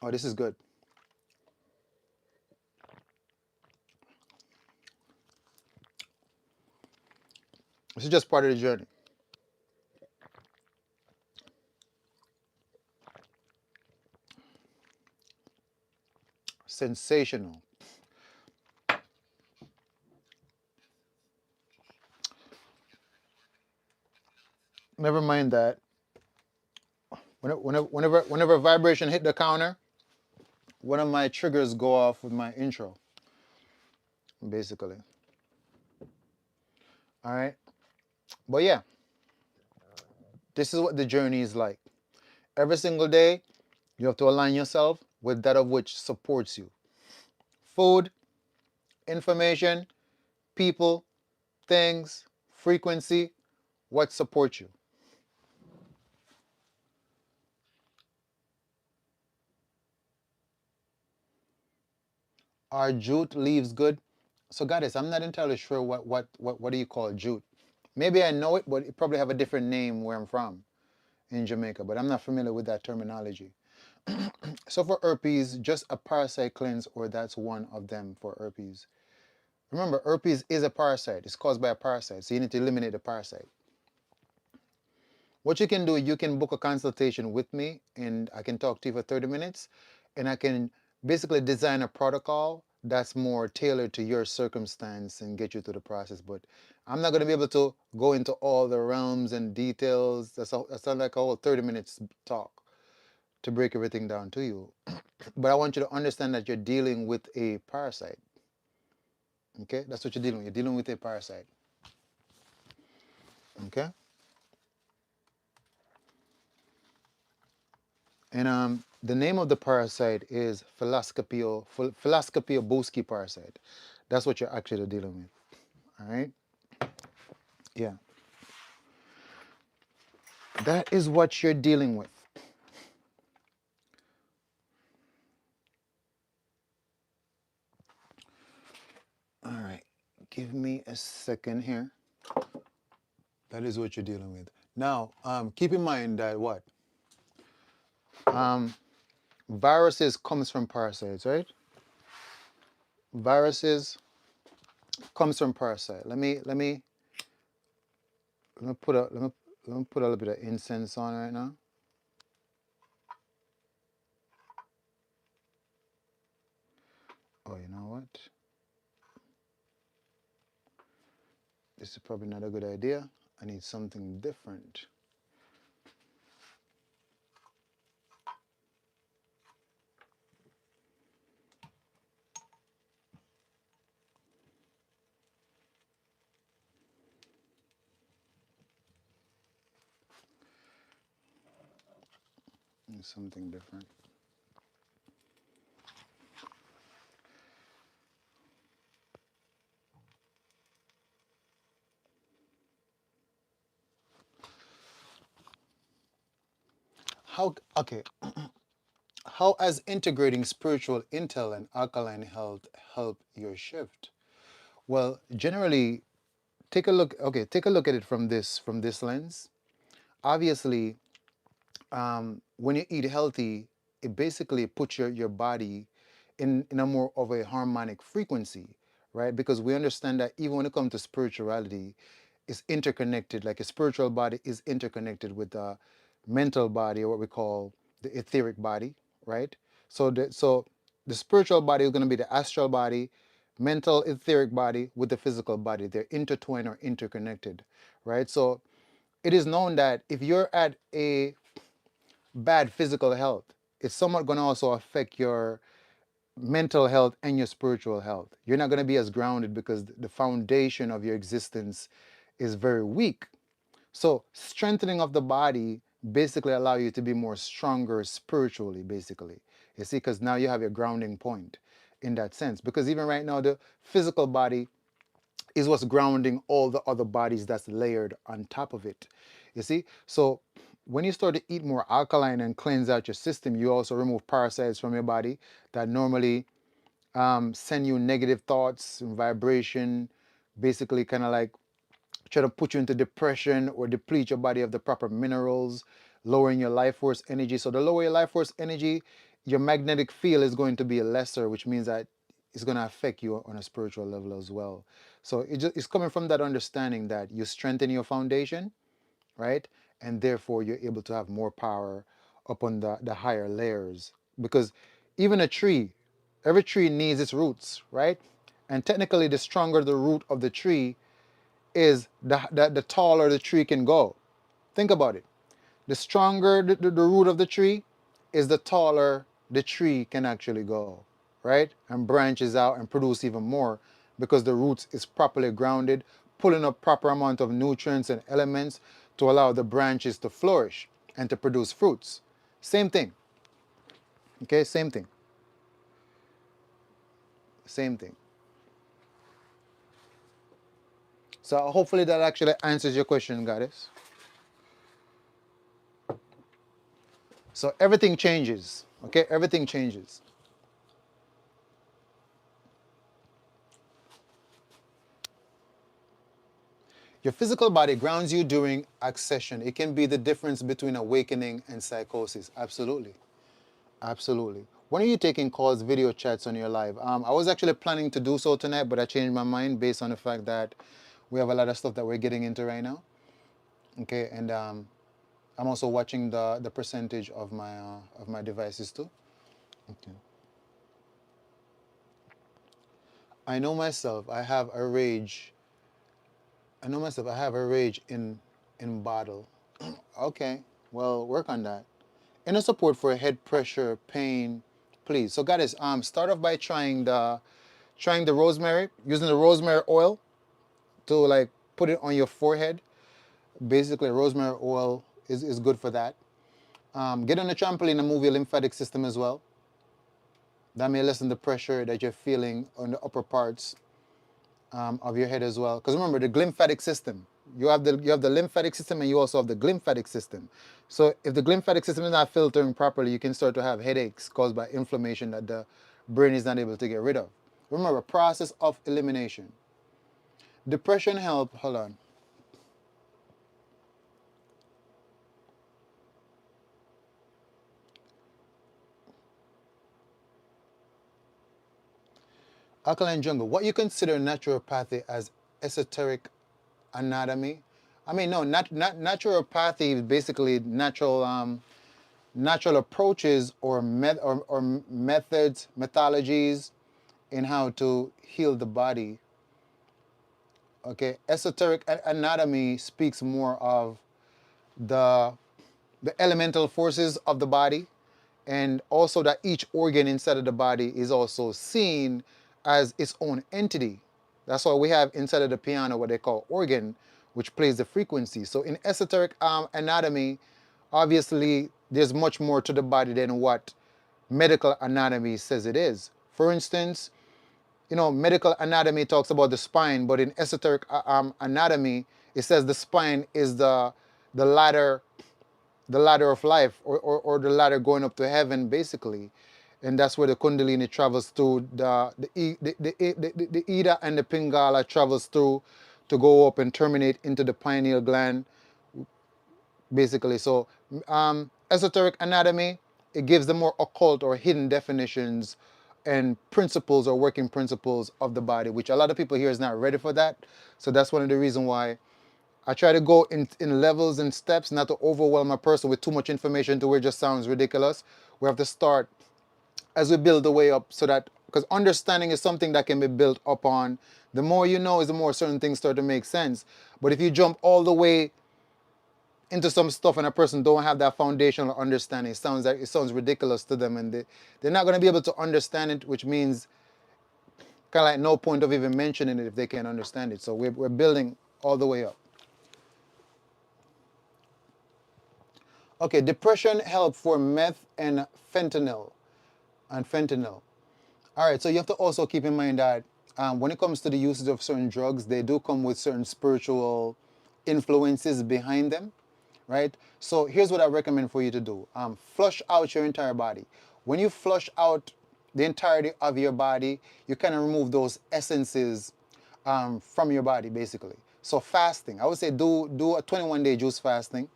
Oh, this is good. This is just part of the journey. Sensational. Never mind that. Whenever vibration hit the counter, one of my triggers go off with my intro, basically. All right. But yeah, this is what the journey is like. Every single day, you have to align yourself with that of which supports you. Food, information, people, things, frequency, what supports you. Are jute leaves good? So goddess, I'm not entirely sure what do you call jute. Maybe I know it, but it probably have a different name where I'm from in Jamaica, but I'm not familiar with that terminology. So for herpes, just a parasite cleanse, or that's one of them for herpes. Remember, herpes is a parasite. It's caused by a parasite, so you need to eliminate the parasite. What you can do, you can book a consultation with me, and I can talk to you for 30 minutes, and I can basically design a protocol that's more tailored to your circumstance and get you through the process. But I'm not going to be able to go into all the realms and details. That's like a whole 30 minutes talk to break everything down to you. But I want you to understand that you're dealing with a parasite. Okay? That's what you're dealing with. You're dealing with a parasite. Okay? And the name of the parasite is Philascopia boschi parasite. That's what you're actually dealing with. All right? Yeah. That is what you're dealing with. All right. Give me a second here. That is what you're dealing with. Now, keep in mind that what? Viruses comes from parasites, right? Viruses comes from parasite. Let me put a little bit of incense on right now. Oh, you know what? This is probably not a good idea. I need something different. something different. How, okay, how has integrating spiritual intel and alkaline health help your shift? Well, generally, take a look at it from this lens. Obviously, when you eat healthy, it basically puts your body in a more of a harmonic frequency, right? Because we understand that even when it comes to spirituality, it's interconnected. Like a spiritual body is interconnected with the mental body, or what we call the etheric body, right? So the spiritual body is going to be the astral body, mental etheric body with the physical body. They're intertwined or interconnected, right? So it is known that if you're at a bad physical health, it's somewhat going to also affect your mental health and your spiritual health. You're not going to be as grounded because the foundation of your existence is very weak. So strengthening of the body basically allow you to be more stronger spiritually, basically. You see, because now you have your grounding point in that sense. Because even right now, the physical body is what's grounding all the other bodies that's layered on top of it. You see? So when you start to eat more alkaline and cleanse out your system, you also remove parasites from your body that normally send you negative thoughts and vibration, basically kind of like try to put you into depression or deplete your body of the proper minerals, lowering your life force energy. So the lower your life force energy, your magnetic field is going to be lesser, which means that it's going to affect you on a spiritual level as well. So it's coming from that understanding that you strengthen your foundation, right? And therefore you're able to have more power upon the higher layers. Because even a tree, every tree needs its roots, right? And technically, the stronger the root of the tree is, the taller the tree can go. Think about it. The stronger the root of the tree is, the taller the tree can actually go, right? And branches out and produce even more because the roots is properly grounded, pulling up proper amount of nutrients and elements to allow the branches to flourish and to produce fruits. Same thing. Okay, same thing. Same thing. So hopefully that actually answers your question, Goddess. So everything changes. Okay, everything changes. Your physical body grounds you during accession. It can be the difference between awakening and psychosis. Absolutely. Absolutely. When are you taking calls, video chats on your live? I was actually planning to do so tonight, but I changed my mind based on the fact that we have a lot of stuff that we're getting into right now. Okay, and I'm also watching the percentage of my devices too. Okay. I know myself. I know myself. I have a rage in bottle. Okay. Well, work on that. Inner support for head pressure, pain, please. So guys, start off by trying the rosemary, using the rosemary oil to like put it on your forehead. Basically, rosemary oil is good for that. Get on a trampoline and move your lymphatic system as well. That may lessen the pressure that you're feeling on the upper parts of your head as well. Because remember, the glymphatic system, you have the lymphatic system and you also have the glymphatic system. So if the glymphatic system is not filtering properly, you can start to have headaches caused by inflammation that the brain is not able to get rid of. Remember, process of elimination. Depression help, hold on. Alkaline jungle, what you consider naturopathy as esoteric anatomy? I mean, no, not naturopathy is basically natural approaches or methods, methodologies in how to heal the body. Okay, esoteric anatomy speaks more of the the elemental forces of the body, and also that each organ inside of the body is also seen as its own entity. That's why we have inside of the piano what they call organ, which plays the frequency. So in esoteric anatomy, obviously there's much more to the body than what medical anatomy says it is. For instance, medical anatomy talks about the spine, but in esoteric anatomy, it says the spine is the ladder, the ladder of life, or the ladder going up to heaven, basically. And that's where the Kundalini travels through, the Ida and the Pingala travels through to go up and terminate into the pineal gland, basically. So esoteric anatomy, it gives the more occult or hidden definitions and principles or working principles of the body, which a lot of people here is not ready for that. So that's one of the reasons why I try to go in levels and steps, not to overwhelm a person with too much information to where it just sounds ridiculous. We have to start as we build the way up, so that, because understanding is something that can be built upon. The more you know is the more certain things start to make sense. But if you jump all the way into some stuff and a person don't have that foundational understanding, it sounds ridiculous to them, and they're not going to be able to understand it, which means kind of like no point of even mentioning it if they can't understand it. So we're building all the way up. Okay, depression help for meth and fentanyl. All right, so you have to also keep in mind that when it comes to the usage of certain drugs, they do come with certain spiritual influences behind them, right? So here's what I recommend for you to do. Flush out your entire body. When you flush out the entirety of your body, you kind of remove those essences from your body, basically. So fasting, I would say do a 21-day juice fasting,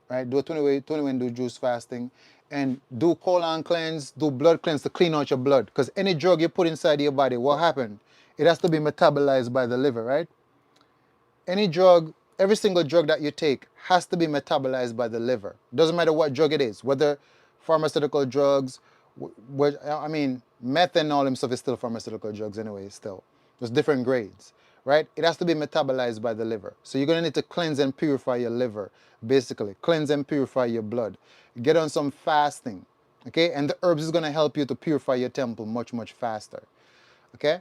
right? Do a 21-day juice fasting, and do colon cleanse, do blood cleanse to clean out your blood. Because any drug you put inside your body, what happened? It has to be metabolized by the liver, right? Any drug, every single drug that you take has to be metabolized by the liver. Doesn't matter what drug it is, whether pharmaceutical drugs, I mean, meth and all them stuff is still pharmaceutical drugs anyway, still. There's different grades, right? It has to be metabolized by the liver. So you're going to need to cleanse and purify your liver, basically. Cleanse and purify your blood. Get on some fasting, okay? And the herbs is going to help you to purify your temple much, much faster, okay?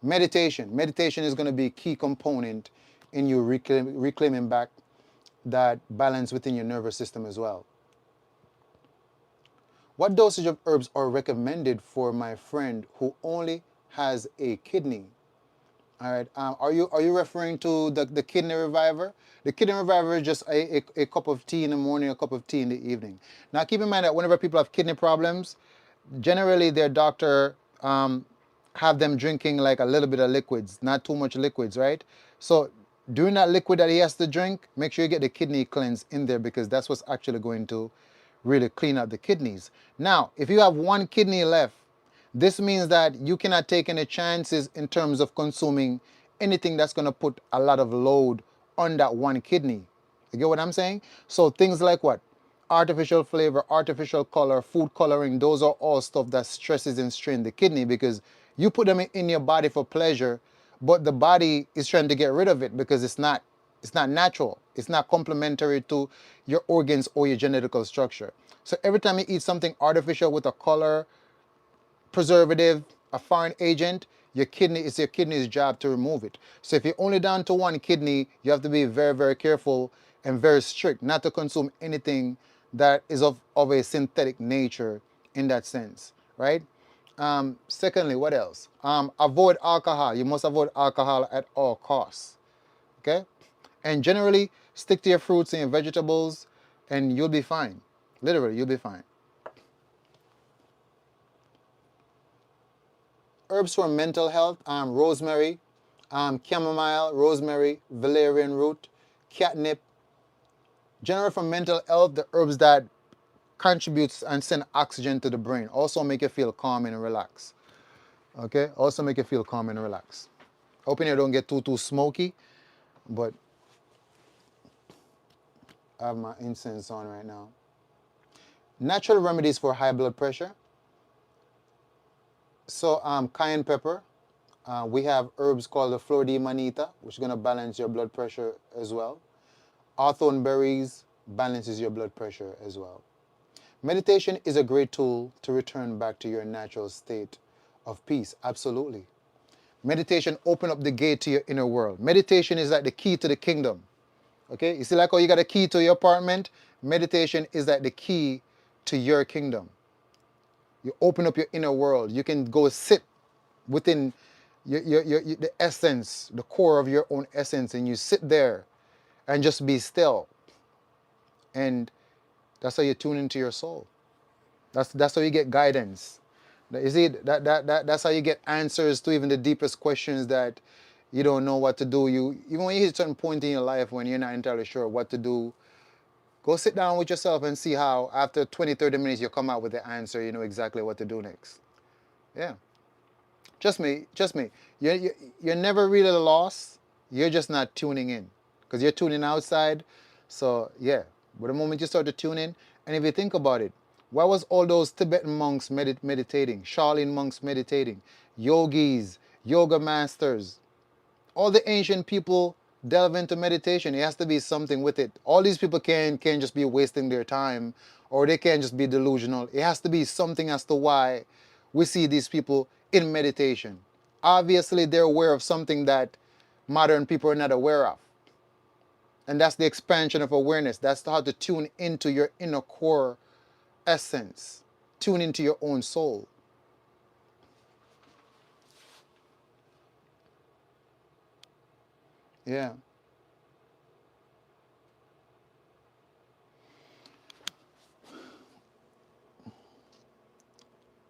Meditation. Meditation is going to be a key component in you reclaiming back that balance within your nervous system as well. What dosage of herbs are recommended for my friend who only has a kidney? All right. Are you referring to the kidney reviver? The kidney reviver is just a cup of tea in the morning, a cup of tea in the evening. Now keep in mind that whenever people have kidney problems, generally their doctor have them drinking like a little bit of liquids, not too much liquids, right? So during that liquid that he has to drink, make sure you get the kidney cleanse in there, because that's what's actually going to really clean out the kidneys. Now, if you have one kidney left, this means that you cannot take any chances in terms of consuming anything that's going to put a lot of load on that one kidney. You get what I'm saying? So things like what? Artificial flavor, artificial color, food coloring, those are all stuff that stresses and strains the kidney, because you put them in your body for pleasure, but the body is trying to get rid of it because it's not natural. It's not complementary to your organs or your genetical structure. So every time you eat something artificial with a color, preservative, a foreign agent, it's your kidney's job to remove it. So if you're only down to one kidney, you have to be very, very careful and very strict not to consume anything that is of a synthetic nature in that sense, right? Secondly, what else? Avoid alcohol. You must avoid alcohol at all costs, okay? And generally, stick to your fruits and your vegetables, and you'll be fine. Literally, you'll be fine. Herbs for mental health, rosemary, chamomile, rosemary, valerian root, catnip. Generally for mental health, the herbs that contributes and send oxygen to the brain also make you feel calm and relaxed. Okay, also make you feel calm and relaxed. Hoping you don't get too smoky, but I have my incense on right now. Natural remedies for high blood pressure. So cayenne pepper. We have herbs called the flor de manita, which is going to balance your blood pressure as well. Hawthorn berries balances your blood pressure as well. Meditation is a great tool to return back to your natural state of peace. Absolutely. Meditation opens up the gate to your inner world. Meditation is like the key to the kingdom. Okay, you see like how you got a key to your apartment? Meditation is like the key to your kingdom. You open up your inner world. You can go sit within the essence, the core of your own essence, and you sit there and just be still. And that's how you tune into your soul. That's how you get guidance. You see, that's how you get answers to even the deepest questions that you don't know what to do. You even when you hit a certain point in your life when you're not entirely sure what to do, go sit down with yourself and see how after 20, 30 minutes you come out with the answer, you know exactly what to do next. Yeah. Just me. You're never really lost. You're just not tuning in. Because you're tuning outside. So, yeah. But the moment you start to tune in, and if you think about it, why was all those Tibetan monks meditating, Shaolin monks meditating, yogis, yoga masters, all the ancient people delve into meditation? It has to be something with it. All these people can't just be wasting their time, or they can't just be delusional. It has to be something as to why we see these people in meditation. Obviously, they're aware of something that modern people are not aware of. And that's the expansion of awareness. That's how to tune into your inner core essence, tune into your own soul. Yeah.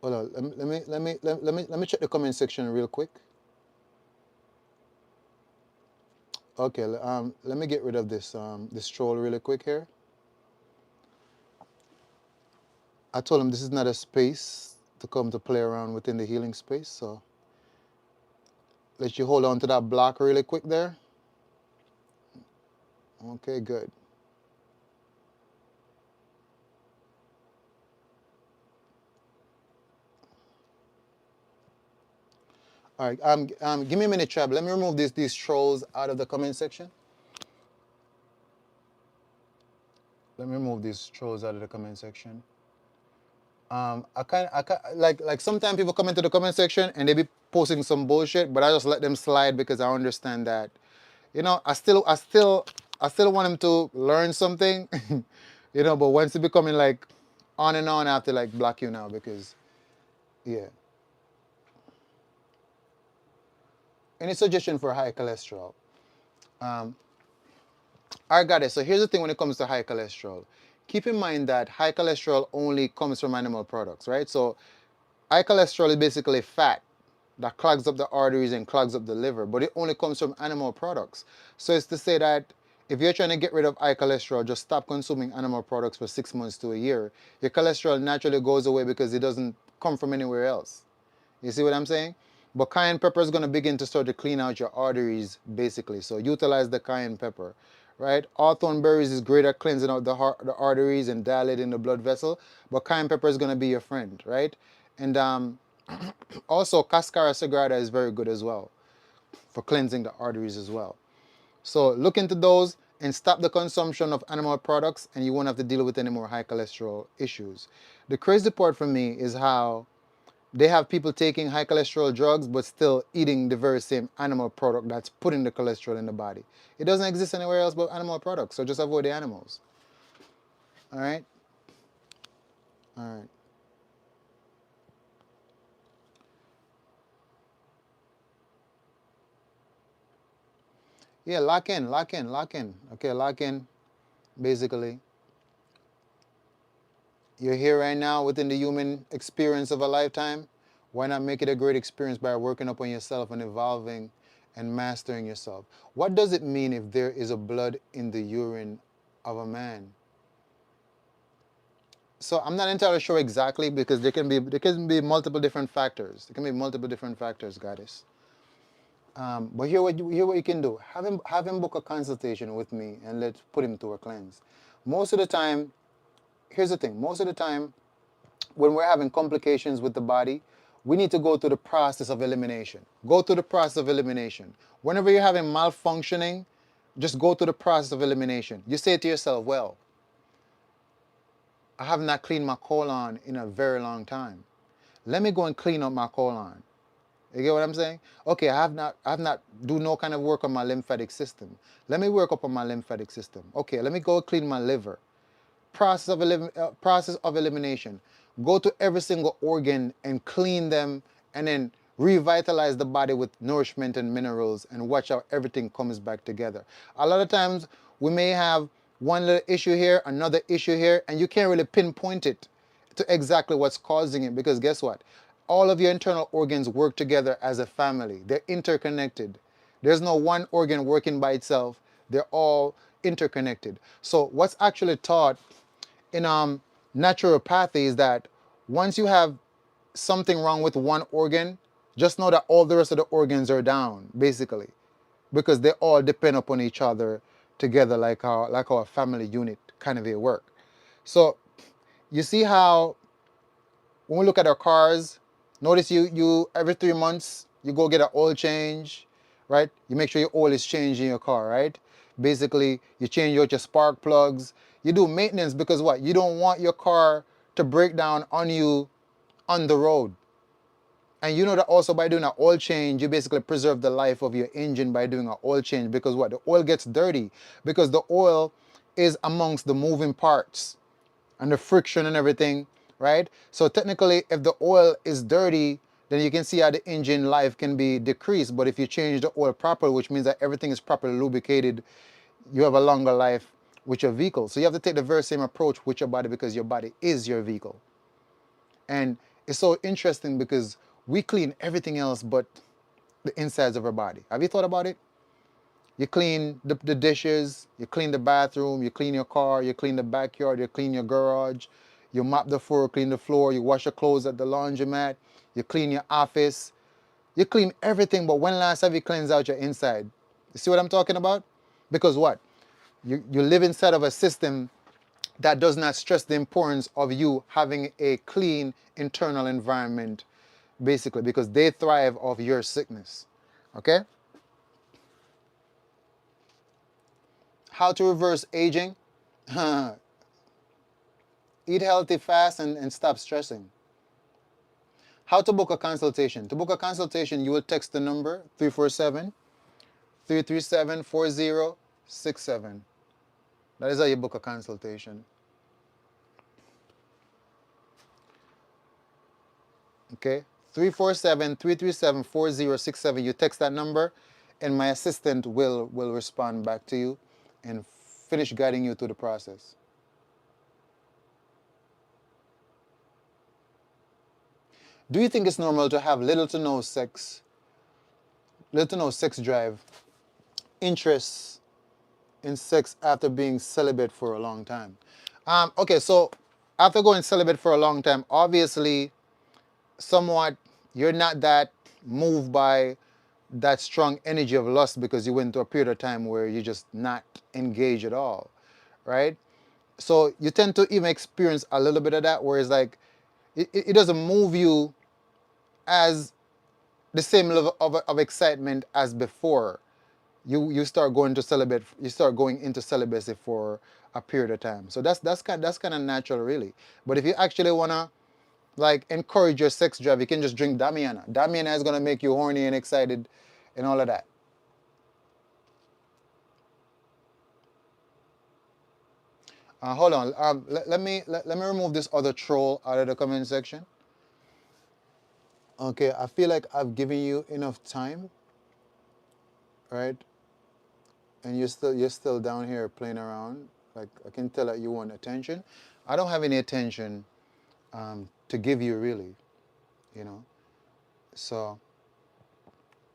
Hold on. Let me check the comment section real quick. Okay. Let me get rid of this troll really quick here. I told him this is not a space to come to play around within the healing space. So let you hold on to that block really quick there. Okay, good. All right. Give me a minute, Trab. Let me remove these trolls out of the comment section. Let me remove these trolls out of the comment section. Like sometimes people come into the comment section and they be posting some bullshit, but I just let them slide because I understand that, I still want them to learn something, But once it becoming like on and on, I have to like block you now because, yeah. Any suggestion for high cholesterol? Um, I got it. So here's the thing when it comes to high cholesterol. Keep in mind that high cholesterol only comes from animal products, right? So high cholesterol is basically fat that clogs up the arteries and clogs up the liver, but it only comes from animal products. So it's to say that if you're trying to get rid of high cholesterol, just stop consuming animal products for 6 months to a year. Your cholesterol naturally goes away because it doesn't come from anywhere else. You see what I'm saying? But cayenne pepper is going to begin to start to clean out your arteries, basically. So utilize the cayenne pepper, right? Hawthorn berries is great at cleansing out the arteries and dilating the blood vessel. But cayenne pepper is going to be your friend, right? And also, cascara sagrada is very good as well for cleansing the arteries as well. So look into those and stop the consumption of animal products, and you won't have to deal with any more high cholesterol issues. The crazy part for me is how they have people taking high cholesterol drugs but still eating the very same animal product that's putting the cholesterol in the body. It doesn't exist anywhere else but animal products, so just avoid the animals. All right? All right. Yeah, lock in, lock in, lock in. Okay, lock in. Basically, you're here right now within the human experience of a lifetime. Why not make it a great experience by working upon yourself and evolving and mastering yourself? What does it mean if there is a blood in the urine of a man? So I'm not entirely sure exactly because there can be multiple different factors. There can be multiple different factors, goddess. But here what you can do. Have him book a consultation with me and let's put him through a cleanse. Most of the time, here's the thing. Most of the time, when we're having complications with the body, we need to go through the process of elimination. Go through the process of elimination. Whenever you're having malfunctioning, just go through the process of elimination. You say to yourself, well, I have not cleaned my colon in a very long time. Let me go and clean up my colon. You get what I'm saying? Okay, I have not do no kind of work on my lymphatic system. Let me work up on my lymphatic system. Okay, let me go clean my liver. Process of elimination. Go to every single organ and clean them, and then revitalize the body with nourishment and minerals, and watch how everything comes back together. A lot of times we may have one little issue here, another issue here, and you can't really pinpoint it to exactly what's causing it, because guess what? All of your internal organs work together as a family. They're interconnected. There's no one organ working by itself. They're all interconnected. So what's actually taught in naturopathy is that once you have something wrong with one organ, just know that all the rest of the organs are down, basically, because they all depend upon each other together, like our family unit kind of a work. So you see how when we look at our cars, notice you every 3 months you go get an oil change, right? You make sure your oil is changed in your car, right? Basically, you change out your spark plugs. You do maintenance because what? You don't want your car to break down on you on the road. And you know that also by doing an oil change, you basically preserve the life of your engine by doing an oil change, because what? The oil gets dirty because the oil is amongst the moving parts and the friction and everything, right? So technically, if the oil is dirty, then you can see how the engine life can be decreased. But if you change the oil properly, which means that everything is properly lubricated, you have a longer life with your vehicle. So you have to take the very same approach with your body, because your body is your vehicle. And it's so interesting because we clean everything else but the insides of our body. Have you thought about it? You clean the dishes, you clean the bathroom, you clean your car, you clean the backyard, you clean your garage, you mop the floor, clean the floor, you wash your clothes at the laundromat, you clean your office, you clean everything, but when last have you cleansed out your inside? You see what I'm talking about? Because what? You live inside of a system that does not stress the importance of you having a clean internal environment, basically, because they thrive off your sickness. Okay? How to reverse aging? Eat healthy, fast, and stop stressing. How to book a consultation? To book a consultation, you will text the number 347-337-4067. That is how you book a consultation. Okay? 347-337-4067. You text that number, and my assistant will respond back to you and finish guiding you through the process. Do you think it's normal to have little to no sex drive, interest in sex after being celibate for a long time? Okay, so after going celibate for a long time, obviously, somewhat, you're not that moved by that strong energy of lust, because you went through a period of time where you're just not engaged at all, right? So you tend to even experience a little bit of that, where it's like it doesn't move you as the same level of excitement as before. You start going to celibate. You start going into celibacy for a period of time. So that's kind of natural, really. But if you actually wanna like encourage your sex drive, you can just drink Damiana. Damiana is gonna make you horny and excited, and all of that. Hold on. Let me remove this other troll out of the comment section. Okay, I feel like I've given you enough time, right? And you're still down here playing around. Like, I can tell that you want attention. I don't have any attention to give you, really, you know. So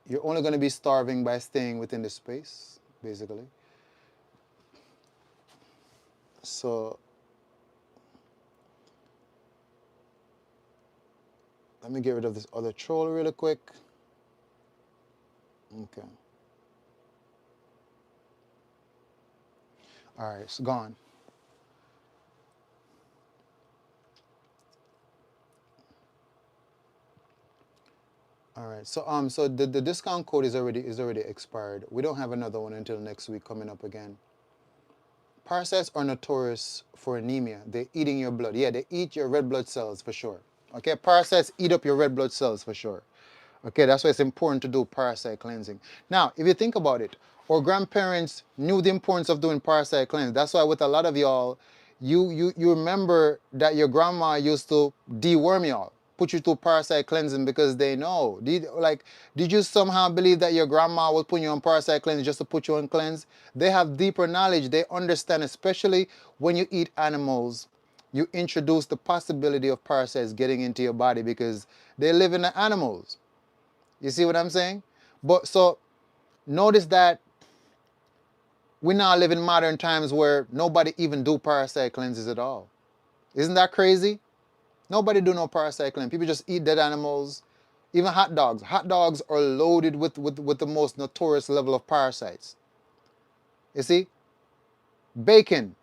you're only going to be starving by staying within the space, basically. So let me get rid of this other troll really quick. Okay. All right, it's gone. All right. So the discount code is already expired. We don't have another one until next week coming up again. Parasites are notorious for anemia. They're eating your blood. Yeah, they eat your red blood cells for sure. Okay, parasites eat up your red blood cells for sure. Okay, that's why it's important to do parasite cleansing. Now, if you think about it, our grandparents knew the importance of doing parasite cleansing. That's why with a lot of y'all, you remember that your grandma used to deworm y'all, put you through parasite cleansing because they know. Did you somehow believe that your grandma was putting you on parasite cleansing just to put you on cleanse? They have deeper knowledge. They understand, especially when you eat animals, you introduce the possibility of parasites getting into your body because they live in the animals. You see what I'm saying? But so notice that we now live in modern times where nobody even do parasite cleanses at all. Isn't that crazy? Nobody do no parasite cleanse. People just eat dead animals. Even hot dogs. Hot dogs are loaded with the most notorious level of parasites. You see? Bacon.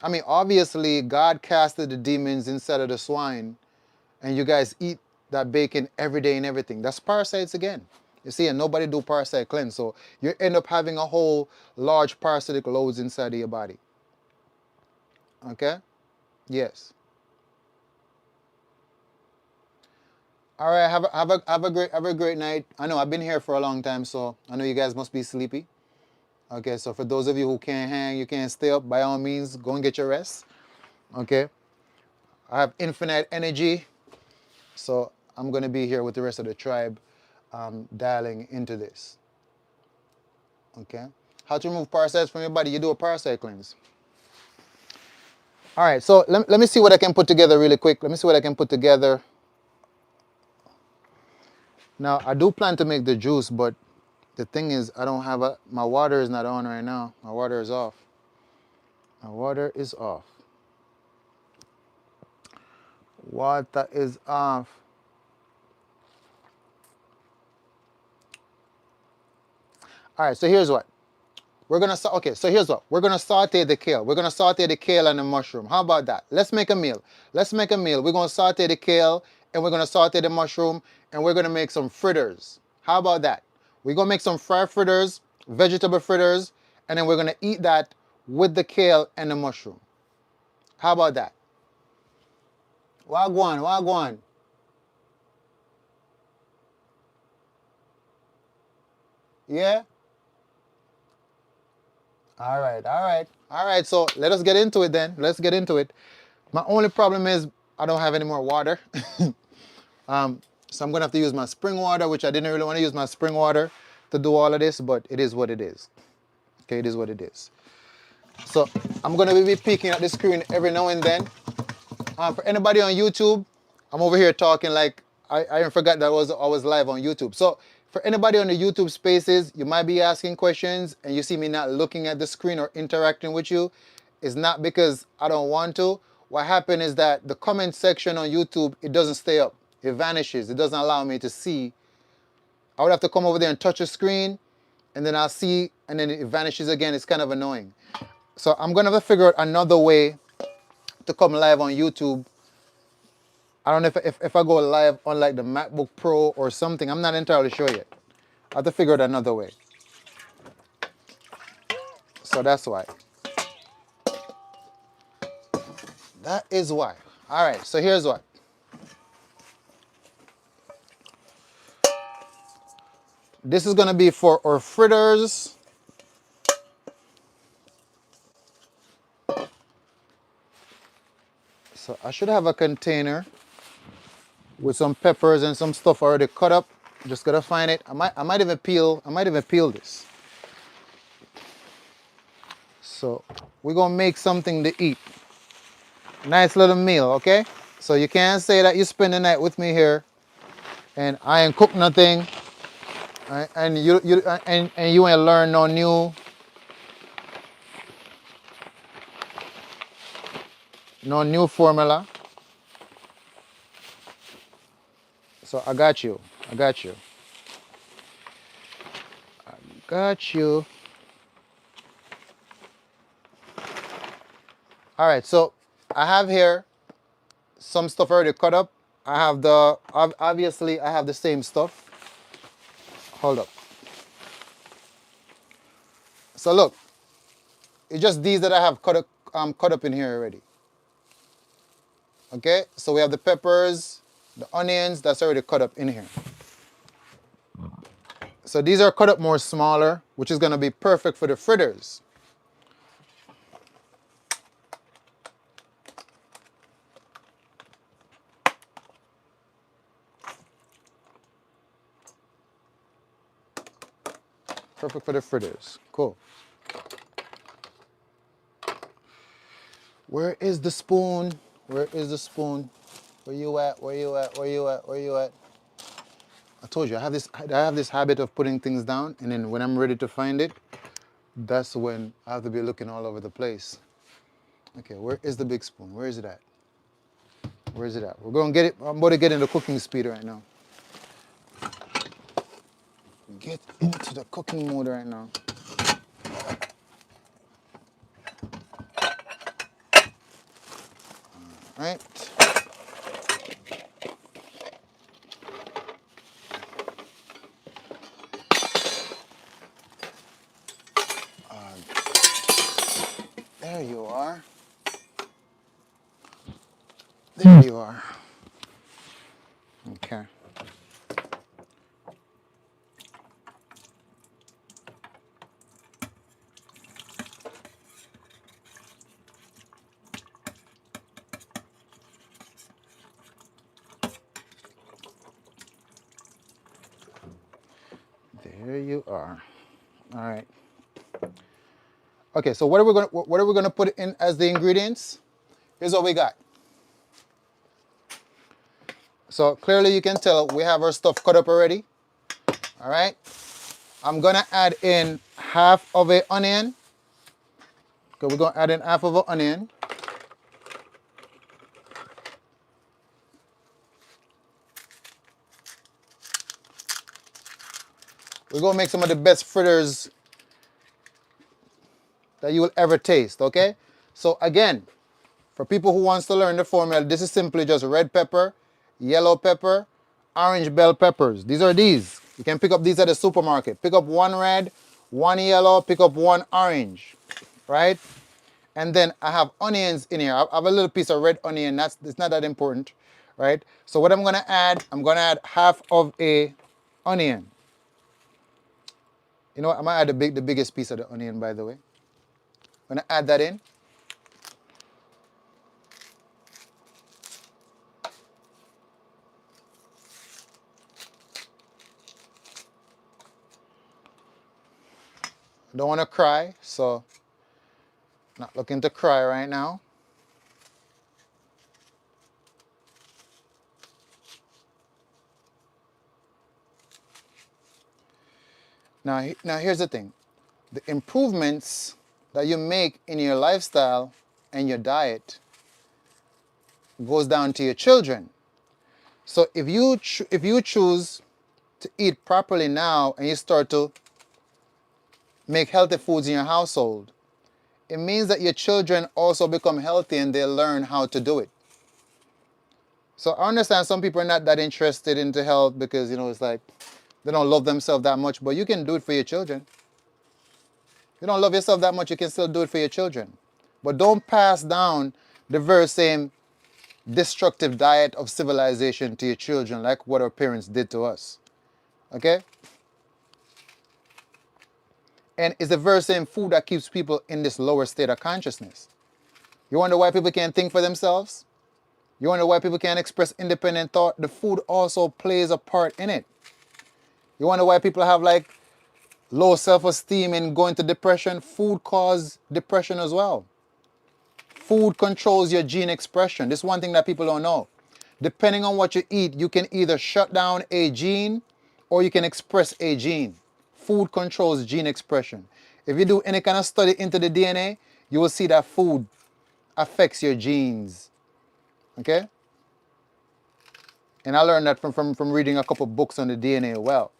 I mean, obviously, God casted the demons inside of the swine, and you guys eat that bacon every day and everything. That's parasites again. You see, and nobody do parasite cleanse, so you end up having a whole large parasitic loads inside of your body. Okay? Yes. All right. Have a great night. I know I've been here for a long time, so I know you guys must be sleepy. Okay. So for those of you who can't hang, you can't stay up. By all means, go and get your rest. Okay. I have infinite energy, so I'm gonna be here with the rest of the tribe, dialing into this. Okay. How to remove parasites from your body? You do a parasite cleanse. All right. So let me see what I can put together really quick. Let me see what I can put together. Now I do plan to make the juice, but the thing is, I don't have my water is not on right now. My water is off. My water is off. Water is off. All right, so here's what. Okay, so here's what. We're gonna saute the kale. We're gonna saute the kale and the mushroom. How about that? Let's make a meal. Let's make a meal. We're gonna saute the kale and we're gonna saute the mushroom and we're gonna make some fritters. How about that? We're gonna make some fried fritters, vegetable fritters, and then we're gonna eat that with the kale and the mushroom. How about that? Wagwan, wagwan. Yeah? All right, all right, all right. So let us get into it then. Let's get into it. My only problem is I don't have any more water. So I'm gonna have to use my spring water, which I didn't really want to use my spring water to do all of this, but it is what it is. Okay, it is what it is. So I'm gonna be peeking at the screen every now and then. For anybody on YouTube, I'm over here talking like I forgot that I was live on YouTube. So for anybody on the YouTube spaces, you might be asking questions and you see me not looking at the screen or interacting with you. It's not because I don't want to. What happened is that the comment section on YouTube, it doesn't stay up. It vanishes. It doesn't allow me to see. I would have to come over there and touch the screen and then I'll see and then it vanishes again. It's kind of annoying. So I'm gonna have to figure out another way to come live on YouTube. I don't know if I go live on like the MacBook Pro or something. I'm not entirely sure yet. I have to figure out another way. So that's why. That is why. All right, so here's what. This is gonna be for our fritters. So I should have a container with some peppers and some stuff already cut up. Just gotta find it. I might even peel this. So we're gonna make something to eat. Nice little meal, okay? So you can't say that you spend the night with me here and I ain't cook nothing and you ain't learn no new formula. So I got you. I got you. Got you. All right, so I have here some stuff already cut up. I have obviously I have the same stuff. Hold up. So look, it's just these that I have cut up in here already. Okay, so we have the peppers, the onions that's already cut up in here. So these are cut up more smaller, which is going to be perfect for the fritters. Perfect for the fritters. Cool. Where is the spoon? Where is the spoon? Where you at? Where you at? Where you at? Where you at? I told you I have this habit of putting things down, and then when I'm ready to find it, that's when I have to be looking all over the place. Okay, where is the big spoon? Where is it at? Where is it at? We're going to get it. I'm about to get into cooking speed right now. Get into the cooking mode right now. All right. There you are. There you are. Okay. There you are. All right. Okay, so what are we gonna put in as the ingredients? Here's what we got. So clearly you can tell we have our stuff cut up already. All right. I'm gonna add in half of an onion. Okay, we're gonna add in half of an onion. We're gonna make some of the best fritters that you will ever taste, okay? So again, for people who wants to learn the formula, this is simply just red pepper, yellow pepper, orange bell peppers. These are these. You can pick up these at the supermarket. Pick up one red, one yellow, pick up one orange, right? And then I have onions in here. I have a little piece of red onion. It's not that important, right? So what I'm gonna add half of a onion. You know what? I'm gonna add the biggest piece of the onion, by the way. I'm gonna add that in. I don't want to cry, so not looking to cry right now. Now here's the thing. The improvements that you make in your lifestyle and your diet goes down to your children. So if you choose to eat properly now and you start to make healthy foods in your household, it means that your children also become healthy and they learn how to do it. So I understand some people are not that interested into health because, it's like they don't love themselves that much, but you can do it for your children. You don't love yourself that much, you can still do it for your children. But don't pass down the very same destructive diet of civilization to your children like what our parents did to us. Okay? And it's the very same food that keeps people in this lower state of consciousness. You wonder why people can't think for themselves? You wonder why people can't express independent thought? The food also plays a part in it. You wonder why people have low self-esteem and go into depression? Food causes depression as well. Food controls your gene expression. This is one thing that people don't know. Depending on what you eat, you can either shut down a gene or you can express a gene. Food controls gene expression. If you do any kind of study into the DNA, you will see that food affects your genes. Okay? And I learned that from reading a couple books on the DNA as well.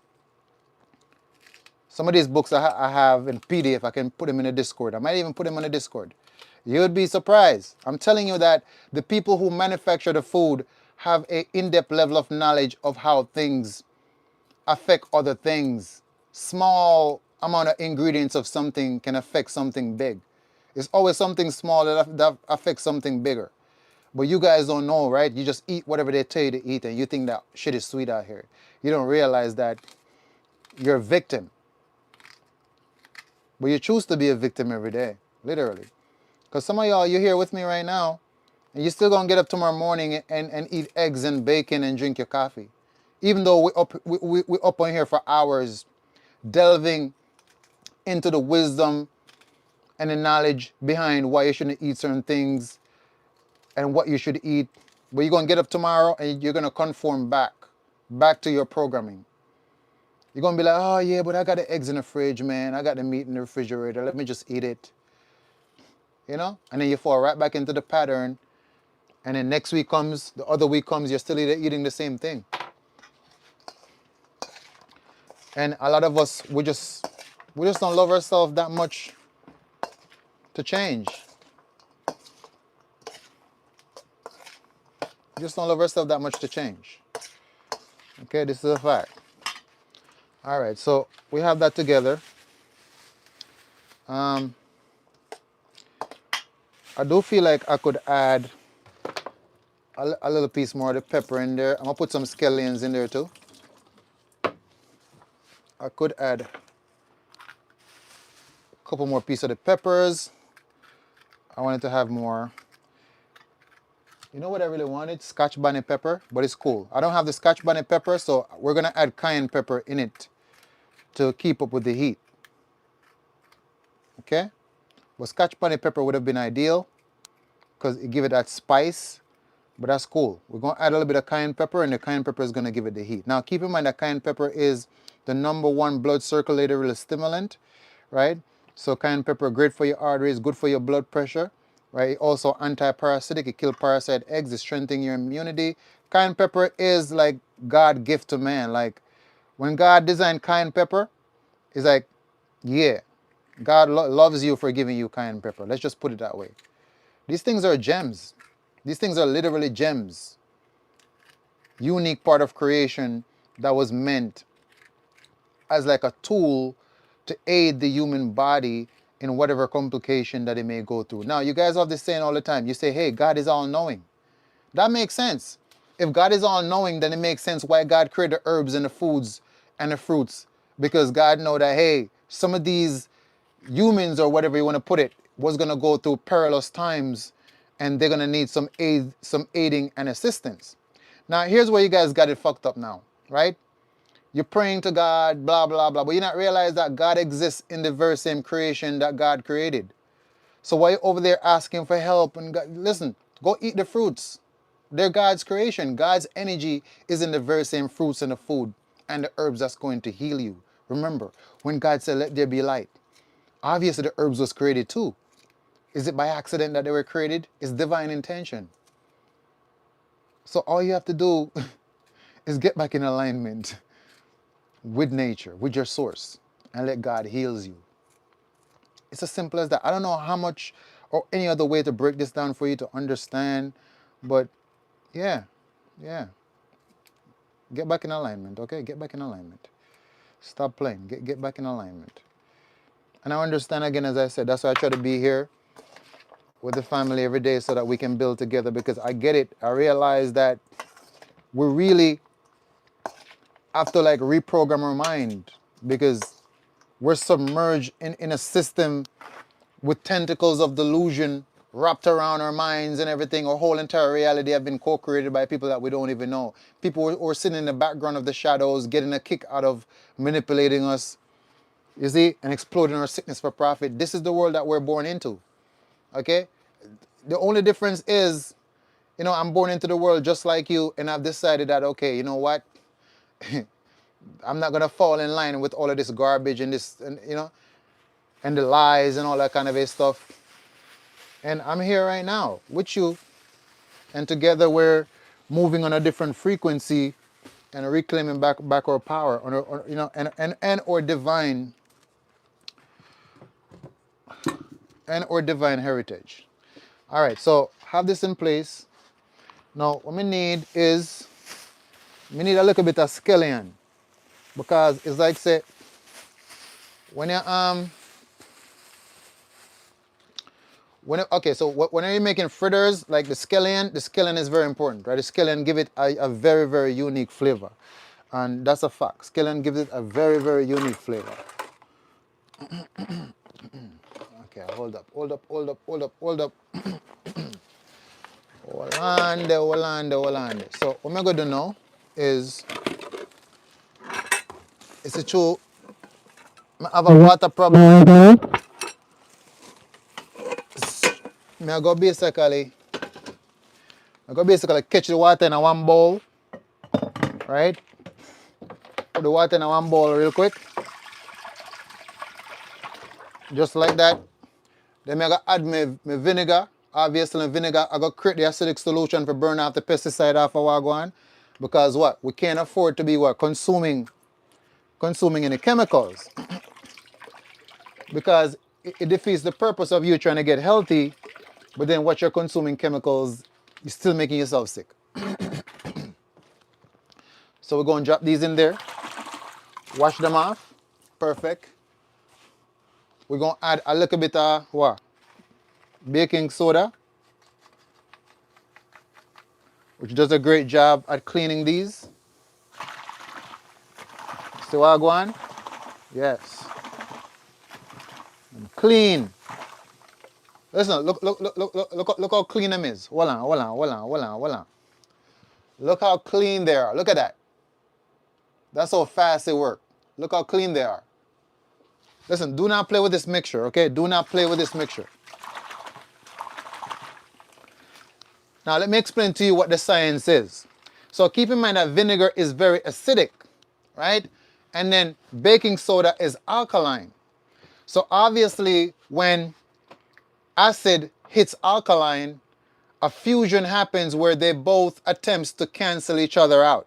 Some of these books I have in PDF, I can put them in the Discord. I might even put them on the Discord. You'd be surprised. I'm telling you that the people who manufacture the food have an in-depth level of knowledge of how things affect other things. Small amount of ingredients of something can affect something big. It's always something small that affects something bigger. But you guys don't know, right? You just eat whatever they tell you to eat and you think that shit is sweet out here. You don't realize that You're a victim. But you choose to be a victim every day, literally. Because some of y'all, you're here with me right now, and you're still going to get up tomorrow morning and eat eggs and bacon and drink your coffee. Even though we're up on here for hours delving into the wisdom and the knowledge behind why you shouldn't eat certain things and what you should eat. But you're going to get up tomorrow and you're going to conform back to your programming. You're going to be like, oh yeah, but I got the eggs in the fridge, man. I got the meat in the refrigerator. Let me just eat it. You know? And then you fall right back into the pattern. And then next week comes, the other week comes, you're still eating the same thing. And a lot of us, we just don't love ourselves that much to change. We just don't love ourselves that much to change. Okay, this is a fact. All right, so we have that together. I do feel like I could add a little piece more of the pepper in there. I'm gonna put some scallions in there too. I could add a couple more pieces of the peppers. I wanted to have more. You know what I really wanted? Scotch bonnet pepper, but it's cool. I don't have the Scotch bonnet pepper, so we're gonna add cayenne pepper in it to keep up with the heat. Okay? But Scotch bonnet pepper would have been ideal because it give it that spice, but that's cool. We're gonna add a little bit of cayenne pepper, and the cayenne pepper is gonna give it the heat. Now keep in mind that cayenne pepper is the #1 blood circulatory stimulant, right? So cayenne pepper, great for your arteries, good for your blood pressure, right? Also anti-parasitic, it kills parasite eggs, it strengthens your immunity. Cayenne pepper is like God gift to man. Like when God designed cayenne pepper, it's like, yeah, God loves you for giving you cayenne pepper. Let's just put it that way. These things are gems. These things are literally gems. Unique part of creation that was meant as like a tool to aid the human body in whatever complication that it may go through. Now, you guys have this saying all the time. You say, hey, God is all-knowing. That makes sense. If God is all-knowing, then it makes sense why God created the herbs and the foods and the fruits. Because God know that, hey, some of these humans or whatever you want to put it was going to go through perilous times and they're going to need some aid, some aiding and assistance. Now, here's where you guys got it fucked up now, right? You're praying to God, blah, blah, blah, but you not realize that God exists in the very same creation that God created. So why you over there asking for help? And God, listen, go eat the fruits. They're God's creation. God's energy is in the very same fruits and the food and the herbs that's going to heal you. Remember, when God said, let there be light, obviously the herbs was created too. Is it by accident that they were created? It's divine intention. So all you have to do is get back in alignment with nature, with your source, and let God heals you. It's as simple as that. I don't know how much or any other way to break this down for you to understand, but yeah. Get back in alignment, okay? Get back in alignment. Stop playing. Get back in alignment. And I understand, again, as I said, that's why I try to be here with the family every day so that we can build together, because I get it. I realize that we really have to like reprogram our mind, because we're submerged in a system with tentacles of delusion wrapped around our minds and everything. Our whole entire reality have been co-created by people that we don't even know. People who are sitting in the background of the shadows, getting a kick out of manipulating us, you see, and exploiting our sickness for profit. This is the world that we're born into, okay? The only difference is, you know, I'm born into the world just like you, and I've decided that, okay, you know what? I'm not going to fall in line with all of this garbage and this, and you know, and the lies and all that kind of stuff. And I'm here right now with you, and together we're moving on a different frequency and reclaiming back our power, or you know, and or divine heritage. All right, so have this in place. Now, what we need is, we need a little bit of scallion, because it's like say, when you okay, so when you're making fritters, like the scallion is very important, right? The scallion give it a very, very unique flavor. And that's a fact. Skillet gives it a very, very unique flavor. Okay, hold up, hold up, hold up, hold up, hold up. Hold on there, hold on there, hold on there. So what I'm going to do now is, it's a true, I have a water problem. I go basically catch the water in a one bowl, right? Put the water in a one bowl real quick. Just like that. Then I go add my vinegar. Obviously, vinegar, I go create the acidic solution for burn off the pesticide off of wagwan. Because what? We can't afford to be what? Consuming any chemicals. Because it defeats the purpose of you trying to get healthy, but then what you're consuming chemicals, you're still making yourself sick. So we're going to drop these in there. Wash them off. Perfect. We're going to add a little bit of what? Baking soda, which does a great job at cleaning these. See what I go on? Yes. And clean. Listen, look how clean them is. Hold on. Look how clean they are. Look at that. That's how fast they work. Look how clean they are. Listen, do not play with this mixture, okay? Do not play with this mixture. Now let me explain to you what the science is. So keep in mind that vinegar is very acidic, right? And then baking soda is alkaline. So obviously when acid hits alkaline, a fusion happens where they both attempts to cancel each other out.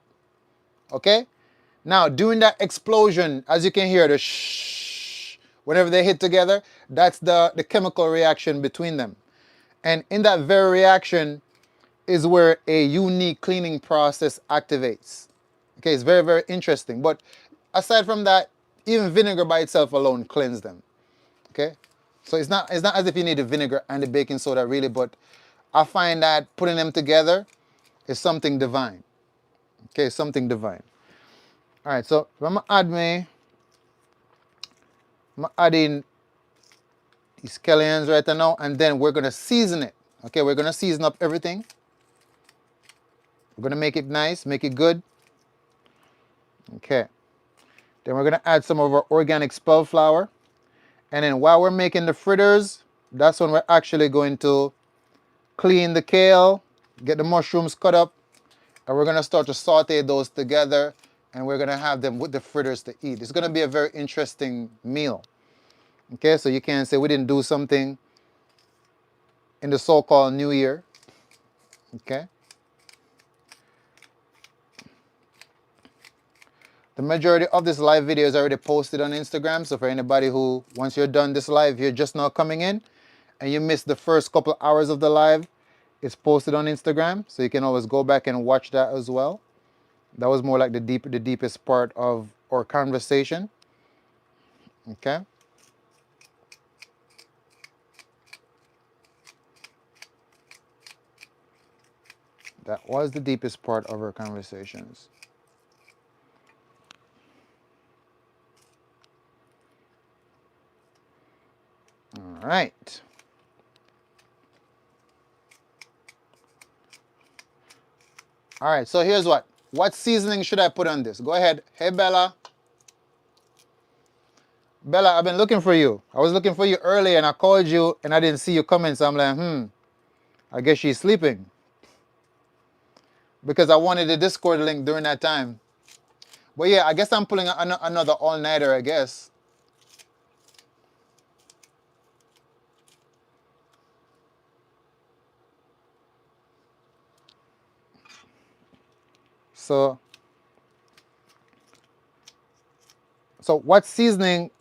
Okay? Now during that explosion, as you can hear the shh, whenever they hit together, that's the chemical reaction between them. And in that very reaction is where a unique cleaning process activates. Okay, it's very, very interesting. But aside from that, even vinegar by itself alone cleanses them. Okay? So it's not as if you need the vinegar and the baking soda really, but I find that putting them together is something divine. Okay, something divine. Alright, so I'm gonna add in these scallions right now, and then we're gonna season it. Okay, we're gonna season up everything. We're gonna make it nice, make it good. Okay. Then we're gonna add some of our organic spell flour. And then while we're making the fritters, that's when we're actually going to clean the kale, get the mushrooms cut up, and we're gonna start to saute those together, and we're gonna have them with the fritters to eat. It's gonna be a very interesting meal. Okay, so you can't say we didn't do something in the so-called New Year. Okay. The majority of this live video is already posted on Instagram, so for anybody who, once you're done this live, you're just now coming in, and you missed the first couple hours of the live, it's posted on Instagram, so you can always go back and watch that as well. That was more like the deepest part of our conversation. Okay. That was the deepest part of our conversations. All right. All right, so here's what. What seasoning should I put on this? Go ahead. Hey, Bella. Bella, I've been looking for you. I was looking for you earlier, and I called you, and I didn't see you coming, so I'm like, I guess she's sleeping. Because I wanted the Discord link during that time. But yeah, I guess I'm pulling another all-nighter, I guess. So what seasoning?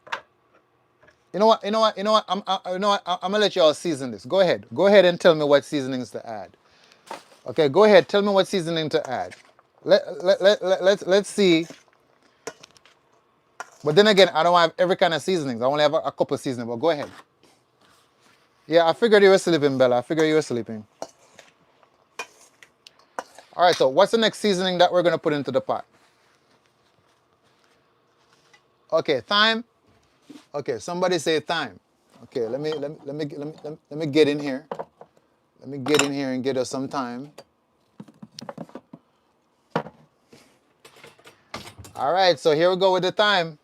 You know what? I'm gonna let y'all season this. Go ahead and tell me what seasonings to add. Okay, go ahead. Tell me what seasoning to add. Let's see. But then again, I don't have every kind of seasonings. I only have a couple of seasonings. But go ahead. Yeah, I figured you were sleeping, Bella. I figured you were sleeping. All right. So what's the next seasoning that we're gonna put into the pot? Okay, thyme. Okay, somebody say thyme. Okay, let me get in here. Let me get in here and get us some thyme. All right, so here we go with the thyme.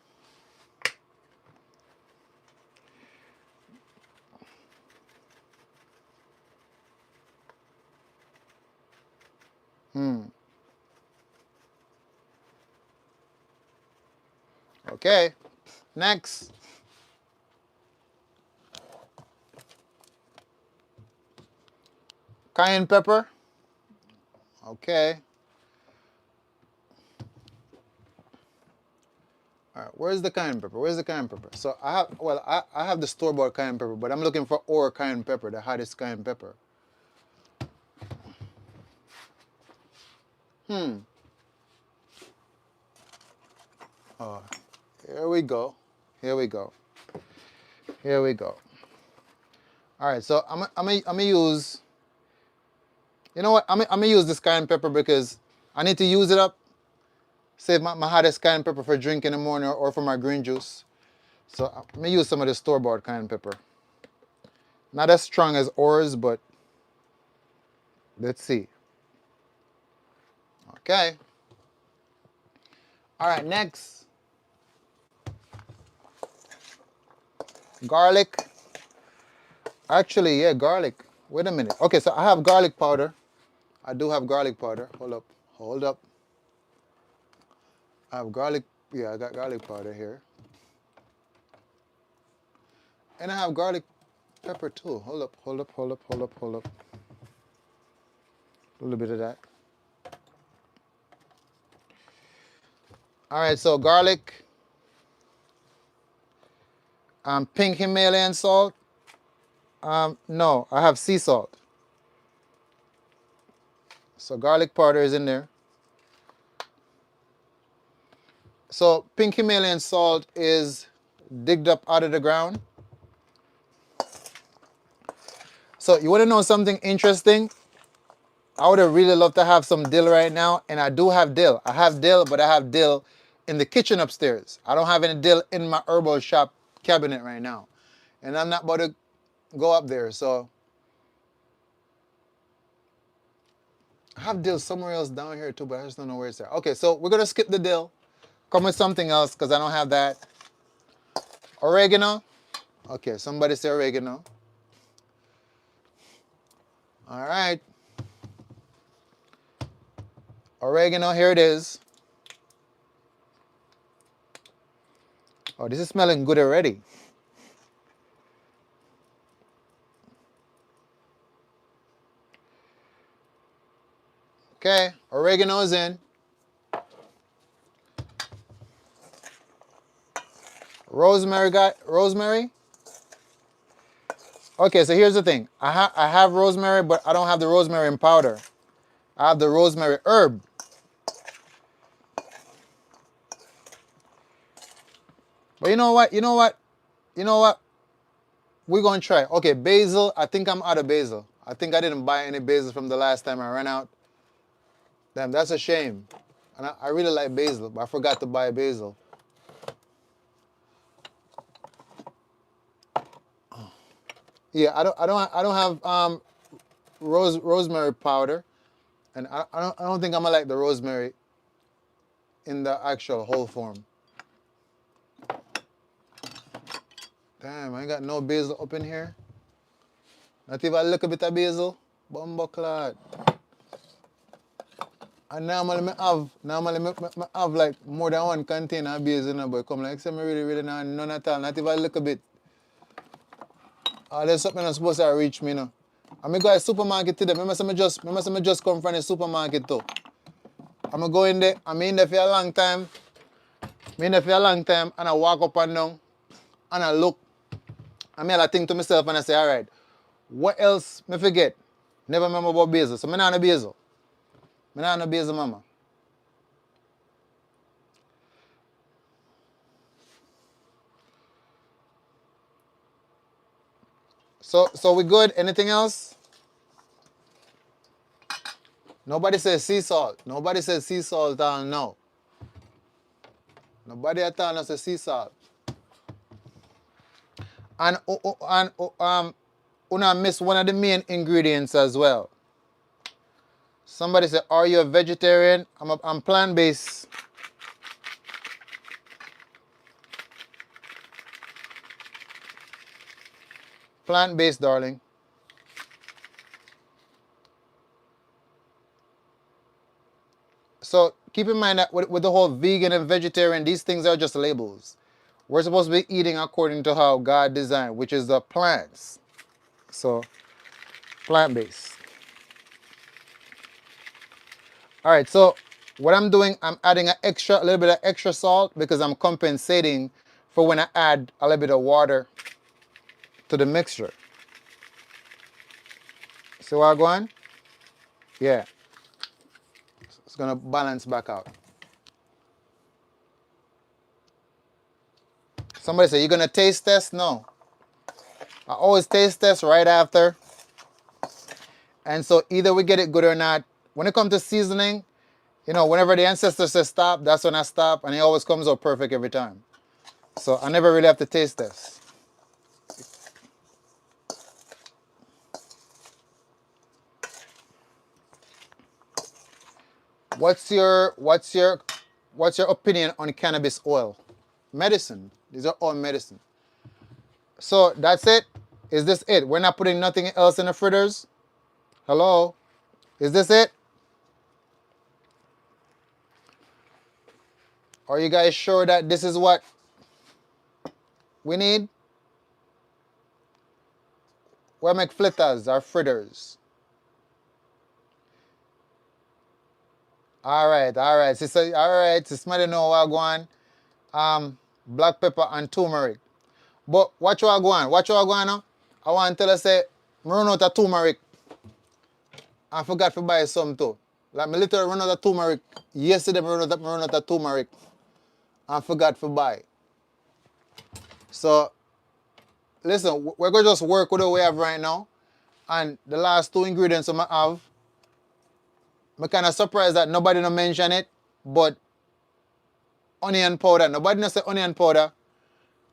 Okay, next. Cayenne pepper. Okay. All right, where's the cayenne pepper? Where's the cayenne pepper? So I have, well, I have the store-bought cayenne pepper, but I'm looking for our cayenne pepper, the hottest cayenne pepper. Oh, here we go. Here we go. Here we go. All right, so I'm gonna use, you know what? I'm gonna use this cayenne pepper because I need to use it up. Save my hottest cayenne pepper for drink in the morning or for my green juice. So I'm gonna use some of the store-bought cayenne pepper. Not as strong as ours, but let's see. Okay. All right, next. Garlic. Actually, yeah, garlic. Wait a minute. Okay, so I have garlic powder. I do have garlic powder. Hold up. Hold up. I have garlic. Yeah, I got garlic powder here. And I have garlic pepper too. Hold up, hold up, hold up, hold up, hold up. A little bit of that. All right, so garlic. Pink Himalayan salt. No, I have sea salt. So garlic powder is in there. So pink Himalayan salt is digged up out of the ground. So you want to know something interesting? I would have really loved to have some dill right now, and I do have dill. I have dill, but I have dill in the kitchen upstairs. I don't have any dill in my herbal shop cabinet right now. And I'm not about to go up there, so I have dill somewhere else down here too, but I just don't know where it's at. Okay, so we're gonna skip the dill. Come with something else, because I don't have that. Oregano. Okay, somebody say oregano. All right. Oregano, here it is. Oh, this is smelling good already. Okay, oregano is in. Rosemary. Okay, so here's the thing. I have rosemary, but I don't have the rosemary in powder. I have the rosemary herb. But you know what? You know what? You know what? We're going to try. Okay, basil. I think I'm out of basil. I think I didn't buy any basil from the last time I ran out. Damn, that's a shame. And I really like basil, but I forgot to buy basil. Yeah, I don't have rosemary powder, and I don't think I'm gonna like the rosemary in the actual whole form. Damn, I ain't got no basil up in here. Not even a little bit of basil. Bumbleclad. And normally me have like more than one container of basil, you know, but come like say me really not none at all. Not even a little bit. There's something that's supposed to reach me, you know. I'm going to go to the supermarket today. Remember me just come from the supermarket too. I'm going to go in there. I'm in there for a long time. I'm in there for a long time and I walk up and down and I look. I think to myself and I say, all right, what else me forget? Never remember about basil. So I not no basil. I not no basil, mama. So we good? Anything else? Nobody says sea salt. Nobody says sea salt down no. Nobody at all knows the sea salt. And una miss one of the main ingredients as well. Somebody said, "Are you a vegetarian?" I'm plant-based. Plant-based, darling. So keep in mind that with the whole vegan and vegetarian, these things are just labels. We're supposed to be eating according to how God designed, which is the plants. So, plant-based. All right, so what I'm doing, I'm adding a little bit of extra salt because I'm compensating for when I add a little bit of water to the mixture. See what I'm going? Yeah. It's gonna balance back out. Somebody say, "You're gonna taste test?" No. I always taste test right after. And so either we get it good or not. When it comes to seasoning, you know, whenever the ancestor says stop, that's when I stop, and it always comes out perfect every time. So I never really have to taste test. What's your opinion on cannabis oil? Medicine. These are all medicine. So that's it. Is this it? We're not putting nothing else in the fritters? Hello? Is this it? Are you guys sure that this is what we need? We make fritters or fritters. All right. Sister, all right. Sister, know what going on. Black pepper and turmeric. But watch what going on. Watch what going on now. I want to tell her say, I run out of turmeric. I forgot to buy some too. Like me literally run out of turmeric. Yesterday I run out of turmeric. I forgot to buy. So listen, we're gonna just work with what we have right now. And the last two ingredients I have, I'm kind of surprised that nobody no mention it, but onion powder. Nobody no say onion powder,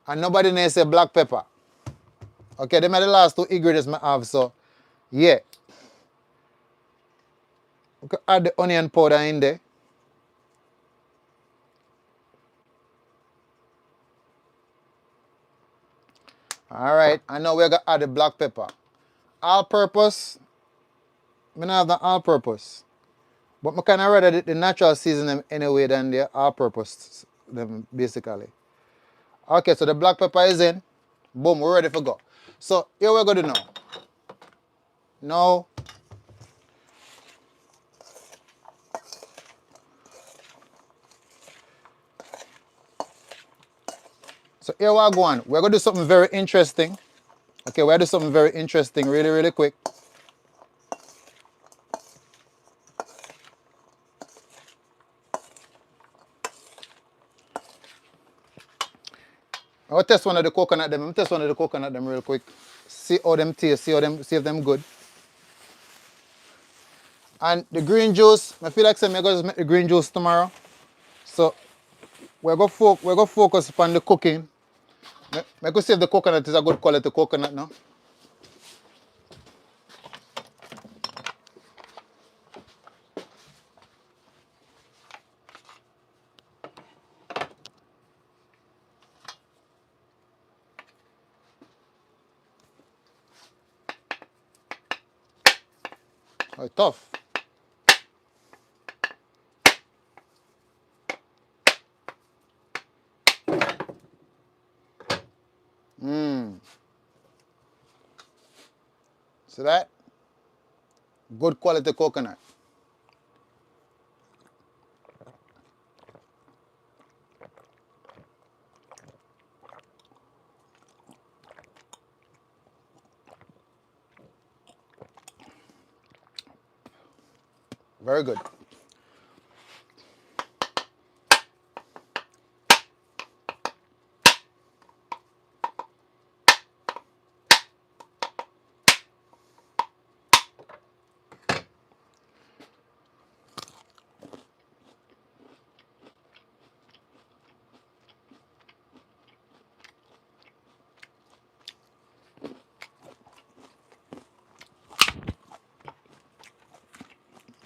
and nobody no say black pepper. Okay, them are the last two ingredients I have. So yeah, we can add the onion powder in there. All right, and now we're gonna add the black pepper. All-purpose. I don't have the all-purpose. But I kind of rather the natural season them anyway than the all-purpose them basically. Okay, so the black pepper is in. Boom, we're ready for go. So here we're going to do now. Now, so here we're going. We're going to do something very interesting. Okay, we're going to do something very interesting really, really quick. I'll test one of the coconut them. I'll test one of the coconut them real quick. See how them taste, see if them good. And the green juice, I feel like I'm going to just make the green juice tomorrow. So we're going to focus upon the cooking. I could see if the coconut is a good quality coconut now. Oh, tough. See that? Good quality coconut. Very good.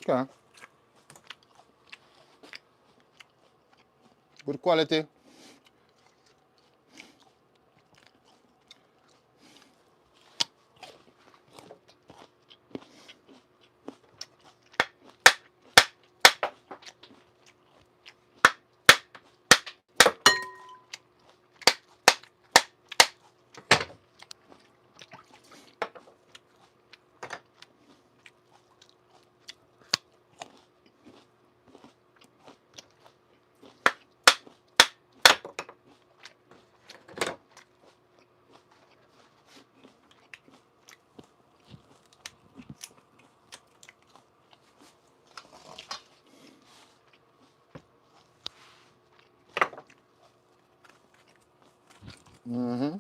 Okay. Good quality. Mm-hmm.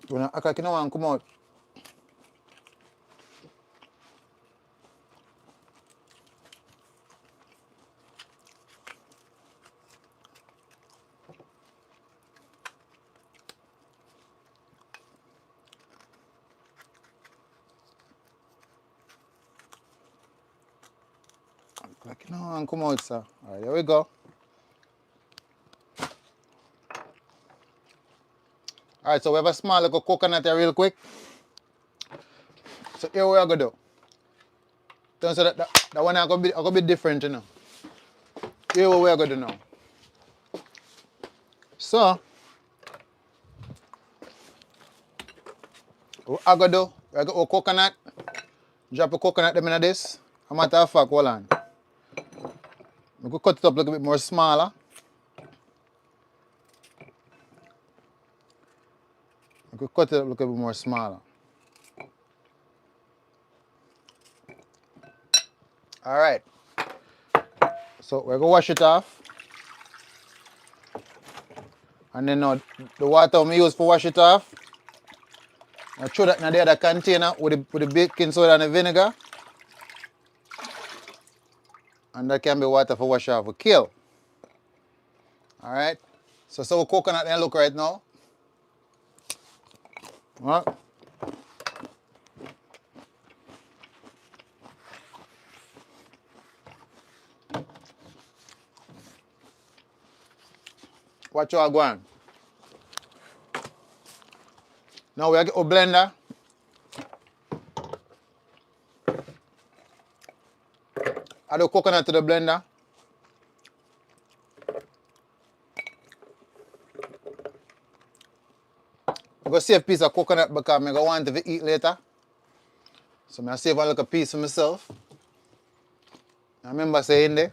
When I can come out. Like, come out, sir. All right, here we go. All right, so we have a small little coconut here real quick. So here we are going to do. So that one is going to be different, you know. Here we are going to do now. So, what I going to do, I got a coconut. Drop a coconut them in this. A matter of fact, hold on. We could cut it up a little bit more smaller. We could cut it up a little bit more smaller. All right. So we're going to wash it off. And then now the water we use for wash it off, I throw that in the other container with the baking soda and the vinegar. And that can be water for wash off with kill. All right. So coconut then look right now. All right. Watch how I go on. Now we get a blender. Add the coconut to the blender. I'm going to save a piece of coconut because I'm going to want to eat later. So I'm going to save a little piece for myself. I remember saying there.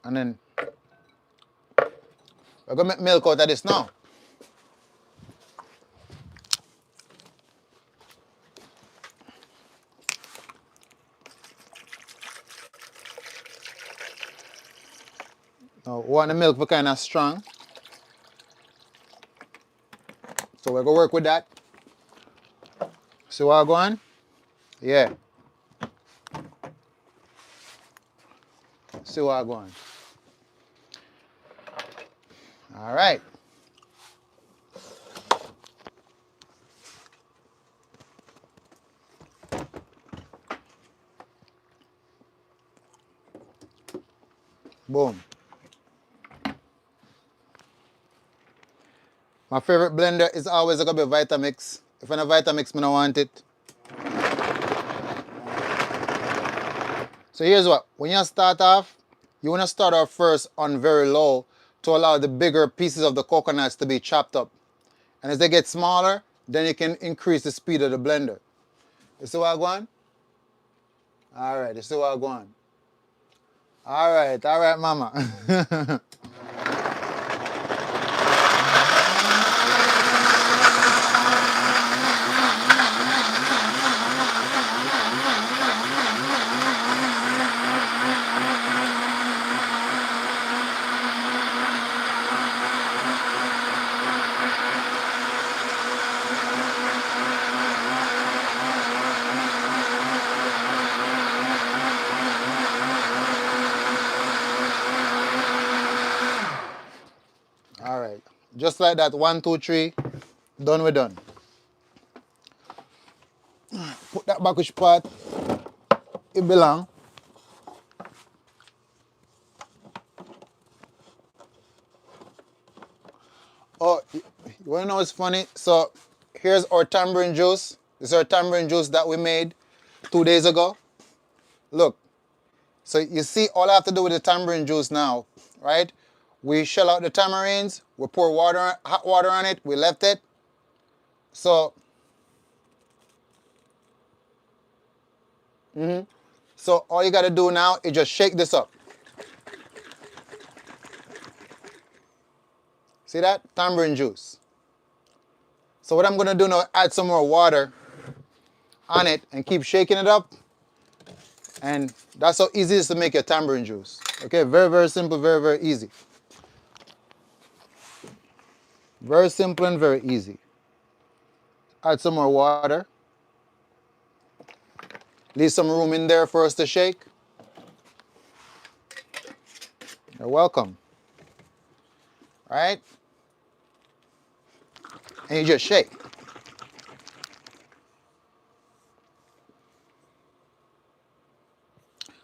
And then we're going to make milk out of this now. Now we want the milk to be kind of strong. So we're going to work with that. See what I'm going? Yeah. See what I'm going. All right. Boom. My favorite blender is always going to be Vitamix. If I have Vitamix, I don't want it. So here's what. When you start off, you want to start off first on very low to allow the bigger pieces of the coconuts to be chopped up. And as they get smaller, then you can increase the speed of the blender. You see what I'm going? All right, you see what I'm going? All right, mama. Just like that, 1, 2, 3, done, we're done. Put that back which part it belong. Oh, you wanna know what's funny? So here's our tamarind juice. This is our tamarind juice that we made 2 days ago. Look, so you see all I have to do with the tamarind juice now, right? We shell out the tamarinds, we pour water, hot water on it, we left it. So, so all you gotta do now is just shake this up. See that? Tamarind juice. So what I'm gonna do now, add some more water on it and keep shaking it up. And that's how easy it is to make your tamarind juice. Okay, very, very simple, very, very easy. Very simple and very easy. Add some more water. Leave some room in there for us to shake. You're welcome. All right? And you just shake.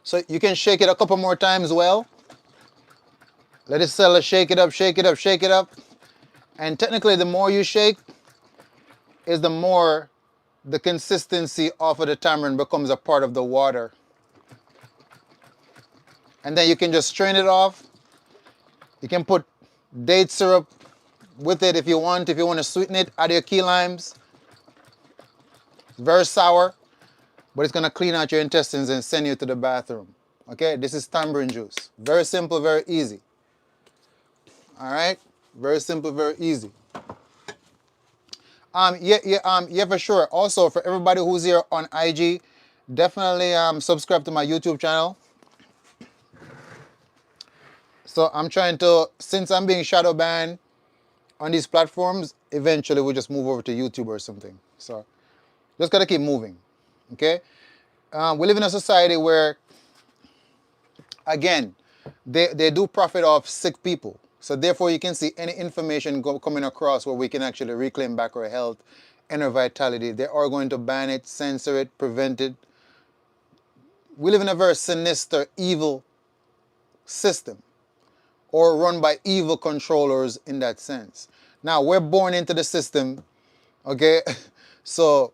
So you can shake it a couple more times well. Let it settle, shake it up, shake it up, shake it up. And technically the more you shake is the more the consistency of the tamarind becomes a part of the water. And then you can just strain it off. You can put date syrup with it if you want. If you want to sweeten it, add your key limes. It's very sour, but it's going to clean out your intestines and send you to the bathroom. Okay, this is tamarind juice. Very simple, very easy. All right, very simple, very easy. Yeah, for sure. Also, for everybody who's here on IG, definitely subscribe to my YouTube channel. So I'm trying to, since I'm being shadow banned on these platforms, eventually we'll just move over to YouTube or something. So just gotta keep moving, okay? We live in a society where, again, they do profit off sick people. So therefore you can see any information coming across where we can actually reclaim back our health and our vitality. They are going to ban it, censor it, prevent it. We live in a very sinister, evil system, or run by evil controllers in that sense. Now, we're born into the system, okay? So,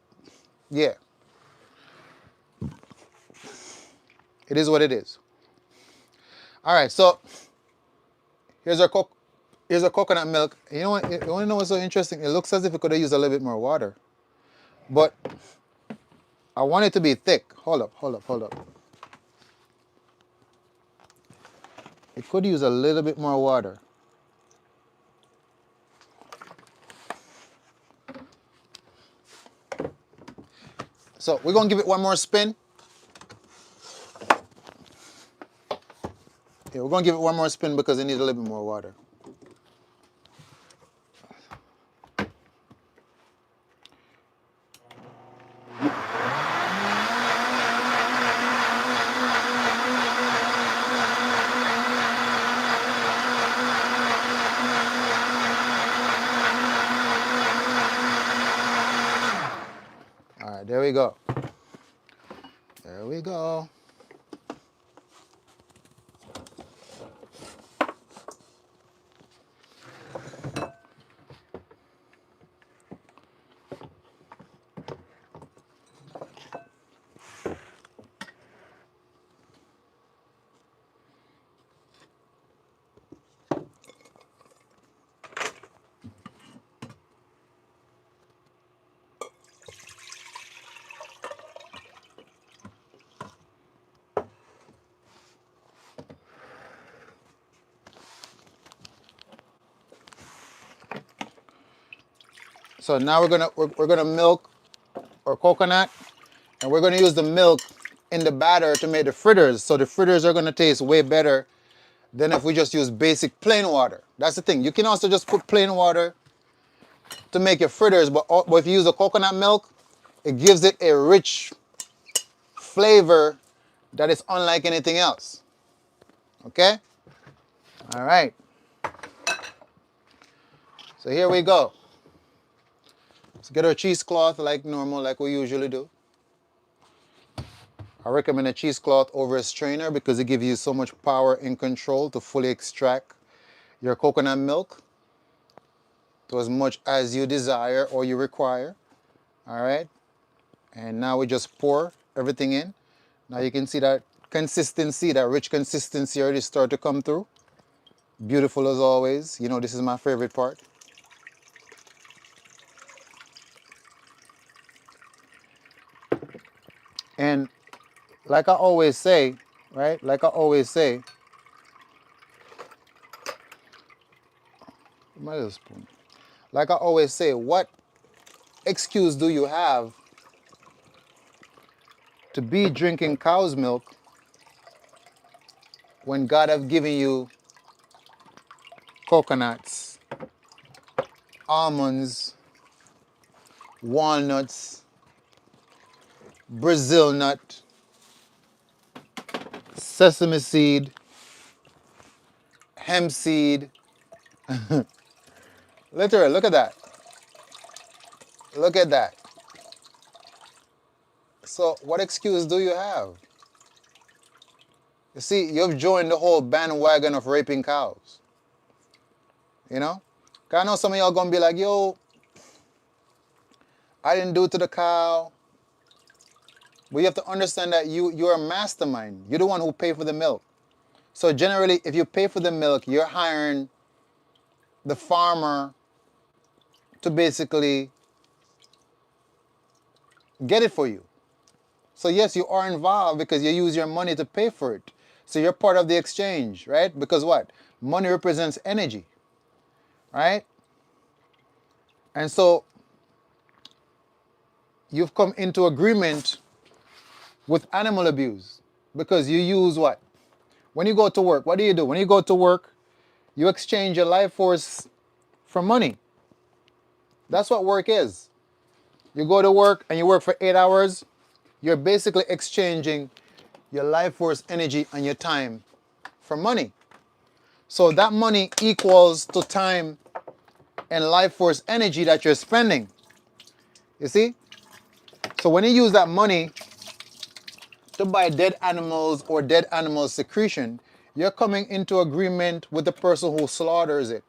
yeah. It is what it is. All right, so here's our coconut milk. You know what? You want to know what's so interesting? It looks as if it could have used a little bit more water. But I want it to be thick. Hold up. It could use a little bit more water. So we're going to give it one more spin. Yeah, we're going to give it one more spin because it needs a little bit more water. All right, there we go. There we go. So now we're gonna milk our coconut, and we're gonna use the milk in the batter to make the fritters. So the fritters are gonna taste way better than if we just use basic plain water. That's the thing. You can also just put plain water to make your fritters, but if you use the coconut milk, it gives it a rich flavor that is unlike anything else. Okay? All right. So here we go. Let's get our cheesecloth like normal, like we usually do. I recommend a cheesecloth over a strainer because it gives you so much power and control to fully extract your coconut milk to as much as you desire or you require. All right. And now we just pour everything in. Now you can see that consistency, that rich consistency already start to come through. Beautiful as always. You know, this is my favorite part. And like I always say, right? Like I always say, my little spoon. Like I always say, what excuse do you have to be drinking cow's milk when God have given you coconuts, almonds, walnuts, Brazil nut, sesame seed, hemp seed. Literally, look at that. Look at that. So what excuse do you have? You see, you've joined the whole bandwagon of raping cows. You know? 'Cause I know some of y'all gonna be like, yo, I didn't do it to the cow. But you have to understand that you're a mastermind. You're the one who pay for the milk. So generally, if you pay for the milk, you're hiring the farmer to basically get it for you. So yes, you are involved because you use your money to pay for it. So you're part of the exchange, right? Because what? Money represents energy, right? And so you've come into agreement with animal abuse because you use what? When you go to work, what do? When you go to work, you exchange your life force for money. That's what work is. You go to work and you work for 8 hours, you're basically exchanging your life force energy and your time for money. So that money equals to time and life force energy that you're spending. You see? So when you use that money to buy dead animals or dead animal secretion, you're coming into agreement with the person who slaughters it,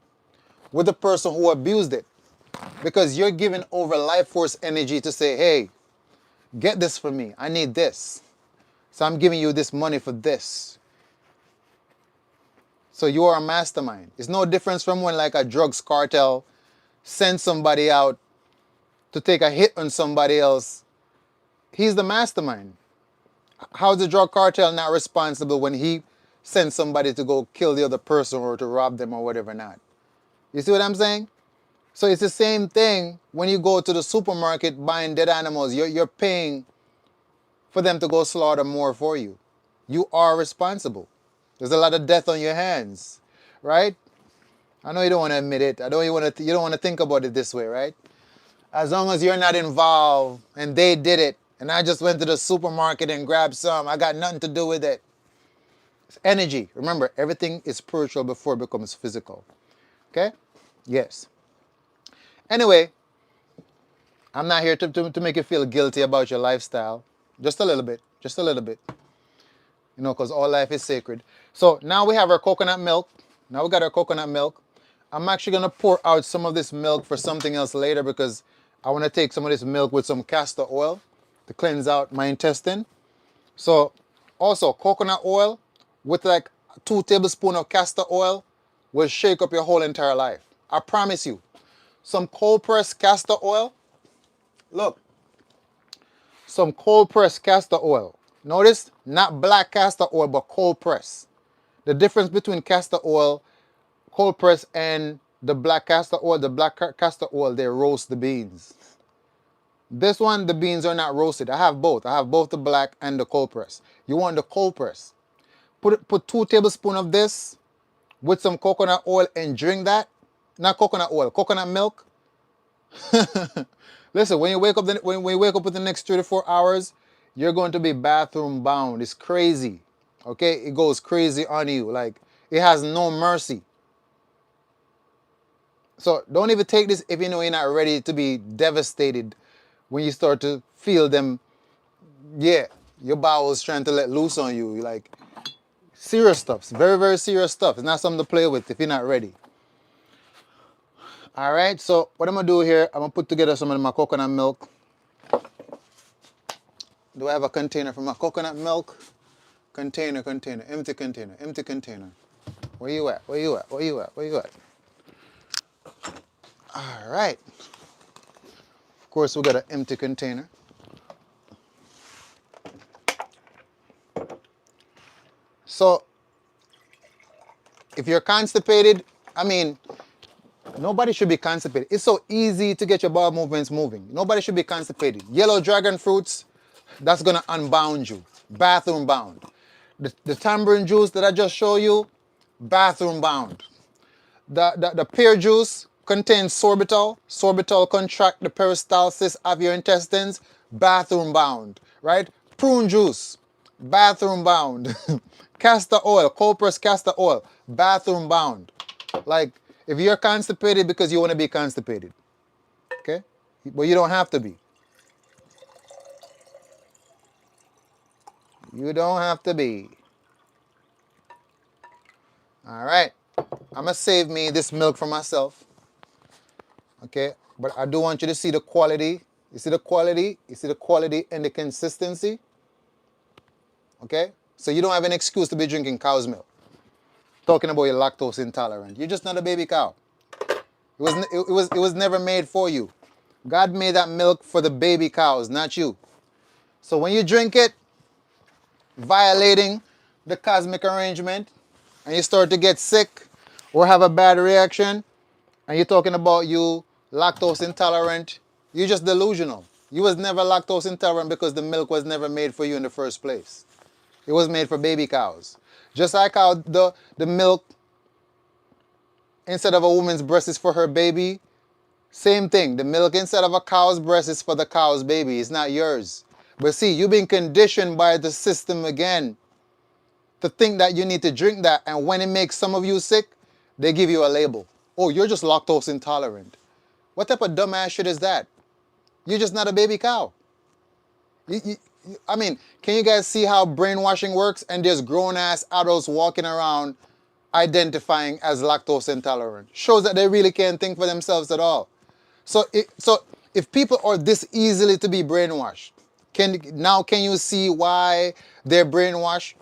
with the person who abused it. Because you're giving over life force energy to say, hey, get this for me. I need this. So I'm giving you this money for this. So you are a mastermind. It's no difference from when like a drugs cartel sends somebody out to take a hit on somebody else. He's the mastermind. How's the drug cartel not responsible when he sends somebody to go kill the other person or to rob them or whatever not? You see what I'm saying? So it's the same thing when you go to the supermarket buying dead animals. You're paying for them to go slaughter more for you. You are responsible. There's a lot of death on your hands, right? I know you don't want to admit it. You don't want to think about it this way, right? As long as you're not involved and they did it, and I just went to the supermarket and grabbed some, I got nothing to do with it. It's energy. Remember, everything is spiritual before it becomes physical. Okay? Yes. Anyway, I'm not here to make you feel guilty about your lifestyle. Just a little bit. Just a little bit. You know, because all life is sacred. So now we have our coconut milk. Now we got our coconut milk. I'm actually going to pour out some of this milk for something else later because I want to take some of this milk with some castor oil to cleanse out my intestine. So also coconut oil with like 2 tablespoons of castor oil will shake up your whole entire life. I promise you. Some cold pressed castor oil. Look, some cold pressed castor oil. Notice, not black castor oil, but cold press. The difference between castor oil, cold press, and the black castor oil, castor oil, they roast the beans. This one, the beans are not roasted. I have both. I have both the black and the cold press. You want the cold press. Put 2 tablespoons of this with some coconut oil and drink that. Not coconut oil, coconut milk. Listen, when you wake up within the next 24 hours, you're going to be bathroom bound. It's crazy. Okay? It goes crazy on you. Like, it has no mercy. So don't even take this if you know you're not ready to be devastated when you start to feel them. Yeah, your bowels trying to let loose on you. You're like, serious stuff. It's very, very serious stuff. It's not something to play with if you're not ready. All right, so what I'm gonna do here, I'm gonna put together some of my coconut milk. Do I have a container for my coconut milk? Container, empty container, empty container. Where you at? Where you at? Where you at? Where you at? All right. Of course, we got an empty container. So, if you're constipated, I mean, nobody should be constipated. It's so easy to get your bowel movements moving. Nobody should be constipated. Yellow dragon fruits, that's gonna unbound you. Bathroom bound. The tamarind juice that I just showed you, bathroom bound. The pear juice contains sorbitol. Sorbitol contract the peristalsis of your intestines, bathroom bound, right? Prune juice, bathroom bound. Castor oil, cold pressed castor oil, bathroom bound. Like, if you're constipated because you want to be constipated, okay? But you don't have to be. You don't have to be. All right. I'm going to save me this milk for myself. Okay? But I do want you to see the quality. You see the quality? You see the quality and the consistency? Okay? So you don't have an excuse to be drinking cow's milk. Talking about your lactose intolerant. You're just not a baby cow. It was never made for you. God made that milk for the baby cows, not you. So when you drink it, violating the cosmic arrangement, and you start to get sick or have a bad reaction, and you're talking about you lactose intolerant, you're just delusional. You was never lactose intolerant because the milk was never made for you in the first place. It was made for baby cows. Just like how the milk instead of a woman's breast is for her baby, same thing. The milk inside of a cow's breast is for the cow's baby. It's not yours. But see, you've been conditioned by the system again to think that you need to drink that. And when it makes some of you sick, they give you a label. Oh, you're just lactose intolerant. What type of dumbass shit is that? You're just not a baby cow. I mean, can you guys see how brainwashing works? And there's grown-ass adults walking around identifying as lactose intolerant. Shows that they really can't think for themselves at all. So if people are this easily to be brainwashed, can you see why they're brainwashed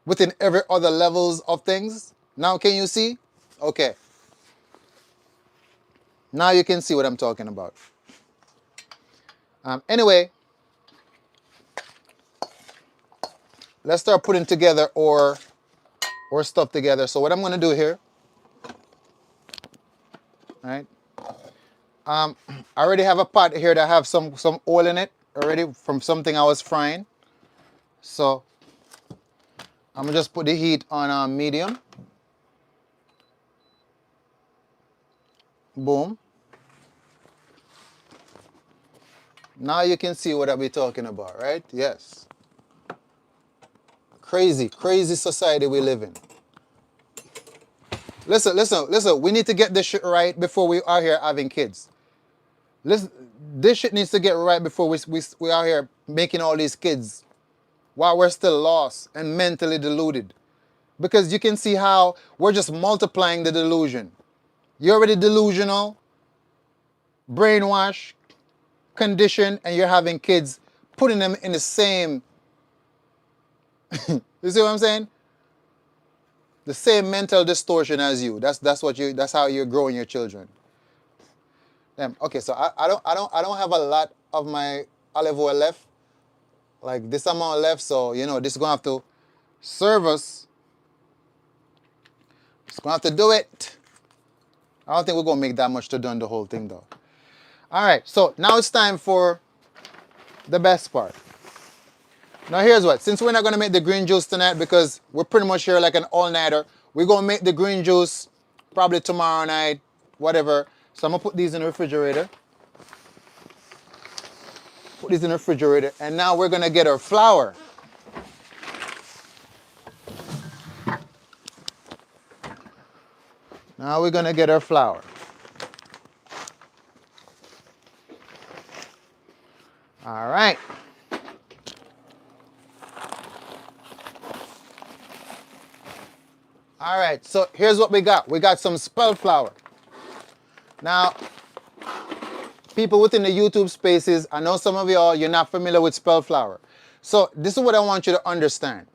within every other levels of things? Now can you see? Okay. Now you can see what I'm talking about. Anyway, let's start putting together our stuff together. So what I'm going to do here, all right? I already have a pot here that have some oil in it already from something I was frying. So I'm going to just put the heat on medium. Boom. Now you can see what I'll be talking about, right? Yes. Crazy, crazy society we live in. Listen. We need to get this shit right before we are here having kids. Listen, this shit needs to get right before we are here making all these kids while we're still lost and mentally deluded. Because you can see how we're just multiplying the delusion. You're already delusional, brainwashed, conditioned, and you're having kids, putting them in the same, you see what I'm saying? The same mental distortion as you. That's how you're growing your children. Damn. Okay, so I don't have a lot of my olive oil left. Like this amount left, so this is gonna have to serve us. It's gonna have to do it. I don't think we're gonna make that much to done the whole thing though. Alright, so now it's time for the best part. Now here's what. Since we're not gonna make the green juice tonight because we're pretty much here like an all-nighter, we're gonna make the green juice probably tomorrow night, whatever. So I'm gonna put these in the refrigerator. Put these in the refrigerator, and now we're gonna get our flour. Now we're gonna get our flour. right. All right, so here's what we got. We got some spelt flour. Now, people within the YouTube spaces, I know some of y'all, you're not familiar with spelt flour. So this is what I want you to understand.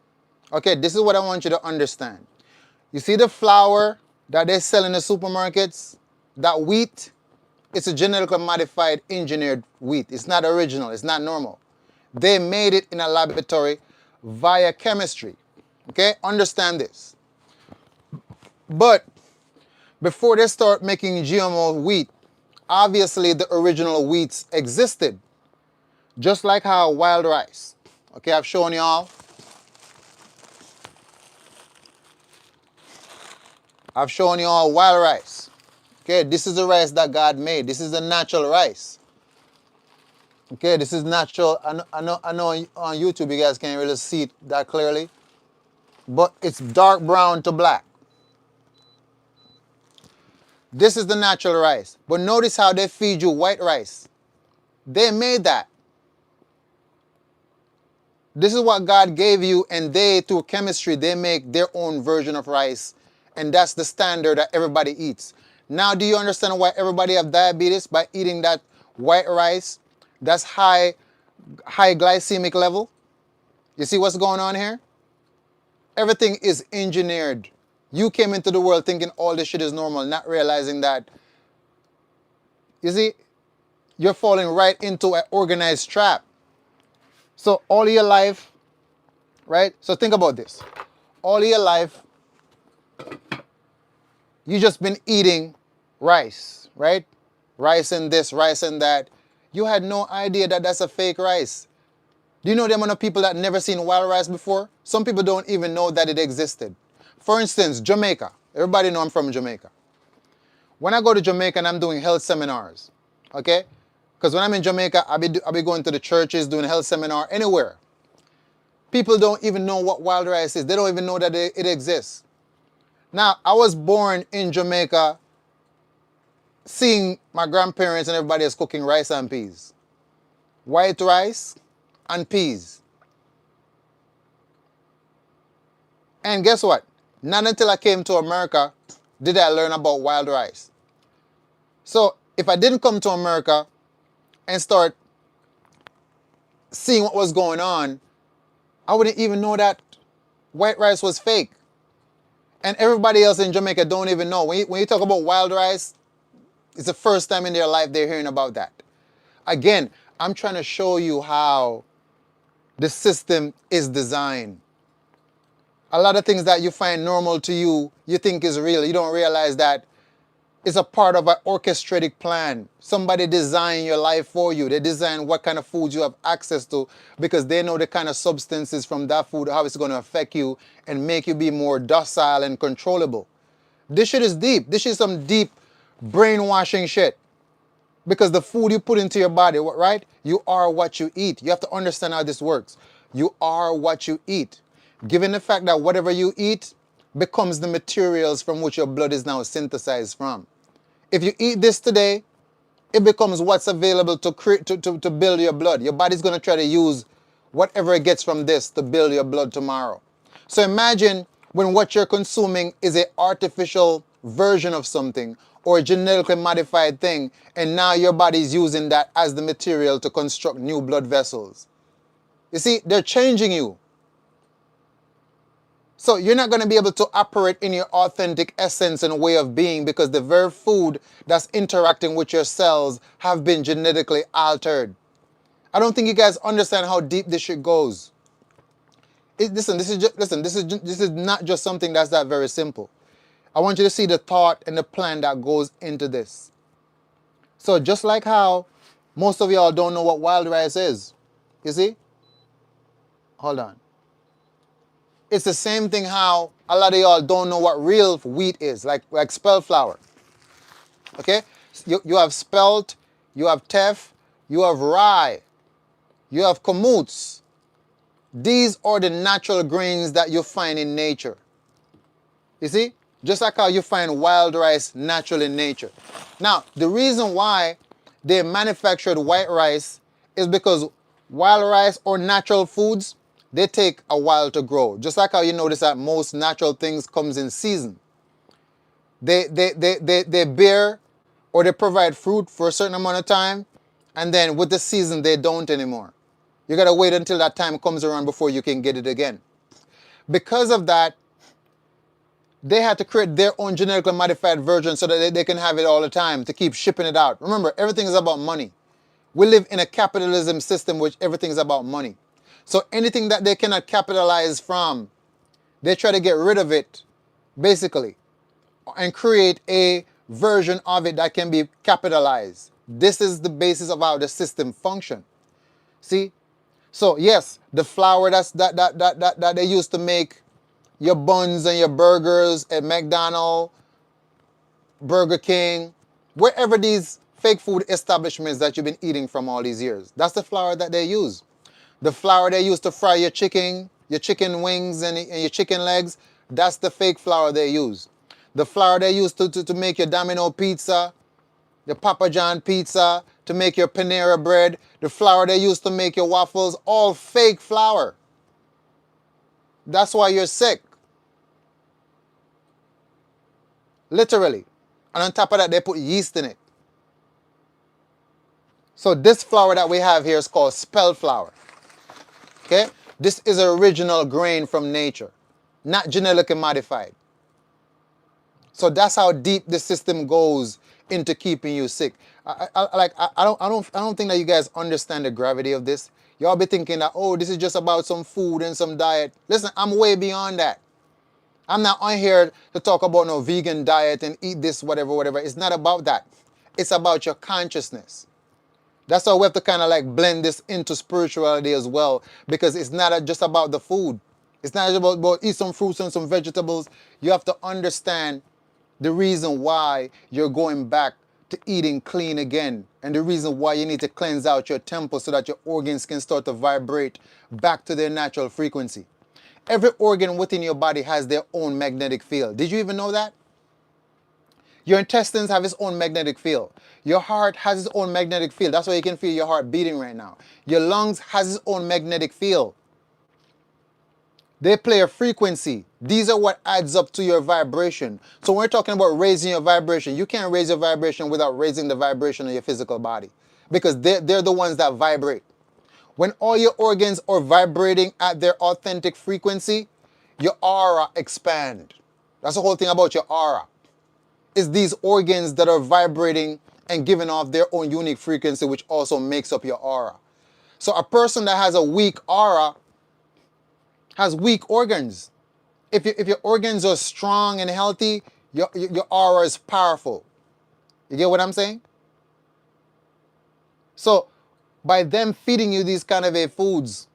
Okay, this is what I want you to understand. You see the flour that they sell in the supermarkets? That wheat, it's a genetically modified, engineered wheat. It's not original, it's not normal. They made it in a laboratory via chemistry. Okay, understand this. But before they start making GMO wheat, obviously the original wheats existed. Just like how wild rice. Okay, I've shown y'all. I've shown you all wild rice. Okay, this is the rice that God made. This is the natural rice. Okay, this is natural. I know on YouTube you guys can't really see it that clearly, but it's dark brown to black. This is the natural rice. But notice how they feed you white rice. They made that. This is what God gave you, and they, through chemistry, they make their own version of rice, and that's the standard that everybody eats. Now, do you understand why everybody have diabetes by eating that white rice? That's high glycemic level. You see what's going on here? Everything is engineered. You came into the world thinking all this shit is normal, not realizing that, you see, you're falling right into an organized trap. So all your life, right? So think about this. All your life, you just been eating rice, right? Rice and this, rice and that. You had no idea that that's a fake rice. Do you know the amount of people that never seen wild rice before? Some people don't even know that it existed. For instance, Jamaica. Everybody know I'm from Jamaica. When I go to Jamaica and I'm doing health seminars, okay? Because when I'm in Jamaica, I'll be going to the churches, doing health seminar, anywhere. People don't even know what wild rice is. They don't even know that it exists. Now, I was born in Jamaica, seeing my grandparents and everybody else cooking rice and peas. White rice and peas. And guess what? Not until I came to America did I learn about wild rice. So if I didn't come to America and start seeing what was going on, I wouldn't even know that white rice was fake. And everybody else in Jamaica don't even know. When you talk about wild rice, it's the first time in their life they're hearing about that. Again, I'm trying to show you how the system is designed. A lot of things that you find normal to you, you think is real. You don't realize that it's a part of an orchestrated plan. Somebody designed your life for you. They design what kind of food you have access to because they know the kind of substances from that food, how it's going to affect you and make you be more docile and controllable. This shit is deep. This is some deep brainwashing shit. Because the food you put into your body, right? You are what you eat. You have to understand how this works. You are what you eat. Given the fact that whatever you eat becomes the materials from which your blood is now synthesized from. If you eat this today, it becomes what's available to build your blood. Your body's going to try to use whatever it gets from this to build your blood tomorrow. So imagine when what you're consuming is an artificial version of something or a genetically modified thing, and now your body's using that as the material to construct new blood vessels. You see, they're changing you. So you're not going to be able to operate in your authentic essence and way of being because the very food that's interacting with your cells have been genetically altered. I don't think you guys understand how deep this shit goes. This is not just something that's that very simple. I want you to see the thought and the plan that goes into this. So just like how most of y'all don't know what wild rice is, you see? Hold on. It's the same thing how a lot of y'all don't know what real wheat is, like spelt flour. Okay? You have spelt, you have teff, you have rye, you have kamutz. These are the natural grains that you find in nature. You see? Just like how you find wild rice natural in nature. Now, the reason why they manufactured white rice is because Wild rice or natural foods, they take a while to grow. Just like how you notice that most natural things comes in season. They bear or they provide fruit for a certain amount of time, and then with the season they don't anymore. You gotta wait until that time comes around before you can get it again. Because of that, they had to create their own genetically modified version so that they can have it all the time to keep shipping it out. Remember, everything is about money. We live in a capitalism system which everything is about money. So anything that they cannot capitalize from, they try to get rid of it, basically, and create a version of it that can be capitalized. This is the basis of how the system functions. See? So yes, the flour that they used to make your buns and your burgers at McDonald's, Burger King, wherever these fake food establishments that you've been eating from all these years. That's the flour that they use. The flour they use to fry your chicken wings and your chicken legs, that's the fake flour they use. The flour they use to make your Domino pizza, your Papa John pizza, to make your Panera bread, the flour they use to make your waffles, all fake flour. That's why you're sick. Literally. And on top of that, they put yeast in it. So this flour that we have here is called spelt flour. Okay? This is an original grain from nature, not genetically modified. So that's how deep the system goes into keeping you sick. I don't think that you guys understand the gravity of this. Y'all be thinking that, oh, this is just about some food and some diet. Listen, I'm way beyond that. I'm not on here to talk about no vegan diet and eat this, whatever, whatever. It's not about that. It's about your consciousness. That's why we have to kind of like blend this into spirituality as well, because it's not just about the food. It's not just about eat some fruits and some vegetables. You have to understand the reason why you're going back to eating clean again, and the reason why you need to cleanse out your temple so that your organs can start to vibrate back to their natural frequency. Every organ within your body has their own magnetic field. Did you even know that? Your intestines have its own magnetic field. Your heart has its own magnetic field. That's why you can feel your heart beating right now. Your lungs has its own magnetic field. They play a frequency. These are what adds up to your vibration. So when we're talking about raising your vibration, you can't raise your vibration without raising the vibration of your physical body, because they're the ones that vibrate. When all your organs are vibrating at their authentic frequency, your aura expands. That's the whole thing about your aura. It's these organs that are vibrating and giving off their own unique frequency, which also makes up your aura. So a person that has a weak aura has weak organs. If your organs are strong and healthy, your aura is powerful. You get what I'm saying? So by them feeding you these kind of foods,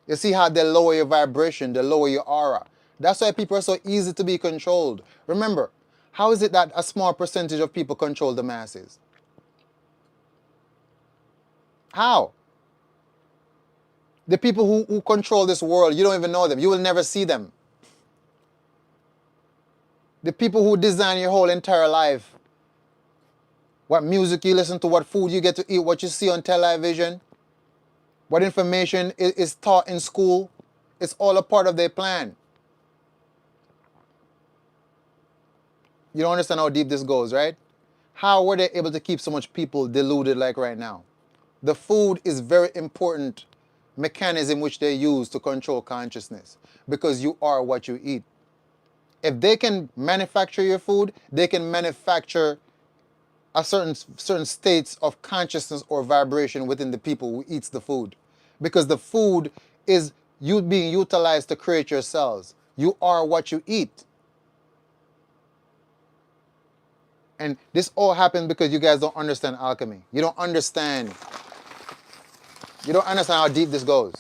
you see how they lower your vibration, they lower your aura. That's why people are so easy to be controlled. Remember, how is it that a small percentage of people control the masses? How? The people who control this world, you don't even know them. You will never see them. The people who design your whole entire life, what music you listen to, what food you get to eat, what you see on television, what information is taught in school, it's all a part of their plan. You don't understand how deep this goes, right? How were they able to keep so much people deluded like right now? The food is very important mechanism which they use to control consciousness, because you are what you eat. If they can manufacture your food, they can manufacture a certain states of consciousness or vibration within the people who eats the food, because the food is you being utilized to create your cells. You are what you eat. And this all happens because you guys don't understand alchemy. You don't understand how deep this goes.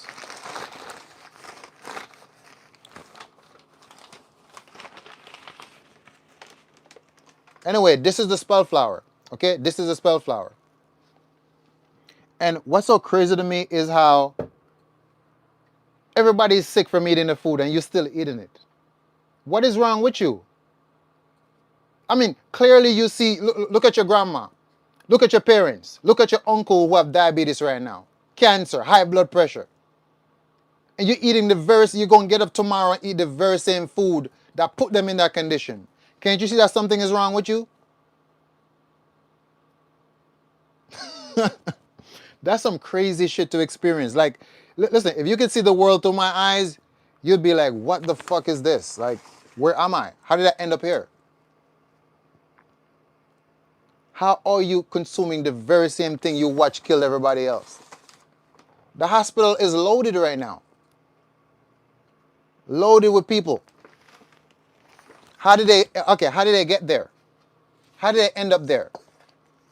Anyway, this is the spelt flour. Okay, this is the spelt flour. And what's so crazy to me is how everybody's sick from eating the food and you're still eating it. What is wrong with you? I mean, clearly you see, look at your grandma. Look at your parents. Look at your uncle who have diabetes right now. cancer, high blood pressure. And you're eating you're going to get up tomorrow and eat the very same food that put them in that condition. Can't you see that something is wrong with you? That's some crazy shit to experience. Like, listen, if you could see the world through my eyes, you'd be like, what the fuck is this? Like, where am I? How did I end up here? How are you consuming the very same thing you watch kill everybody else? The hospital is loaded right now. Loaded with people. How did they get there? How did they end up there?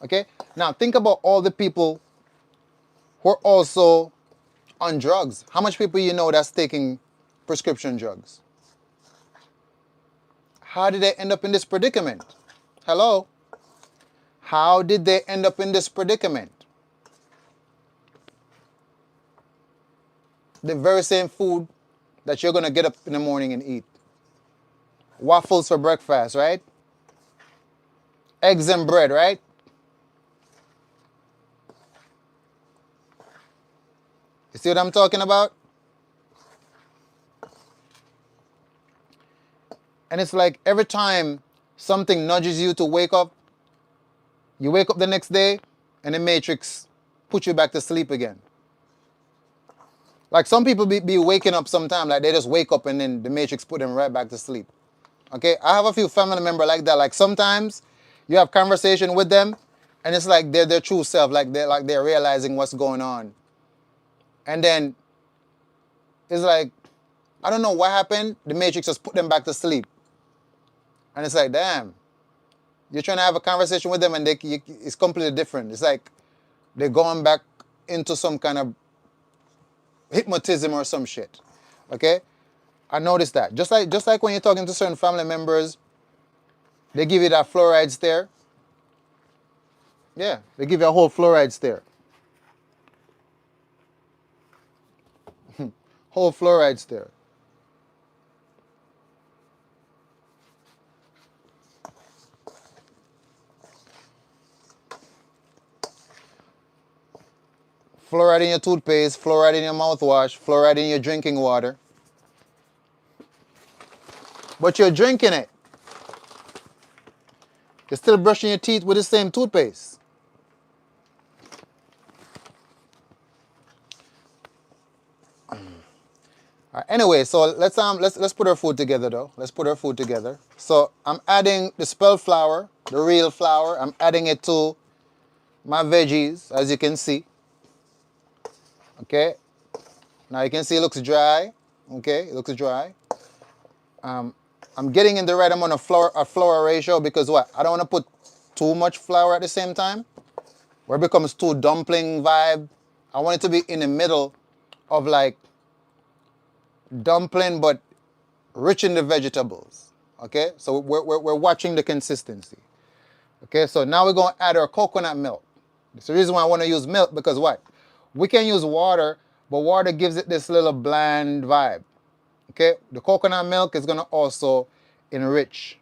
Okay? Now think about all the people who are also on drugs. How much people you know that's taking prescription drugs? How did they end up in this predicament? Hello? How did they end up in this predicament? The very same food that you're going to get up in the morning and eat. Waffles for breakfast, right? Eggs and bread, right? You see what I'm talking about? And it's like every time something nudges you to wake up, you wake up the next day and the matrix puts you back to sleep again. Like some people be waking up sometime, like they just wake up and then the matrix put them right back to sleep. Okay, I have a few family members like that. Like sometimes you have conversation with them and it's like they're their true self, like they're realizing what's going on. And then it's like, I don't know what happened, the matrix just put them back to sleep. And it's like, damn, you're trying to have a conversation with them and it's completely different. It's like they're going back into some kind of hypnotism or some shit. Okay? I noticed that. Just like when you're talking to certain family members, they give you that fluoride stare. Yeah, they give you a whole fluoride stare. Whole fluoride stare. Fluoride in your toothpaste, fluoride in your mouthwash, fluoride in your drinking water. But you're drinking it. You're still brushing your teeth with the same toothpaste. Anyway, so let's put our food together though. Let's put our food together. So I'm adding the spell flour, the real flour. I'm adding it to my veggies, as you can see. Okay. Now you can see it looks dry. Okay, it looks dry. I'm getting in the right amount of flour ratio because what? I don't want to put too much flour at the same time, where it becomes too dumpling vibe. I want it to be in the middle of like dumpling, but rich in the vegetables. Okay, so we're watching the consistency. Okay, so now we're going to add our coconut milk. That's the reason why I want to use milk, because what? We can use water, but water gives it this little bland vibe. Okay, the coconut milk is going to also enrich,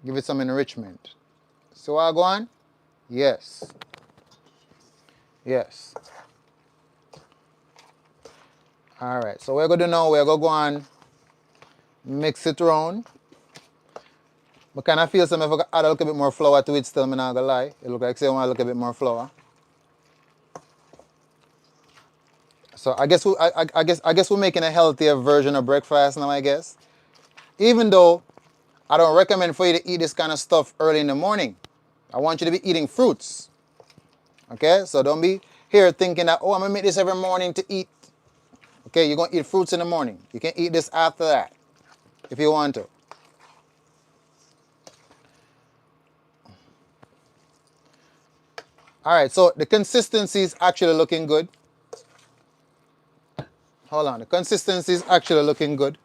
give it some enrichment. So I go on? Yes. Yes. All right, so we're going to do now, we're going to go on, mix it around. But kind of feel some if I add a little bit more flour to it still, I'm not going to lie. It looks like say I want a little bit more flour. So I guess we're making a healthier version of breakfast now, I guess. Even though I don't recommend for you to eat this kind of stuff early in the morning. I want you to be eating fruits. Okay? So don't be here thinking that, oh, I'm going to make this every morning to eat. Okay, you're going to eat fruits in the morning. You can eat this after that if you want to. All right, so the consistency is actually looking good. Hold on, the consistency is actually looking good.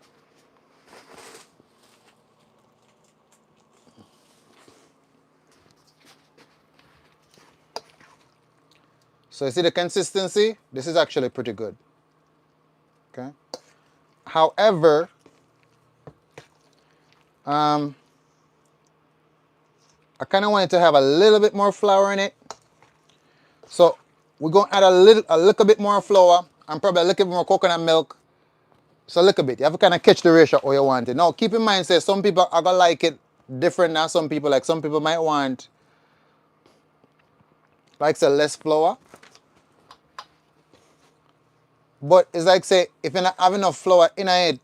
So you see the consistency? This is actually pretty good. Okay. However, I kind of want it to have a little bit more flour in it. So We're going to add a little bit more flour and probably a little bit more coconut milk. So a little bit. You have to kind of catch the ratio how you want it. Now, keep in mind, say some people are going to like it different than some people. Like some people might want, like say, less flour. But it's like say, if you don't have enough flour in it,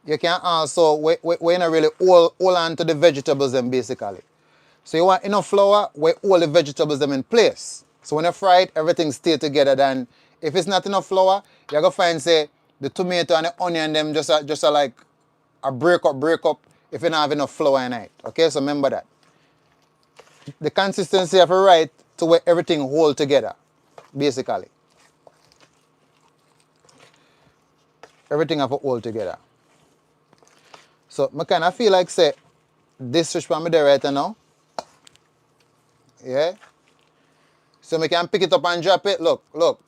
you can also, we not really hold on to the vegetables then basically. So you want enough flour where all the vegetables them in place. So when you fry it, everything stay together. Then if it's not enough flour, you're gonna find say the tomato and the onion them just like a break up if you don't have enough flour in it. Okay, so remember that. The consistency of it right to where everything hold together, basically. Everything have to hold together. So I kind of feel like say this fish from me there right now. Yeah. So I can pick it up and drop it. Look, look.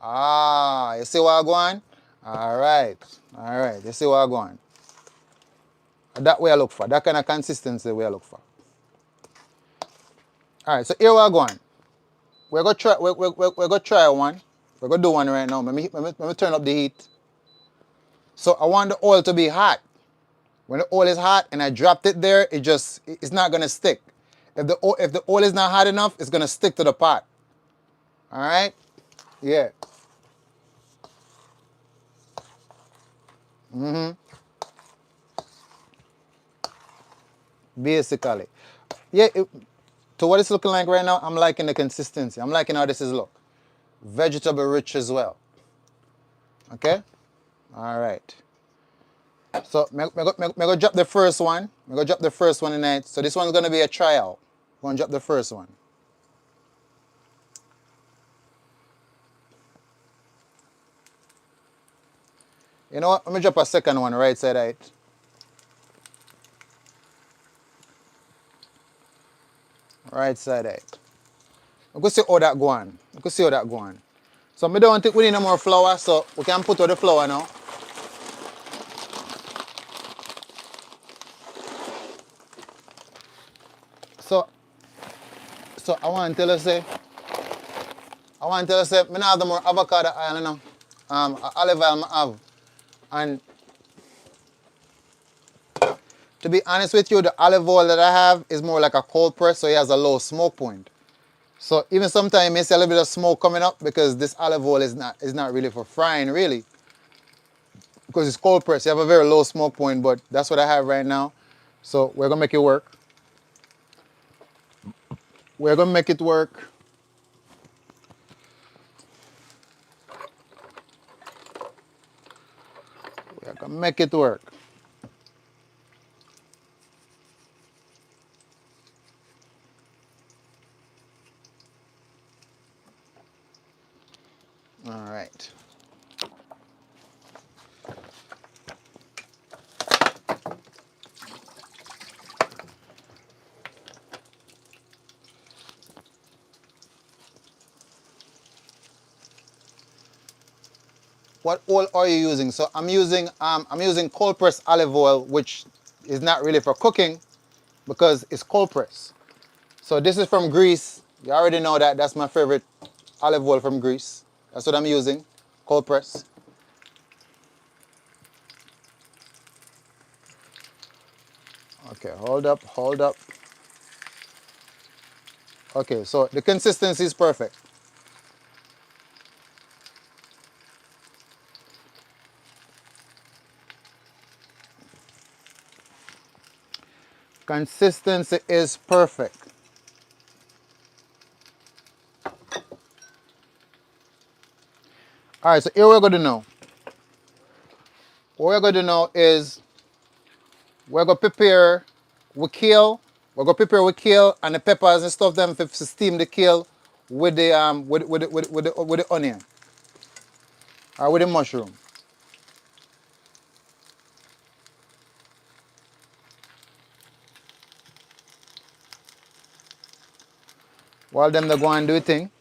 Ah, you see what I'm going? All right. All right. You see what I'm going? That way I look for. That kind of consistency we I look for. All right. So here we're going. We're going to try, we're going to try one. We're going to do one right now. Let me turn up the heat. So I want the oil to be hot. When the oil is hot and I dropped it there, it's not going to stick. If the oil is not hot enough, it's going to stick to the pot. All right? Yeah. Basically. Yeah, to what it's looking like right now, I'm liking the consistency. I'm liking how this is look. Vegetable rich as well. Okay? All right. So, I'm going to drop the first one. I'm going to drop the first one in it. So, this one's going to be a trial. I'm going to drop the first one. You know what? Let me drop a second one right side of it. Right side of it. We can see how that go on. We can see how that go on. So, I don't think we need no more flour, so we can put out the flour now. So, I want to tell you, say, I don't have the more avocado oil, you know. Olive oil I have. And to be honest with you, the olive oil that I have is more like a cold press, so it has a low smoke point. So even sometimes you may see a little bit of smoke coming up because this olive oil is not really for frying, really. Because it's cold press, you have a very low smoke point, but that's what I have right now. So we're gonna make it work. We're gonna make it work. We're gonna make it work. All right. What oil are you using? So I'm using cold press olive oil, which is not really for cooking because it's cold press. So this is from Greece. You already know that. That's my favorite olive oil from Greece. That's what I'm using, cold press. Okay, hold up, hold up. Okay, so the consistency is perfect. Consistency is perfect. All right, so here we're going to know. What we're going to know is we're going to prepare with kale. We're going to prepare with kale and the peppers and stuff them to steam the kale with the with the onion or with the mushroom. While them they go and do a thing.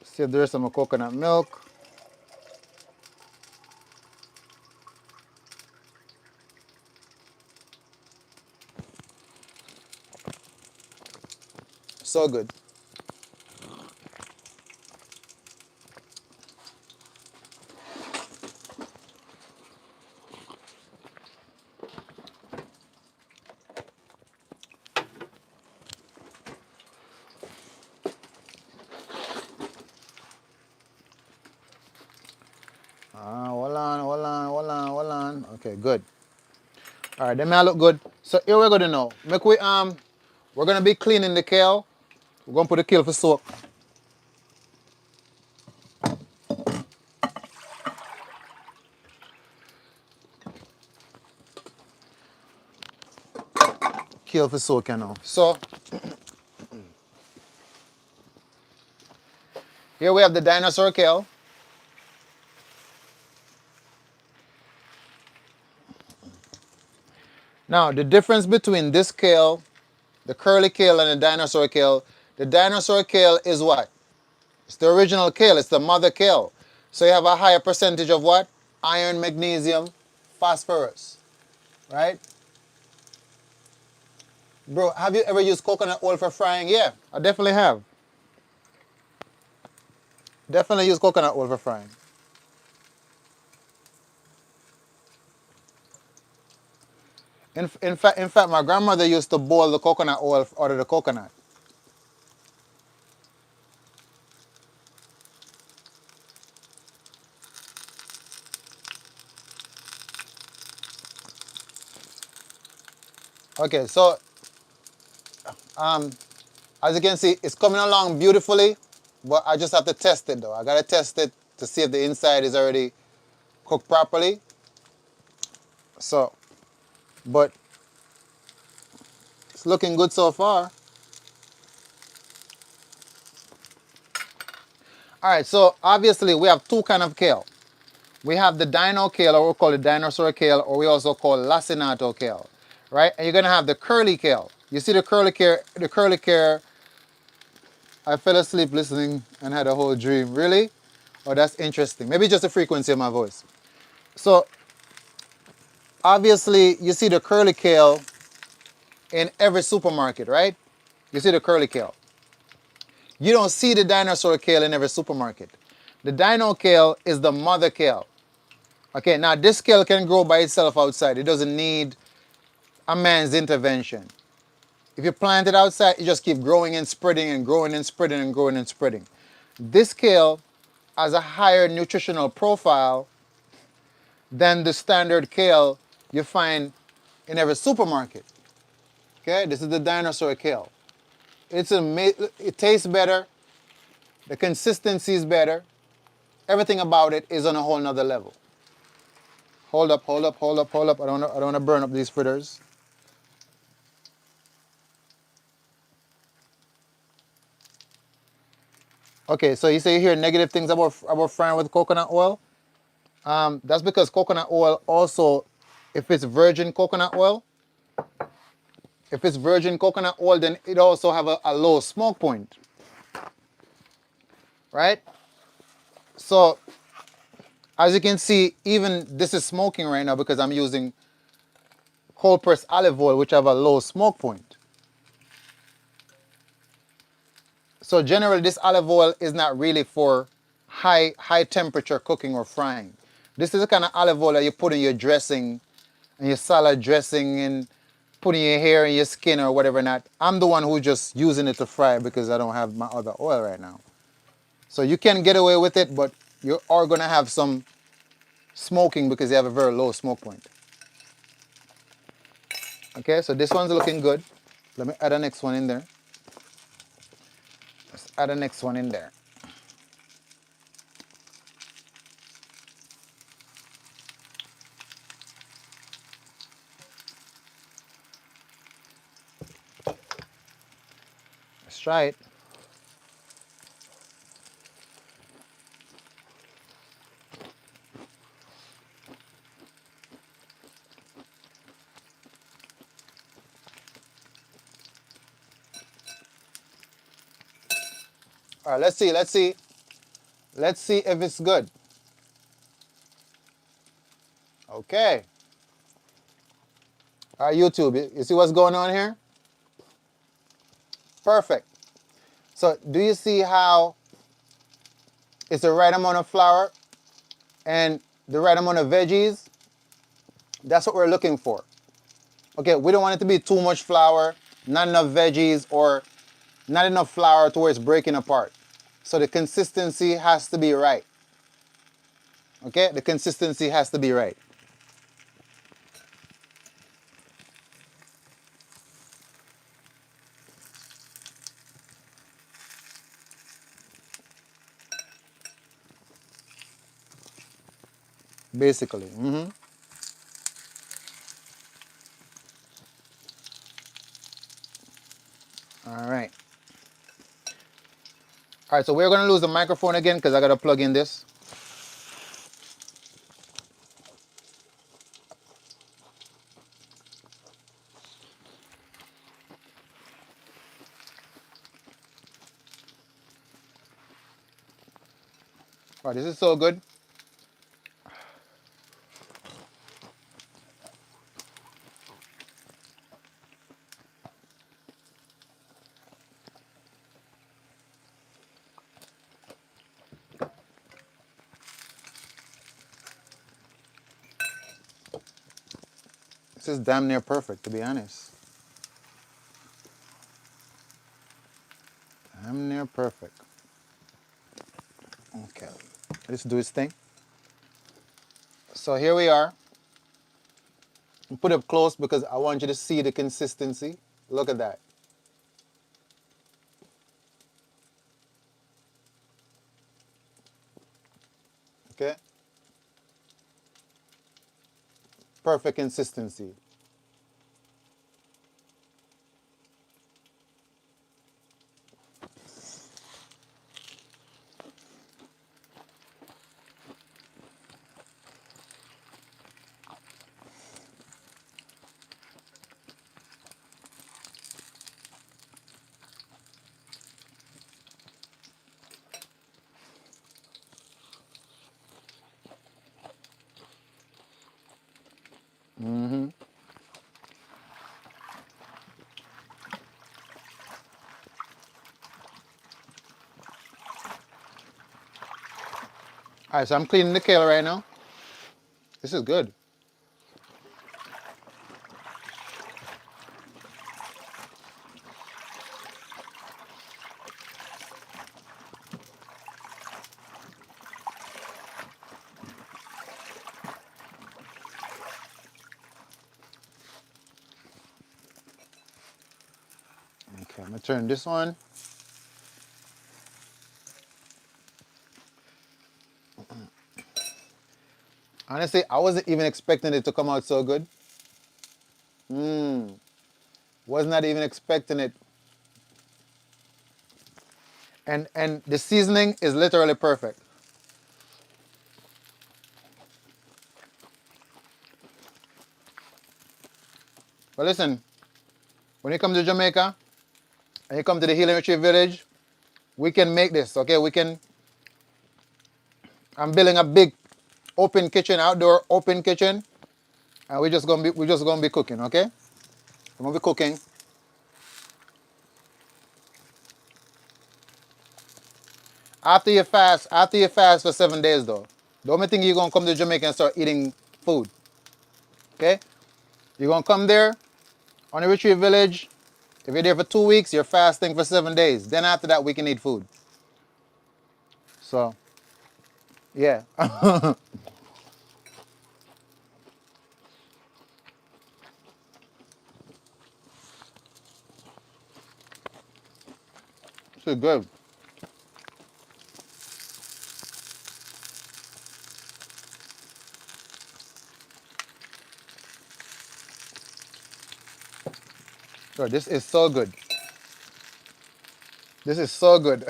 Save the rest of my coconut milk. So good. Hold on, hold on, hold on, hold on. Okay, good. All right, them may look good. So here we're gonna know. We're gonna be cleaning the kale. We're gonna put the kale for soak. Kale for soak, you know. So here we have the dinosaur kale. Now the difference between this kale, the curly kale, and the dinosaur kale is what? It's the original kale. It's the mother kale. So you have a higher percentage of what? Iron, magnesium, phosphorus, right? Bro, have you ever used coconut oil for frying? Yeah, I definitely have. Definitely use coconut oil for frying. In fact, my grandmother used to boil the coconut oil out of the coconut. Okay, so um, as you can see, it's coming along beautifully, but I just have to test it though. I gotta test it to see if the inside is already cooked properly. So, but it's looking good so far. All right, so obviously we have two kind of kale. We have the dino kale, or we call it dinosaur kale, or we also call lacinato kale, right? And you're gonna have the curly kale. You see the curly kale, I fell asleep listening and had a whole dream. Really? Oh, that's interesting. Maybe just the frequency of my voice. So obviously you see the curly kale in every supermarket, right? You see the curly kale. You don't see the dinosaur kale in every supermarket. The dino kale is the mother kale. Okay, now this kale can grow by itself outside. It doesn't need a man's intervention. If you plant it outside, it just keep growing and spreading and growing and spreading and growing and spreading. This kale has a higher nutritional profile than the standard kale you find in every supermarket. Okay, this is the dinosaur kale. It tastes better, the consistency is better, everything about it is on a whole nother level. Hold up, hold up, hold up, hold up. I don't want to burn up these fritters. Okay, so you say you hear negative things about frying with coconut oil. That's because coconut oil also, if it's virgin coconut oil, then it also have a low smoke point, right? So as you can see, even this is smoking right now because I'm using cold pressed olive oil, which have a low smoke point. So generally, this olive oil is not really for high temperature cooking or frying. This is the kind of olive oil that you put in your dressing, and your salad dressing, and putting your hair and your skin or whatever not. I'm the one who's just using it to fry because I don't have my other oil right now. So you can get away with it, but you are gonna have some smoking because you have a very low smoke point. Okay, so this one's looking good. Let me add the next one in there. Let's add the next one in there. Let's try it. All right, let's see, let's see. Let's see if it's good. Okay. All right, YouTube, you see what's going on here? Perfect. So do you see how it's the right amount of flour and the right amount of veggies? That's what we're looking for. Okay, we don't want it to be too much flour, not enough veggies, or not enough flour to where it's breaking apart. So the consistency has to be right. Okay, the consistency has to be right. Basically. All right. All right, so we're going to lose the microphone again because I got to plug in this. All right, this is so good. This is damn near perfect, to be honest. Damn near perfect. Okay, let's do this thing. So here we are. Put it up close because I want you to see the consistency. Look at that. Okay? Perfect consistency. All right, so I'm cleaning the kale right now. This is good. Okay, I'm gonna turn this on. Honestly, I wasn't even expecting it to come out so good. Was not even expecting it. And the seasoning is literally perfect. But listen, when you come to Jamaica and you come to the Healing Retreat Village, we can make this, okay? I'm building a big open kitchen, outdoor open kitchen, and we're just gonna be cooking, okay? We're gonna be cooking. After you fast for 7 days though, the only thing you're gonna come to Jamaica and start eating food. Okay? You're gonna come there on the retreat village. If you're there for 2 weeks, you're fasting for 7 days. Then after that we can eat food. So yeah. This is good. So this is so good. This is so good.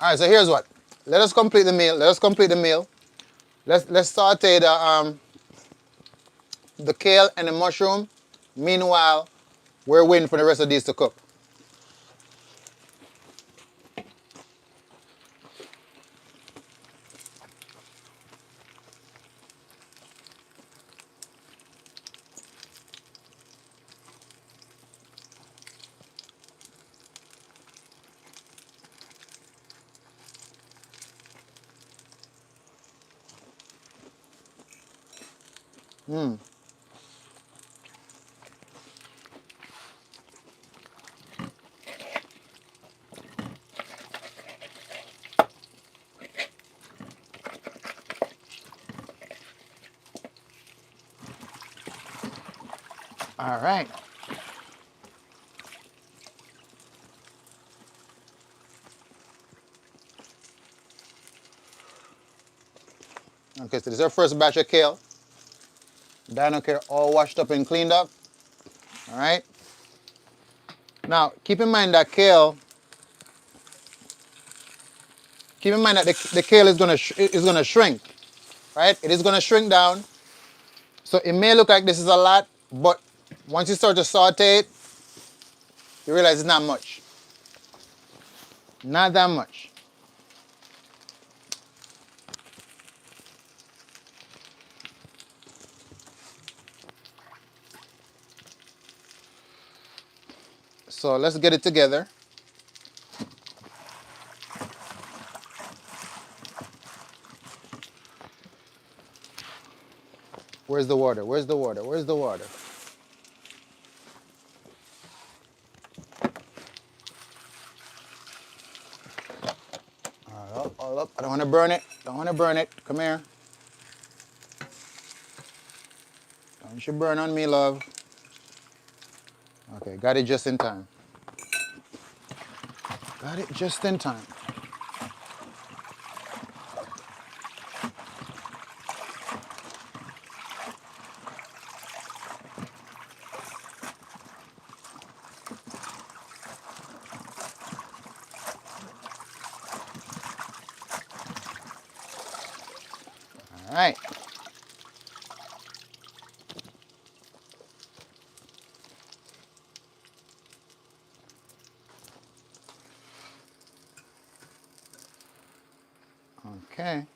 Alright, so here's what. Let us complete the meal. Let us complete the meal. Let's saute the kale and the mushroom. Meanwhile, we're waiting for the rest of these to cook. Mm. All right. Okay, so this is our first batch of kale. Dino kale all washed up and cleaned up. All right. Now, keep in mind that the kale is gonna shrink, right? It is gonna shrink down. So it may look like this is a lot, but once you start to saute it, you realize it's not much. Not that much. So let's get it together. Where's the water? Where's the water? Where's the water? All up, all up. I don't want to burn it. Don't want to burn it. Come here. Don't you burn on me, love. Okay, got it just in time. Got it just in time. All right. Okay.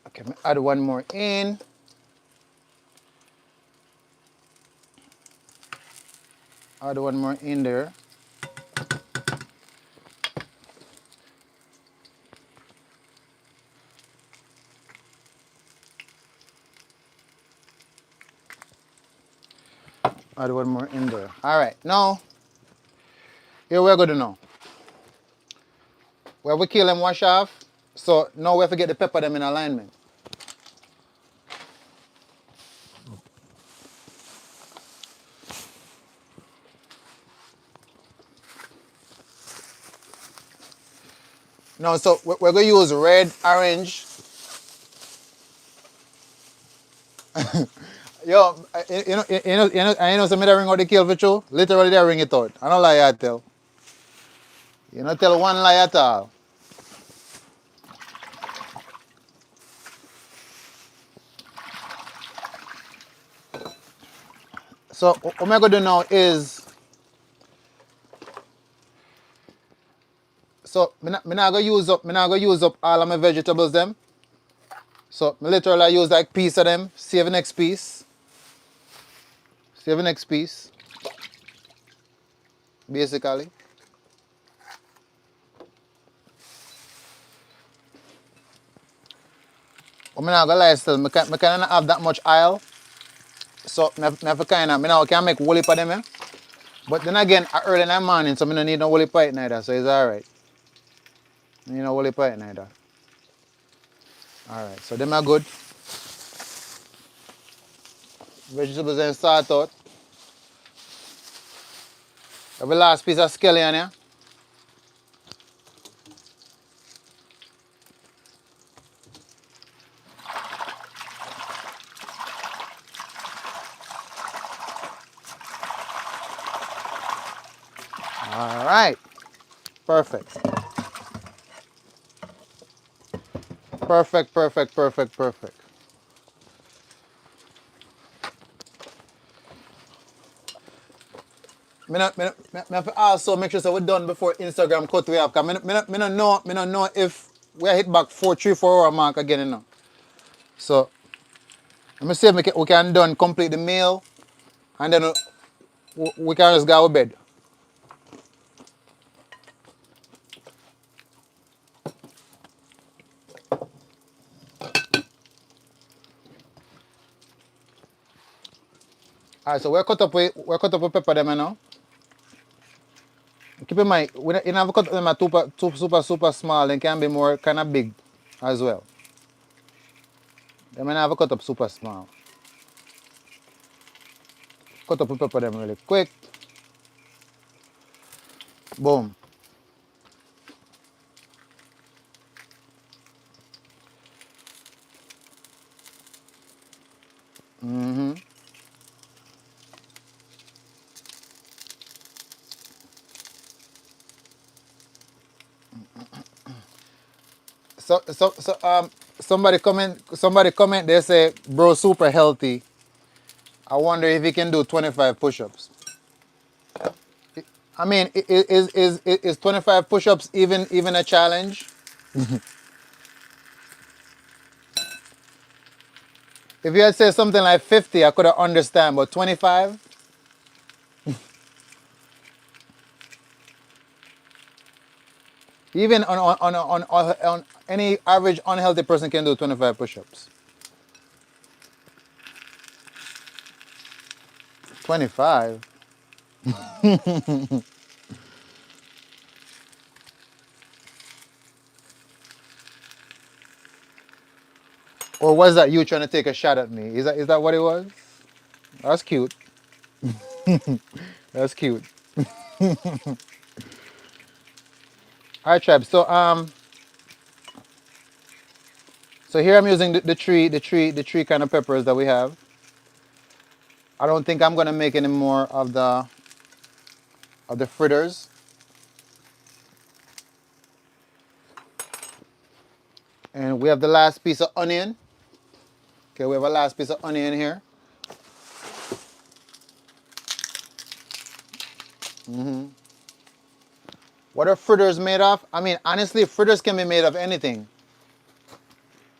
Okay, add one more in. Add one more in there. Add one more in there. All right, now, here we're good to know. Where we kill and wash off, so now we have to get the pepper them in alignment. No, so we're going to use red, orange. Yo, I know some that ring out the kill for you. Literally, they ring it out. I don't lie, I tell. You don't tell one lie at all. So what I'm going to do now is, so I'm not going to use up all of my vegetables them. So I literally use like piece of them, save the next piece. Save the next piece. Basically. I'm not gonna lie still, I kind of have that much oil. So I have to kind of, I can make woolly for them, eh? But then again, early in the morning, so I don't need no woolly pie neither, so it's alright. I need no woolly pie neither. Alright, so them are good. Vegetables and sort out. Have a last piece of scallion here. Alright. Perfect. Perfect, perfect, perfect, perfect. I have to also make sure that we're done before Instagram cut we off. Because I don't know if we hit back 3-4 hour mark again, you know. So, let me see if we can done complete the meal. And then we can just go to bed. Alright, so we're cut up with pepper them now. Keep in mind, we you never cut them at super small. They can be more kind of big as well. They may never cut up super small. Cut up with pepper them really quick. Boom. Somebody comment, they say, bro, super healthy. I wonder if he can do 25 push-ups. I mean, is 25 push-ups even a challenge? If you had said something like 50, I could have understand, but 25? Even on any average unhealthy person can do 25 push-ups. 25? Or was that you trying to take a shot at me? Is that what it was? That's cute. That's cute. All right, Treb. So here I'm using the three kind of peppers that we have. I don't think I'm gonna make any more of the fritters. And we have the last piece of onion. Okay, we have a last piece of onion here. What are fritters made of? I mean, honestly, fritters can be made of anything.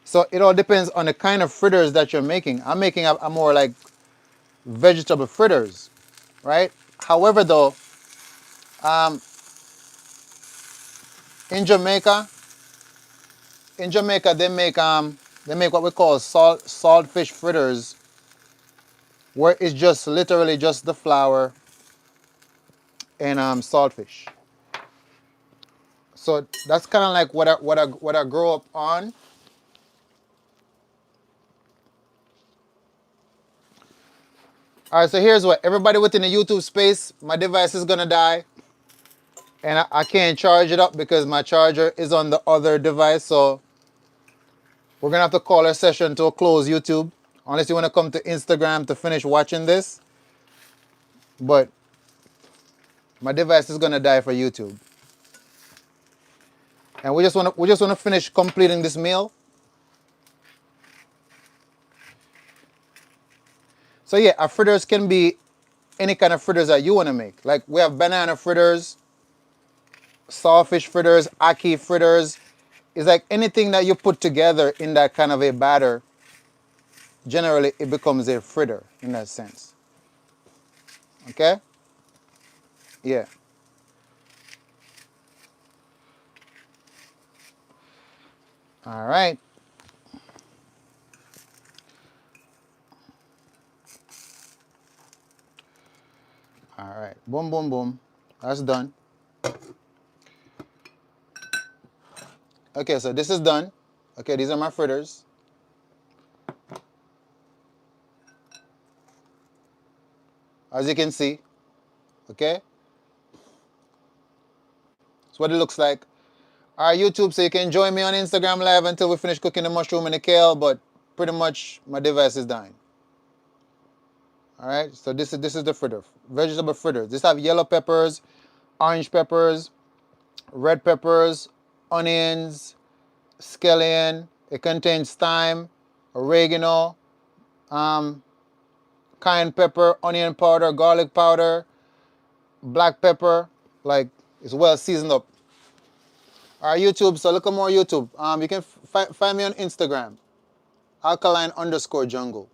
So it all depends on the kind of fritters that you're making. I'm making a more like vegetable fritters, right? However, though, um, in Jamaica, they make what we call saltfish fritters, where it's just literally just the flour and saltfish. So that's kind of like what I grew up on. All right, so here's what everybody within the YouTube space, my device is gonna die, and I can't charge it up because my charger is on the other device. So we're gonna have to call our session to a close, YouTube, unless you wanna come to Instagram to finish watching this. But my device is gonna die for YouTube, and we just wanna finish completing this meal. So yeah, our fritters can be any kind of fritters that you wanna make. Like we have banana fritters, sawfish fritters, ackee fritters. It's like anything that you put together in that kind of a batter, generally it becomes a fritter in that sense. Okay? Yeah. All right. All right. Boom, boom, boom. That's done. Okay, so this is done. Okay, these are my fritters. As you can see. Okay? That's what it looks like. All right, YouTube, so you can join me on Instagram Live until we finish cooking the mushroom and the kale, but pretty much my device is dying. All right, so this is the fritter, vegetable fritters. This have yellow peppers, orange peppers, red peppers, onions, scallion. It contains thyme, oregano, um, cayenne pepper, onion powder, garlic powder, black pepper. Like it's well seasoned up. All right, YouTube. So look at more YouTube. You can find me on Instagram, alkaline_jungle.